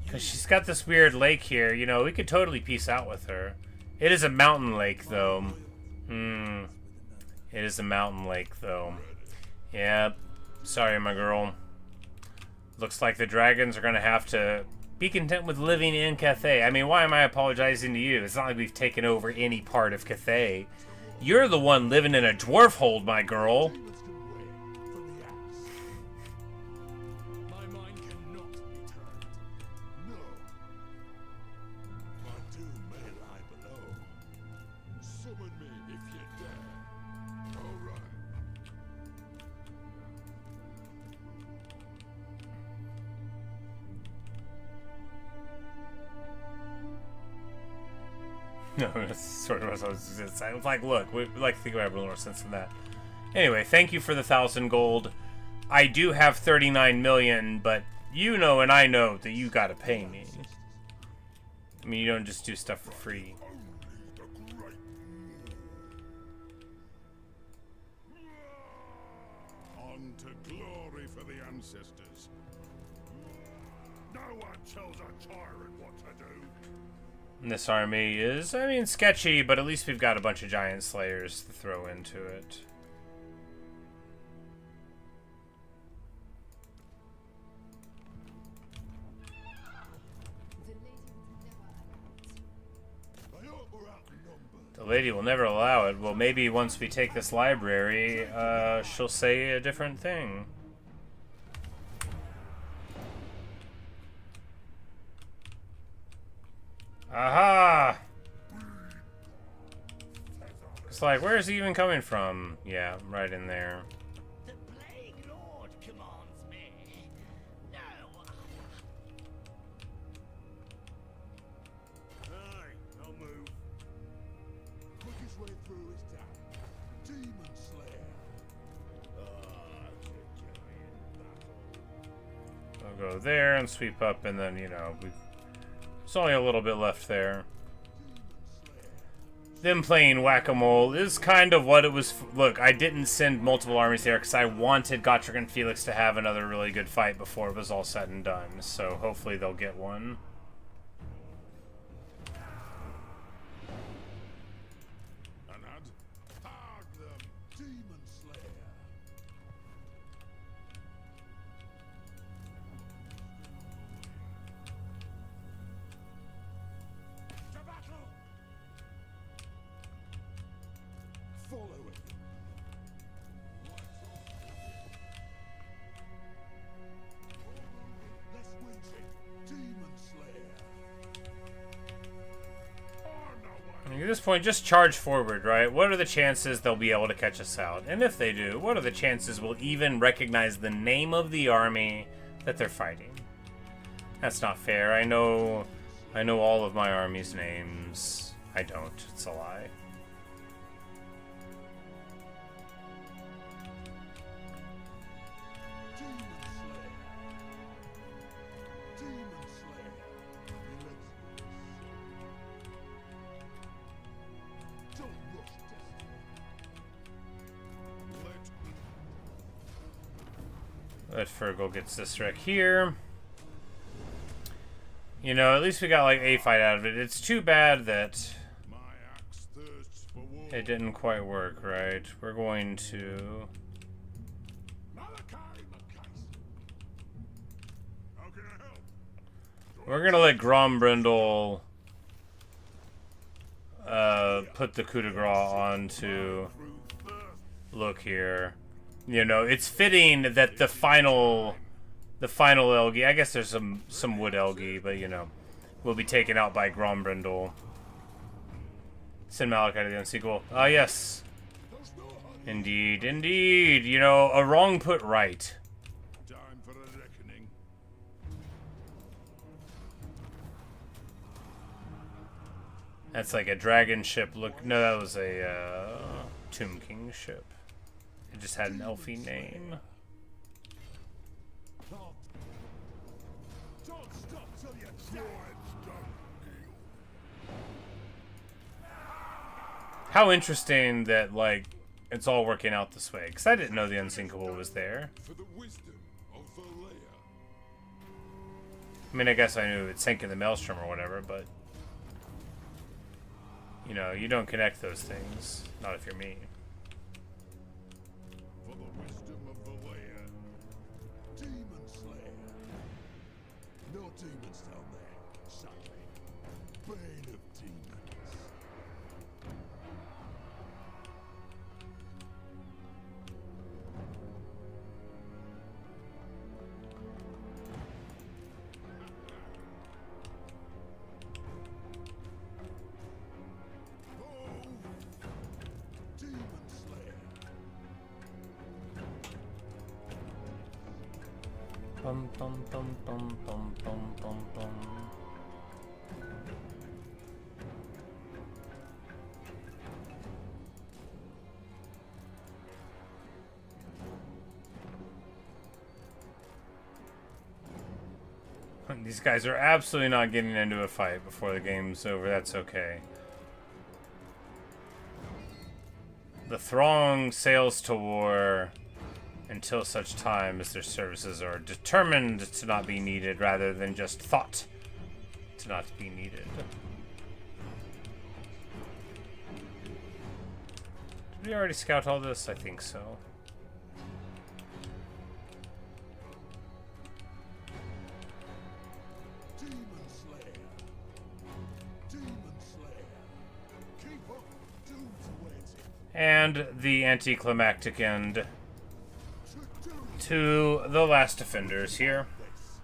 Because she's got this weird lake here, you know, we could totally peace out with her. It is a mountain lake, though. It is a mountain lake, though. Yeah, sorry, my girl. Looks like the dragons are going to have to be content with living in Cathay. I mean, why am I apologizing to you? It's not like we've taken over any part of Cathay. You're the one living in a dwarf hold, my girl. My mind cannot be turned. No. My doom may lie below. Summon me if you dare. All right. No, that's sort of what I was going to say. I was like, look, we like to think about a little more sense than that. Anyway, thank you for the 1,000 gold. I do have 39 million, but you know and I know that you gotta pay me. I mean, you don't just do stuff for free. On to glory for the ancestors. No one tells a tyrant what to do. This army is, I mean, sketchy, but at least we've got a bunch of giant slayers to throw into it. The lady will never allow it. Well, maybe once we take this library, she'll say a different thing. Aha! It's like, where is he even coming from? Yeah, right in there. The Plague Lord commands me. No. Aye, I'll move. Quickest way through is down. Demon Slayer. I'll go there and sweep up, and then, you know, there's only a little bit left there. Them playing whack-a-mole is kind of what it was. Look, I didn't send multiple armies there because I wanted Gotrek and Felix to have another really good fight before it was all said and done. So hopefully they'll get one. Anad, hog them. Demon Slayer. To battle. Follow it. Less witchy. Demon Slayer. At this point, just charge forward, right? What are the chances they'll be able to catch us out? And if they do, what are the chances we'll even recognize the name of the army that they're fighting? That's not fair. I know all of my army's names. I don't. It's a lie. Let Fergal gets this wreck here. You know, at least we got like a fight out of it. It's too bad that it didn't quite work, right? We're going to... We're going to let Grombrindle put the coup de grace on to look here. You know, it's fitting that the final Elgi, I guess there's some wood Elgi, but you know, will be taken out by Grombrindle. Send Malakai to the Unsequel. Ah, yes. Indeed, indeed. You know, a wrong put right. Time for a reckoning. That's like a dragon ship. Look, no, that was a Tomb King ship. It just had an elfie name. Don't stop till you How interesting that, like, it's all working out this way. Because I didn't know the Unsinkable was there. for the wisdom of Valea. I mean, I guess I knew it sank in the Maelstrom or whatever, but... You know, you don't connect those things. Not if you're me. For the wisdom of Valea. Demon Slayer. No demons down there, sadly. Bane of demons. Demon Slayer. Bum, bum, bum, bum, bum, bum, bum, bum. These guys are absolutely not getting into a fight before the game's over. That's okay. The throng sails to war until such time as their services are determined to not be needed rather than just thought to not be needed. Did we already scout all this? I think so. Demon Slayer. Demon Slayer. Keep up. Doom's waiting. And the anticlimactic end To do to the last defenders here. this.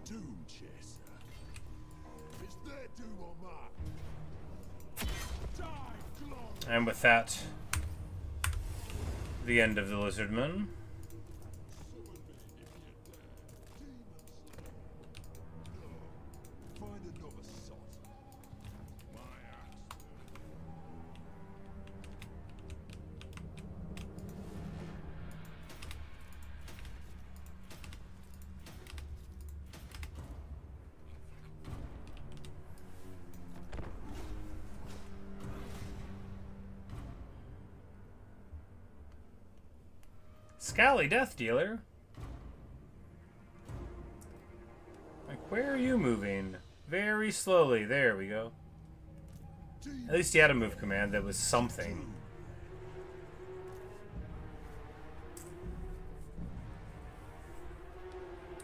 Doom Chaser. Is their doom or mine? Die, glory. And with that, the end of the Lizardmen. Find another sot. My axe. Scally Death Dealer. Like, where are you moving? Very slowly. There we go. At least he had a move command that was something.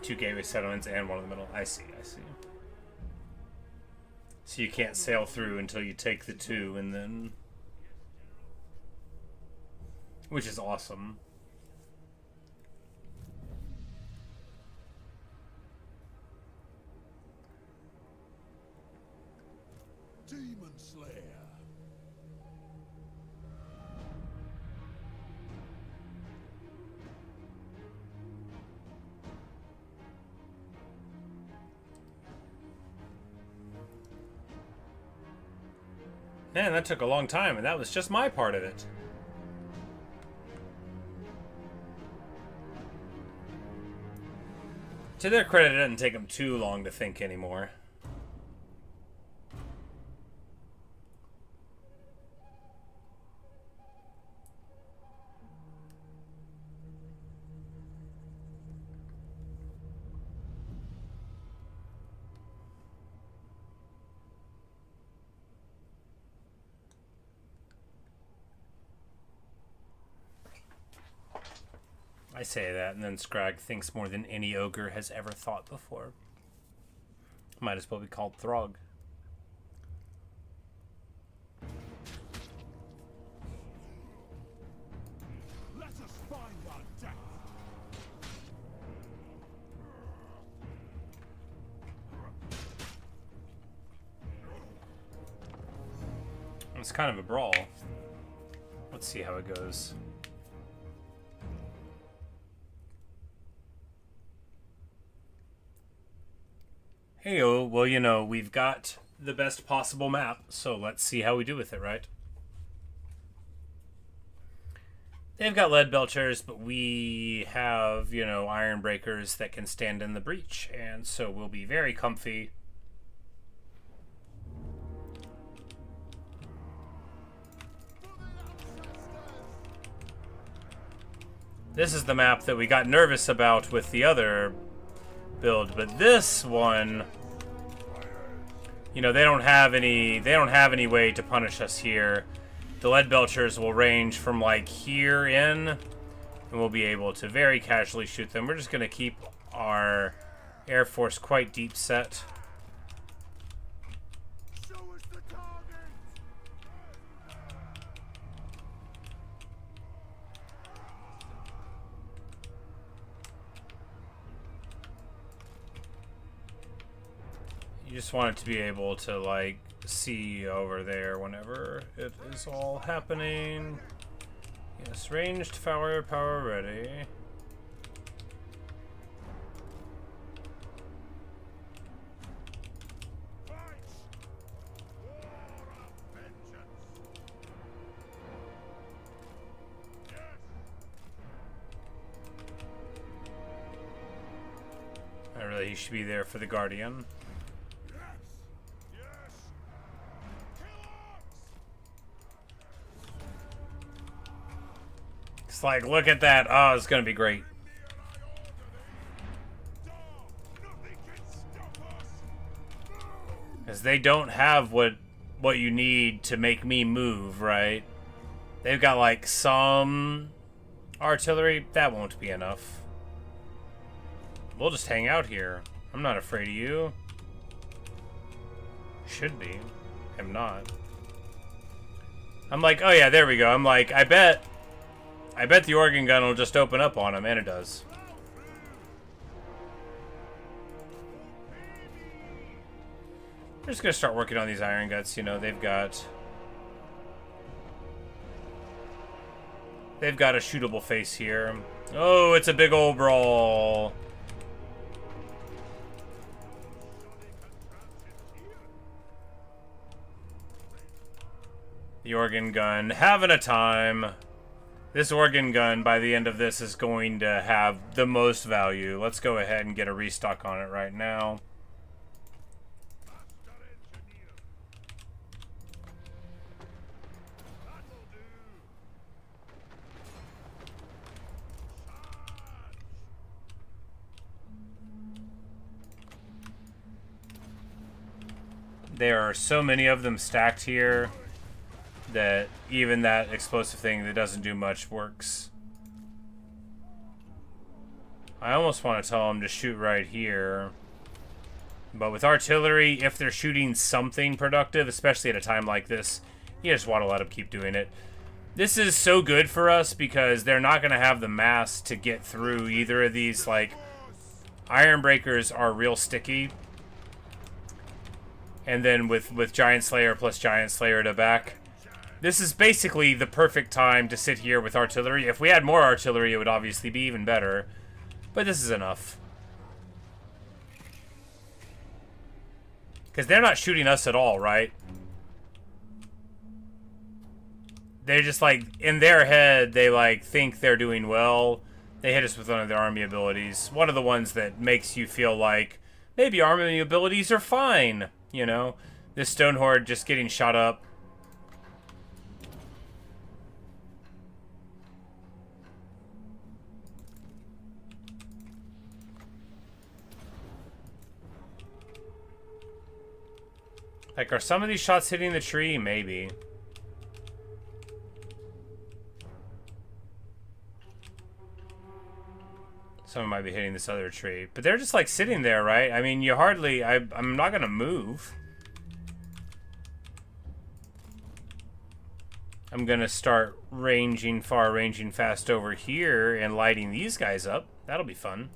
Two gateway settlements and one in the middle. I see, I see. So you can't sail through until you take the two and then... Which is awesome. Demon Slayer. Man, that took a long time, and that was just my part of it. To their credit, it doesn't take them too long to think anymore. I say that, and then Scrag thinks more than any ogre has ever thought before. Might as well be called Throg. Let us find our death. It's kind of a brawl. Let's see how it goes. Hey-o, well, you know, we've got the best possible map, so let's see how we do with it, right? They've got lead belchers, but we have, you know, iron breakers that can stand in the breach, and so we'll be very comfy. This is the map that we got nervous about with the other build, but this one, you know, they don't have any way to punish us here. The lead belchers will range from like here in, and we'll be able to very casually shoot them. We're just going to keep our Air Force quite deep set. Show us the target. You just want it to be able to, like, see over there whenever it is all happening. Yes, ranged power ready. Fight! War of vengeance. Yes. Really, he should be there for the Guardian. It's like, look at that. Oh, it's going to be great. Because they don't have what you need to make me move, right? They've got, like, some artillery. That won't be enough. We'll just hang out here. I'm not afraid of you. Should be. I'm not. I'm like, oh yeah, there we go. I'm like, I bet the organ gun will just open up on him, and it does. We're just gonna start working on these iron guts. You know, they've got a shootable face here. Oh, it's a big old brawl. The organ gun having a time. This organ gun, by the end of this, is going to have the most value. Let's go ahead and get a restock on it right now. There are so many of them stacked here that even that explosive thing that doesn't do much works. I almost want to tell them to shoot right here. But with artillery, if they're shooting something productive, especially at a time like this, you just want to let them keep doing it. This is so good for us because they're not going to have the mass to get through either of these. Like, iron breakers are real sticky. And then with Giant Slayer plus Giant Slayer to back, this is basically the perfect time to sit here with artillery. If we had more artillery, it would obviously be even better. But this is enough. Because they're not shooting us at all, right? they're just like, in their head, they like think they're doing well. They hit us with one of their army abilities. One of the ones that makes you feel like maybe army abilities are fine, you know? This stone horde just getting shot up. Like, are some of these shots hitting the tree? Maybe. Some might be hitting this other tree. But they're just, like, sitting there, right? I mean, you hardly... I'm not gonna move. I'm gonna start ranging fast over here and lighting these guys up. That'll be fun.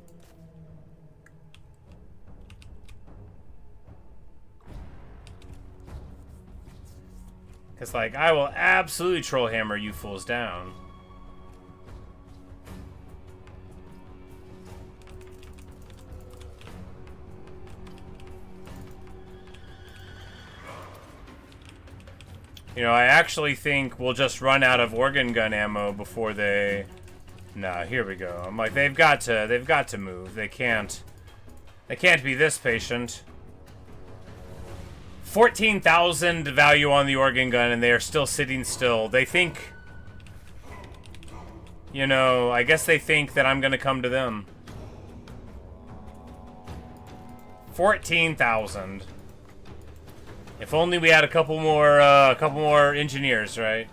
Because, like, I will absolutely troll hammer you fools down. You know, I actually think we'll just run out of organ gun ammo before they... Nah, here we go. I'm like, they've got to move. They can't be this patient. 14,000 value on the organ gun, and they are still sitting still. They think... You know, I guess they think that I'm gonna come to them. 14,000. If only we had a couple more engineers, right?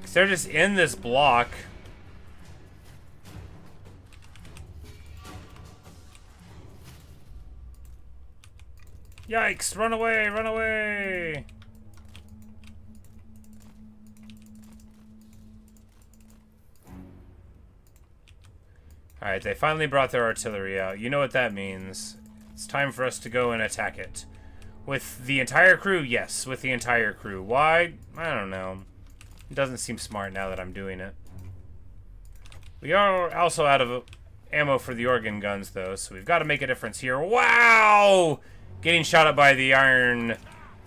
'Cause they're just in this block. Yikes! Run away! Run away! Alright, they finally brought their artillery out. You know what that means. It's time for us to go and attack it. With the entire crew? Yes, with the entire crew. Why? I don't know. It doesn't seem smart now that I'm doing it. We are also out of ammo for the organ guns, though, so we've got to make a difference here. Wow! Getting shot up by the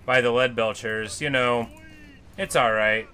lead belchers. You know, it's alright.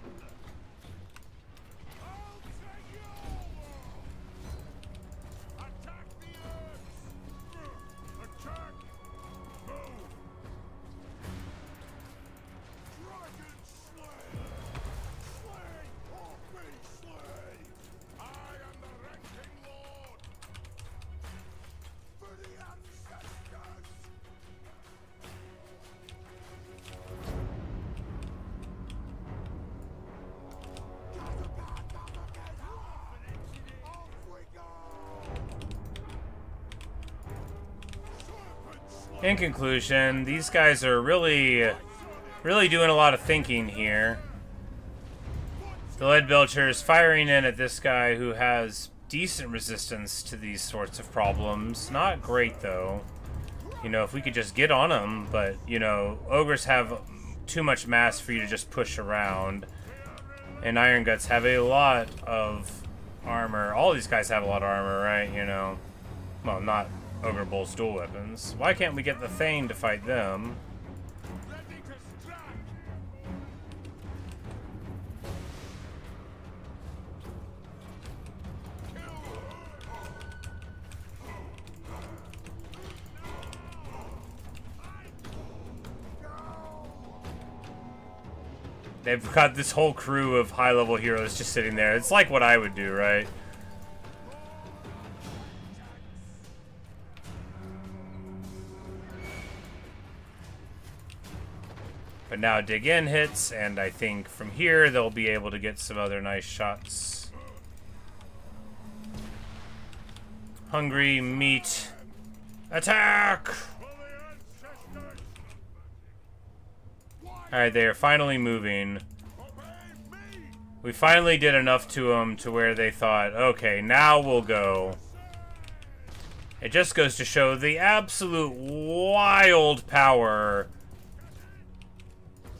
In conclusion, these guys are really doing a lot of thinking here. The lead belchers firing in at this guy who has decent resistance to these sorts of problems. Not great, though. You know, if we could just get on them, but, you know, ogres have too much mass for you to just push around. And Iron Guts have a lot of armor. All these guys have a lot of armor, right? You know. Well, not Ogre Bull's dual weapons. Why can't we get the Thane to fight them? They've got this whole crew of high-level heroes just sitting there. It's like what I would do, right? But now dig in hits, and I think from here they'll be able to get some other nice shots. Hungry meat. Attack! Alright, they are finally moving. We finally did enough to them to where they thought, okay, now we'll go. It just goes to show the absolute wild power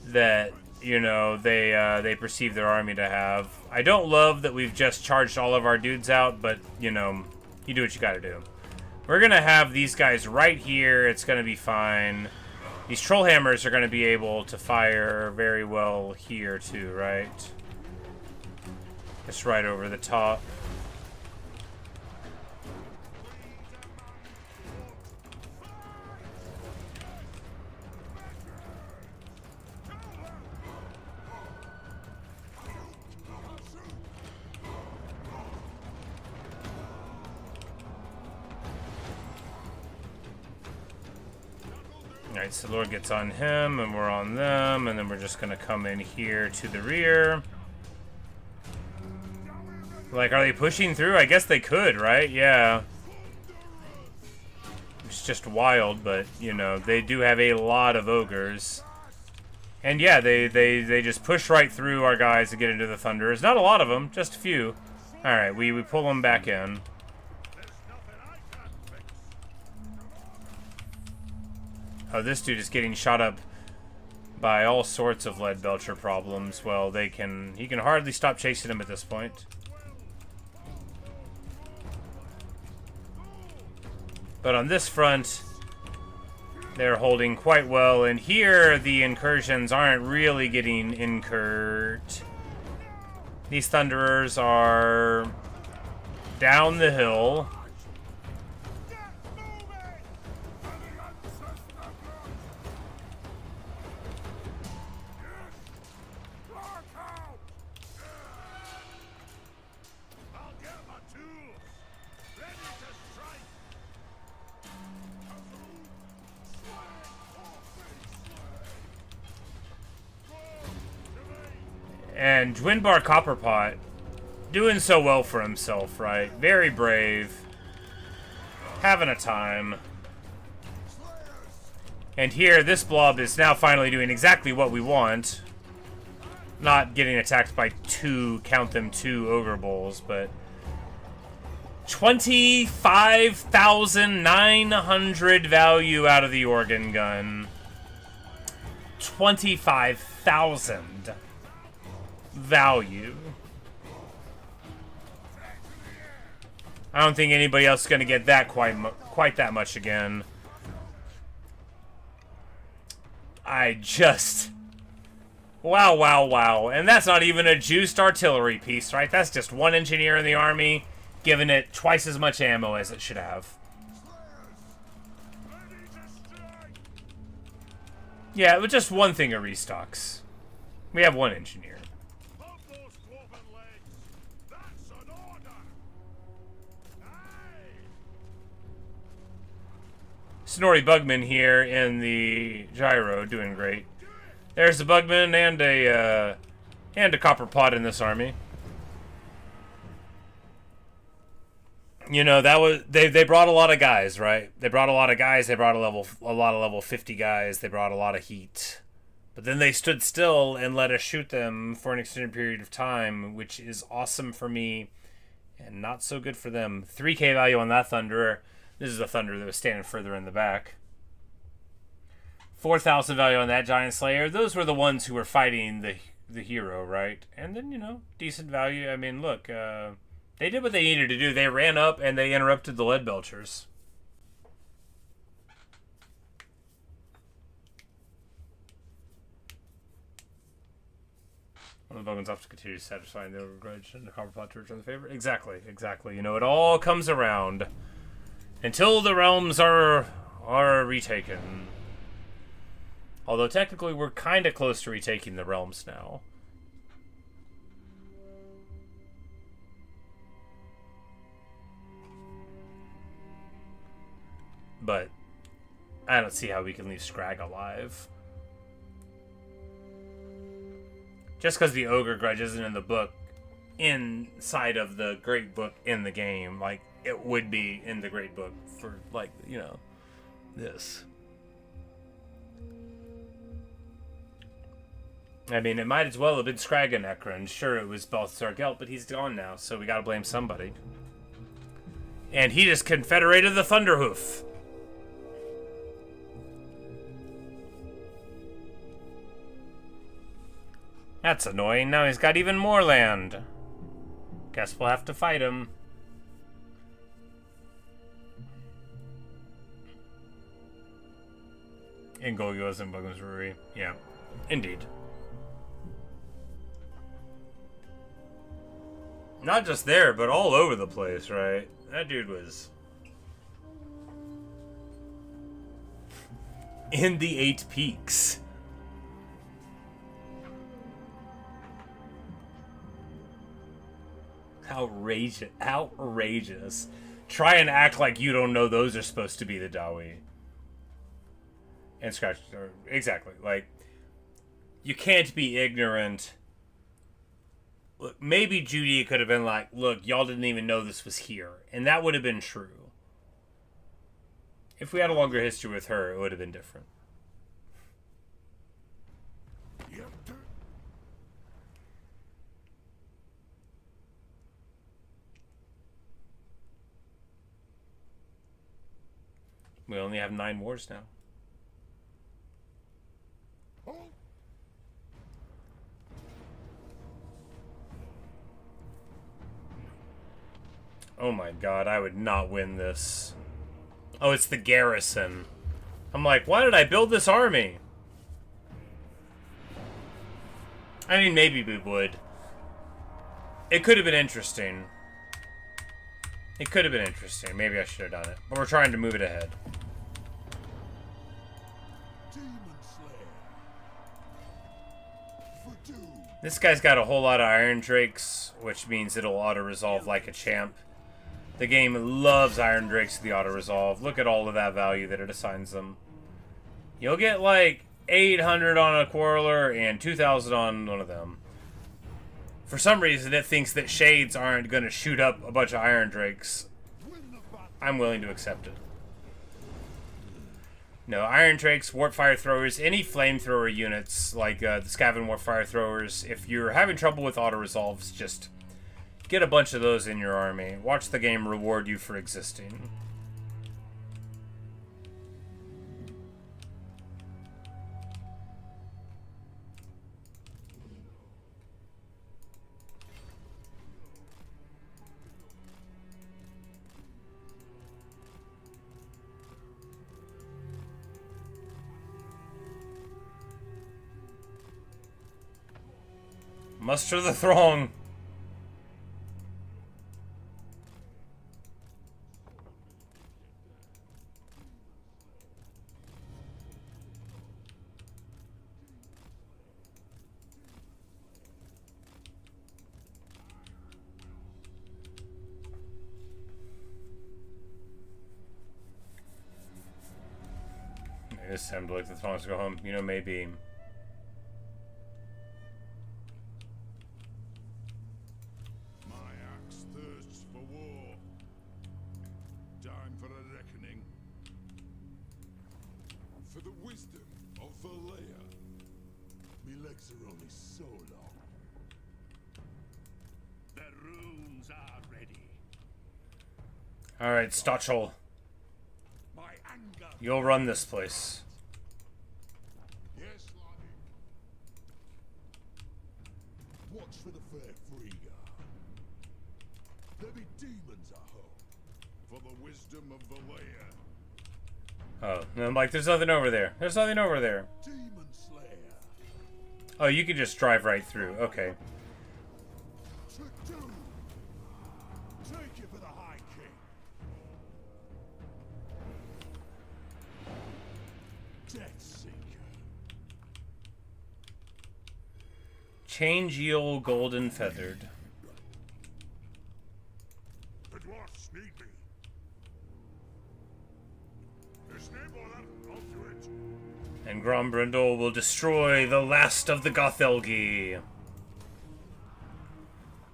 that, you know, they perceive their army to have. I don't love that we've just charged all of our dudes out, but, you know, you do what you gotta do. We're gonna have these guys right here. It's gonna be fine. These troll hammers are going to be able to fire very well here too, right? Just right over the top. Alright, so Lord gets on him, and we're on them, and then we're just gonna come in here to the rear. Like, are they pushing through? I guess they could, right? Yeah. It's just wild, but, you know, they do have a lot of ogres. And yeah, they just push right through our guys to get into the Thunderers. Not a lot of them, just a few. Alright, we pull them back in. Oh, this dude is getting shot up by all sorts of lead belcher problems. Well, he can hardly stop chasing him at this point. But on this front, they're holding quite well. And here, the incursions aren't really getting incurred. These Thunderers are down the hill. And Dwinbar Copperpot doing so well for himself, right? Very brave. Having a time. And here, this blob is now finally doing exactly what we want. Not getting attacked by count them, two Ogre Bulls, but 25,900 value out of the organ gun. 25,000 value. I don't think anybody else is going to get that quite that much again. Wow, wow, wow. And that's not even a juiced artillery piece, right? That's just one engineer in the army giving it twice as much ammo as it should have. Yeah, it was just one thing of restocks. We have one engineer. Snorri Bugman here in the gyro, doing great. There's the Bugman and a copper pot in this army. You know, that was they brought a lot of guys, right? They brought a lot of guys. They brought a lot of level 50 guys. They brought a lot of heat. But then they stood still and let us shoot them for an extended period of time, which is awesome for me and not so good for them. 3k value on that Thunderer. This is a Thunder that was standing further in the back. 4,000 value on that Giant Slayer. Those were the ones who were fighting the hero, right? And then, you know, decent value. I mean, look, they did what they needed to do. They ran up and they interrupted the lead belchers. One of the Bogans have to continue satisfying the Grudge and the Copper Pot to return the favor. Exactly. You know, it all comes around. Until the realms are retaken. Although technically we're kind of close to retaking the realms now. But I don't see how we can leave Scrag alive. Just because the Ogre Grudge isn't in the book, inside of the Great Book in the game, like, it would be in the Great Book for, like, you know, this. I mean, it might as well have been Scraganekron. Sure, it was Balthazar Gelt, but he's gone now, so we gotta blame somebody. And he just confederated the Thunderhoof. That's annoying. Now he's got even more land. Guess we'll have to fight him. In Golgos and Buggum's Brewery. Yeah, indeed. Not just there, but all over the place, right? That dude was in the 8 Peaks. Outrageous. Outrageous. Try and act like you don't know those are supposed to be the Dawi. And Scratch. Exactly. Like, you can't be ignorant. Look, maybe Judy could have been like, look, y'all didn't even know this was here. And that would have been true. If we had a longer history with her, it would have been different. We only have 9 wars now. Oh my god, I would not win this. Oh, it's the garrison. I'm like, why did I build this army? I mean, maybe we would. It could have been interesting. It could have been interesting. Maybe I should have done it. But we're trying to move it ahead. This guy's got a whole lot of Iron Drakes, which means it'll auto-resolve like a champ. The game loves Iron Drakes to the auto-resolve. Look at all of that value that it assigns them. You'll get like 800 on a Quarreler and 2,000 on one of them. For some reason, it thinks that Shades aren't going to shoot up a bunch of Iron Drakes. I'm willing to accept it. No, Iron Drakes, Warp Fire Throwers, any Flamethrower units, like the Skaven Warp Fire Throwers, if you're having trouble with auto-resolves, just get a bunch of those in your army. Watch the game reward you for existing. Muster the throng. Maybe it's time to let the throngs go home. You know, maybe. Alright, Stotchel. You'll run this place. Yes, Lottie. Watch for the fair Frigga. There be demons, I hope. For the wisdom of the layer. Oh, and I'm like, there's nothing over there. There's nothing over there. Demon Slayer. Oh, you can just drive right through. Okay. To do. Take it for the High King. Death Seeker. Change ye old golden feathered. The dwarfs need me. There's no more than I'll do it. And Grombrindle will destroy the last of the Goth Elgi.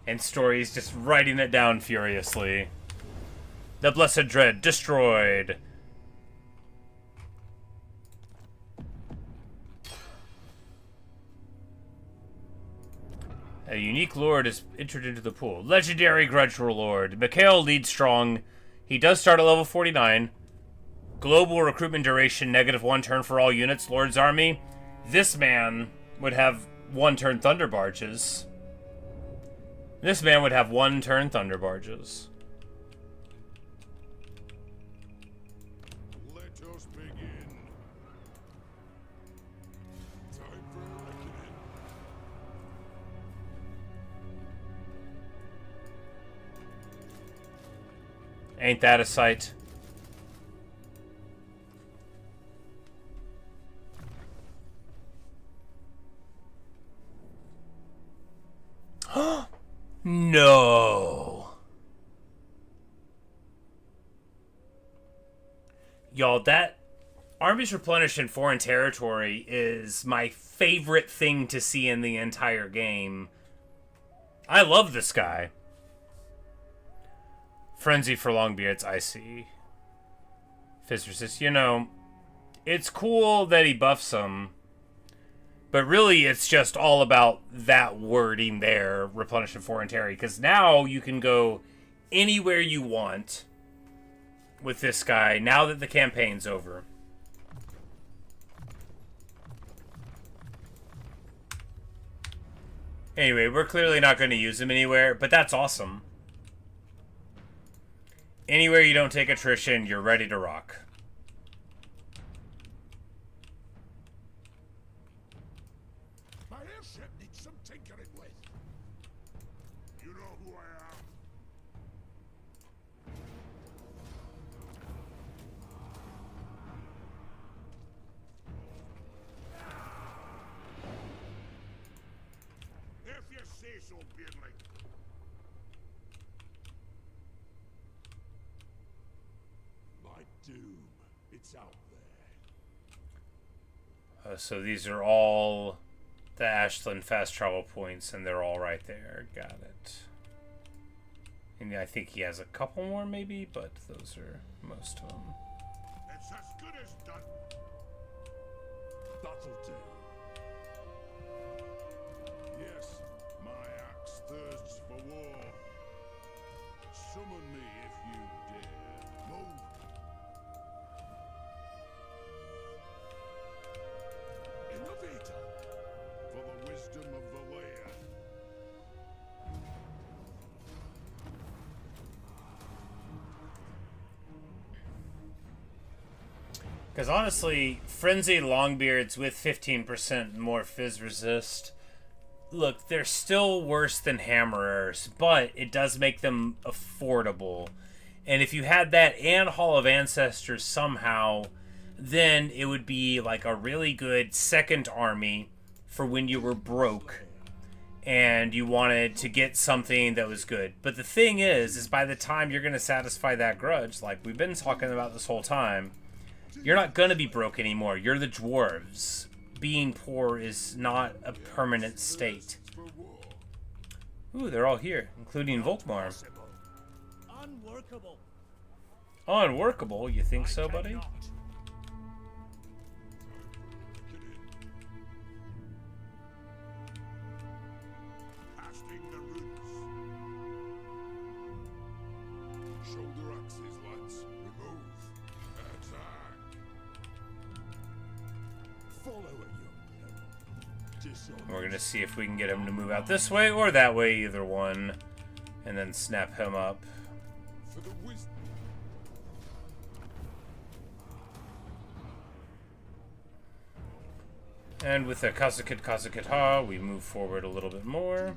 And Story's just writing it down furiously. The Blessed Dread destroyed. A unique lord is entered into the pool. Legendary Grudge Lord. Mikhail leads strong. He does start at level 49. Global recruitment duration, -1 turn for all units. Lord's army. This man would have 1 turn Thunder Barges. This man would have 1 turn Thunder Barges. Let us begin. Ain't that a sight? No. Y'all, that armies replenished in foreign territory is my favorite thing to see in the entire game. I love this guy. Frenzy for Longbeards, I see. Fizz resist, you know, it's cool that he buffs them, but really it's just all about that wording there, replenish in foreign territory, because now you can go anywhere you want with this guy now that the campaign's over. Anyway, we're clearly not going to use him anywhere, but that's awesome. Anywhere you don't take attrition, you're ready to rock. My airship needs some tinkering with. You know who I am? If you say so, Beardling. My doom, it's out there. So these are all the Ashland fast travel points, and they're all right there. Got it. And I think he has a couple more, maybe, but those are most of them. It's as good as done. That'll do. Yes, my axe thirsts for war. Summon me if you dare. Move. Innovator, for the wisdom of the lair. Because honestly, Frenzy Longbeards with 15% more Fizz resist, look, they're still worse than Hammerers, but it does make them affordable. And if you had that and Hall of Ancestors somehow, then it would be like a really good second army for when you were broke and you wanted to get something that was good. But the thing is by the time you're going to satisfy that grudge, like we've been talking about this whole time, you're not going to be broke anymore. You're the dwarves. Being poor is not a permanent state. Ooh, they're all here, including Volkmar. Unworkable. Unworkable? You think so, buddy? Cannot. Casting the roots. Shoulder axes, lads. Remove. Attack. Follow a young peril. Dishonor. We're going to see if we can get him to move out this way or that way, either one, and then snap him up. For the wisdom. And with a Kazakit Ha, we move forward a little bit more.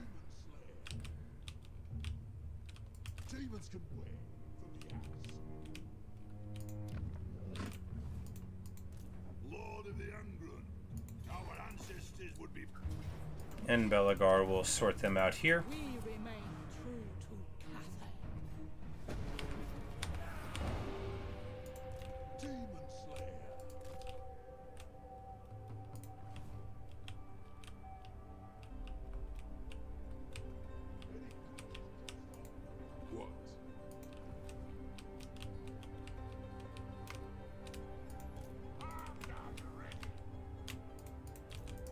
Demons can wait for the axe. Lord of the Ungrim, our ancestors would be. And Belagar will sort them out here. We remain true to Cathay. Demon Slayer. What?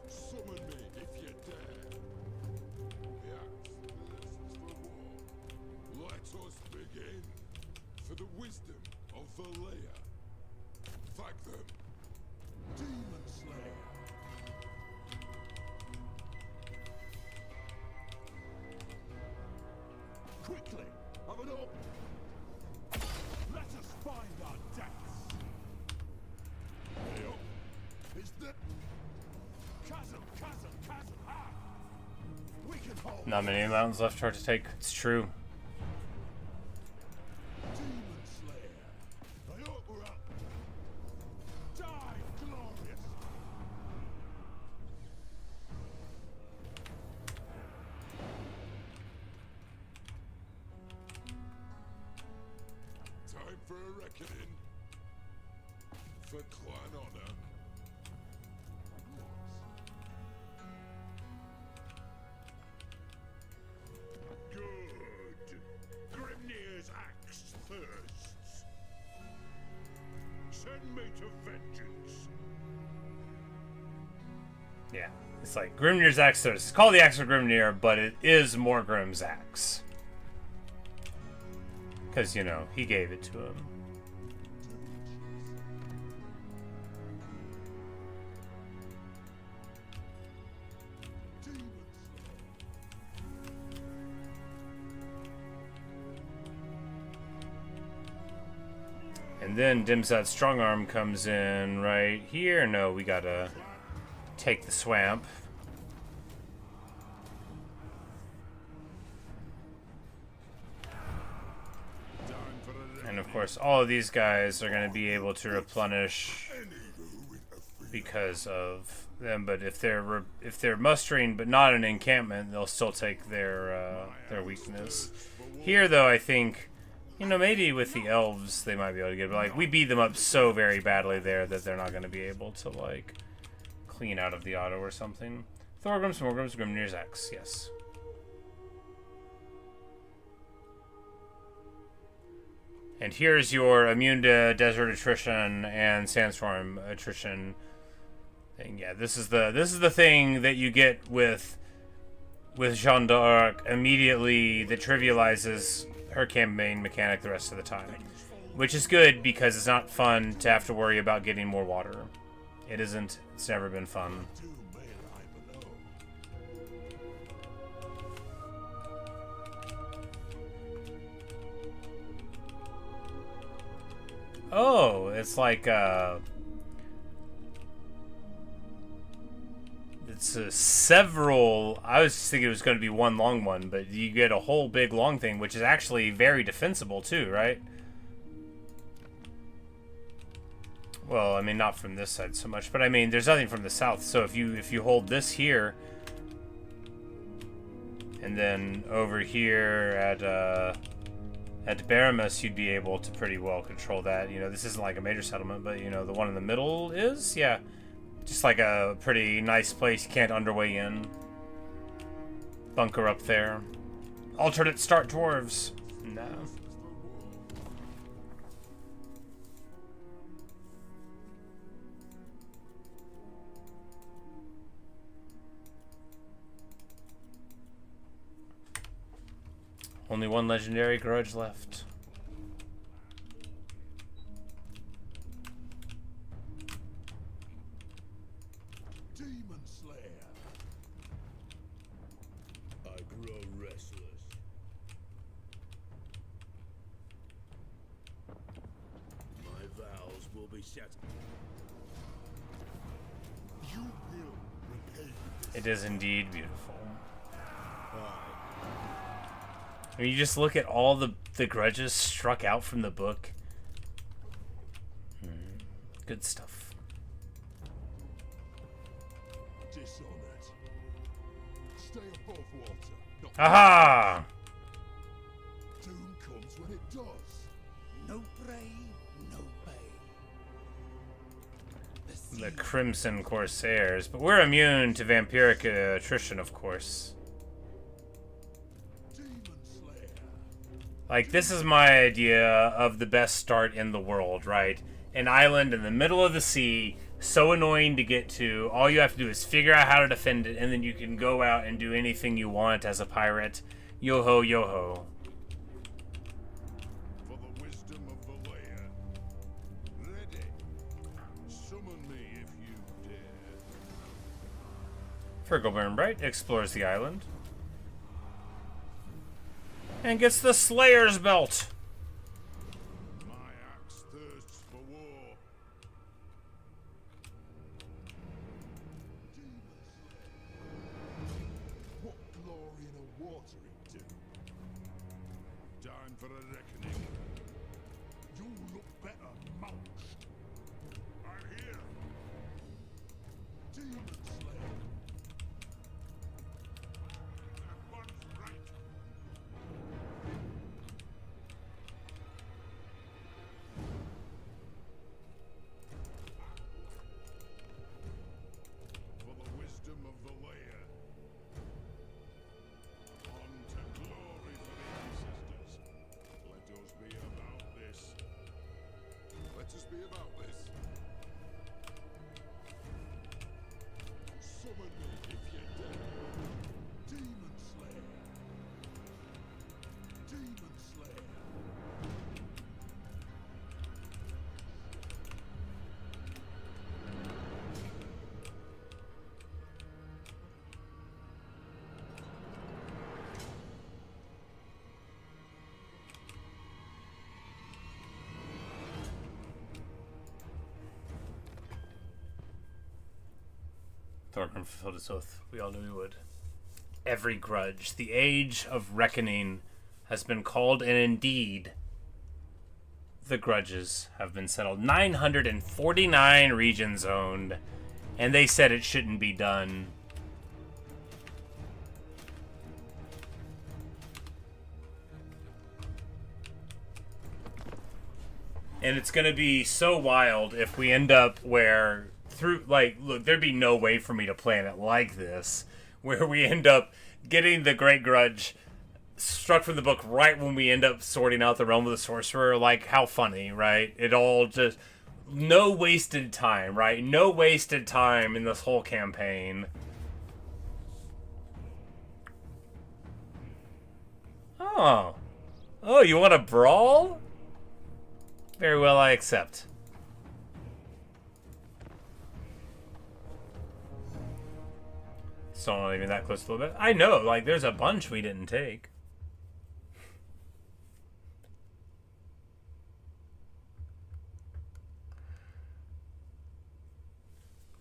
Summon me if you dare. The axe thirsts for war. Let us begin. For the wisdom of the layer. Thank them. Demon Slayer. Quickly, have it up. Let us find our depths. Hey up. Is the chasm. Ah! We can hold. Not many mountains left for her to take. It's true. Demon for a reckoning. For clan honor. Good. Grimnir's axe thirsts. Send me to vengeance. Yeah, it's like Grimnir's axe. So it's called the Axe of Grimnir, but it is Morgrim's axe. Because, you know, he gave it to him. And then Dimsad's strong arm comes in right here. No, we gotta take the swamp. And of course, all of these guys are going to be able to replenish because of them. But if they're mustering but not an encampment, they'll still take their weakness. Here, though, I think, you know, maybe with the elves they might be able to get it. But like, we beat them up so very badly there that they're not going to be able to like clean out of the auto or something. Thorgrim's, Morgrim's, Grimnir's X, yes. And here's your immune to desert attrition and sandstorm attrition thing. Yeah, this is the thing that you get with Jeanne d'Arc immediately that trivializes her campaign mechanic the rest of the time. Which is good because it's not fun to have to worry about getting more water. It isn't. It's never been fun. Oh, it's like it's several. I was thinking it was going to be one long one, but you get a whole big long thing, which is actually very defensible too, right? Well, I mean, not from this side so much, but I mean, there's nothing from the south. So if you hold this here, and then over here at Baramus, you'd be able to pretty well control that. You know, this isn't like a major settlement, but, you know, the one in the middle is, yeah. Just like a pretty nice place you can't underway in. Bunker up there. Alternate start dwarves. No. Only one legendary Grudge left. Demon Slayer. I grow restless. My vows will be set. You will repay this. It is indeed beautiful. Aye. I mean, you just look at all the grudges struck out from the book. Good stuff. Dishonored. Stay above water. Not Aha! doom comes when it does. No prey, no pay. The Crimson Corsairs. But we're immune to vampiric attrition, of course. Demon Slayer. Like, this is my idea of the best start in the world, right? An island in the middle of the sea, so annoying to get to. All you have to do is figure out how to defend it, and then you can go out and do anything you want as a pirate. Yo-ho, yo-ho. For the wisdom of the layer. Ready. Summon me if you dare. Fergalburn Bright explores the island. And gets the Slayer's Belt. My axe thirsts for war. What glory in a watering do? Time for a reckoning. You look better, mouse. I'm here. Demon Slayer. That one's right. Summon me if you dare. Demon Slayer. Demon Slayer. Thorgrim fulfilled his oath. We all knew he would. Every grudge, the age of reckoning, has been called, and indeed, the grudges have been settled. 949 regions owned, and they said it shouldn't be done. And it's gonna be so wild if we end up where look, there'd be no way for me to plan it like this, where we end up getting the Great Grudge struck from the book right when we end up sorting out the Realm of the Sorcerer. Like, how funny, right? It all just, no wasted time, right? No wasted time in this whole campaign. Oh, you want a brawl? Very well, I accept. Still not even that close to a little bit. I know, like, there's a bunch we didn't take.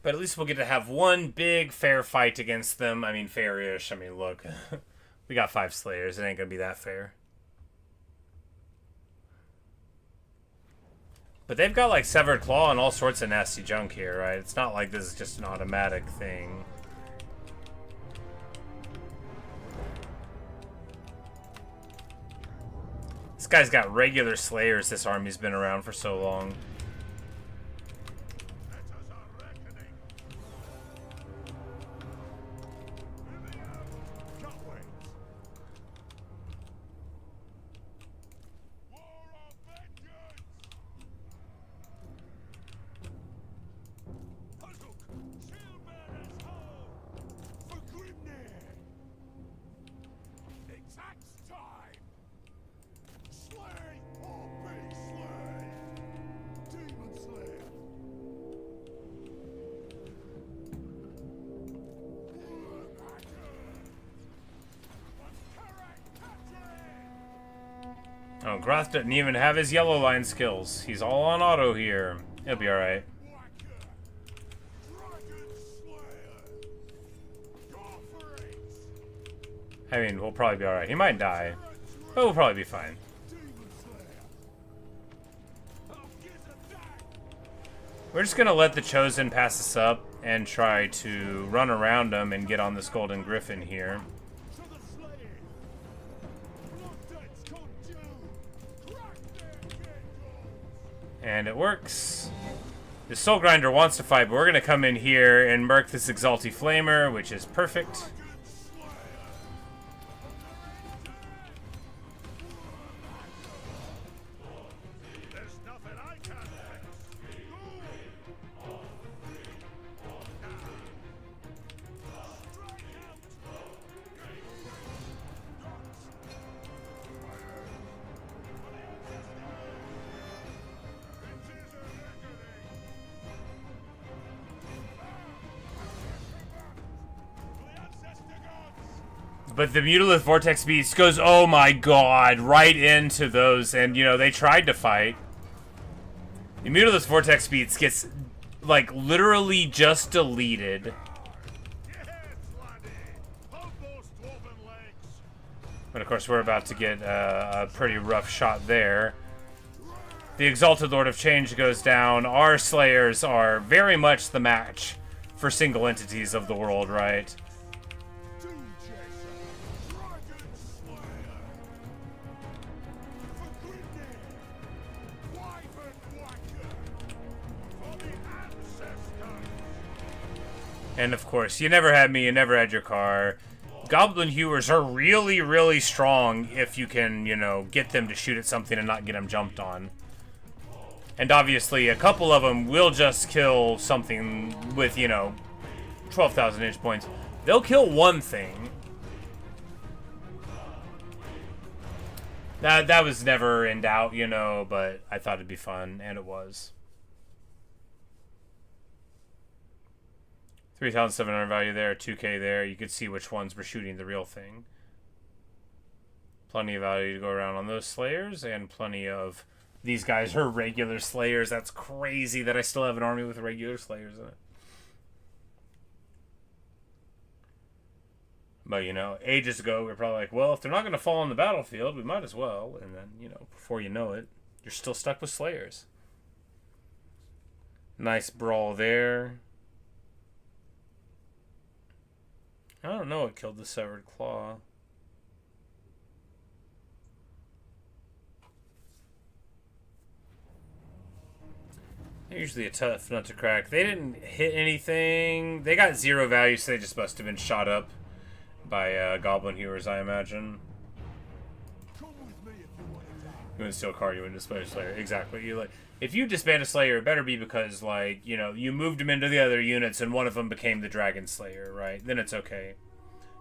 But at least we'll get to have one big fair fight against them. I mean, fair-ish. I mean, look. We got 5 Slayers. It ain't gonna be that fair. But they've got, like, Severed Claw and all sorts of nasty junk here, right? It's not like this is just an automatic thing. This guy's got regular Slayers. This army's been around for so long. Oh, Groth doesn't even have his yellow line skills. He's all on auto here. He'll be alright. I mean, we'll probably be alright. He might die, but we'll probably be fine. We're just gonna let the Chosen pass us up and try to run around him and get on this Golden Griffin here. And it works. The Soul Grinder wants to fight, but we're going to come in here and murk this Exalti Flamer, which is perfect. But the Mutalith Vortex Beast goes, oh my god, right into those. And, you know, they tried to fight. The Mutalith Vortex Beast gets, like, literally just deleted. But, of course, we're about to get a pretty rough shot there. The Exalted Lord of Change goes down. Our Slayers are very much the match for single entities of the world, right? And of course, you never had me, you never had your car. Goblin Hewers are really, really strong if you can, you know, get them to shoot at something and not get them jumped on. And obviously, a couple of them will just kill something with, you know, 12,000 inch points. They'll kill one thing. That was never in doubt, you know, but I thought it'd be fun, and it was. 3,700 value there, 2K there. You could see which ones were shooting the real thing. Plenty of value to go around on those Slayers, and plenty of... These guys are regular Slayers. That's crazy that I still have an army with regular Slayers in it. But, you know, ages ago, we were probably like, well, if they're not going to fall on the battlefield, we might as well. And then, you know, before you know it, you're still stuck with Slayers. Nice brawl there. I don't know what killed the Severed Claw. They're usually a tough nut to crack. They didn't hit anything. They got 0 value, so they just must have been shot up by Goblin Hewers, I imagine. Come with me if you want to die. You wouldn't steal a card, you wouldn't display a Slayer. Exactly. You like, if you disband a Slayer, it better be because, like, you know, you moved them into the other units and one of them became the Dragon Slayer, right? Then it's okay.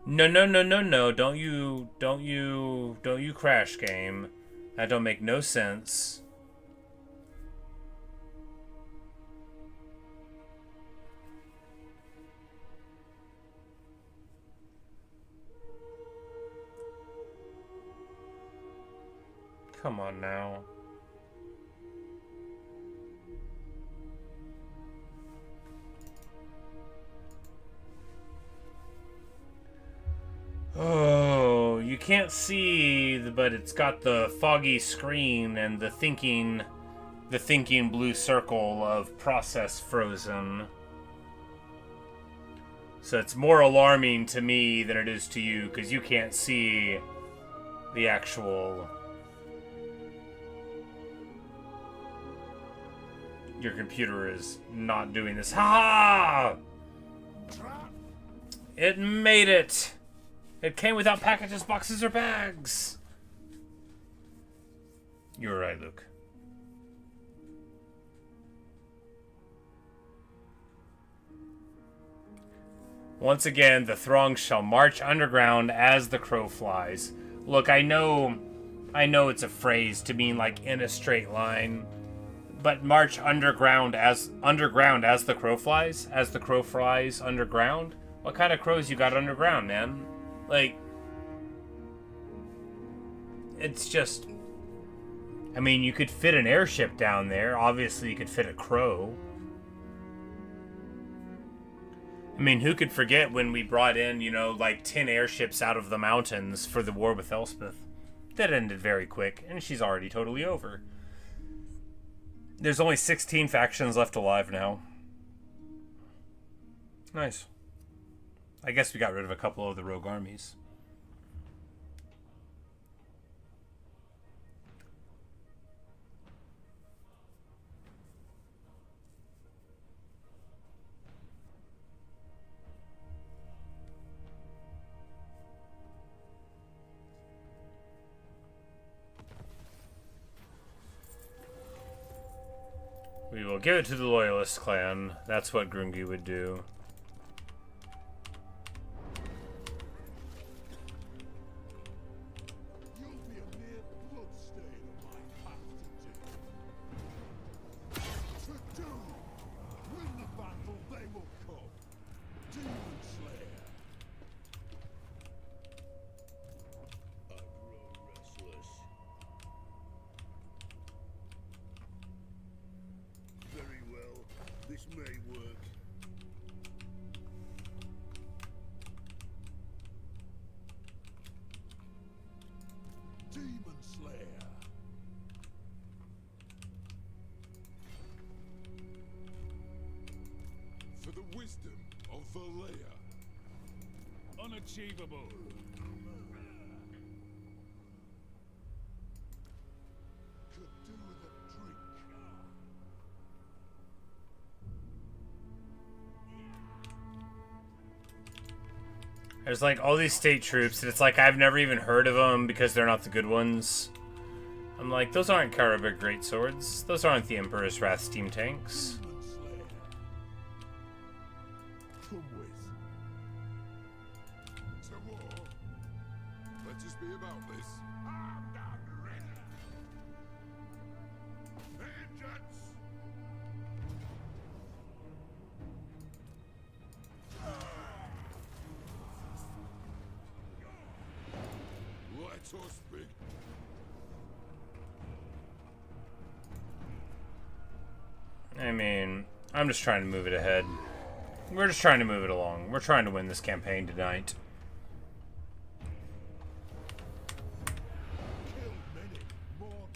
No, no, no, no, no. Don't you crash, game. That don't make no sense. Come on now. Oh, you can't see, but it's got the foggy screen and the thinking blue circle of process frozen. So it's more alarming to me than it is to you, because you can't see the actual... Your computer is not doing this. Ha! It made it! It came without packages, boxes, or bags! You were right, Luke. Once again, the throng shall march underground as the crow flies. Look, I know it's a phrase to mean like in a straight line. But march underground as the crow flies? As the crow flies underground? What kind of crows you got underground, man? Like, it's just... I mean, you could fit an airship down there. Obviously, you could fit a crow. I mean, who could forget when we brought in, you know, like 10 airships out of the mountains for the war with Elspeth? That ended very quick, and she's already totally over. There's only 16 factions left alive now. Nice. I guess we got rid of a couple of the rogue armies. We will give it to the Loyalist clan. That's what Grungy would do. You'll be a mere bloodstain on my path to doom. To doom! Win the battle, they will come. Demon Slayer. I grow restless. Very well, this may work. Demon Slayer. For the wisdom of Valea. Unachievable. Could do with a drink. There's like all these state troops, and it's like I've never even heard of them because they're not the good ones. I'm like, those aren't Karabakh greatswords. Those aren't the Emperor's Wrath steam tanks. Demon Slayer. come with. To war. Let us be about this. Armed and ready. Vengeance! Let us begin. I mean, I'm just trying to move it ahead. We're just trying to move it along. We're trying to win this campaign tonight. Kill many more.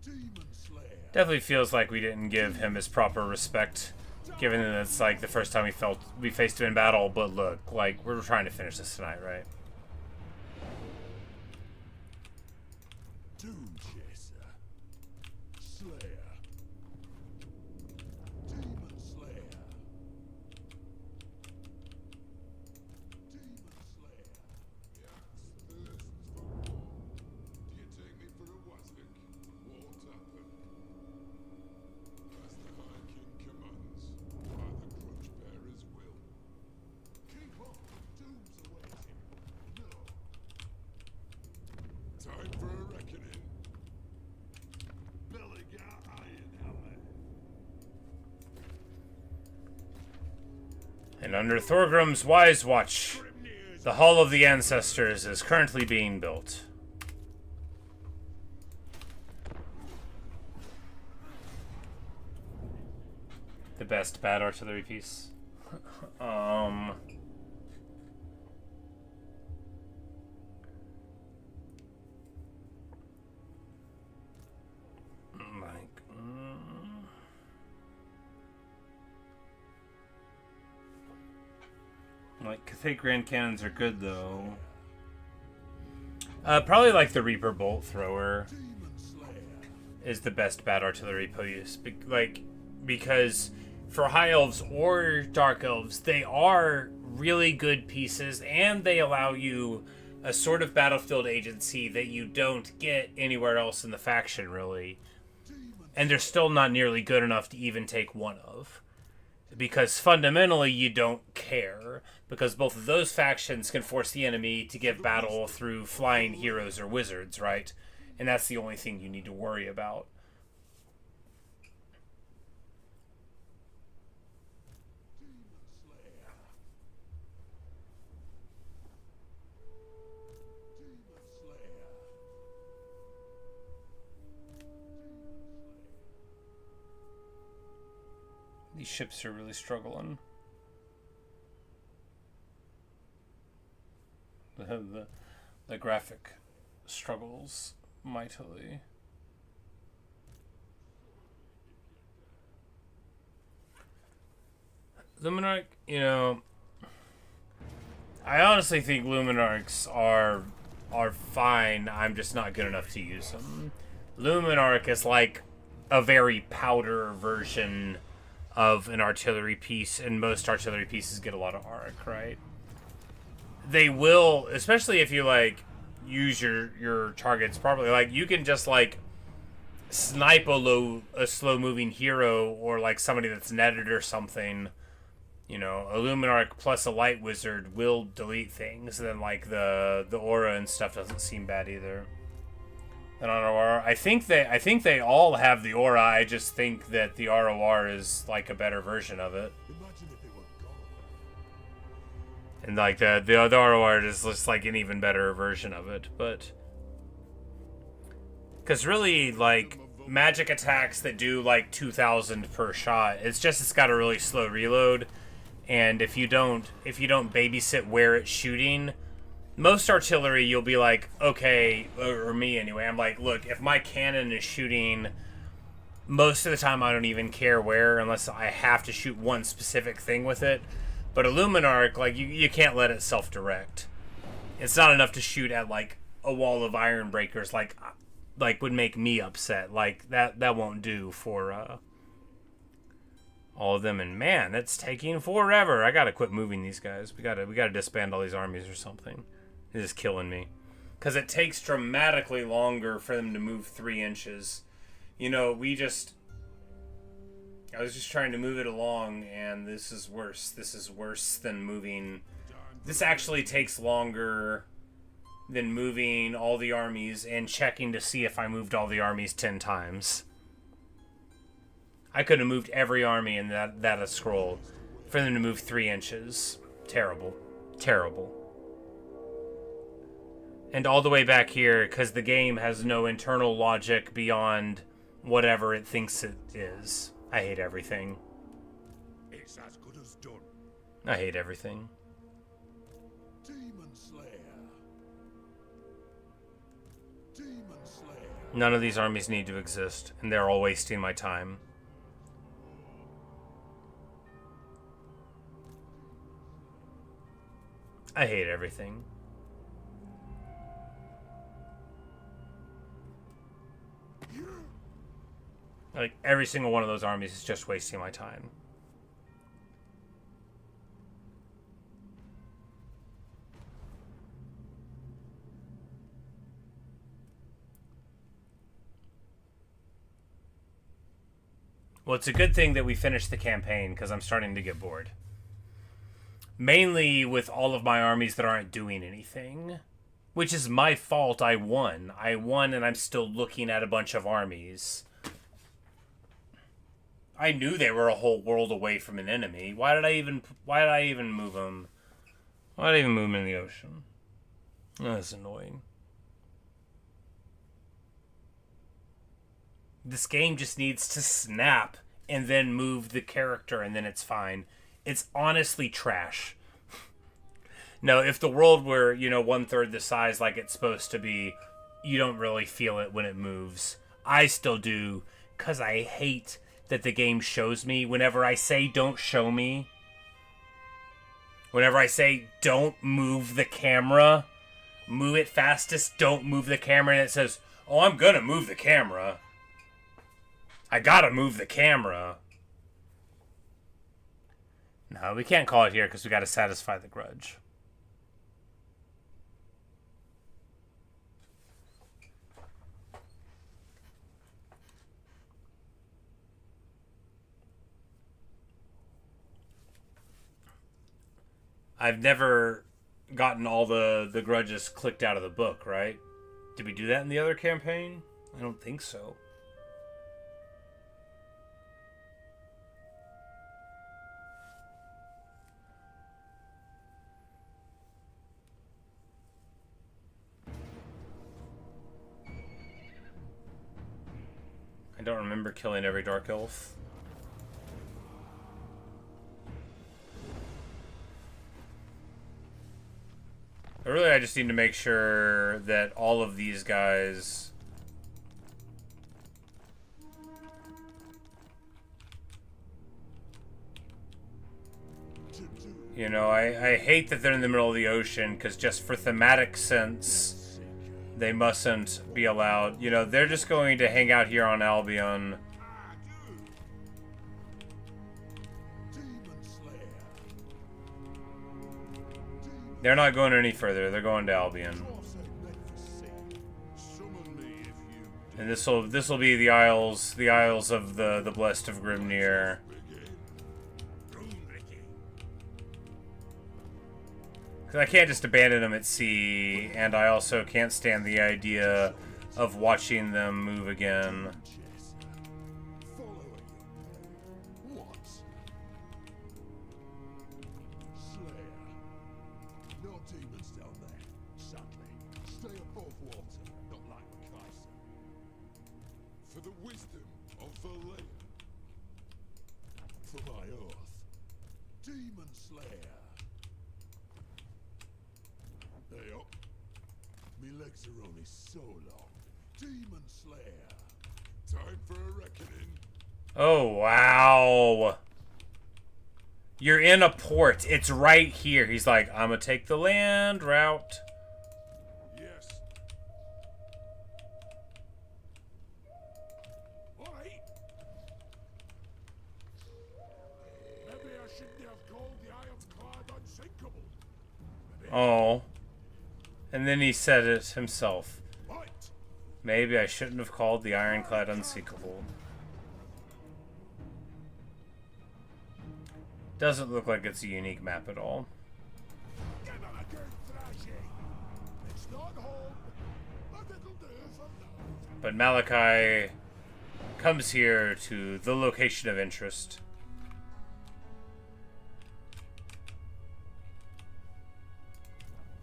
Demon Slayer. Definitely feels like we didn't give him his proper respect, given that it's like the first time we faced him in battle. But look, like, we're trying to finish this tonight, right? Doom Chaser. Slayer. Demon Slayer. Demon Slayer. Yes, thirsts for war. Do you take me for a waswick? Won't happen. As the High King commands, by the Grudge Bearer's will. Keep on, doom's awaiting. No. Time for a reckoning. Belligar Ironhammer. And under Thorgrim's wise watch, the Hall of the Ancestors is currently being built. The best bad artillery piece. Like, Cathaic Grand Cannons are good, though. Probably like the Reaper Bolt Thrower is the best bad artillery piece. Because for High Elves or Dark Elves, they are really good pieces, and they allow you a sort of battlefield agency that you don't get anywhere else in the faction, really. And they're still not nearly good enough to even take one of. Because fundamentally, you don't care. Because both of those factions can force the enemy to give battle through flying heroes or wizards, right? And that's the only thing you need to worry about. These ships are really struggling. The graphic struggles mightily. Luminarch, you know, I honestly think Luminarchs are fine. I'm just not good enough to use them. Luminarch is like a very powder version of an artillery piece, and most artillery pieces get a lot of arc, right? They will, especially if you like use your targets properly. Like, you can just like snipe a slow moving hero, or like somebody that's netted or something. You know, a Luminarch plus a light wizard will delete things. And then like the aura and stuff doesn't seem bad either. And on aura, I think they all have the aura. I just think that the ROR is like a better version of it. Imagine if they were gone. And like the other ROR is just like an even better version of it, but because really, like, magic attacks that do like 2,000 per shot, it's got a really slow reload, and if you don't babysit where it's shooting, most artillery you'll be like, okay, or me anyway, I'm like, look, if my cannon is shooting, most of the time I don't even care where, unless I have to shoot one specific thing with it. But a Luminarch, like, you can't let it self-direct. It's not enough to shoot at like a wall of iron breakers, like would make me upset. Like, that won't do for all of them. And man, it's taking forever. I gotta quit moving these guys. We gotta disband all these armies or something. It is killing me, because it takes dramatically longer for them to move 3 inches. You know, I was just trying to move it along, and this is worse. This is worse than moving. This actually takes longer than moving all the armies and checking to see if I moved all the armies 10 times. I could have moved every army in that a scroll for them to move 3 inches. Terrible. Terrible. And all the way back here, because the game has no internal logic beyond whatever it thinks it is. I hate everything. It's as good as done. I hate everything. Demon Slayer. Demon Slayer. None of these armies need to exist, and they're all wasting my time. I hate everything. Like, every single one of those armies is just wasting my time. Well, it's a good thing that we finished the campaign, because I'm starting to get bored. Mainly with all of my armies that aren't doing anything. Which is my fault. I won. I won, and I'm still looking at a bunch of armies. I knew they were a whole world away from an enemy. Why did I even move them? Why did I even move them in the ocean? That's annoying. This game just needs to snap and then move the character, and then it's fine. It's honestly trash. No, if the world were, 1/3 the size like it's supposed to be, you don't really feel it when it moves. I still do, because I hate that the game shows me. Whenever I say don't show me, whenever I say don't move the camera, move it fastest, don't move the camera, and it says, oh, I'm gonna move the camera. I gotta move the camera. No, we can't call it here because we gotta satisfy the grudge. I've never gotten all the grudges clicked out of the book, right? Did we do that in the other campaign? I don't think so. I don't remember killing every Dark Elf. Really, I just need to make sure that all of these guys... I hate that they're in the middle of the ocean, because just for thematic sense, they mustn't be allowed. They're just going to hang out here on Albion. They're not going any further. They're going to Albion. And this will be the Isles of the Blessed of Grimnir. Because I can't just abandon them at sea, and I also can't stand the idea of watching them move again. Oh, wow. You're in a port. It's right here. He's like, I'm gonna take the land route. Yes. Why? Maybe I shouldn't have called the ironclad unsinkable. Oh. And then he said it himself. What? Maybe I shouldn't have called the ironclad unsinkable. Doesn't look like it's a unique map at all. Give him a good thrashing. It's not home, but it'll do for now. But Malakai comes here to the location of interest.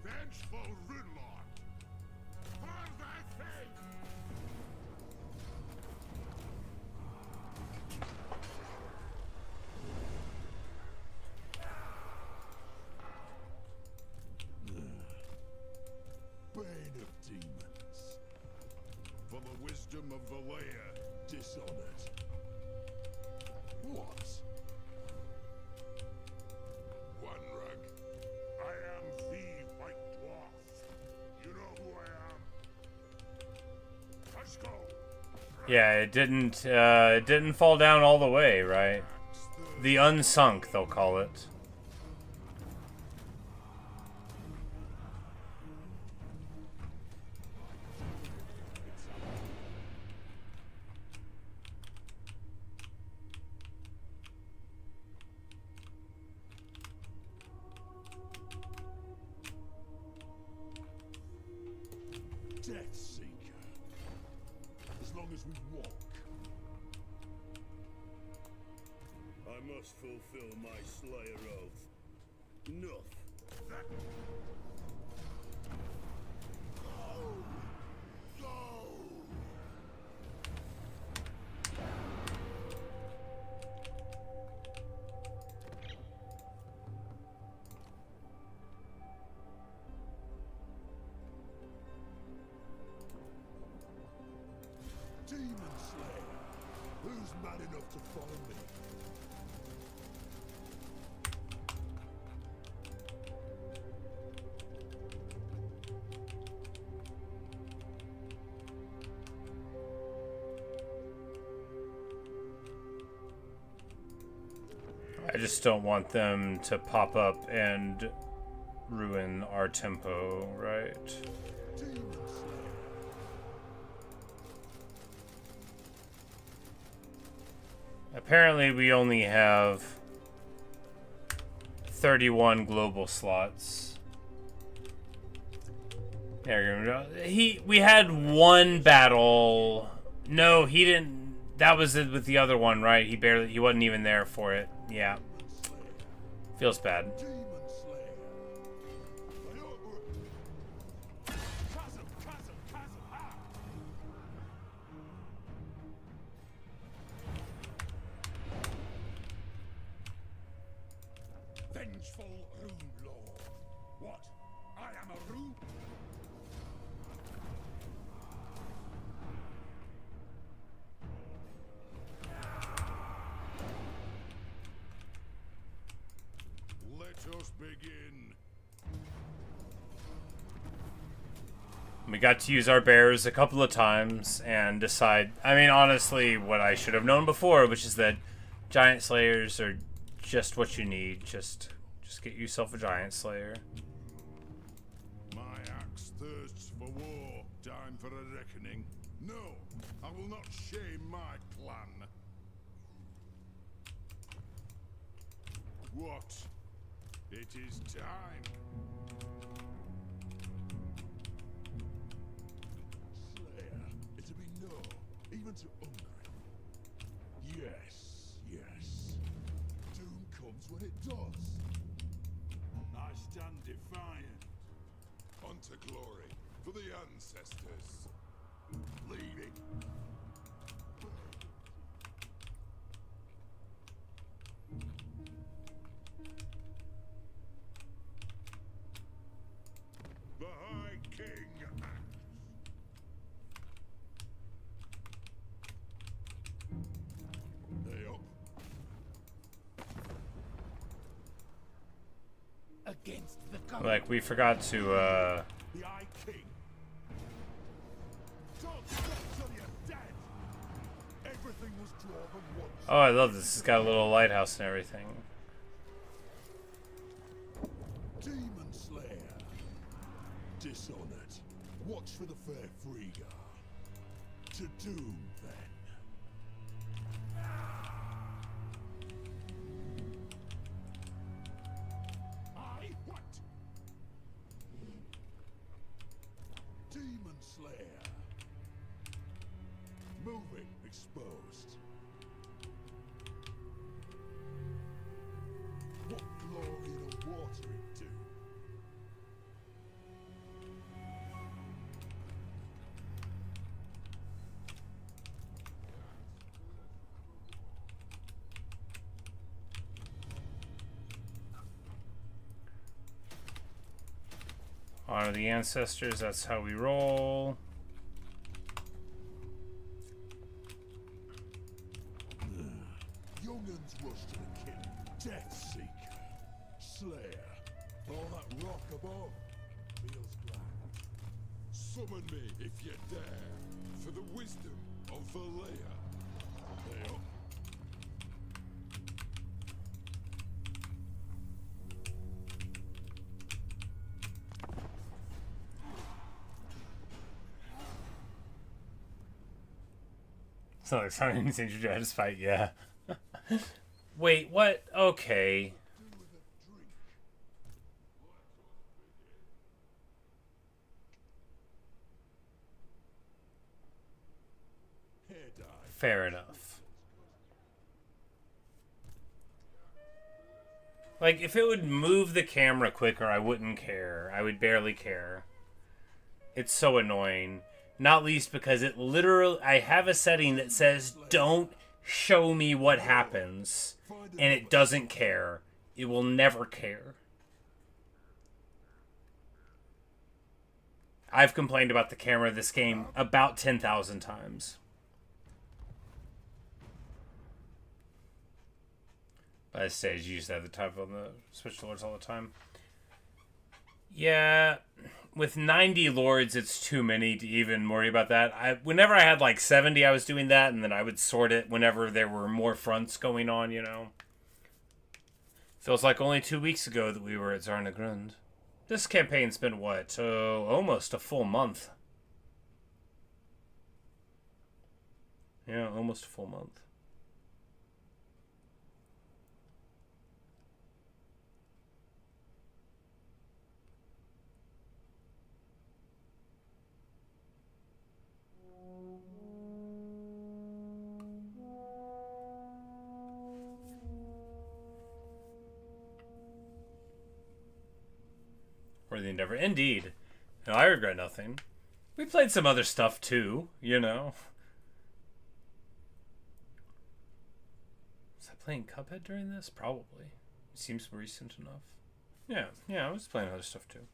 Vengeful Runelord. For thy faith. Bane of demons. For the wisdom of the lair, dishonored. What? One rug. I am the White Dwarf. You know who I am. Let's go. Yeah, it didn't fall down all the way, right? The unsunk, they'll call it. Death Seeker. As long as we walk. I must fulfill my Slayer oath. Enough. That... Go! Go! Demon Slayer. Who's mad enough to follow me? I just don't want them to pop up and ruin our tempo, right? Demon Slayer. Apparently we only have 31 global slots. There we go. We had one battle. No, he didn't. That was it with the other one, right? He wasn't even there for it. Yeah. Feels bad. Demon Slayer. Chasm, chasm, chasm, ah! Vengeful Rune Lord. What? I am a Rune? Let us begin. We got to use our bears a couple of times and decide, I mean, honestly, what I should have known before, which is that giant slayers are just what you need. Just get yourself a giant slayer. My axe thirsts for war. Time for a reckoning. No, I will not shame my clan. What? It is time. Slayer, it'll be no, even to Ungrim. Yes, yes. Doom comes when it does. I stand defiant. On to glory, for the ancestors. Leaving. The High King acts. They up. Against the government. Like, we forgot to, The High King. Don't stop till you're dead. Everything was Dwarven once. Oh, I love this. It's got a little lighthouse and everything. Demon Slayer. Dishonored. Watch for the fair Frigga. To doom, then. exposed. What glory and water it do? Honor the ancestors, that's how we roll. Young'uns rush to the kill. Death Seeker. Slayer. All that rock above feels grand. Summon me if you dare. For the wisdom of Valea. They up. So like something in St. Jude's fight, yeah. Wait, what? Okay. Fair enough. Like, if it would move the camera quicker, I wouldn't care. I would barely care. It's so annoying. Not least because it literally... I have a setting that says, don't show me what happens. And it doesn't care. It will never care. I've complained about the camera of this game about 10,000 times. By this stage, you used to have the type on the Switch Lords all the time. Yeah, with 90 Lords, it's too many to even worry about that. Whenever I had like 70, I was doing that, and then I would sort it whenever there were more fronts going on, you know. Feels like only 2 weeks ago that we were at Zarnagrund. This campaign's been, what, almost a full month. Yeah, almost a full month. For the endeavor. Indeed. No, I regret nothing. We played some other stuff too, you know. Was I playing Cuphead during this? Probably. It seems recent enough. Yeah, I was playing other stuff too.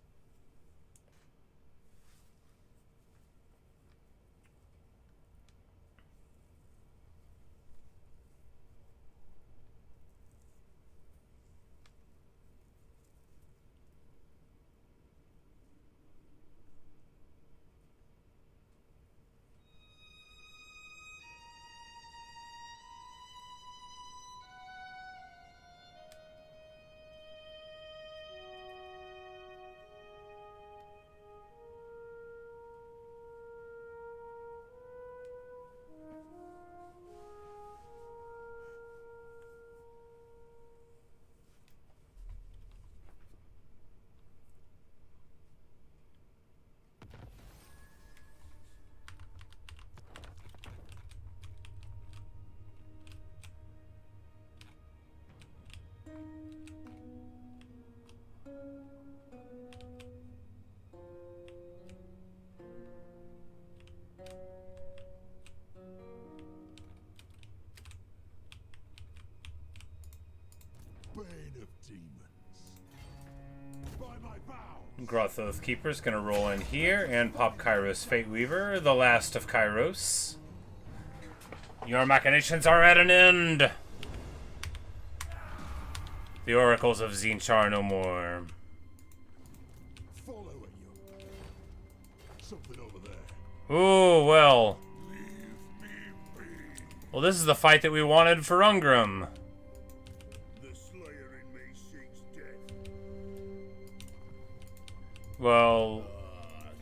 Bane of demons. By my vow. Goth Oath Keeper's gonna roll in here and pop Kairos Fate Weaver, the last of Kairos. Your machinations are at an end. The oracles of Tzeentch are no more. Follow it, you. Something over there. Ooh, well. Leave me be. Well, this is the fight that we wanted for Ungrim. The Slayer in me seeks death. Well,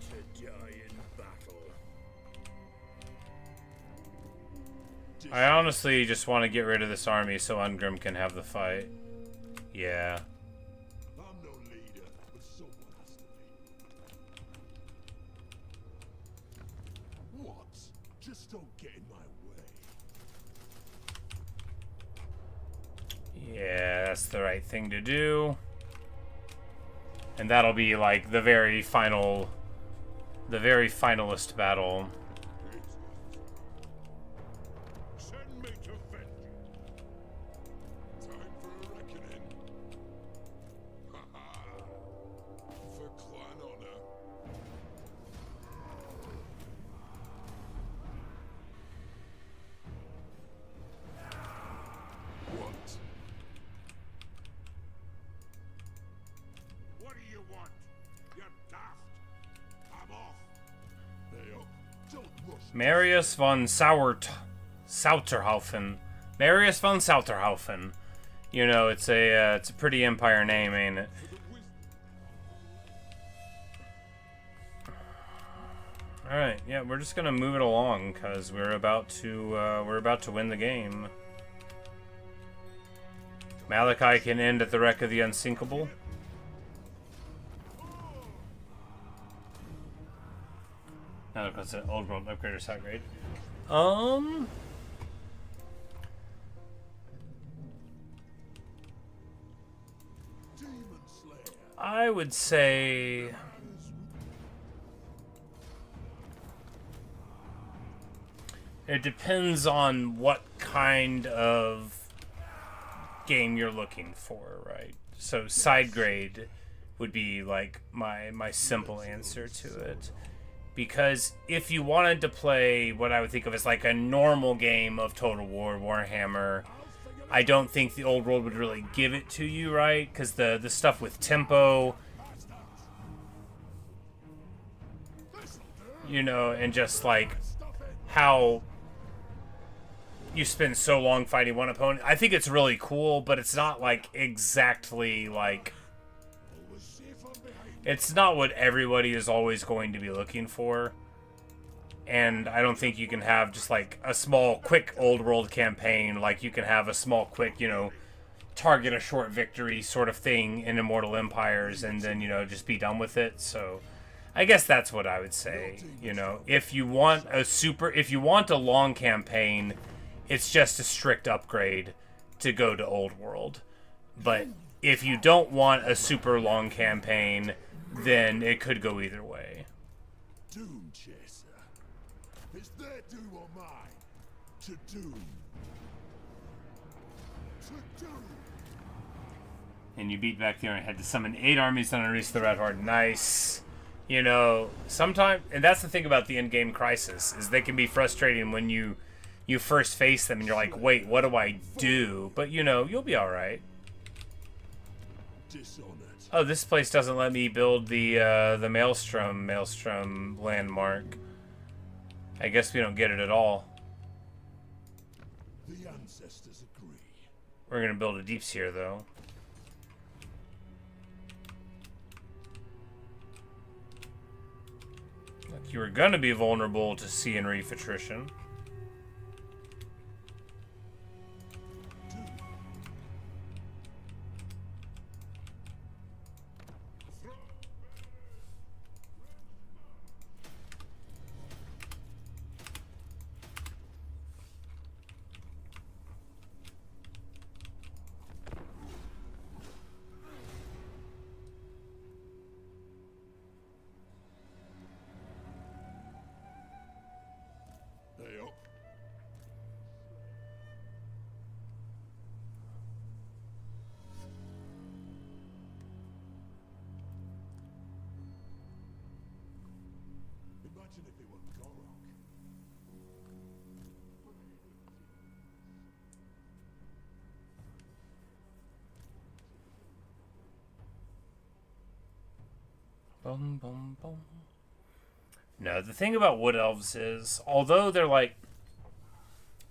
To die in battle. I honestly just want to get rid of this army so Ungrim can have the fight. Yeah. I'm no leader, but someone has to be. What? Just don't get in my way. Yeah, that's the right thing to do. And that'll be like the very finalist battle. Send me to vengeance. Time for a reckoning. Ha ha. For clan honor. What? What do you want? You're daft. I'm off. Hey up. Don't rush. Marius von Sauterhaufen. Marius von Sauterhaufen. You know, it's a pretty empire name, ain't it? All right, yeah, we're just gonna move it along because we're about to win the game. Malakai can end at the wreck of the Unsinkable. No, because the old world upgrade or side grade. Demon Slayer. I would say it depends on what kind of game you're looking for, right? So side grade would be like my simple answer to it. Because if you wanted to play what I would think of as like a normal game of Total War, Warhammer, I don't think the old world would really give it to you, right? Because the stuff with tempo, you know, and just like how you spend so long fighting one opponent. I think it's really cool, but it's not like exactly like, it's not what everybody is always going to be looking for. And I don't think you can have just like a small, quick old world campaign. Like you can have a small, quick, you know, target a short victory sort of thing in Immortal Empires and then, you know, just be done with it. So I guess that's what I would say. You know, if you want a long campaign, it's just a strict upgrade to go to old world. But if you don't want a super long campaign, then it could go either way. Doom Chaser. It's their doom or mine. To doom. To doom. And you beat back there and had to summon 8 armies and unleash the Red Horde. Nice. You know, sometimes, and that's the thing about the end-game crisis, is they can be frustrating when you first face them and you're like, wait, what do I do? But, you know, you'll be alright. Dishonored. Oh, this place doesn't let me build the Maelstrom landmark. I guess we don't get it at all. The ancestors agree. We're gonna build a deep seer though. Look, you were gonna be vulnerable to sea and reef attrition. Hey up. Imagine if it were Gorok. Bum, bum, bum. No, the thing about Wood Elves is, although they're like...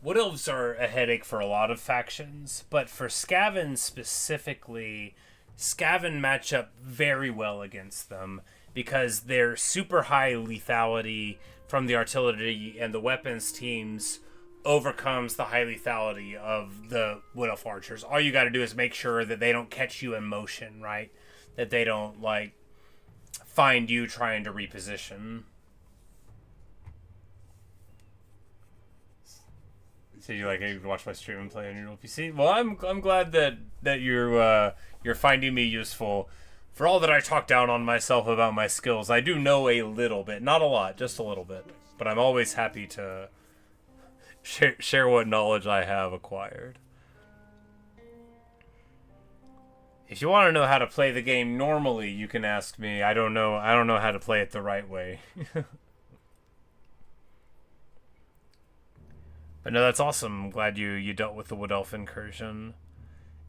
Wood Elves are a headache for a lot of factions, but for Skaven specifically, Skaven match up very well against them because their super high lethality from the artillery and the weapons teams overcomes the high lethality of the Wood Elf archers. All you got to do is make sure that they don't catch you in motion, right? That they don't, like, find you trying to reposition. So you like you watch my stream and play on your PC? Well, I'm glad that you're finding me useful. For all that I talk down on myself about my skills, I do know a little bit, not a lot, just a little bit. But I'm always happy to share what knowledge I have acquired. If you want to know how to play the game normally, you can ask me. I don't know how to play it the right way. But no, that's awesome. I'm glad you dealt with the Wood Elf incursion.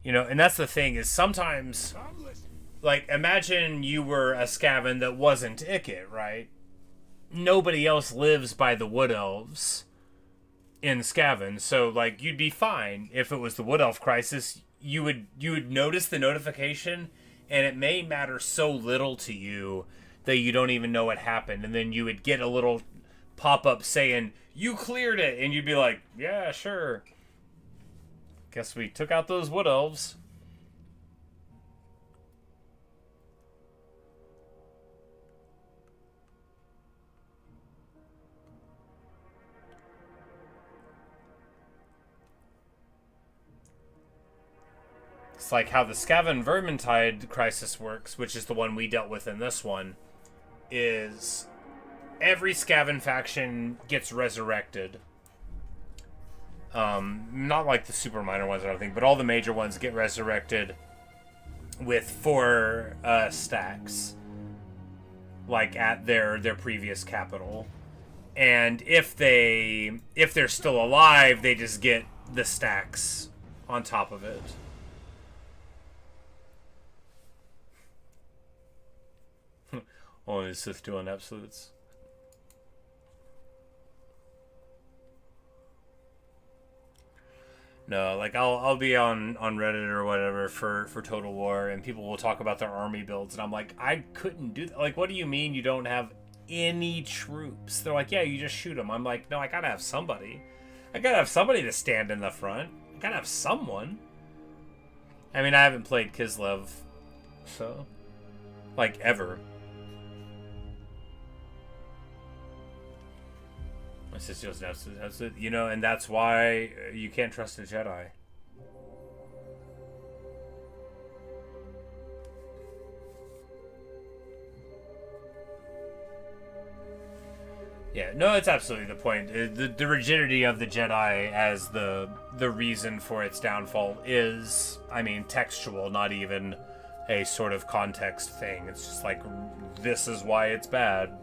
You know, and that's the thing is sometimes, like, imagine you were a Skaven that wasn't Ikit, right? Nobody else lives by the Wood Elves in Skaven, so like you'd be fine if it was the Wood Elf crisis. You would notice the notification, and it may matter so little to you that you don't even know what happened, and then you would get a little pop-up saying you cleared it, and you'd be like, yeah, sure, guess we took out those Wood Elves. It's like how the Skaven Vermintide crisis works, which is the one we dealt with in this one, is every Skaven faction gets resurrected. Not like the super minor ones, I don't think, but all the major ones get resurrected with 4 stacks, like at their previous capital. And if they're still alive, they just get the stacks on top of it. Only the Sith doing absolutes. No, like I'll be on Reddit or whatever for Total War, and people will talk about their army builds, and I'm like, I couldn't do that. Like, what do you mean you don't have any troops? They're like, yeah, you just shoot them. I'm like, no, I gotta have somebody. I gotta have somebody to stand in the front. I gotta have someone. I mean, I haven't played Kislev, so like ever. My sister doesn't have to, you know, and that's why you can't trust a Jedi. Yeah, no, it's absolutely the point. The rigidity of the Jedi as the reason for its downfall is, I mean, textual, not even a sort of context thing. It's just like, this is why it's bad.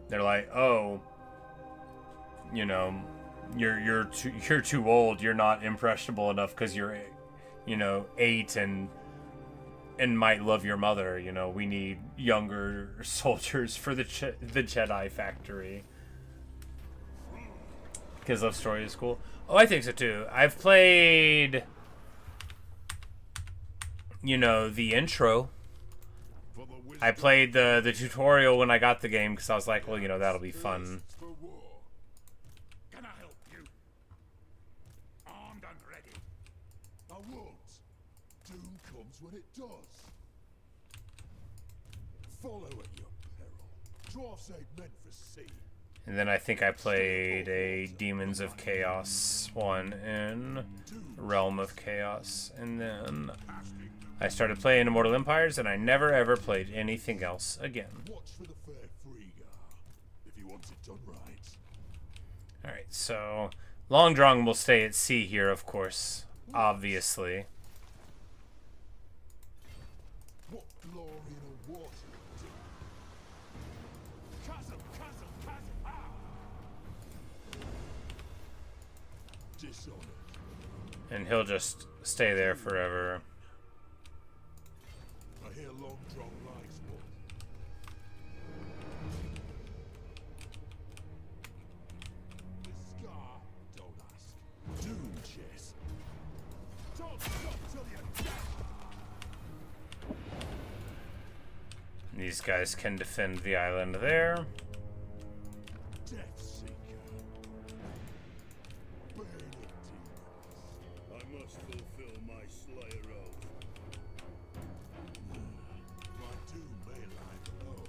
They're like, oh, you know, you're too old. You're not impressionable enough because you're, you know, 8 and might love your mother. You know, we need younger soldiers for the Jedi factory. Because Love Story is cool. Oh, I think so too. I've played, you know, the intro. I played the tutorial when I got the game because I was like, well, you know, that'll be fun. Can I help you? Armed and ready. I won't. Doom comes when it does. Follow at your peril. Dwarfs ain't meant for sea. And then I think I played a Demons of Chaos one in Realm of Chaos. And then I started playing Immortal Empires, and I never ever played anything else again. Watch for the fair Frigga, if you want it done right. Alright, so Long Drong will stay at sea here, of course. Obviously. What glory in a water do? Chasm, chasm, chasm, ah! Dishonored. And he'll just stay there forever. I hear Long Drong likes one. The scar, don't ask. Doom chest. Don't stop till you're dead. These guys can defend the island there. Death Seeker. Burn it, demons. I must fulfill my Slayer oath. My doom may lie below.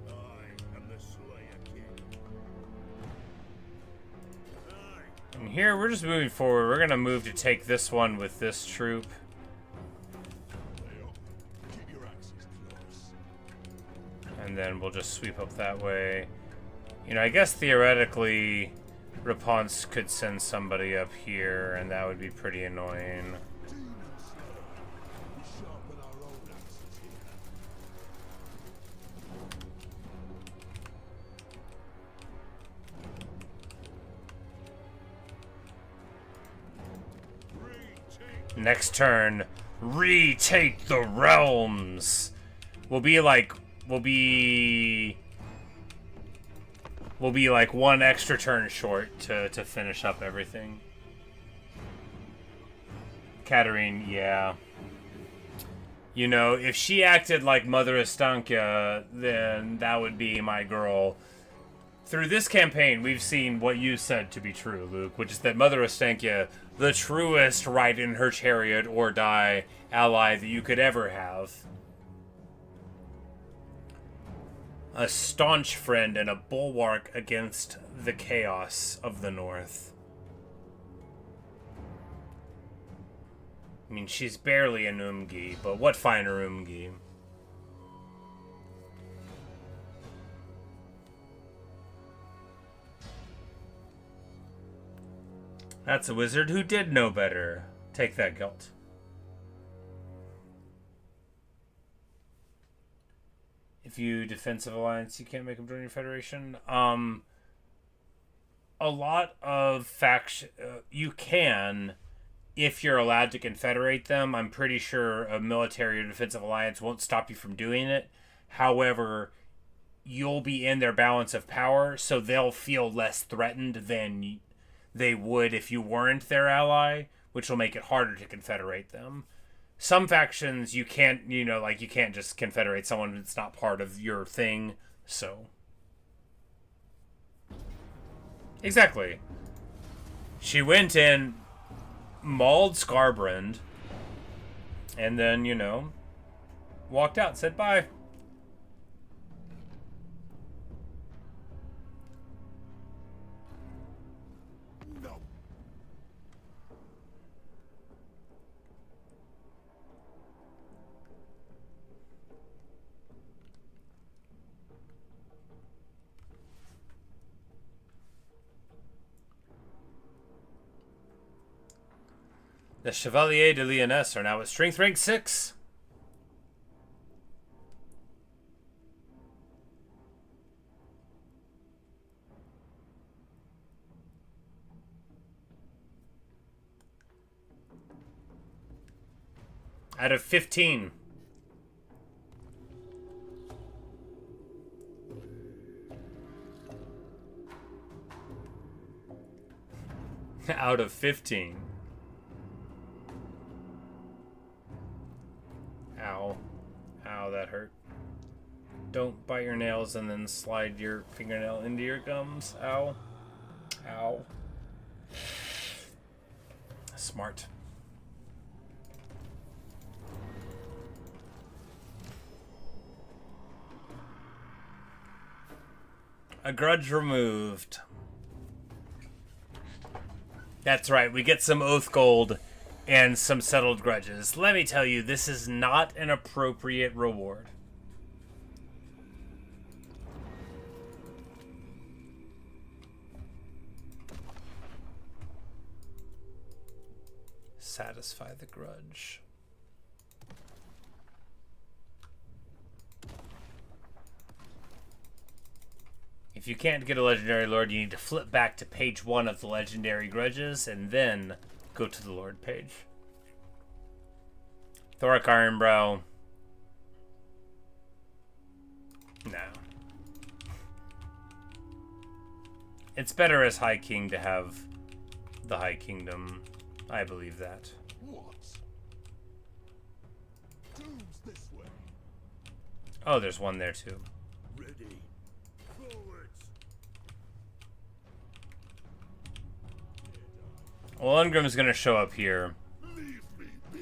I am the Slayer King. here, we're just moving forward. We're gonna move to take this one with this troop. Keep your axes close. And then we'll just sweep up that way. You know, I guess theoretically, Rapunzel could send somebody up here, and that would be pretty annoying. Demon Slayer. We sharpen our own axes here. Retake. Next turn, retake the realms. We'll be like one extra turn short to finish up everything. Katarine, yeah. You know, if she acted like Mother Estankia, then that would be my girl. Through this campaign, we've seen what you said to be true, Luke, which is that Mother Estankia, the truest ride in her chariot or die ally that you could ever have. A staunch friend and a bulwark against the chaos of the North. I mean, she's barely an Umgi, but what finer Umgi? That's a wizard who did know better. Take that, Gelt. If you defensive alliance, you can't make them join your federation. A lot of faction you can if you're allowed to confederate them. I'm pretty sure a military or defensive alliance won't stop you from doing it. However, you'll be in their balance of power, so they'll feel less threatened than they would if you weren't their ally, which will make it harder to confederate them. Some factions you can't, you know, like you can't just confederate someone that's not part of your thing, so. Exactly. She went in, mauled Scarbrand, and then, you know, walked out, said bye. No. The Chevalier de Lyonesse are now at strength rank 6. Out of 15. Out of 15. Ow. Ow, that hurt. Don't bite your nails and then slide your fingernail into your gums. Ow. Ow. Smart. A grudge removed. That's right, we get some oath gold and some settled grudges. Let me tell you, this is not an appropriate reward. Satisfy the grudge. If you can't get a legendary lord, you need to flip back to page 1 of the legendary grudges and then go to the lord page. Thoric Ironbrow. No. It's better as High King to have the High Kingdom. I believe that. What? Doom's this way. Oh, there's one there too. Ready. Forwards. Well, Ungrim's gonna show up here. Leave me be.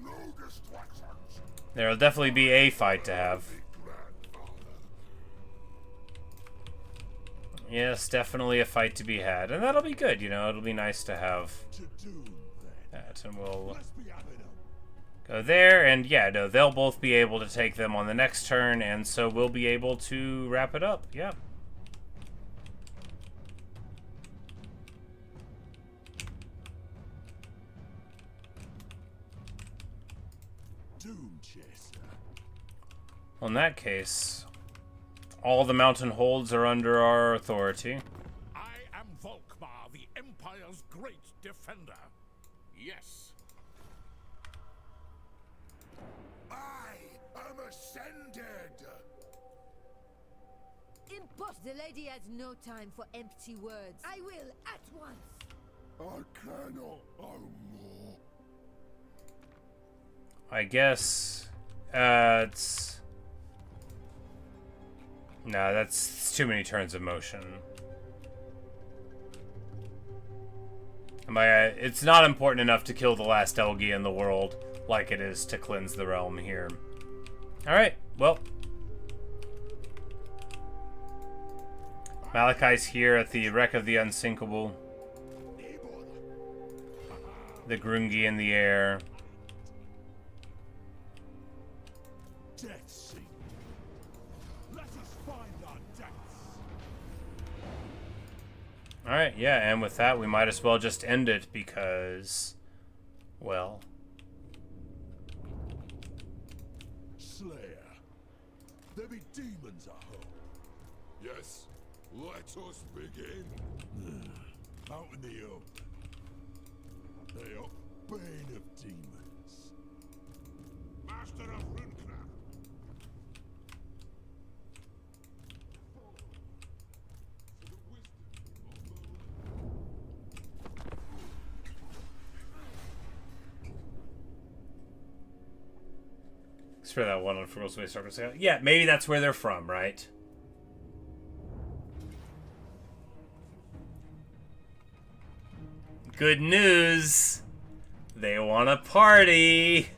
No distractions. There'll definitely be a fight to have. Grandfather. Yes, definitely a fight to be had. And that'll be good, you know, it'll be nice to have To doom then. that. And we'll Let's be having 'em. go there, and yeah, no, they'll both be able to take them on the next turn, and so we'll be able to wrap it up. Yeah. Doom chaser. Well, in that case, all the mountain holds are under our authority. I am Volkmar, the Empire's great defender. Yes. I am ascended. The lady has no time for empty words. I will at once. I cannot own more. I guess, it's... No, that's too many turns of motion. It's not important enough to kill the last Elgi in the world like it is to cleanse the realm here. Alright, well. Malakai's here at the wreck of the Unsinkable. The Grungi in the air. Death seek. Let us find our deaths. Alright, yeah, and with that, we might as well just end it because, well... Slayer. There be demons at home. Yes, let us begin. Out in the open. They are bane of demons. Master of Runecraft. For that one on Frugal's Way Circus. Yeah, maybe that's where they're from, right? Good news! They want a party!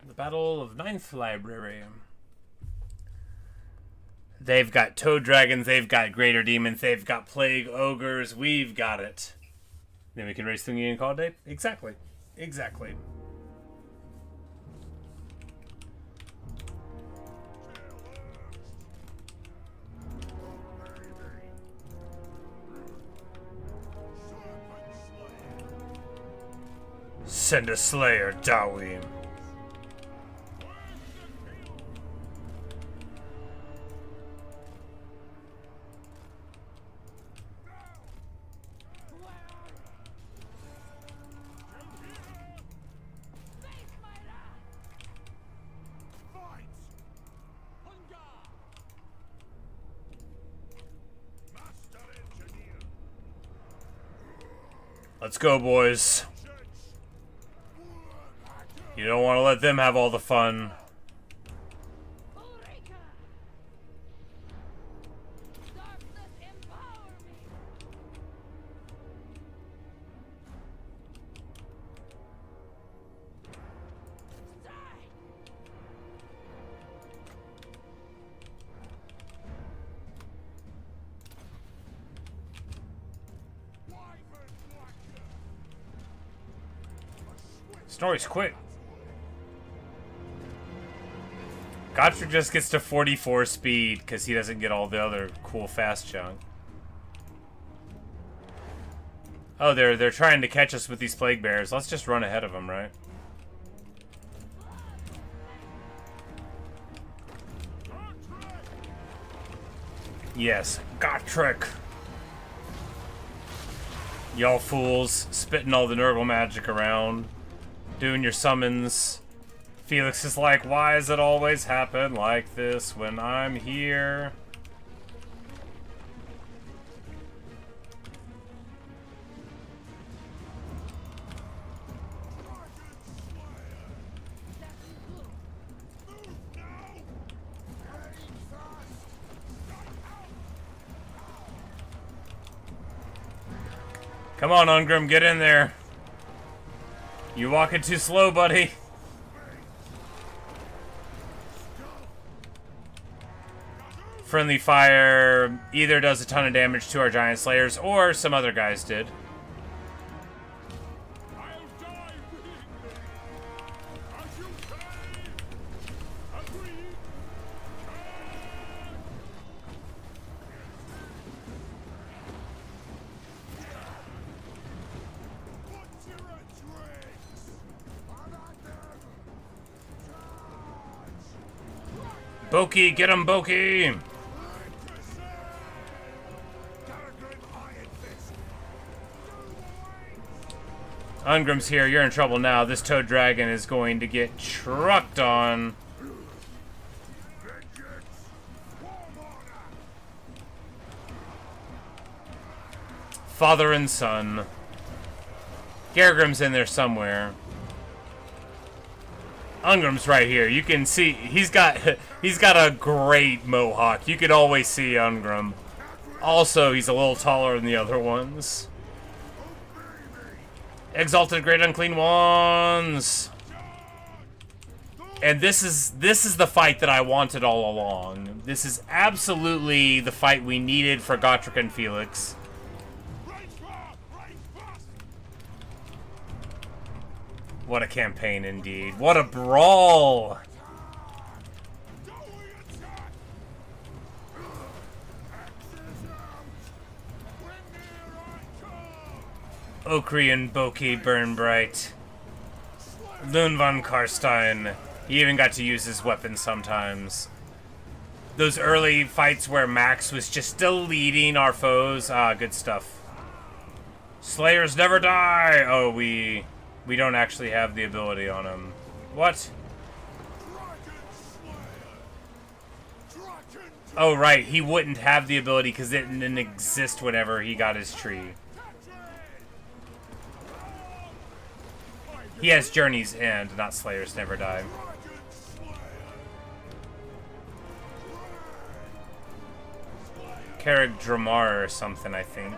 The Battle of Ninth Library. They've got toad dragons, they've got greater demons, they've got plague ogres, we've got it. Then we can race Thingy and call it day? Exactly. Exactly. Send a slayer, Dawi. Let's go, boys. You don't want to let them have all the fun. Ulrika! Darkness empower me! Strike! Snorri's quick. Gotrek just gets to 44 speed because he doesn't get all the other cool fast junk. Oh, they're trying to catch us with these plague bears. Let's just run ahead of them, right? Yes, Gotrek. Y'all fools, spitting all the Nurgle magic around, doing your summons. Felix is like, why does it always happen like this when I'm here? Come on, Ungrim, get in there. You walking too slow, buddy. Friendly fire either does a ton of damage to our giant slayers, or some other guys did. Boki, get him, Boki! Ungrim's here, you're in trouble now. This toad dragon is going to get trucked on. Father and son. Gargrim's in there somewhere. Ungrim's right here. You can see he's got a great mohawk. You could always see Ungrim. Also, he's a little taller than the other ones. Exalted Great Unclean Ones. And this is the fight that I wanted all along. This is absolutely the fight we needed for Gotrek and Felix. What a campaign indeed. What a brawl! Okri and Boki burn bright. Lune von Karstein. He even got to use his weapon sometimes. Those early fights where Max was just deleting our foes. Ah, good stuff. Slayers never die! Oh, we don't actually have the ability on him. What? Oh, right. He wouldn't have the ability because it didn't exist whenever he got his tree. He has Journey's End, not Slayers Never Die. Carrick Dramar or something, I think.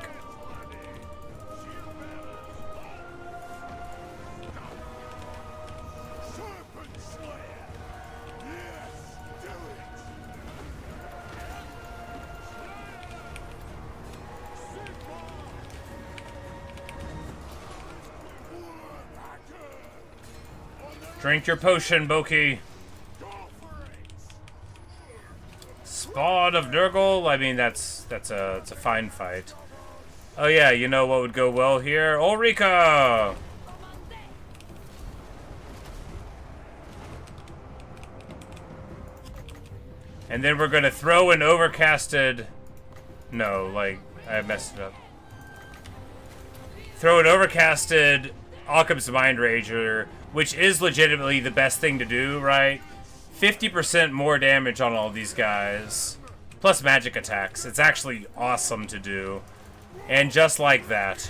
Drink your potion, Boki. Spawn of Nurgle? I mean, it's a fine fight. Oh yeah, you know what would go well here? Ulrika! And then we're gonna throw an overcasted... No, like, I messed it up. Throw an overcasted Occam's Mind Rager, which is legitimately the best thing to do, right? 50% more damage on all these guys. Plus magic attacks. It's actually awesome to do. And just like that.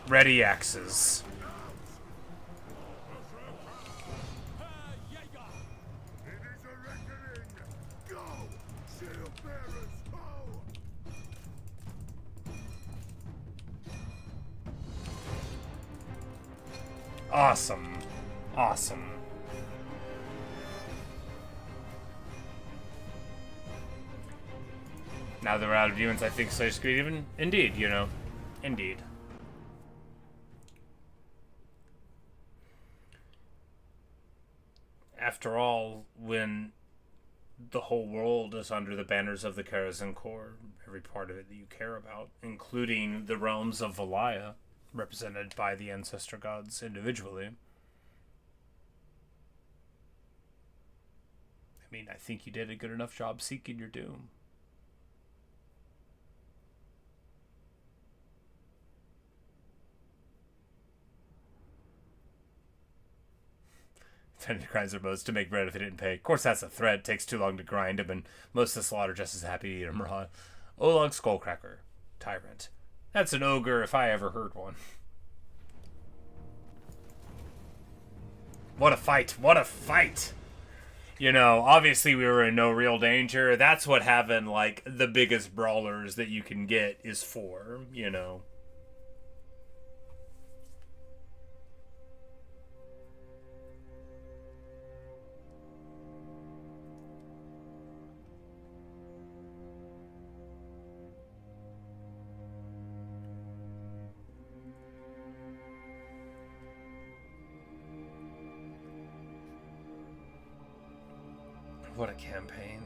Ready axes. Awesome. Awesome. Now that we're out of demons, I think Slayers could even... Indeed, you know. Indeed. After all, when the whole world is under the banners of the Karaz Ankor, every part of it that you care about, including the realms of Valaya, represented by the ancestor gods individually. I mean, I think you did a good enough job seeking your doom. Tended grinds their bows to make bread if they didn't pay. Of course, that's a threat. Takes too long to grind him, and most of the slaughter just as happy to eat him raw. Olag Skullcracker. Tyrant. That's an ogre if I ever heard one. What a fight. What a fight. You know, obviously we were in no real danger. That's what having, like, the biggest brawlers that you can get is for, you know. what a campaign.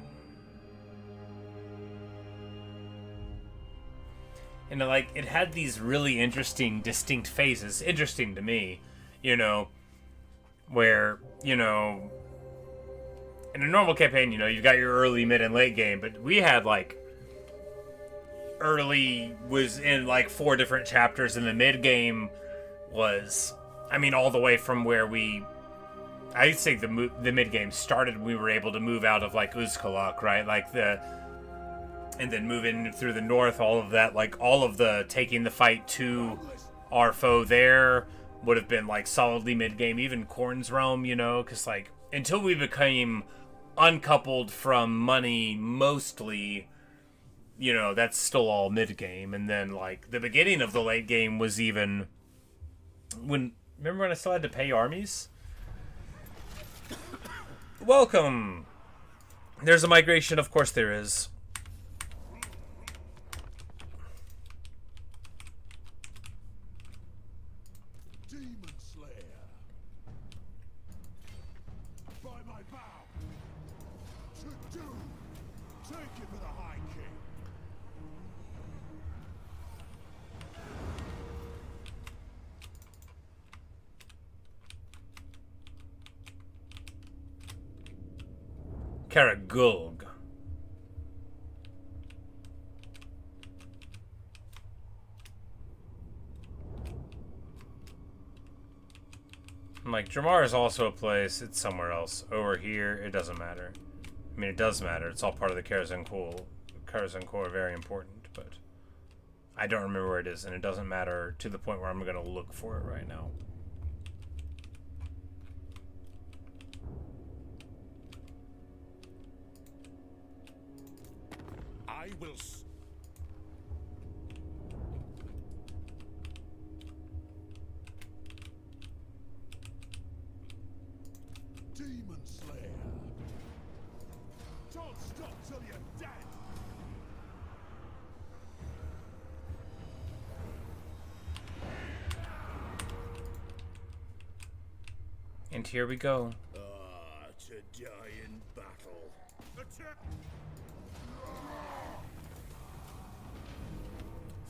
And like, it had these really interesting, distinct phases. Interesting to me, you know, where, you know, in a normal campaign, you know, you've got your early, mid, and late game, but we had like, early was in like 4 different chapters, and the mid game was, I mean, all the way from where I'd say the mid game started. We were able to move out of like Uzkalak, right? Like and then move in through the north. All of that, like all of the taking the fight to our foe there would have been like solidly mid game. Even Korn's Realm, you know, because like until we became uncoupled from money, mostly, you know, that's still all mid game. And then like the beginning of the late game was even remember when I still had to pay armies? Welcome! There's a migration, of course there is. Demon Slayer. By my vow. To do. Take it for the High King. Karagulg. Like, Dramar is also a place. It's somewhere else. Over here, it doesn't matter. I mean, it does matter. It's all part of the Karaz Ankor. Karaz Ankor are very important, but I don't remember where it is, and it doesn't matter to the point where I'm going to look for it right now. I will. Demon Slayer. Don't stop till you're dead. And here we go. To die in battle. Attack!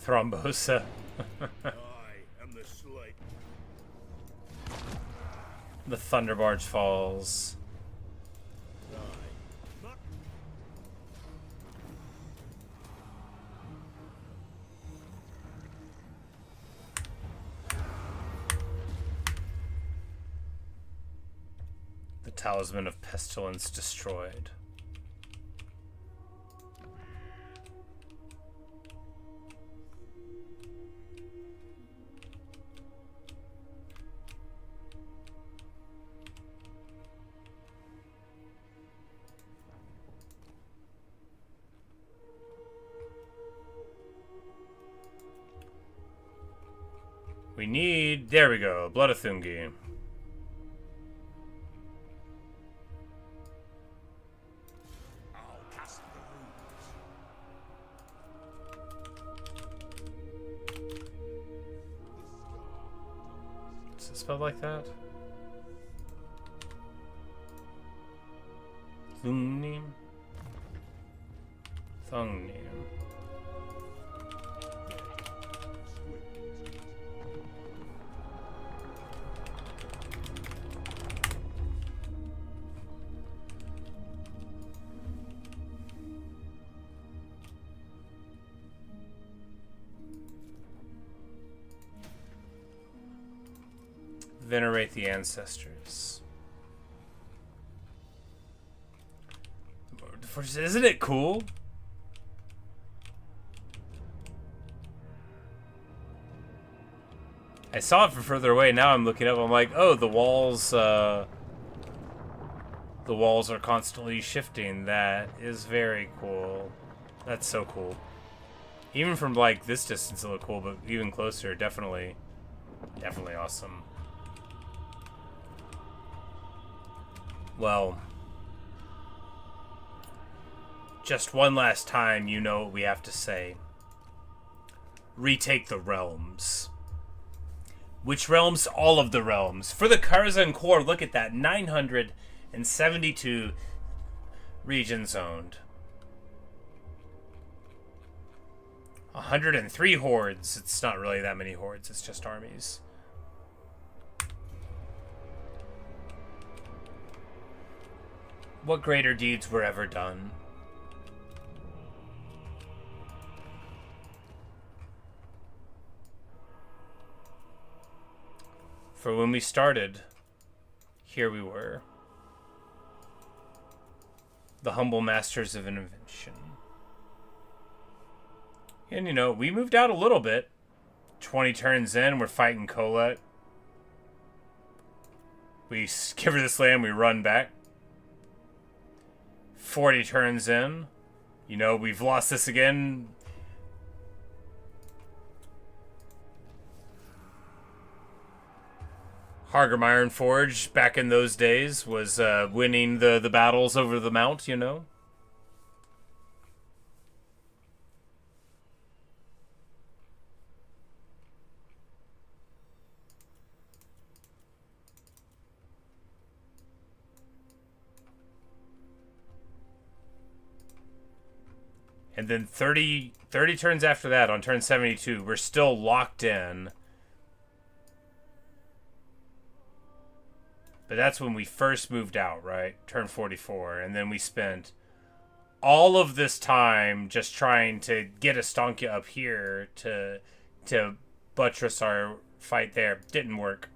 Thrombosa. I am the slate. The Thunderbarge falls. The Talisman of Pestilence destroyed. We need... There we go. Blood of Thungi. I'll cast the runes. Does it spell like that? Thungnim? Thungnim. Venerate the ancestors. Isn't it cool? I saw it from further away. Now I'm looking up. I'm like, oh, the walls are constantly shifting. That is very cool. That's so cool. Even from like this distance, it looked cool, but even closer, definitely awesome. Well, just one last time, you know what we have to say. Retake the realms. Which realms? All of the realms. For the Karaz Ankor, look at that. 972 Regions owned. 103 hordes. It's not really that many hordes, it's just armies. What greater deeds were ever done? For when we started, here we were. The humble masters of invention. And, you know, we moved out a little bit. 20 turns in, we're fighting Colette. We give her this land, we run back. 40 turns in. You know, we've lost this again. Hargrim Ironforge, back in those days, was winning the battles over the mount, you know? And then 30 turns after that, on turn 72, we're still locked in. But that's when we first moved out, right? Turn 44. And then we spent all of this time just trying to get Estancia up here to buttress our fight there. Didn't work.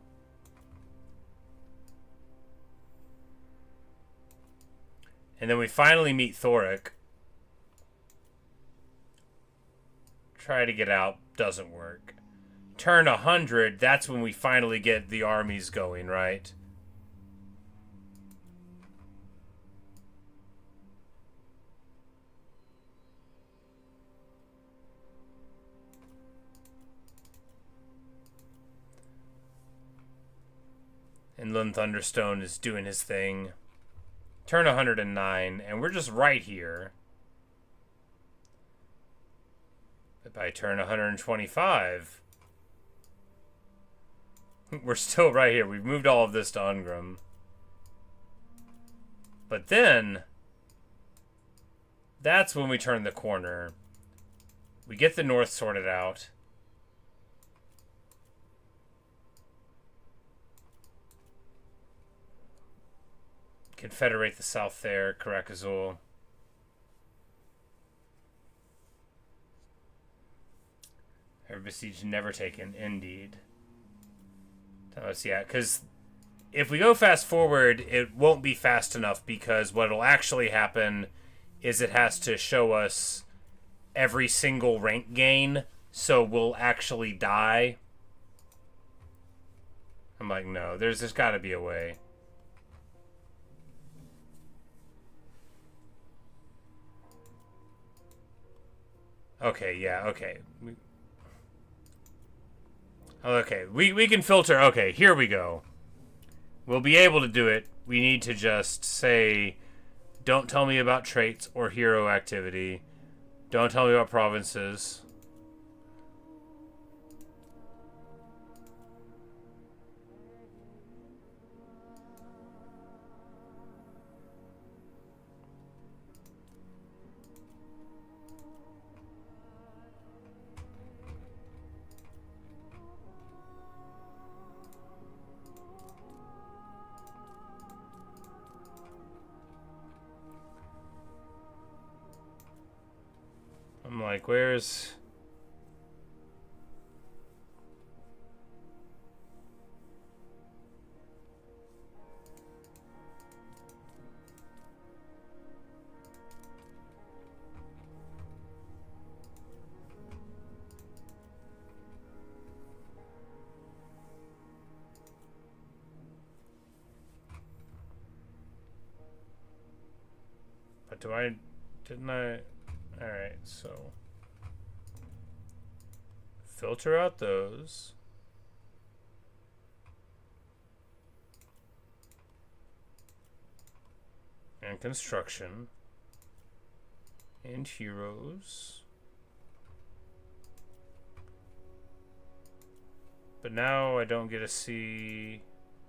And then we finally meet Thoric. Try to get out. Doesn't work. Turn 100, that's when we finally get the armies going, right? And Lund Thunderstone is doing his thing. Turn 109, and we're just right here. But by turn 125, we're still right here. We've moved all of this to Ungrim. But then, that's when we turn the corner. We get the north sorted out. Confederate the south there, Karakazul. Every besiege never taken, indeed. Yeah, because if we go fast forward, it won't be fast enough, because what will actually happen is it has to show us every single rank gain, so we'll actually die. I'm like, no, there's got to be a way. Okay, yeah, okay. Okay, we can filter. Okay, here we go. We'll be able to do it. We need to just say, don't tell me about traits or hero activity. Don't tell me about provinces. I'm like, where's... But didn't I... Alright, so... Filter out those. And construction. And heroes. But now I don't get to see...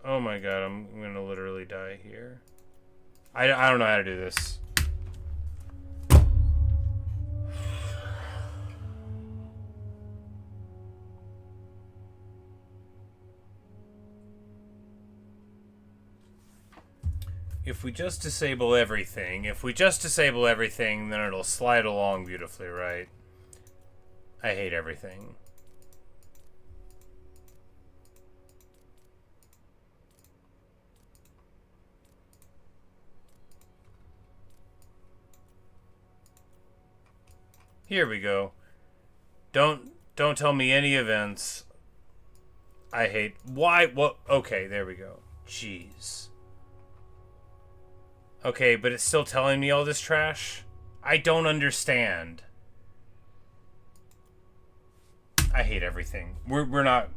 Oh my god, I'm gonna literally die here. I don't know how to do this. If we just disable everything, then it'll slide along beautifully, right? I hate everything. Here we go. Don't tell me any events. I hate... Why? What? Okay, there we go. Jeez. Okay, but it's still telling me all this trash? I don't understand. I hate everything. We're not...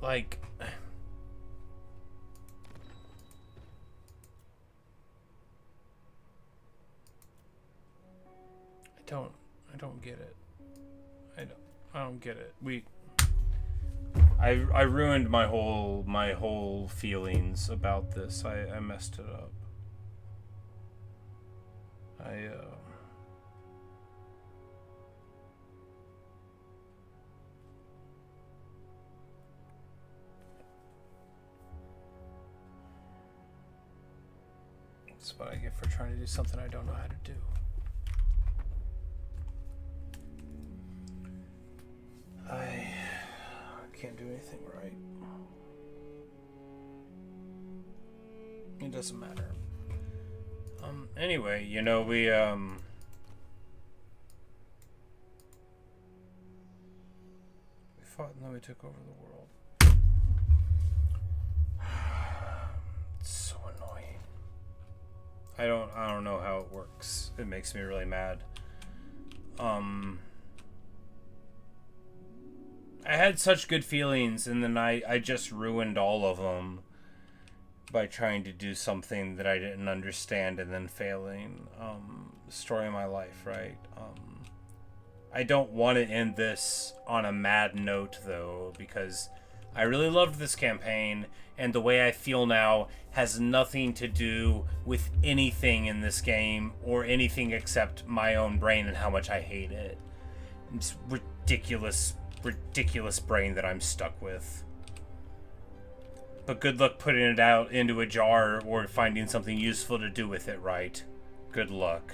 Like... I don't get it. I don't get it. I ruined my whole feelings about this. I messed it up. That's what I get for trying to do something I don't know how to do. I can't do anything right. It doesn't matter. Anyway, you know, we fought and then we took over the world. It's so annoying. I don't know how it works. It makes me really mad. I had such good feelings, and then I just ruined all of them by trying to do something that I didn't understand and then failing. Story of my life, right? I don't want to end this on a mad note, though, because I really loved this campaign, and the way I feel now has nothing to do with anything in this game, or anything except my own brain and how much I hate it. It's ridiculous brain that I'm stuck with. But good luck putting it out into a jar or finding something useful to do with it, right? Good luck.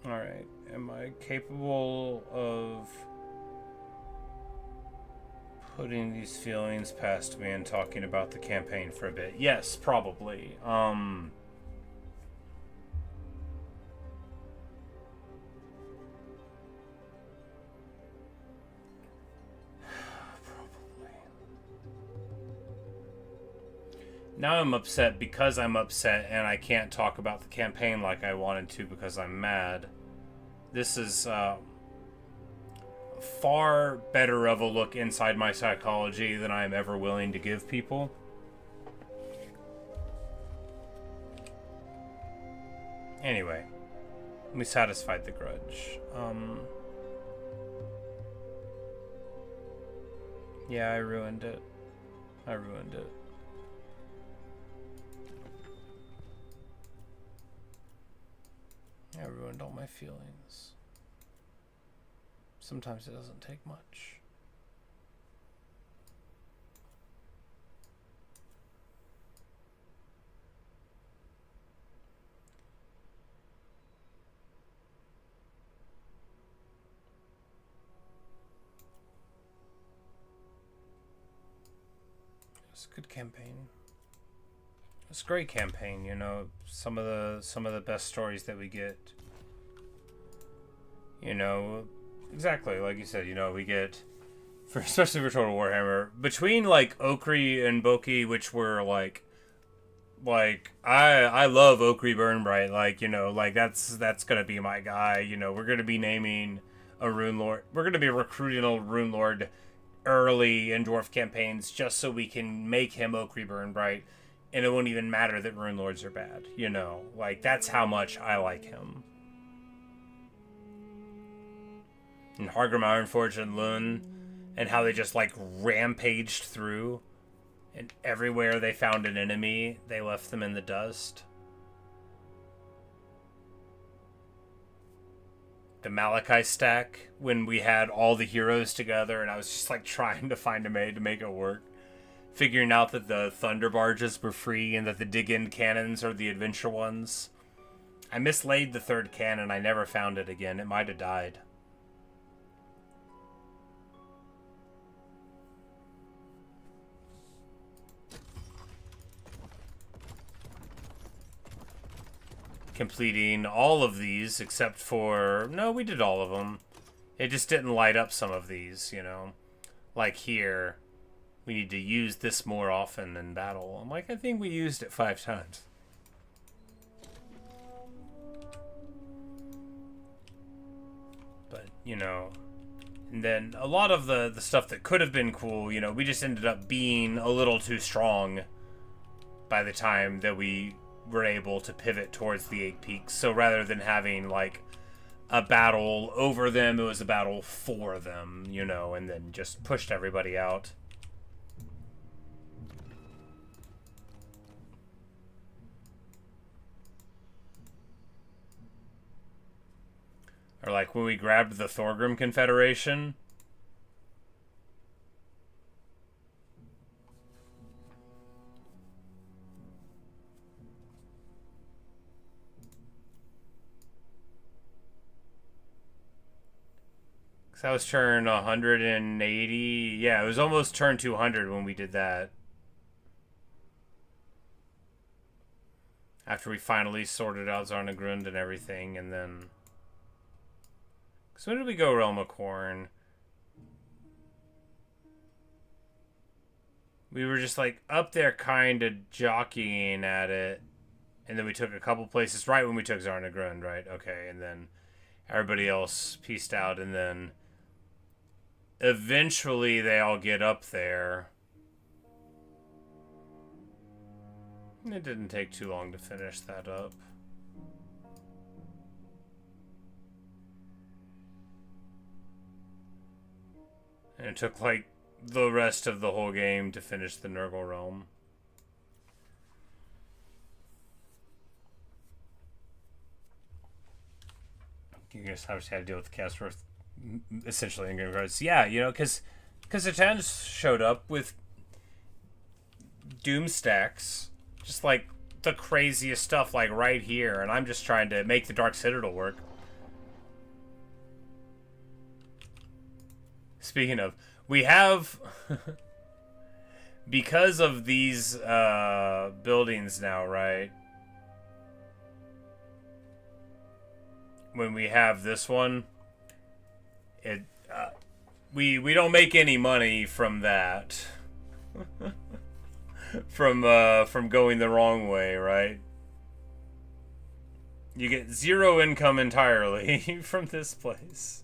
Alright, am I capable of putting these feelings past me and talking about the campaign for a bit? Yes, probably. Now I'm upset because I'm upset and I can't talk about the campaign like I wanted to because I'm mad. This is far better of a look inside my psychology than I'm ever willing to give people. Anyway, we satisfied the grudge. Yeah, I ruined it. I ruined it. I ruined all my feelings. Sometimes it doesn't take much. It's a good campaign. It's a great campaign, you know. Some of the best stories that we get. You know, exactly like you said. You know, we get, especially for Total Warhammer, between like Okri and Boki, which were like I love Okri Burnbright. Like, you know, like that's gonna be my guy. You know, we're gonna be naming a Rune Lord. We're gonna be recruiting a Rune Lord early in Dwarf campaigns just so we can make him Okri Burnbright. and it won't even matter that Rune Lords are bad, you know? Like, that's how much I like him. And Hargrim Ironforge and Lun, and how they just, like, rampaged through, and everywhere they found an enemy, they left them in the dust. The Malakai stack, when we had all the heroes together, and I was just, like, trying to find a way to make it work. Figuring out that the Thunder Barges were free, and that the dig-in cannons are the adventure ones. I mislaid the third cannon, I never found it again, it might have died. Completing all of these except for... No, we did all of them. It just didn't light up some of these, you know. Like here, we need to use this more often in battle. I'm like, I think we used it 5 times. But, you know... And then a lot of the stuff that could have been cool, you know, we just ended up being a little too strong by the time that we... were able to pivot towards the 8 peaks. So rather than having like a battle over them, it was a battle for them, you know, and then just pushed everybody out. Or like when we grabbed the Thorgrim Confederation. That was turn 180. Yeah, it was almost turn 200 when we did that. After we finally sorted out Zarnagrund and everything, and then... So when did we go Realm of Corn? We were just like up there kind of jockeying at it. And then we took a couple places right when we took Zarnagrund, right? Okay, and then everybody else pieced out, and then... Eventually, they all get up there. It didn't take too long to finish that up. And it took, like, the rest of the whole game to finish the Nurgle Realm. You guys obviously had to deal with the Castworth. Essentially in regards, yeah, you know, because the Tzeentch showed up with Doom stacks, just like the craziest stuff, like right here, and I'm just trying to make the Dark Citadel work. Speaking of, we have because of these buildings now, right? When we have this one. It, we don't make any money from that. from going the wrong way, right? You get 0 income entirely from this place.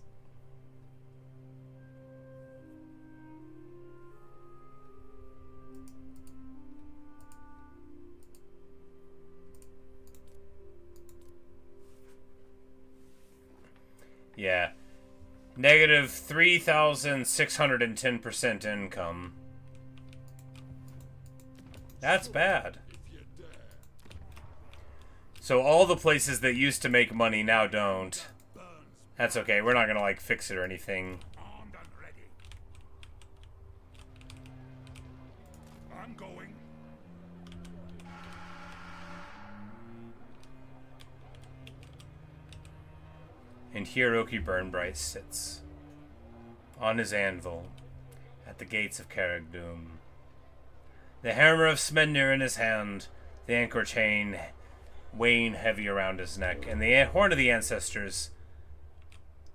Yeah. Negative 3,610% income. That's bad. So all the places that used to make money now don't. That's okay. We're not gonna like fix it or anything. I'm going. And here Oki Burnbright sits, on his anvil, at the gates of Caragdoom. The hammer of Smendnir in his hand, the anchor chain weighing heavy around his neck, and the horn of the ancestors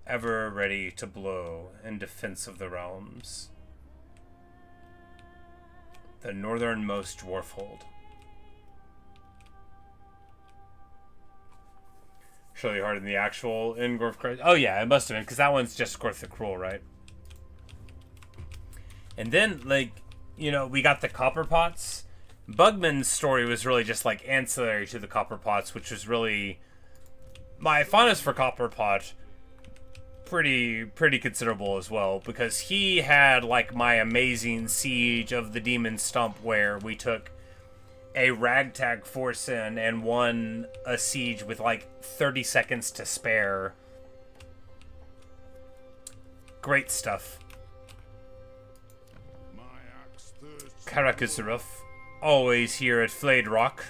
ever ready to blow in defense of the realms. The northernmost dwarfhold. Surely harder than the actual Ingorf Christ. Oh yeah, it must have been, because that one's just Gorth the Cruel, right? And then, like, you know, we got the copper pots, Bugman's story was really just like ancillary to the Copperpots, which was really my fondness for Copperpot. Pretty considerable as well, because he had like my amazing siege of the Demon Stump, where we took a ragtag force in and won a siege with like 30 seconds to spare. Great stuff. My axe thirsts Karakazaruf, always here at Flayed Rock.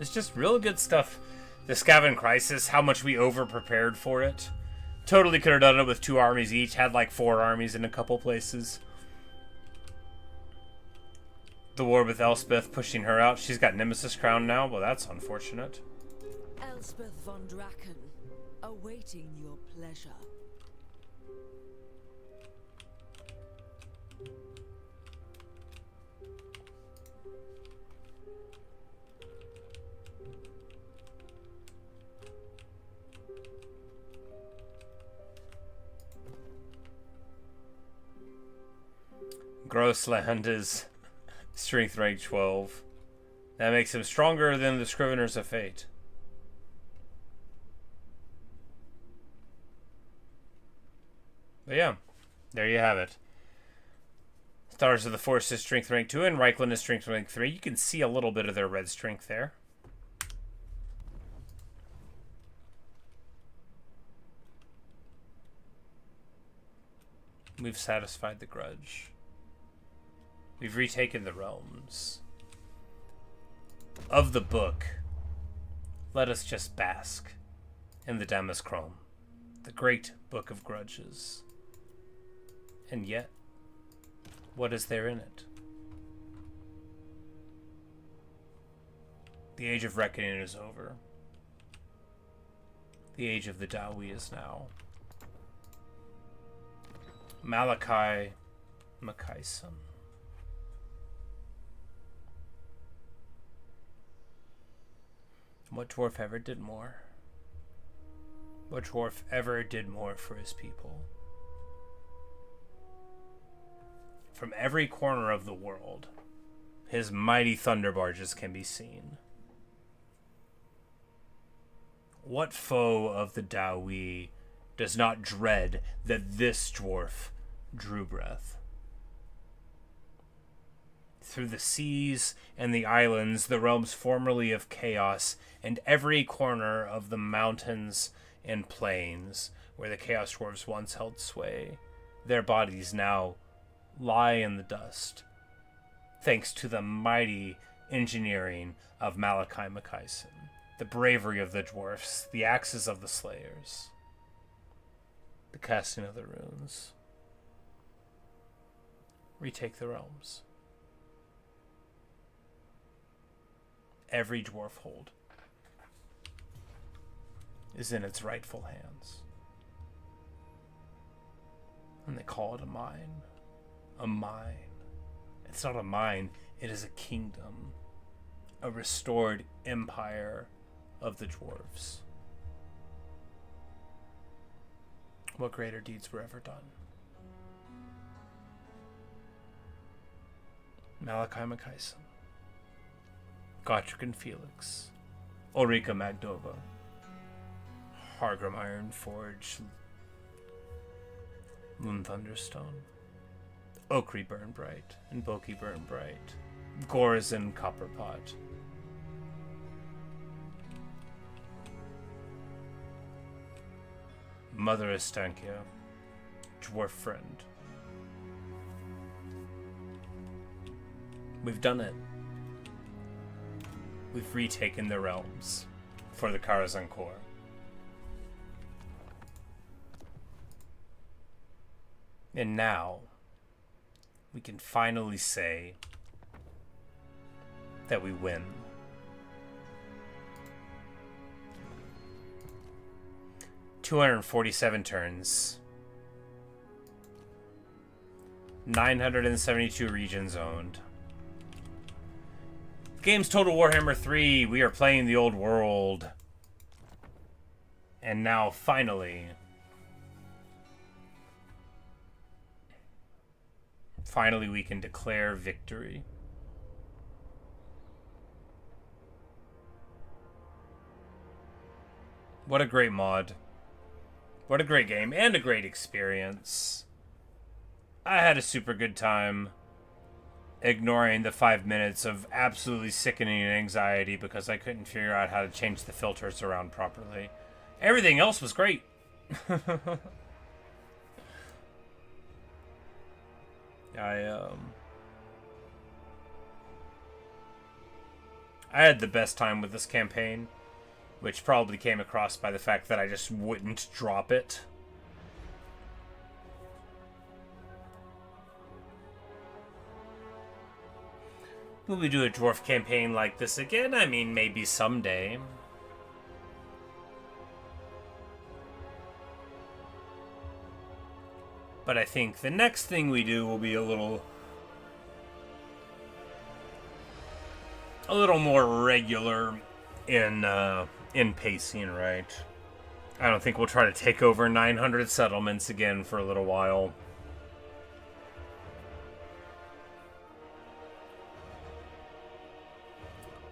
It's just real good stuff. The Skaven Crisis, how much we over-prepared for it. Totally could have done it with 2 armies each. Had like 4 armies in a couple places. The war with Elspeth pushing her out. She's got Nemesis Crown now. Well, that's unfortunate. Elspeth von Draken, awaiting your pleasure. Grossland is strength rank 12. That makes him stronger than the Scriveners of Fate. But yeah, there you have it. Stars of the Force is strength rank 2, and Reichland is strength rank 3. You can see a little bit of their red strength there. We've satisfied the grudge. We've retaken the realms. Of the book, let us just bask in the Damaskron, the great book of grudges. And yet, what is there in it? The age of reckoning is over. The age of the Dawi is now. Malakai and Gromby. What dwarf ever did more? What dwarf ever did more for his people? From every corner of the world, his mighty thunder barges can be seen. What foe of the Dawi does not dread that this dwarf drew breath? Through the seas and the islands, the realms formerly of chaos, and every corner of the mountains and plains where the Chaos Dwarves once held sway, their bodies now lie in the dust, thanks to the mighty engineering of Malakai and Gromby, the bravery of the dwarfs, the axes of the slayers, the casting of the runes. Retake the realms. Every dwarf hold is in its rightful hands. And they call it a mine. A mine. It's not a mine, it is a kingdom. A restored empire of the dwarves. What greater deeds were ever done? Malakai and Gromby, Gotrek and Felix, Ulrika Magdova, Hargrim Ironforge, Moon Thunderstone, Okri Burnbright, and Boki Burnbright, Gorzin Copperpot, Mother Estankia, Dwarf Friend. We've done it. We've retaken the realms for the Karaz Ankor. And now, we can finally say that we win. "247 turns. 972 regions owned. Game's Total Warhammer 3. We are playing the old world. And now, finally, Finally, we can declare victory. What a great mod. What a great game and a great experience. I had a super good time ignoring the 5 minutes of absolutely sickening anxiety because I couldn't figure out how to change the filters around properly. Everything else was great. I had the best time with this campaign, which probably came across by the fact that I just wouldn't drop it. Will we do a dwarf campaign like this again? I mean, maybe someday. But I think the next thing we do will be a little more regular in pacing, right? I don't think we'll try to take over 900 settlements again for a little while.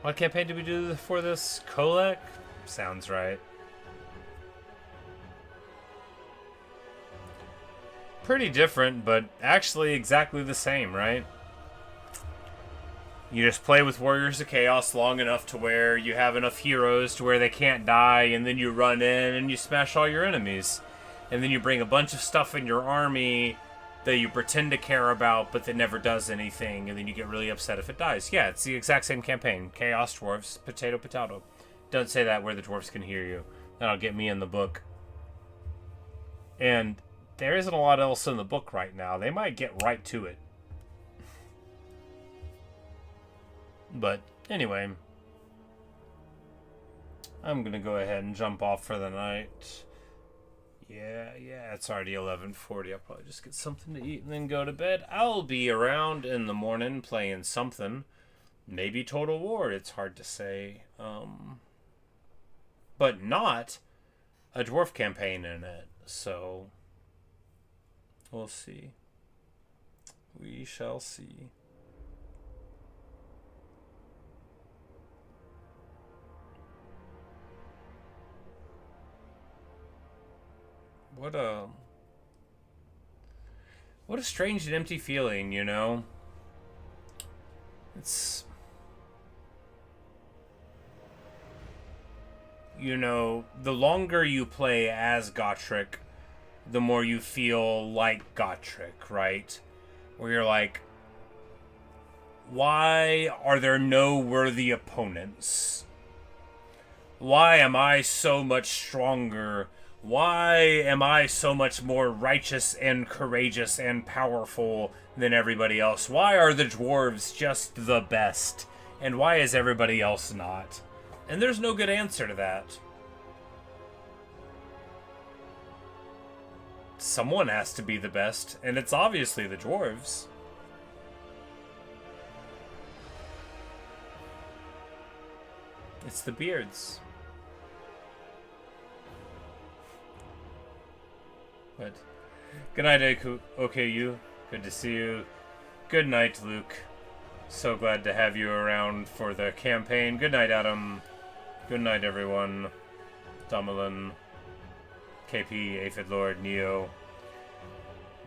What campaign did we do for this? Kolek? Sounds right. Pretty different, but actually exactly the same, right? You just play with Warriors of Chaos long enough to where you have enough heroes to where they can't die, and then you run in and you smash all your enemies. And then you bring a bunch of stuff in your army that you pretend to care about, but that never does anything, and then you get really upset if it dies. Yeah, it's the exact same campaign. Chaos Dwarves, potato, potato. Don't say that where the dwarves can hear you. That'll get me in the book. And there isn't a lot else in the book right now. They might get right to it. But anyway, I'm going to go ahead and jump off for the night. Yeah, it's already 11:40. I'll probably just get something to eat and then go to bed. I'll be around in the morning playing something. Maybe Total War, it's hard to say. But not a dwarf campaign in it. So, we'll see. We shall see. What a strange and empty feeling, you know? It's... You know, the longer you play as Gotrek, the more you feel like Gotrek, right? Where you're like, why are there no worthy opponents? Why am I so much stronger? Why am I so much more righteous and courageous and powerful than everybody else? Why are the dwarves just the best? And why is everybody else not? And there's no good answer to that. Someone has to be the best, and it's obviously the dwarves. It's the beards. But good night, OKU. Good to see you. Good night, Luke. So glad to have you around for the campaign. Good night, Adam. Good night, everyone. Domelin, KP, Aphid Lord, Neo,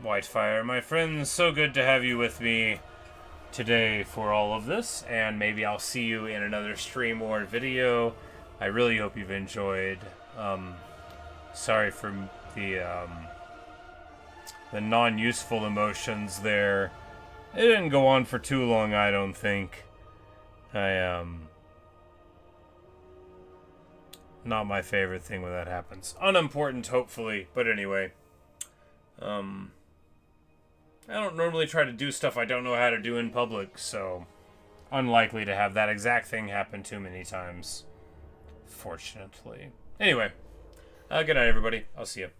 Whitefire. My friends, so good to have you with me today for all of this. And maybe I'll see you in another stream or video. I really hope you've enjoyed. Sorry for the non-useful emotions there. It didn't go on for too long, I don't think. Not my favorite thing when that happens. Unimportant, hopefully, but anyway. I don't normally try to do stuff I don't know how to do in public, so unlikely to have that exact thing happen too many times. Fortunately. Anyway, good night, everybody. I'll see you.